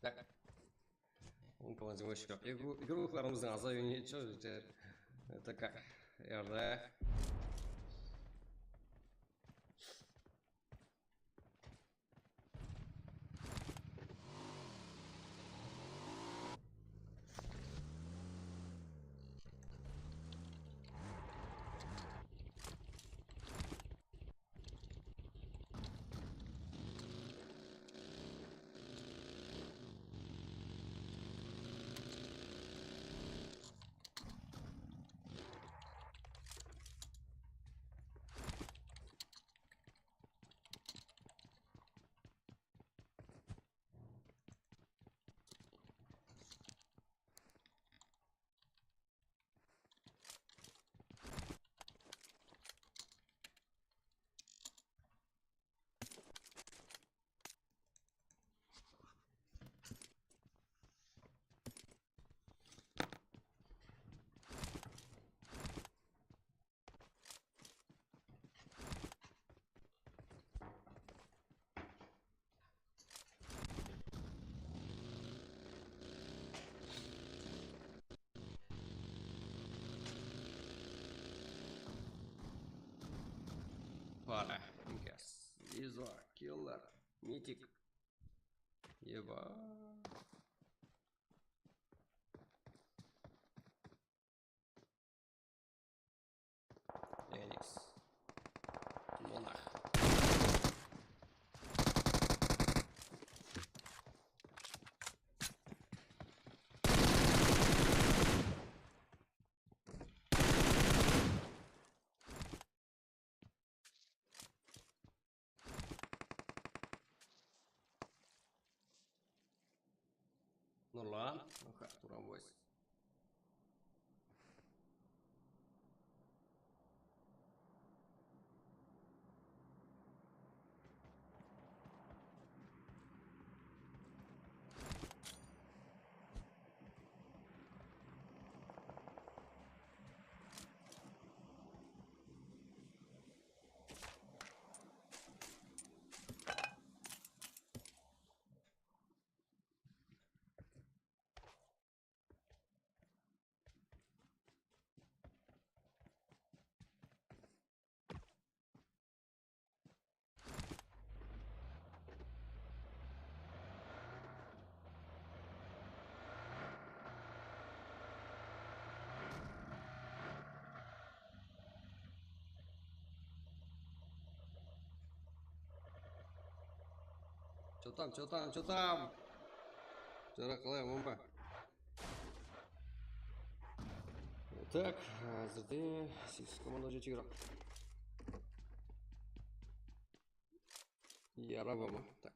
Так. Unutmamızın hoş yok. Gruplarımızın azayını çözeceğiz. Так, RD. Пара. Газ. Изо. Киллер. Митик. Еба. Эникс. Монах. Нурлан. Ага, Турамвойс. Чё там, чё там, чё там? Жарақлай, момба. Так, әзірде 8 команда жетігірақ. Ярабама. Так.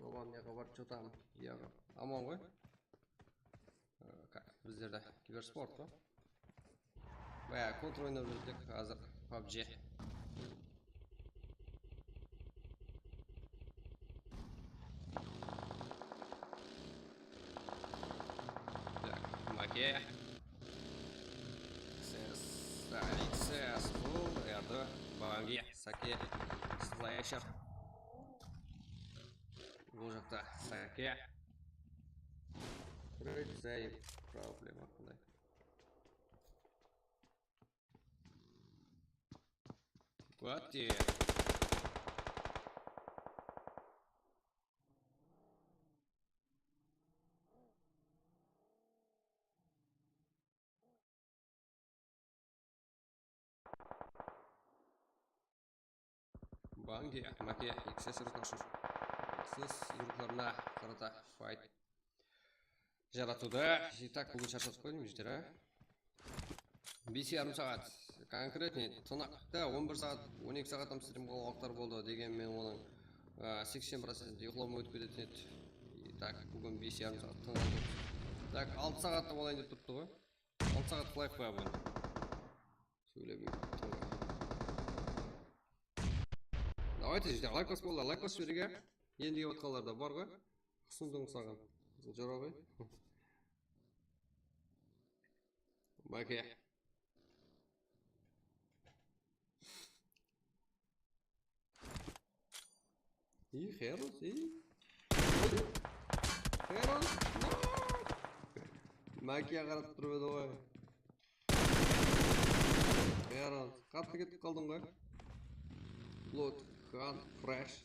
Оған не қабар, чё там? Яғы. Аман ғой? Как? Біздерді киберспорт па? Бая, контр ойнап жүрдік, азыр PUBG. Так, Маке. Банги, Саке, Слэшер. Бұл жақта Саке. Рыцарь, проблема қандай. Гуати. Банги, Маке, XS ұрықтарына қарата файт жаратуда. Так, бүгін шаршатып қойдым жеттер, 5,5 сағат. Конкретный тынақта 11 сағат, 12 сағаттан стрим қалуақтар болды деген мен оның 80% ұйқылауым өтіп кететін еді. Так, бүгін 5,5 сағат тынған. Так, 6 сағатта болайын деп тұрыпты ғой. 6 сағат қылайық қоя бүгін. Сөйлебеймін. Давайте жеттер, лайк бас болды, лайк бас жібереге. Ендіге отқаларда бар ғой. Құсындың саған. Бұл жора ғой. Бәке. Херос, Херос. Мәкеге қарап тұрып еді ғой. Херос, қатты кетіп қалдың ғой. Blood, Хан, Fresh.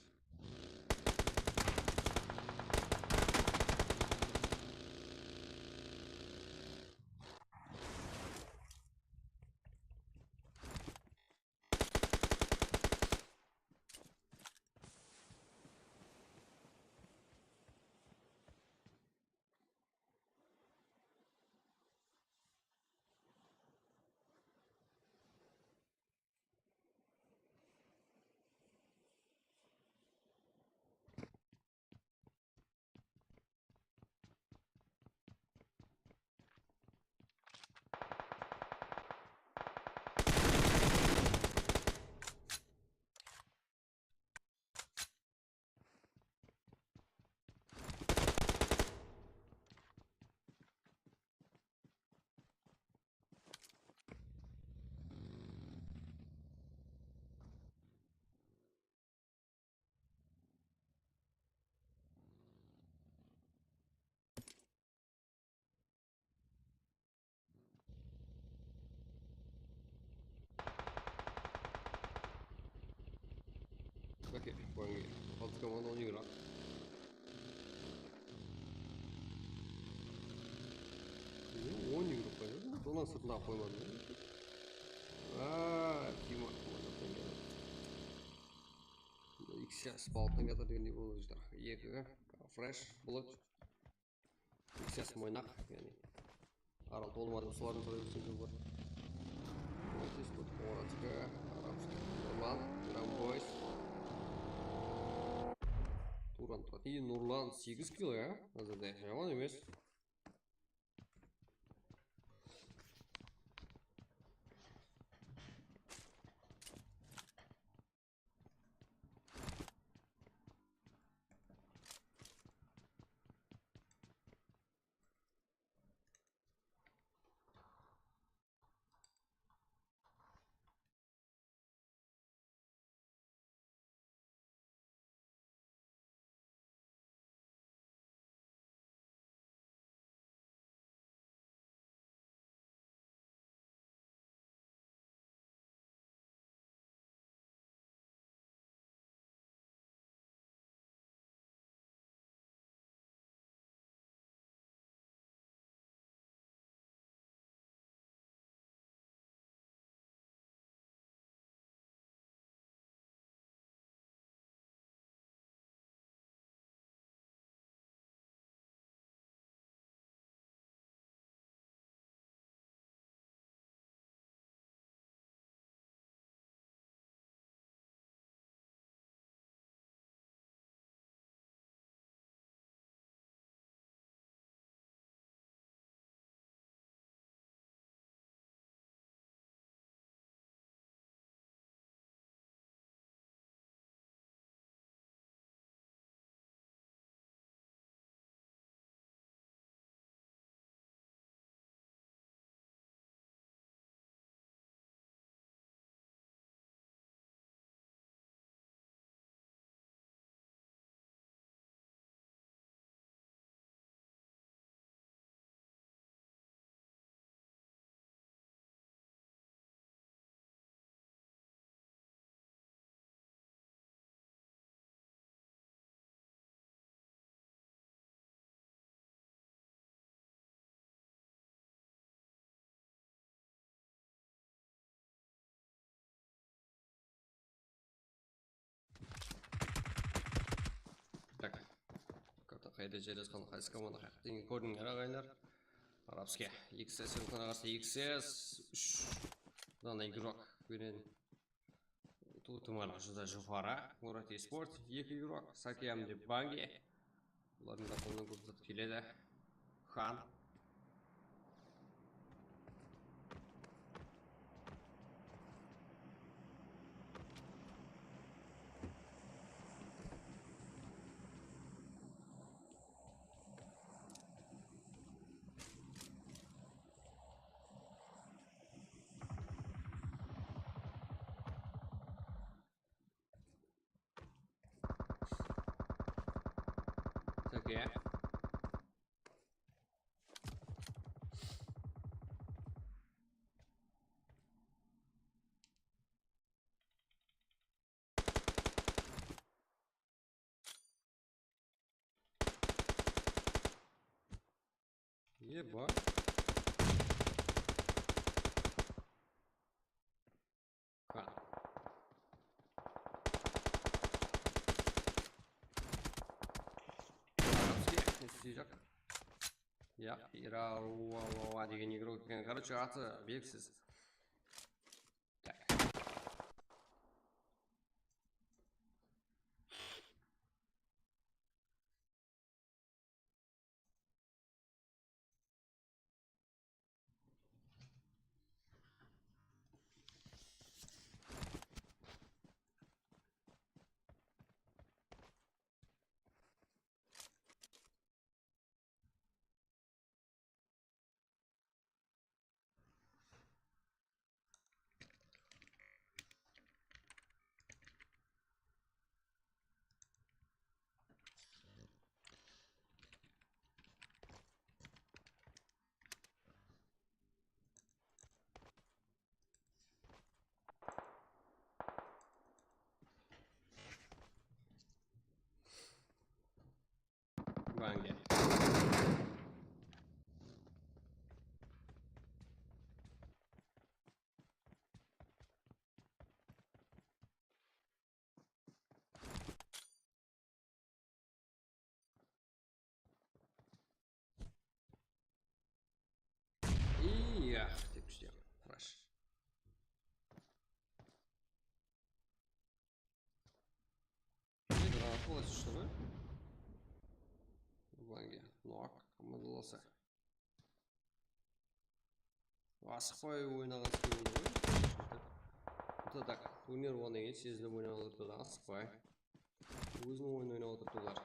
Окей, Банги. Алты команда ойнайық. Ойнайық қой. Сонан сыртына қоймадым. Тима командасынан келеді. XS балықтан кетер дегендей болды ждар. Екі Fresh, Blood. XS мойнақ, яғни арал толмады, солардың сұрай өсіңдер бар. Оңатес, Оратка, Арабский, Нұрлан, Грамбойс. Туран тұрады. Нұрлан 8 кило, Азырдай, жаман емес. қайда жарасқан қайсы команда қаяқтың көрдіңдер ағайындар. Арабский XS қарсы XS 3 дана игрок берен. Тут мана жуда жуфара, Мурат Esport 2 игрок, Сакиям де Банги. Олардың қатарынан көрсетіп келеді. Хан. Сакия. Еба. Хан. Арабский Я Ира деген игрок екен. Короче, аты белгісіз. Так. Банги. И я деп ждем. Фреш. Не гранаталась, что ли? Банги. Ну а командаласа. Асықпай ойнаған істеуді ғой. Это так, турнир болғаннан кейін сезініп ойнап отырды, асықпай. Өзінің ойын ойнап отырды олар.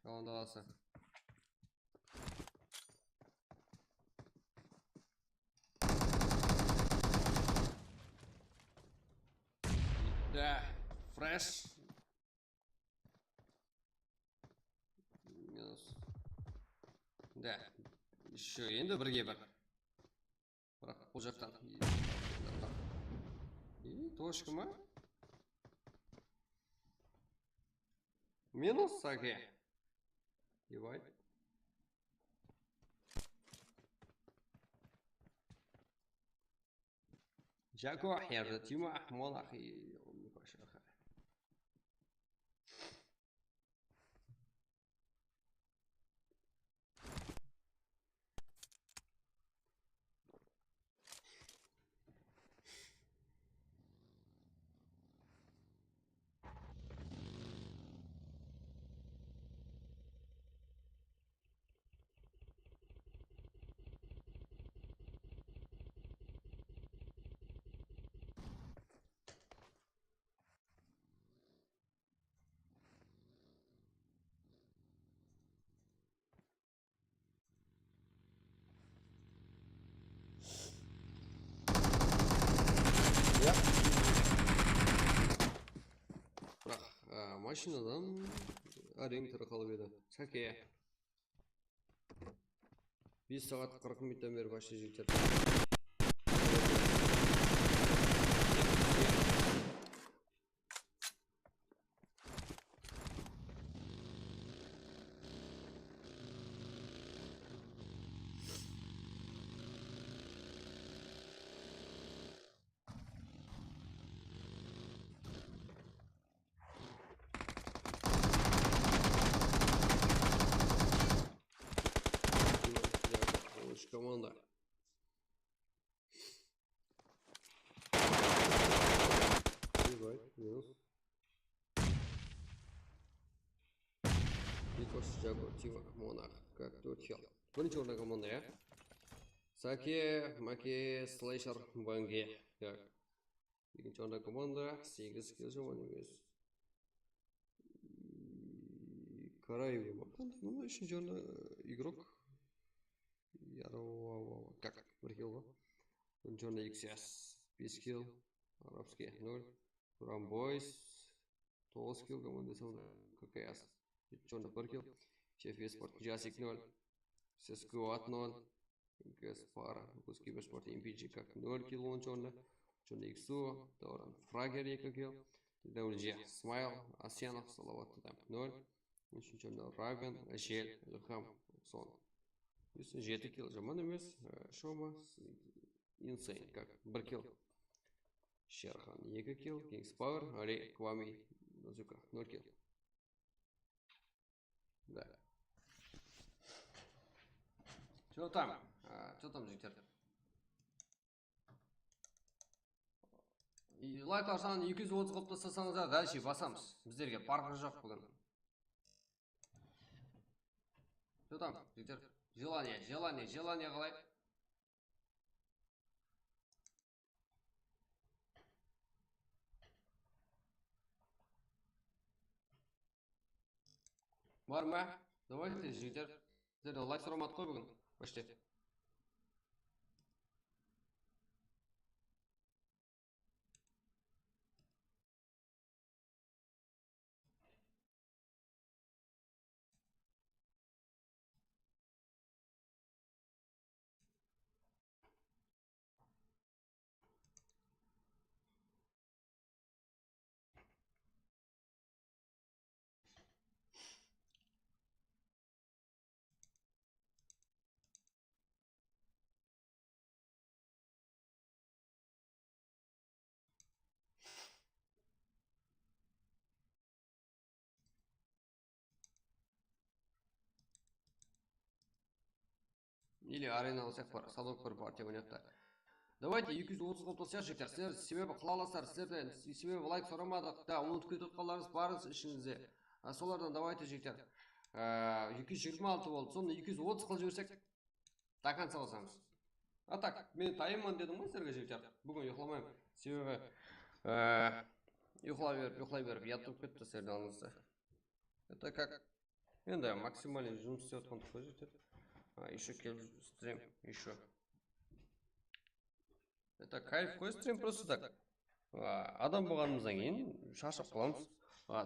Командаласы. Да, фреш. Минус. Да, еще енді бірге бір. Бірақ бұл жақтан. И точка ма? Минус Саке. Ебать. Жако Ахер, Тима Монах и Пашаха. машинадан әрең тірі қалып еді. Сәке. 5 сағат 40 минуттан бері башы жігіттер. Команда. Минус. Викос, Джаго, Тива, Монах. Как тут хел. Черная команда, я? Саке, Маке, Слэшер, Банге. Так. Черная команда. Сигас, Караева. Ну, еще черный игрок. Как? Брехил. Черный XS. 5 килл. Арабский 0. Рамбойс. 9 килл. Команда ККС. Черный 1 килл. Шеф Спорт Джасик 0. Сескуат 0. Гаспара. Киберспорт МПГ как 0 килл он черный. Черный XU. Торан Фрагер 2 килл. ДЛЖ Смайл. Асьянов. Салават 0. Еще черный Раган. Жель. Илхам. Сон. 7 килл жаман емес. Шома Insane как 1 килл. Шерхан 2 килл. Kings Power. Али Квами Назука 0 килл. Да. Что там? Что там, жігіттер? Лайк арсаны 230 қылып тастасаңыздар, дальше басамыз. Біздерге парқы жоқ бүгін. Что там, жігіттер? Желание қалай? Бар ма? Давайте, жігіттер. Сіздерді лайк сұрамады қой бүгін. Почти. Или арена алсақ бар, салок бір партия ойнатты. Давайте 230 қылып тастайық жігіттер. Сіздер себебі қылаласыздар, сіздерден себебі лайк сұрамадық. Да, ұмытып кетіп қаларыңыз барыңыз ішіңізде. Солардан давайте жігіттер. 226 болды. Соны 230 қылып жіберсек, до конца басамыз. А так, мен тайымман дедім ғой сіздерге жігіттер. Бүгін ұйқыламаймын. Себебі ұйқылай беріп, ятып кетті сіздерді алыңызды. Это как? Енді максимальный жұмыс істеп отқандық қой жігіттер. Еще келіп стрим, еще. Это кайф қой стрим просто так. Адам болғанымыздан кейін шашып қаламыз.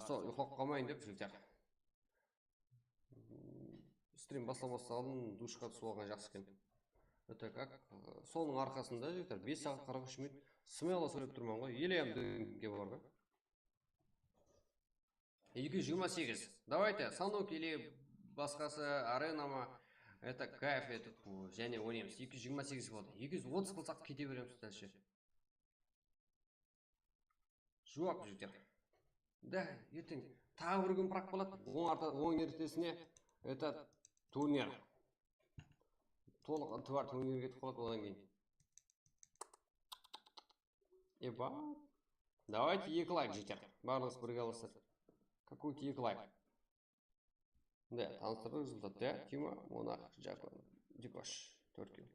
Сол ұйқылап қалмайын деп жігіттер. Стрим басламастан алдын душқа түсіп алған жақсы екен. Это как? Соның арқасында жігіттер 5 сағат 43 минут смело сөйлеп тұрман ғой. Елеям дегенге бар ғой. 228. Давайте, Санок или басқасы арена ма? Это кайф, это және ойнаймыз. 228 болды. 230 қылсақ кете береміз дальше. Жоқ жігіттер. Да, ертең тағы бір күн бірақ болады. Оң ертесіне это турнир. Толық бар турнир кетіп қалады одан кейін. Еба. Давайте 2 лайк жігіттер. Барлығыз бірге аласыздар. Какой 2 лайк? Да, таныстырды результат. Да, Тима, Монах, Джако, Дикош, 4 килл.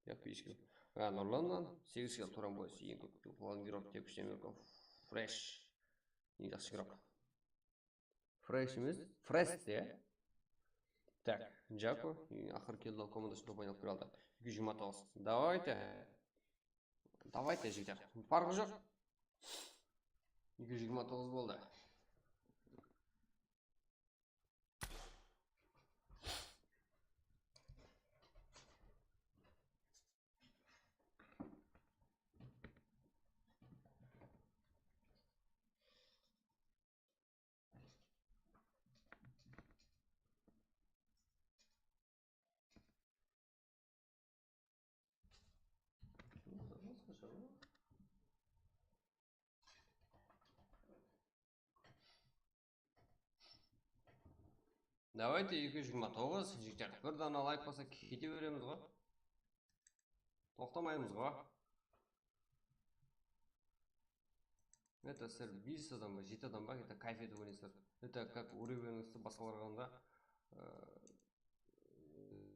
Я 5 килл. Нұрланнан 8 килл. Туран бойс. Ең көп килл. Лангиров, тек үштемірков. Фреш. Ең жақсы игрок. Фреш емес? Фреш, да? Так, Джако. Ақыр киллдал командасы топ ойнап кіре алды. 229. Давайте, жігіттер. Парқы жоқ. 229 болды. Давайте 229 жігіттер. Бір дана лайк болса кете береміз ғой. Тоқтамаймыз ғой. Это сэр 5 адам ба, 7 адам ба, это кайф етіп ойнайсыздар. Это как уровеніңізді басқаларға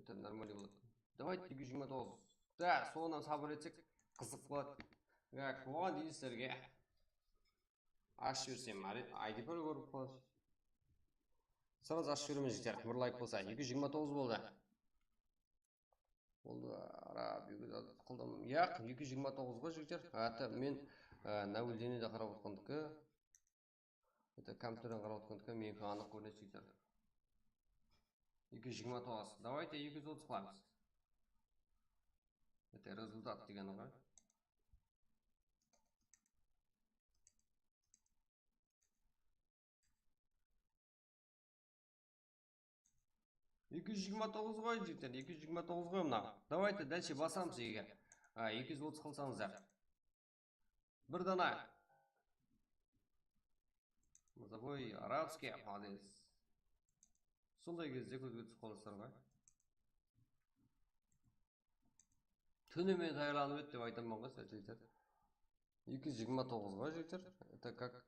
это нормально болады. Давайте 229. Да, соңынан сабыр етсек қызық болады. Оған дейін сіздерге ашып жіберсем, ID бір көріп қалады. Сразу ашып жібереміз жігіттер. Бір лайк болса, 229 болды. Болды, қылдым. Яқ, 229-ға жігіттер. Аты мен нәуілдені де қарап отқандықы. Это компьютерден қарап отқандықы мен анық көрінеді жігіттер. 229. Давайте 230 қыламыз. Это результат деген ғой. 229 ғой жігіттер, 229 ғой мына. Давайте дальше басамыз егер. 230 қылсаңыздар. Бір дана. Мазабой арабский, молодец. Сондай кезде көзге түсіп қаласыздар ғой. Түнімен даярланып еді деп айтамын ғой жігіттер. 229 ғой жігіттер. Это как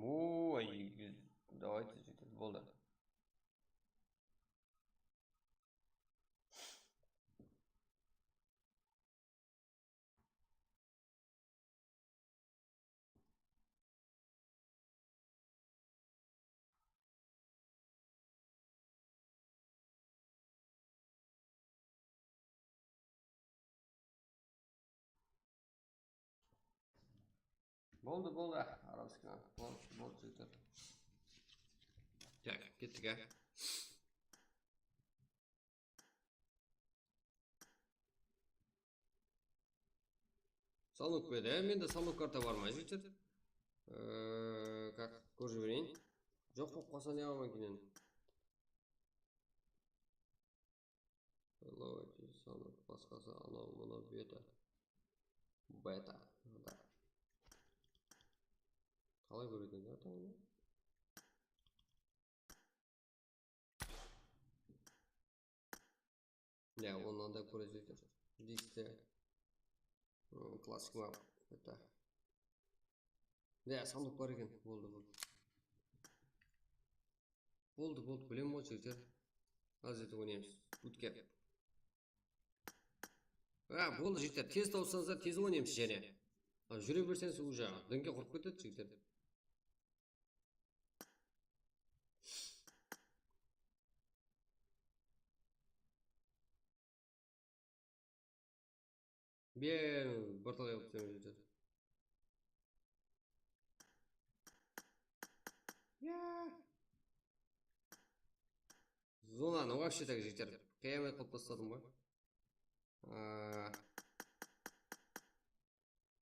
ой, давайте жігіттер, болды. Болды, арабский. Болды жігіттер. Так, кеттік, ә? Салон көйді, ә? Менде салон карта бар ма жігіттер? Как, көріп жіберейін. Жоқ болып қалса не аламын кенен? Салон басқасы, анау, мұны, бета. Да. Қалай көретін де атауын? Я, оннан да көресіздер. Дисте. Классик мап. Это. Да, сандық бар екен. Болды, білем ғой жігіттер. Аз етіп ойнаймыз. Үткеп. Болды жігіттер. Тез тауысаңыздар, тез ойнаймыз және. Жүре берсеңіз уже дінге құрып кетеді жігіттер. Бен, борталай өтсем жігіттер. Зонаны вообще так жігіттер. Қиямет қылып тастадым ғой.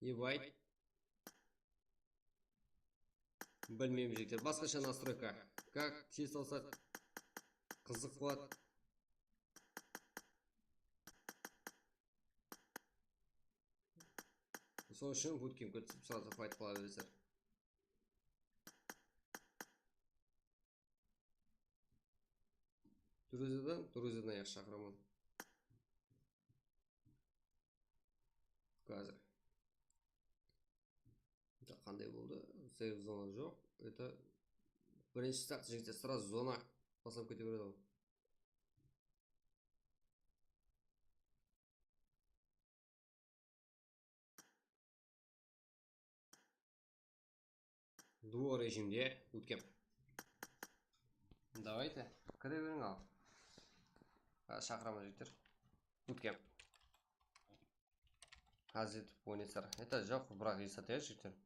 Ебать. Білмеймін жігіттер. Басқаша настройка. Как тез алса қызық болады. Сол үшін буткемпке түсіп сразу файт қыла бересіздер. Друзьядан я шақырамын. Қазір. Қандай болды? Сейв зона жоқ. Это бірінші старт жігіттер, сразу зона басып кете береді ғой. Дуо режимде өткем. Давайте, кіре берің ал. Шақырамын жігіттер. Өткем. Қазір етіп ойнайсыздар. Это жоқ, бірақ есат е жігіттер.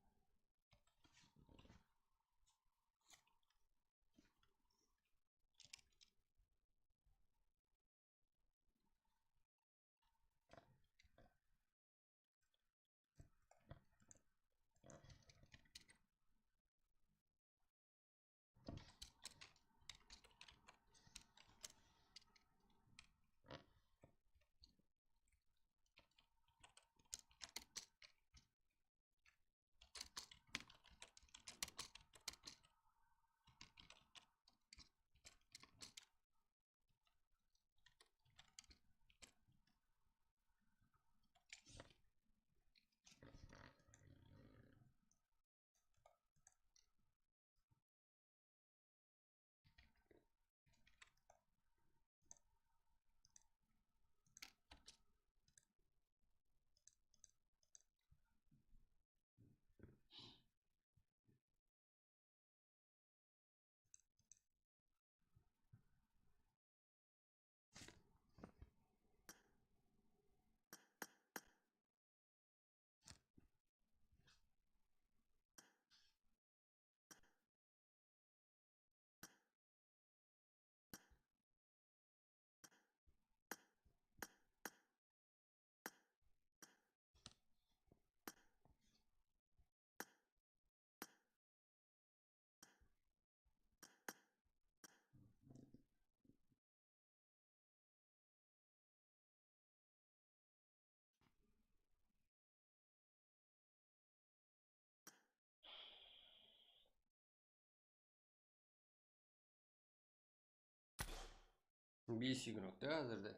5 игрок да әзірде.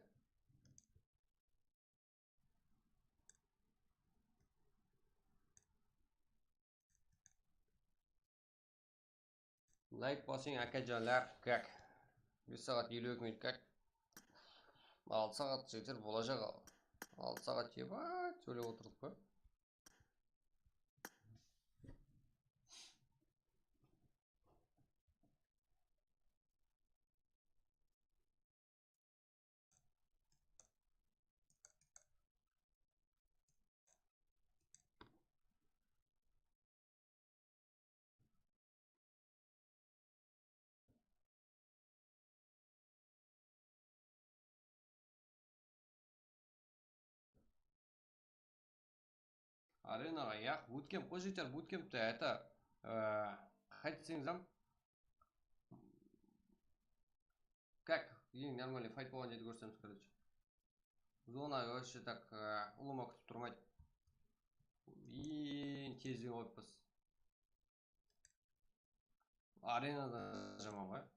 Лайк басың әкәжанлар, как? 5 сағат 52 минут, как? 6 сағат жетер болacak ал. 6 сағат ебать сөйлеп отырдық қой. Аренаға яқ, буткемп қой жетер, буткемпті это қайтсеңізам. Как? Ең нормальный файт болған жерді көрсеміз, короче. Зона вообще так ұлыма күтіп тұрмайды. Ең тезден қойыппыз. Аренада жаман ғой.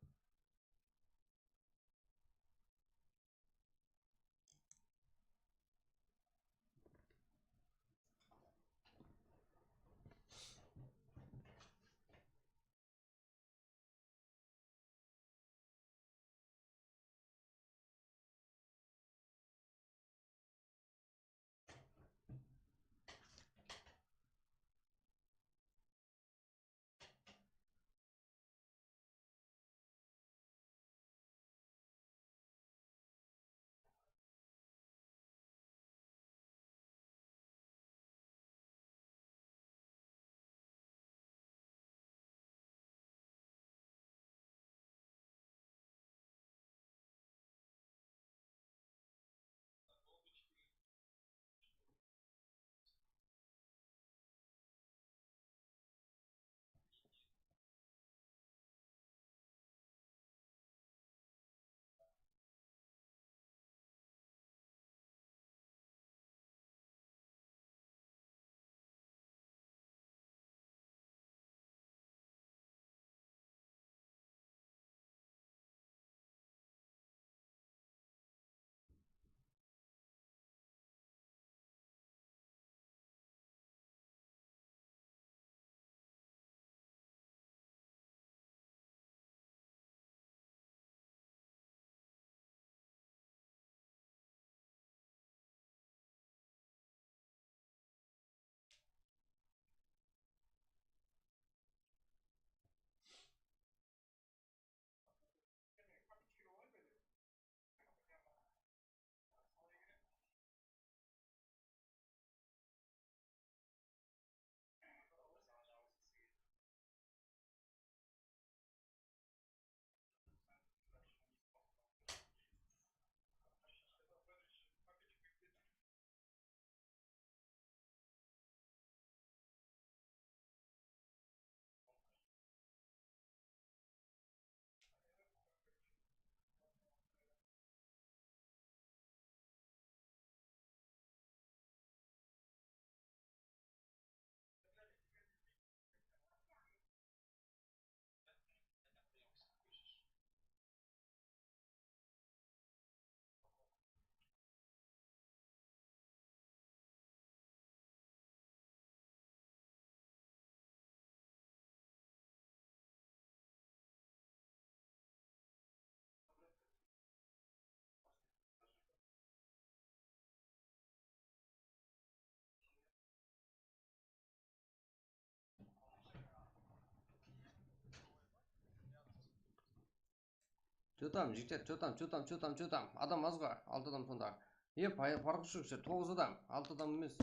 Че там, жігіттер, че там? Адам аз ғой, 6 адам сонда. Парқы жоқ, 9 адам, 6 адам емес.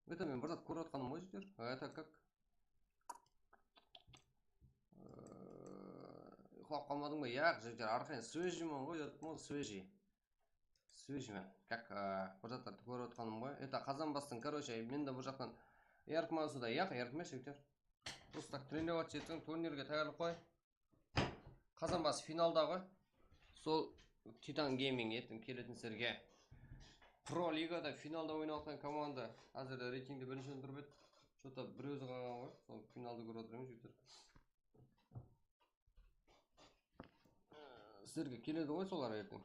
Это мен бір зат көріп отқаным ғой, жігіттер. Это как? Ұйқылап қалмадың ба? Яқ, жігіттер, арқайын свежиймін ғой, жатмын, свежий. Свежиймін. Как бір заттарды көріп отқаным ғой. Это Қазанбастың, короче, мен де бір жақтан яркман суда, яқ, яркме, жігіттер. Просто так тренировать етсің, турнирге тәйярлық қой. Қазанбас финалда ғой. Сол Титан Гейминг ертең келетін сіздерге. Про лигада финалда ойнап жатқан команда әзір рейтингде бірінші тұрып еді. Что-то бір өзі қалған ғой. Сол финалды көріп отырмын жігіттер. сіздерге келеді ғой солар ертең.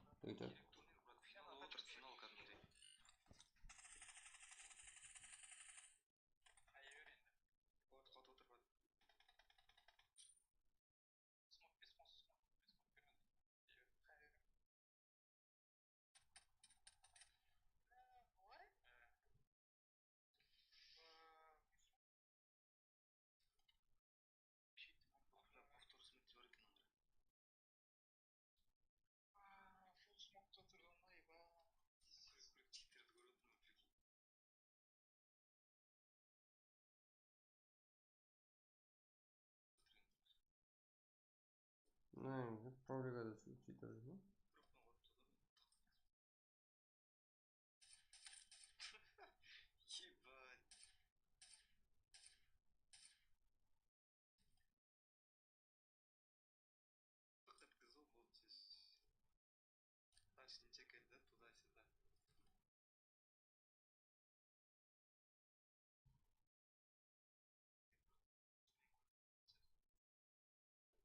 Пробегада читер, ну?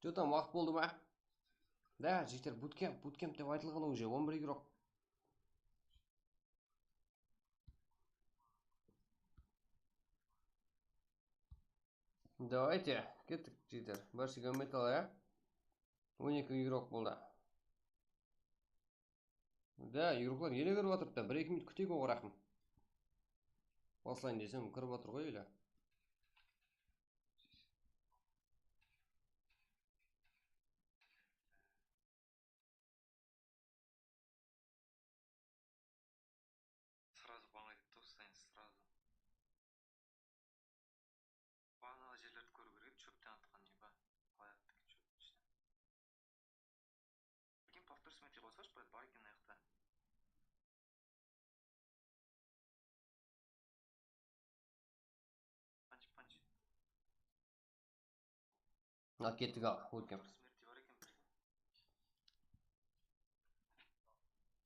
Что там, уақыт болды ма? Да, жігіттер, буткемп деп айтылған уже 11 игрок. Давайте, кеттік жігіттер. Барсига метал, я? 12 игрок болды. Да, игроклар еле кіріп жатыр да, 1-2 минут күтейік оғы рақым. Басылайын десем, кіріп жатыр ғой еле. Сразу бана деп тостайын, сразу. Бағанағы жерлерді көру керек, шөптен атқан не ба? Қалаяқтық шөптің ішінен. Прикинь, повтор смерти қойсаш, брат, бар екен аяқта. Панч. Кеттік ал, буткемп. Смерти бар екен, прикинь.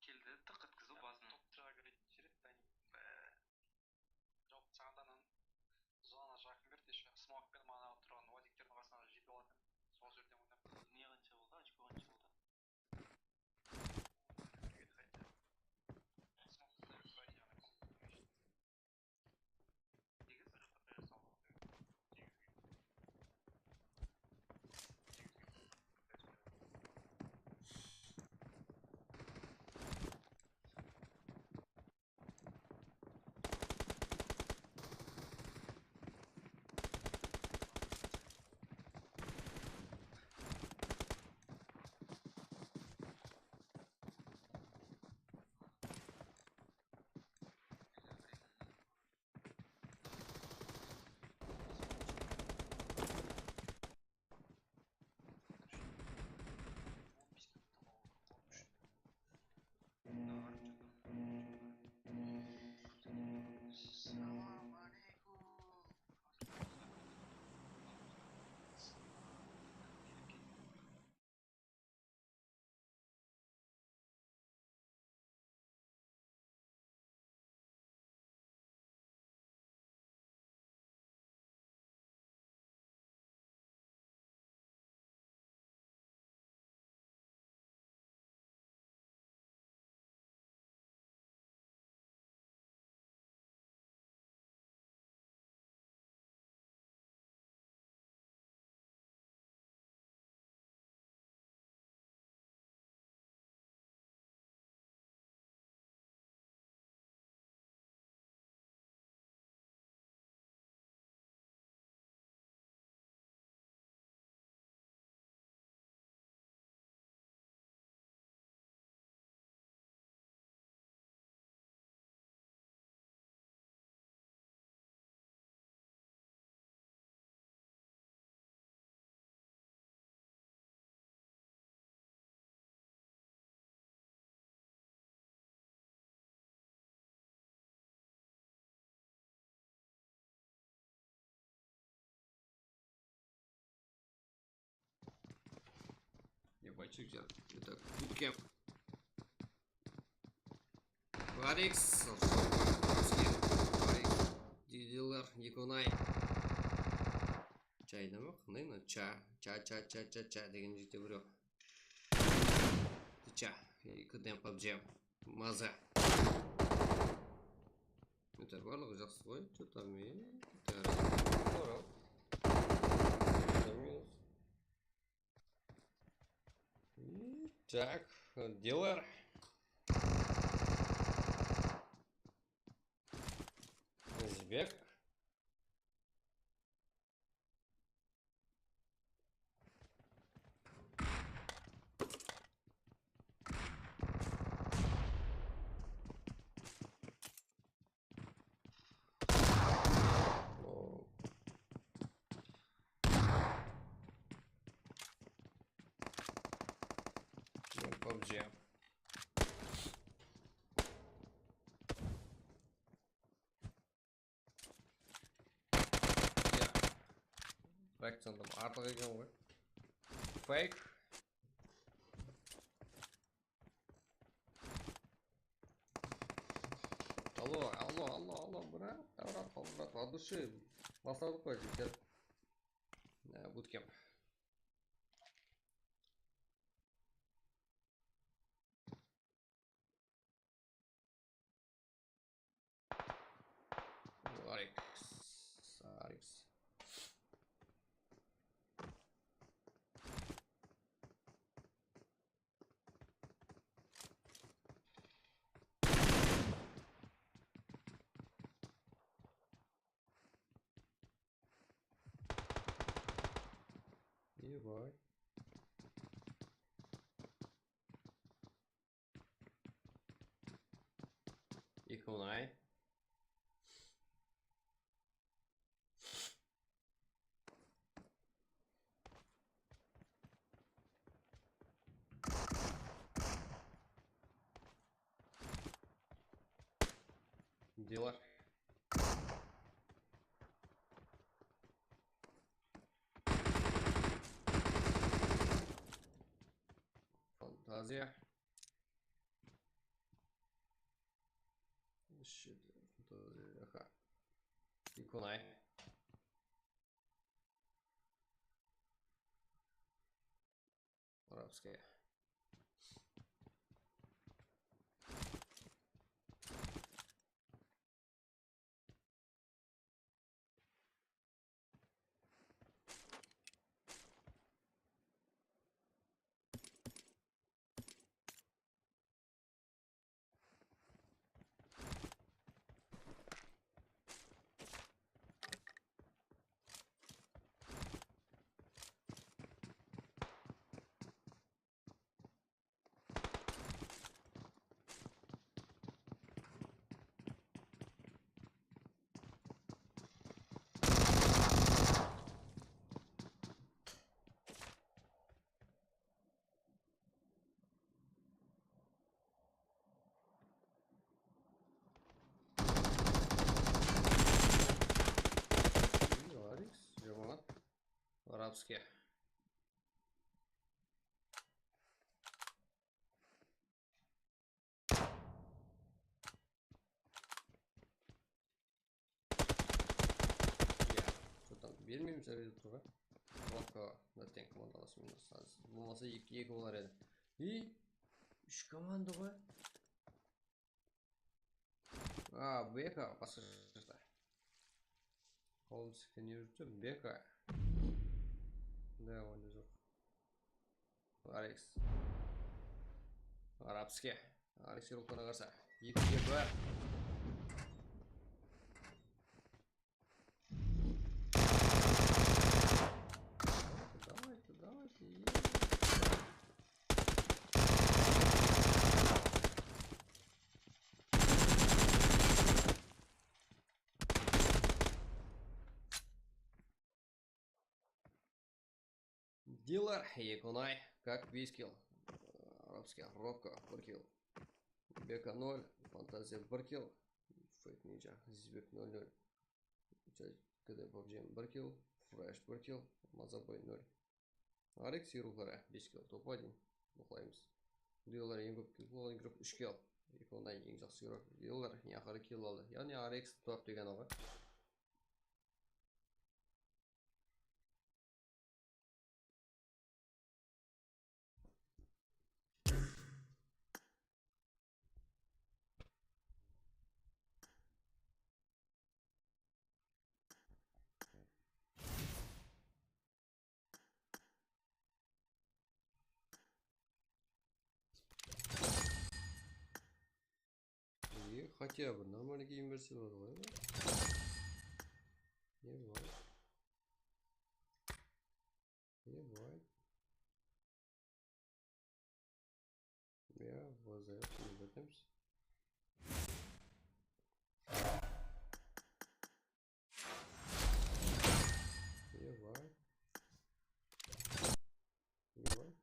Келді, тық өткізу басын. Топчаға кіретін жүреді, Дани. Жоқ, сағаданан зона жақын берді, еще смокпен мана тұрған уазиктердің қасына жетіп алатын. Сол жерден ойнап. Не қанша болды, очко қанша болды? Ебачик, это буткемп. Варикс, дидилер, Никонай. Чайда ма? Қандай мына? Ча деген жігітте біреу. Артықша. Екі темп жем. Маза. Өтер барлығы жақсы ғой. Что-то мен. Так, дилер. Өзбек. PUBG. Back sandım. Artık ekan ғой. Fake. Алло, брат, от души. Бастадық қой, жігіттер. Bootcamp. Арикс. Ебай. Иконай. Дилер. Фантазия. Фантазия. Иконай. Арабская. Арабские. Что там? Бермеймін сәбеді тұр ғой. Валка нәттен командаласы минус. Болмаса 2-2 болар еді. И 3 команда ғой. Бека басқа жақта. Холмс не жүрді? Бека. Да, онда жоқ. Арикс. Арабские. Арикс ерултана қарса. 2-2 бар. Давайте. Дилер, Якунай, как вискил. Арабский Рокко, Баркил. Бека 0, Фантазия Баркил. Фейк Нинджа, Зибек 0-0. КД PUBG Баркил, Фрэш Баркил, Мазабой 0. Арикс ерулары 5 килл, топ-1. Мұқлаймыз. Дилер ең көп килл болған игрок 3 килл. Якунай ең жақсы игрок. Дилер ең ақыры килл алды. Яғни Арикс топ деген оғы. хотя бы нормальный киім берсе болады ғой. Не бывает. Не бывает. Я глаза не бетеміз. Не бывает. Не бывает.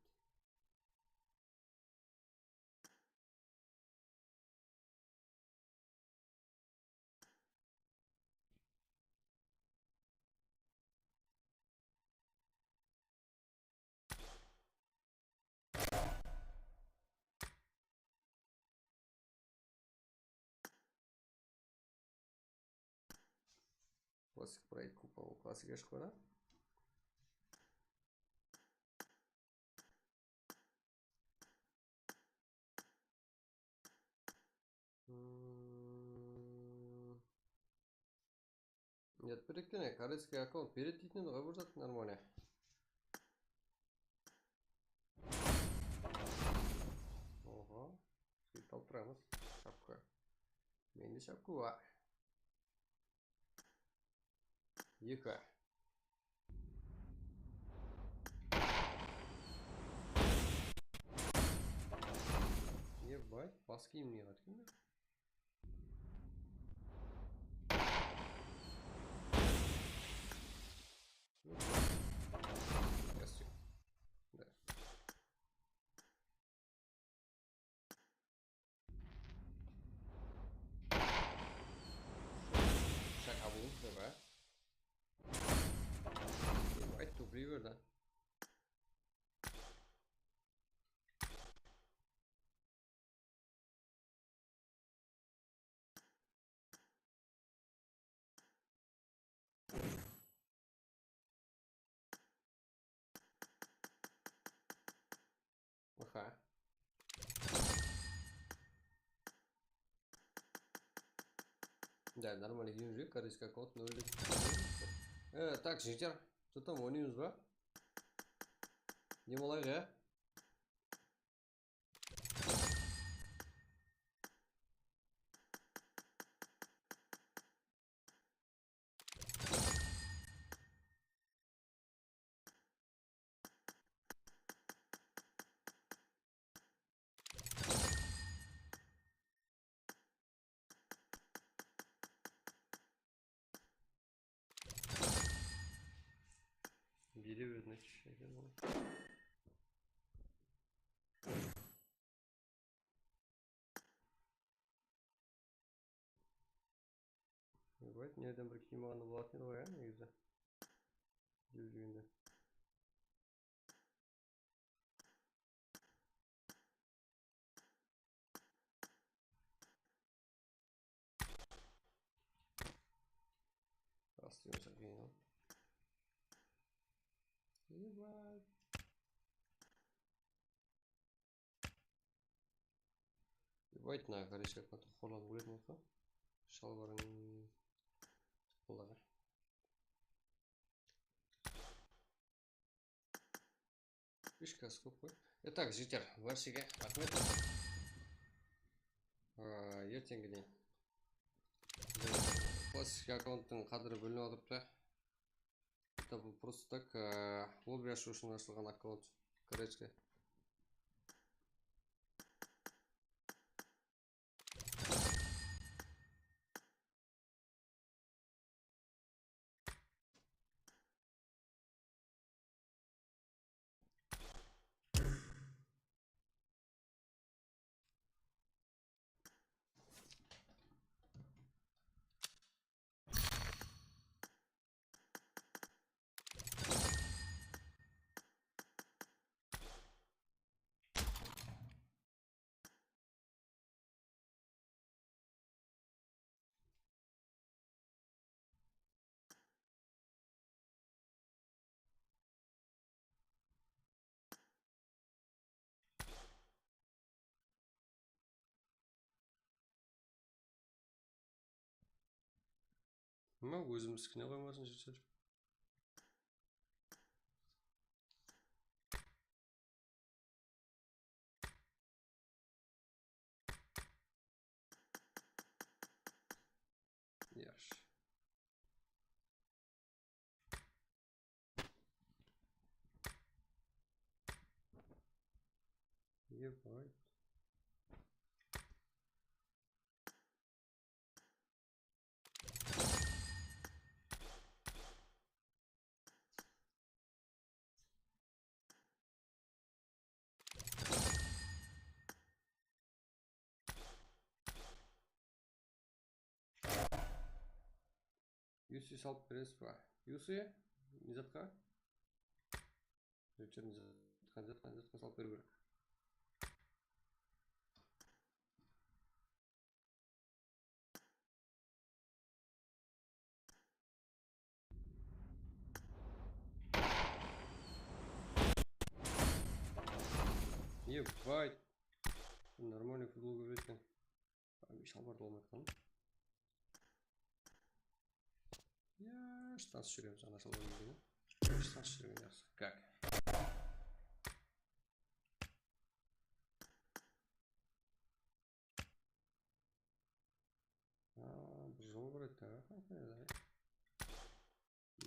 Классик проект купал. Классик ашқора. Нет, перекине. Корейский аккаунт перетитін ғой бұл зат нормально. Ого. Сөйтіп алып тұрамыз. Шапка. Менде шапка бар. Екі. Ебать, бас киім не қаткенде? Ясы. Да. Шака бұл, да. Ебать, тупли верді. Ага. Да, нормально юнжик, корейский аккаунт 0. Так, житер. Что там, ойнаймыз ба? Не болайық, ә? Бері берді, шекер бол. Ебать, неден бір киім алғанда болатын еді ғой, ә, негізі. Жүргенде. Астыйын шақиын ал. Ебать. Ебать, на корейский аккаунт қорланып көретін болса. Шалбарың қолдағы. Фишкасы көп қой. Так, житер, баршеге рахмет. Ертеңге дейін. Классический аккаунттың қадірі бөлініп отырып та. Это был просто так лобби ашу үшін ашылған аккаунт. Корейский. Ма өзіміздікіне қоймасын житер. ебать. Юси салып бересіз ба? Юси, Низатқа? Ричард Низатқа салып беру керек. Ебать! Нормальный футбол көріп екен. Шалбарды болмай жатқан. Я штанс жүремін жаңа шалбар кигені. Штанс жүрген жақсы. Как? Бір жол бар еді.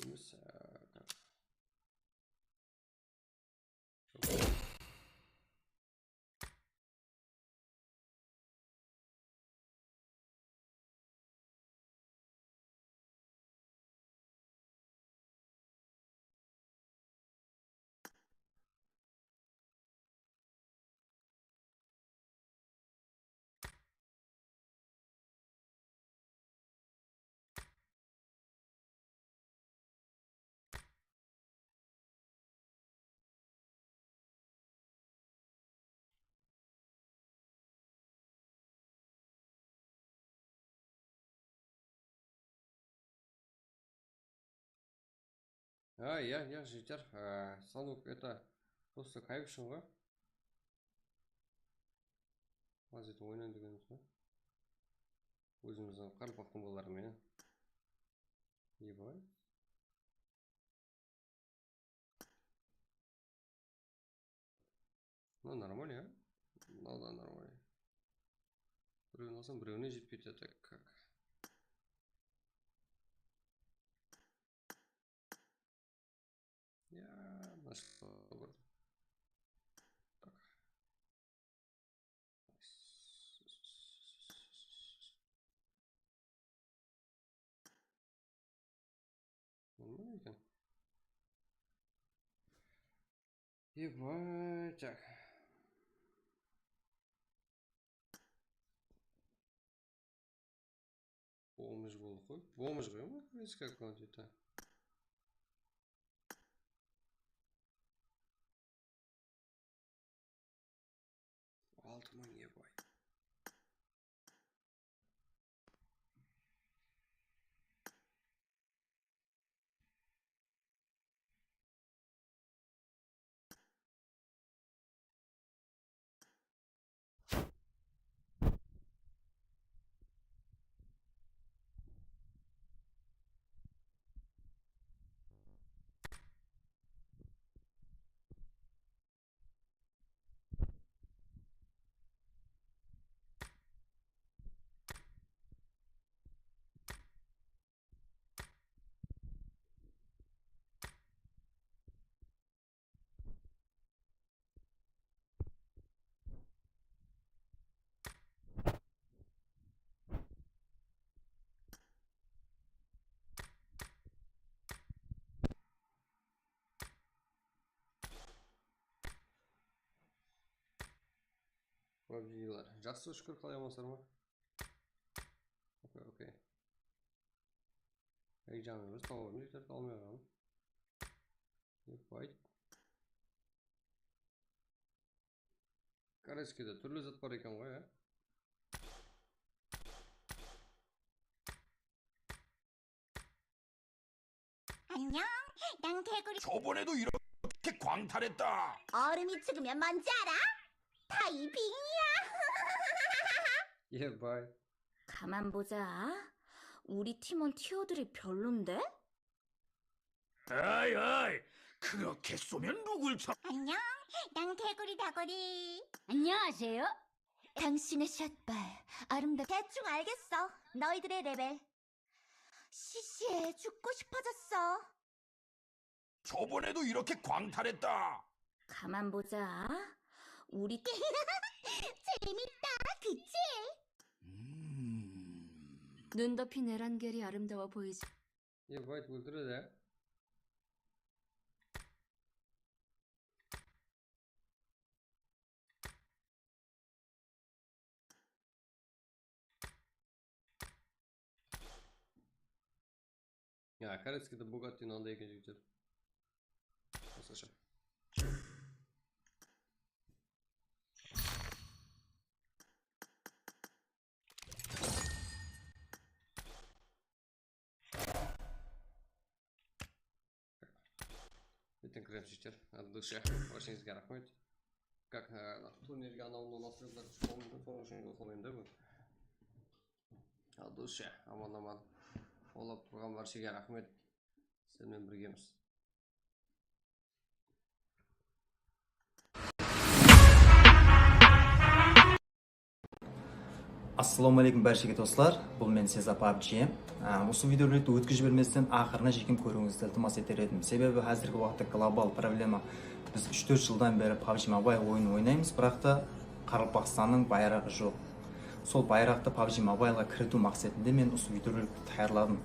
Емес, как? Я жетер. Санук, это просто кайф үшін ғой. Аз ет ойнан дегеніміз ба? Өзіміздің қарым-қақтың боларменен. Ебай. Ну, нормально, а? Ну, да, нормально. Біреуін алсам, біреуіне жетпейді, это как? Я нашла выбор. Так. Нормально екен. Ебать, так. Бомж болды ғой. Бомж ғой ма? Как он дейді. Алты мың ебай. PUBG'лар. Жақсы шүкір, қалай амансыздар ма? Окей. Экзамен өз тауып жетер, алмай қалған. Ебай. Корейскийде түрлі зат бар екен ғой, а? 안녕, 난 개구리. 저번에도 이렇게 광탈했다. 얼음이 죽으면 뭔지 알아? 타이빙이야. Ебай. 가만 보자. 우리 팀원 티어들이 별론데? 아이, 그렇게 쏘면 누굴 쳐? 안녕, 난 개구리 다구리. 안녕하세요. 당신의 샷발 아름답. 대충 알겠어. 너희들의 레벨. 시시해 죽고 싶어졌어. 저번에도 이렇게 광탈했다. 가만 보자. 우리 재밌다, 그치? 눈 덮인 에란겔이 아름다워 보이지. Ебать, ультра, да? Ya, корейский да Bugatti надо екен жігіттер. Осылайша. Ертең кіреміз жігіттер. От души. Баршаңызға рахмет. Как турнирге анауын настройлар соның үшін жасалайын да бұл. От души. Аман-аман. Олап тұрған баршаға рахмет. Сізбен біргеміз. Ассалаумағалейкум баршаға достар, бұл мен Сеза PUBG. Осы видеороликті өткізіп жіберместен ақырына жекем көруіңізді ілтимас етер едім. Себебі қазіргі уақытта глобал проблема. Біз 3-4 жылдан бері PUBG Mobile ойын ойнаймыз, бірақ та Қарақстанның байрағы жоқ. Сол байрақты PUBG Mobileға кіріту мақсатында мен осы видеороликті таярладым.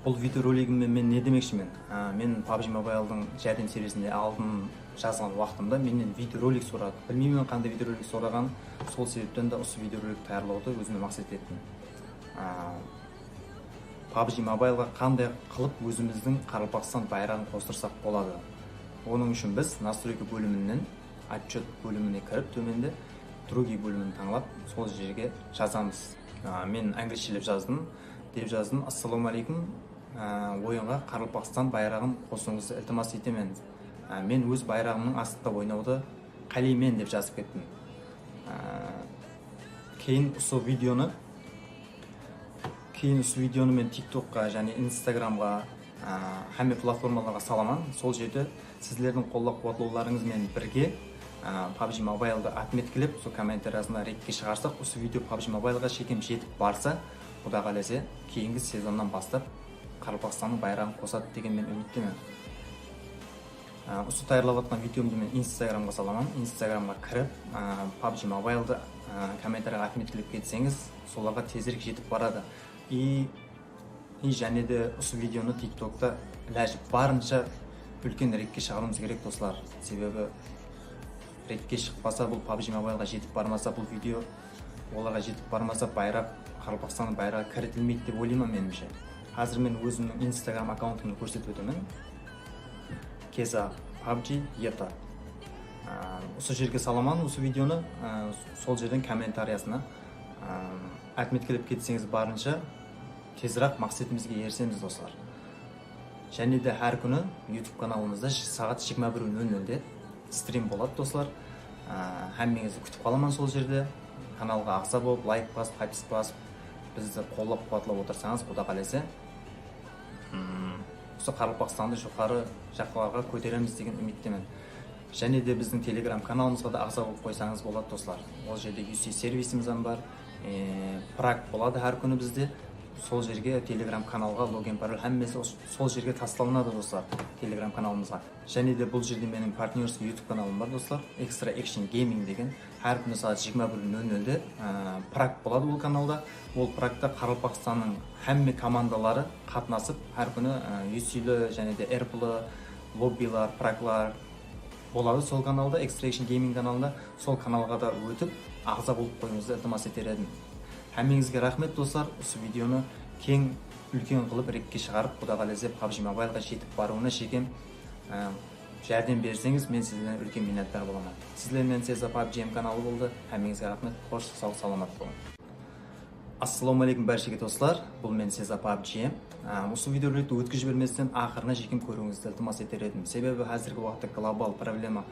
Бұл видеоролигіммен мен не демекшімін? Мен PUBG Mobile'дың жәрдем сериясінде алдын жазған уақытымда менен видеоролик сұрады. Білмеймін қандай видеоролик сұраған, сол себептен де осы видеоролик таярлауды өзіме мақсат еттім. PUBG Mobile'ға қандай қылып өзіміздің Қарақстан байрағын қостырсақ болады. Оның үшін біз настройка бөлімінен отчет бөліміне кіріп, төменде другие бөлімін таңлап, сол жерге жазамыз. Мен англисшелеп жаздым. Деп жаздым: ассалаумағалейкум, ойынға Қарақстан байрағын қосуыңызды ілтимас етемін. Мен өз байрағымның астында ойнауды қалаймын деп жазып кеттім. Кейін осы видеоны мен TikTokқа және Instagramға, hamma платформаларға саламын. Сол жерде сіздердің қолдау-қуатлауларыңызбен бірге PUBG Mobile'ды отметкілеп, сол комментариясына ретке шығарсақ, осы видео PUBG Mobile'ға шекем жетіп барса, Құда қаласа, кейінгі сезоннан бастап Қарақстанның байрағын қосады деген мен үміттемін. Осы таярлап жатқан видеомды мен Instagramға саламын. Instagramға кіріп, PUBG Mobile'ды комментарияға отметкілеп кетсеңіз, соларға тезірек жетіп барады. И және де осы видеоны TikTokта ләжіп барынша үлкен ретке шығаруымыз керек, достар. Себебі ретке шықпаса, бұл PUBG Mobile'ға жетіп бармаса, бұл видео оларға жетіп бармаса, байрақ, Қарақстанның байрағы кірітілмейді деп ойлаймын меніңше. Қазір мен өзімнің Instagram аккаунтымды көрсетіп өтемін. Keza PUBG Yeta. Осы жерге саламан осы видеоны, сол жерден комментариясына отметкілеп кетсеңіз барынша тезірек мақсатымызға ерсеміз, достар. Және де әр күні YouTube каналымызда сағат 21:00-де стрим болады, достар. Әммеңізді күтіп қаламан сол жерде. Каналға ағза болып, лайк басып, подписка басып, бізді қолдап-қуатлап отырсаңыз, Құда қаласа, осы Қарақстанды жоғары жақларға көтереміз деген үміттемін. Және де біздің Telegram каналымызға да ағза болып қойсаңыз болады, достар. Ол жерде UC сервисіміз бар, прак болады әр күні бізде. Сол жерге Telegram каналға логин пароль әммесі сол жерге тасталынады, достар, Telegram каналымызға. Және де бұл жерде менің партнерский YouTube каналым бар, достар, Extra Action Gaming деген. Әр күні сағат 21:00-де прак болады бұл каналда. Ол практа Қарақстанның әмме командалары қатынасып, әр күні UC-лі және де RP-лі лоббилар, праклар болады сол каналда, Extra Action Gaming каналында. Сол каналға да өтіп, ағза болып қойыңызды ілтимас етер едім. Әммеңізге рахмет, достар. Осы видеоны кең үлкен қылып ретке шығарып, Құда қаласа PUBG Mobile'ға жетіп баруына шекем жәрдем берсеңіз, мен сізден үлкен миннаттар боламын. Сіздермен Сеза PUBG каналы болды. Әммеңізге рахмет. Қош, сау, саламат болың. Ассалаумағалейкум баршаға достар, бұл мен Сеза PUBG. Осы видеороликті өткізіп жіберместен ақырына жекем көруіңізді ілтимас етер едім. Себебі қазіргі уақытта глобал проблема.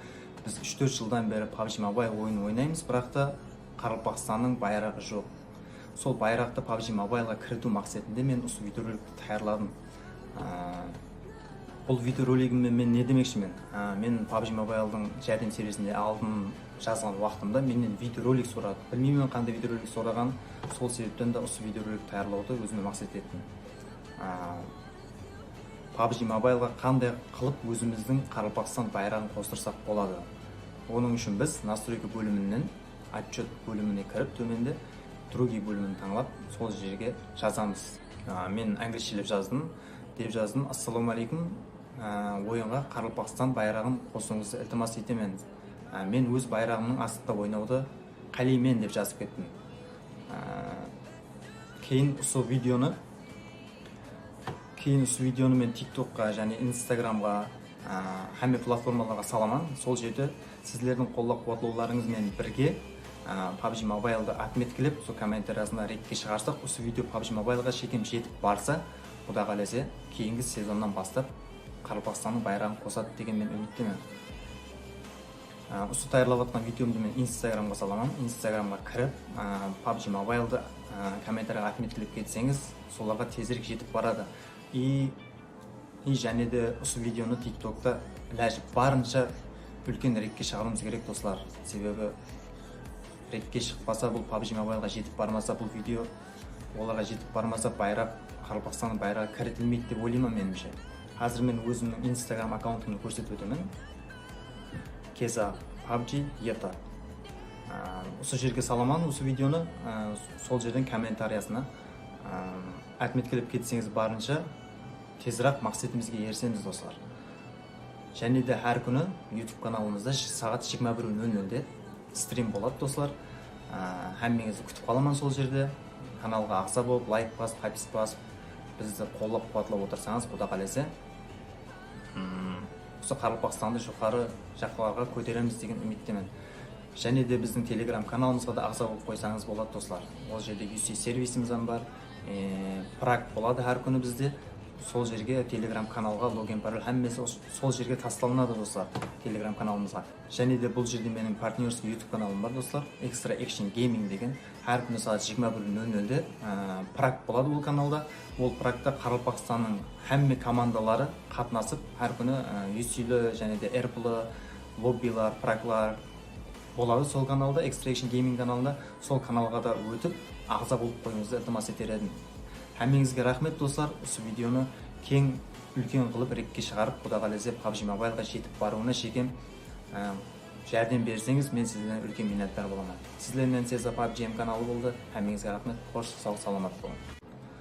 Біз 3-4 жылдан бері PUBG Mobile ойын ойнаймыз, бірақ та Қарақстанның байрағы жоқ. Сол байрақты PUBG Mobile'ға кіріту мақсатында мен осы видеороликті таярладым. Бұл видеоролигіммен мен не демекшімін? Мен PUBG Mobile'дың жәрдем сериясінде алдын жазған уақытымда менен видеоролик сұрады. Білмеймін қандай видеоролик сұраған, сол себептен де осы видеоролик таярлауды өзіме мақсат еттім. PUBG Mobile'ға қандай қылып өзіміздің Қарақстан байрағын қостырсақ болады. Оның үшін біз настройка бөлімінен отчет бөліміне кіріп, төменде другие бөлімін таңлап, сол жерге жазамыз. Мен англисшелеп жаздым. Деп жаздым: ассалаумағалейкум, ойынға Қарақалпақстан байрағын қосуыңызды ілтимас етемін. Мен өз байрағымның астында ойнауды қалаймын деп жазып кеттім. Кейін осы видеоны мен TikTokқа және Instagramға, hamma платформаларға саламан. Сол жерде сіздердің қолдау-қуатлауларыңызбен бірге PUBG Mobile'ды отметкілеп, сол комментариясында ретке шығарсақ, осы видео PUBG Mobile'ға шекем жетіп барса, Құда қаласа, кейінгі сезоннан бастап Қарақалпақстанның байрағын қосады деген мен үміттемін. Осы даярлап жатқан видеомды мен Instagramға саламан. Instagramға кіріп, PUBG Mobile'ды комментарияға отметкілеп кетсеңіз, соларға тезірек жетіп барады. И және де осы видеоны TikTok'та барынша үлкен ретке шығаруымыз керек, достар. Себебі ретке шықпаса, бұл PUBG Mobile'ға жетіп бармаса, бұл видео оларға жетіп бармаса, Қарақалпақстанның байрағы кірітілмейді деп ойлаймын меніңше. Қазір мен өзімнің Instagram аккаунтымды көрсетіп өтемін. Keza PUBG Eta. Осы жерге саламан осы видеоны, сол жерден комментариясына отметкілеп кетсеңіз, барынша тезірек мақсатымызға ерсеміз, достар. Және де әр күні YouTube каналымызда сағат 21:00-де стрим болады, достар. Әммеңізді күтіп қаламан сол жерде. Каналға ағза болып, лайк басып, подписка басып, бізді қолдап-қуатлап отырсаңыз, Құда қаласа, осы Қарақалпақстанды жоғары жаққа көтереміз деген үміттемін. Және де біздің Telegram каналымызға да ағза болып қойсаңыз болады, достар. Ол жерде UC сервисіміз бар, прак болады әр күні бізде. Сол жерге Telegram каналға логин пароль әммесі сол жерге тасталынады, достар, Telegram каналымызға. Және де бұл жерде менің партнерский YouTube каналым бар, достар, Extra Action Gaming деген. Әр күні сағат 21:00-де прак болады ол каналда. Ол практа Қарақалпақстанның әмме командалары қатынасып, әр күні UC-лі және де RP-лі лоббилар, праклар болады сол каналда, Extra Action Gaming каналында. Сол каналға да өтіп, ағза болып қойыңызды ілтимас етер едім. Әмеңізге рахмет, достар. Осы видеоны кең үлкен қылып ретке шығарып, Құда қаласа PUBG Mobile'ға жетіп баруына шекем жәрдем берсеңіз, мен сізден үлкен миннаттар боламын. Сіздермен Сеза PUBG каналы болды. Әмеңізге рахмет. Қош, сау, саламат болыңыз.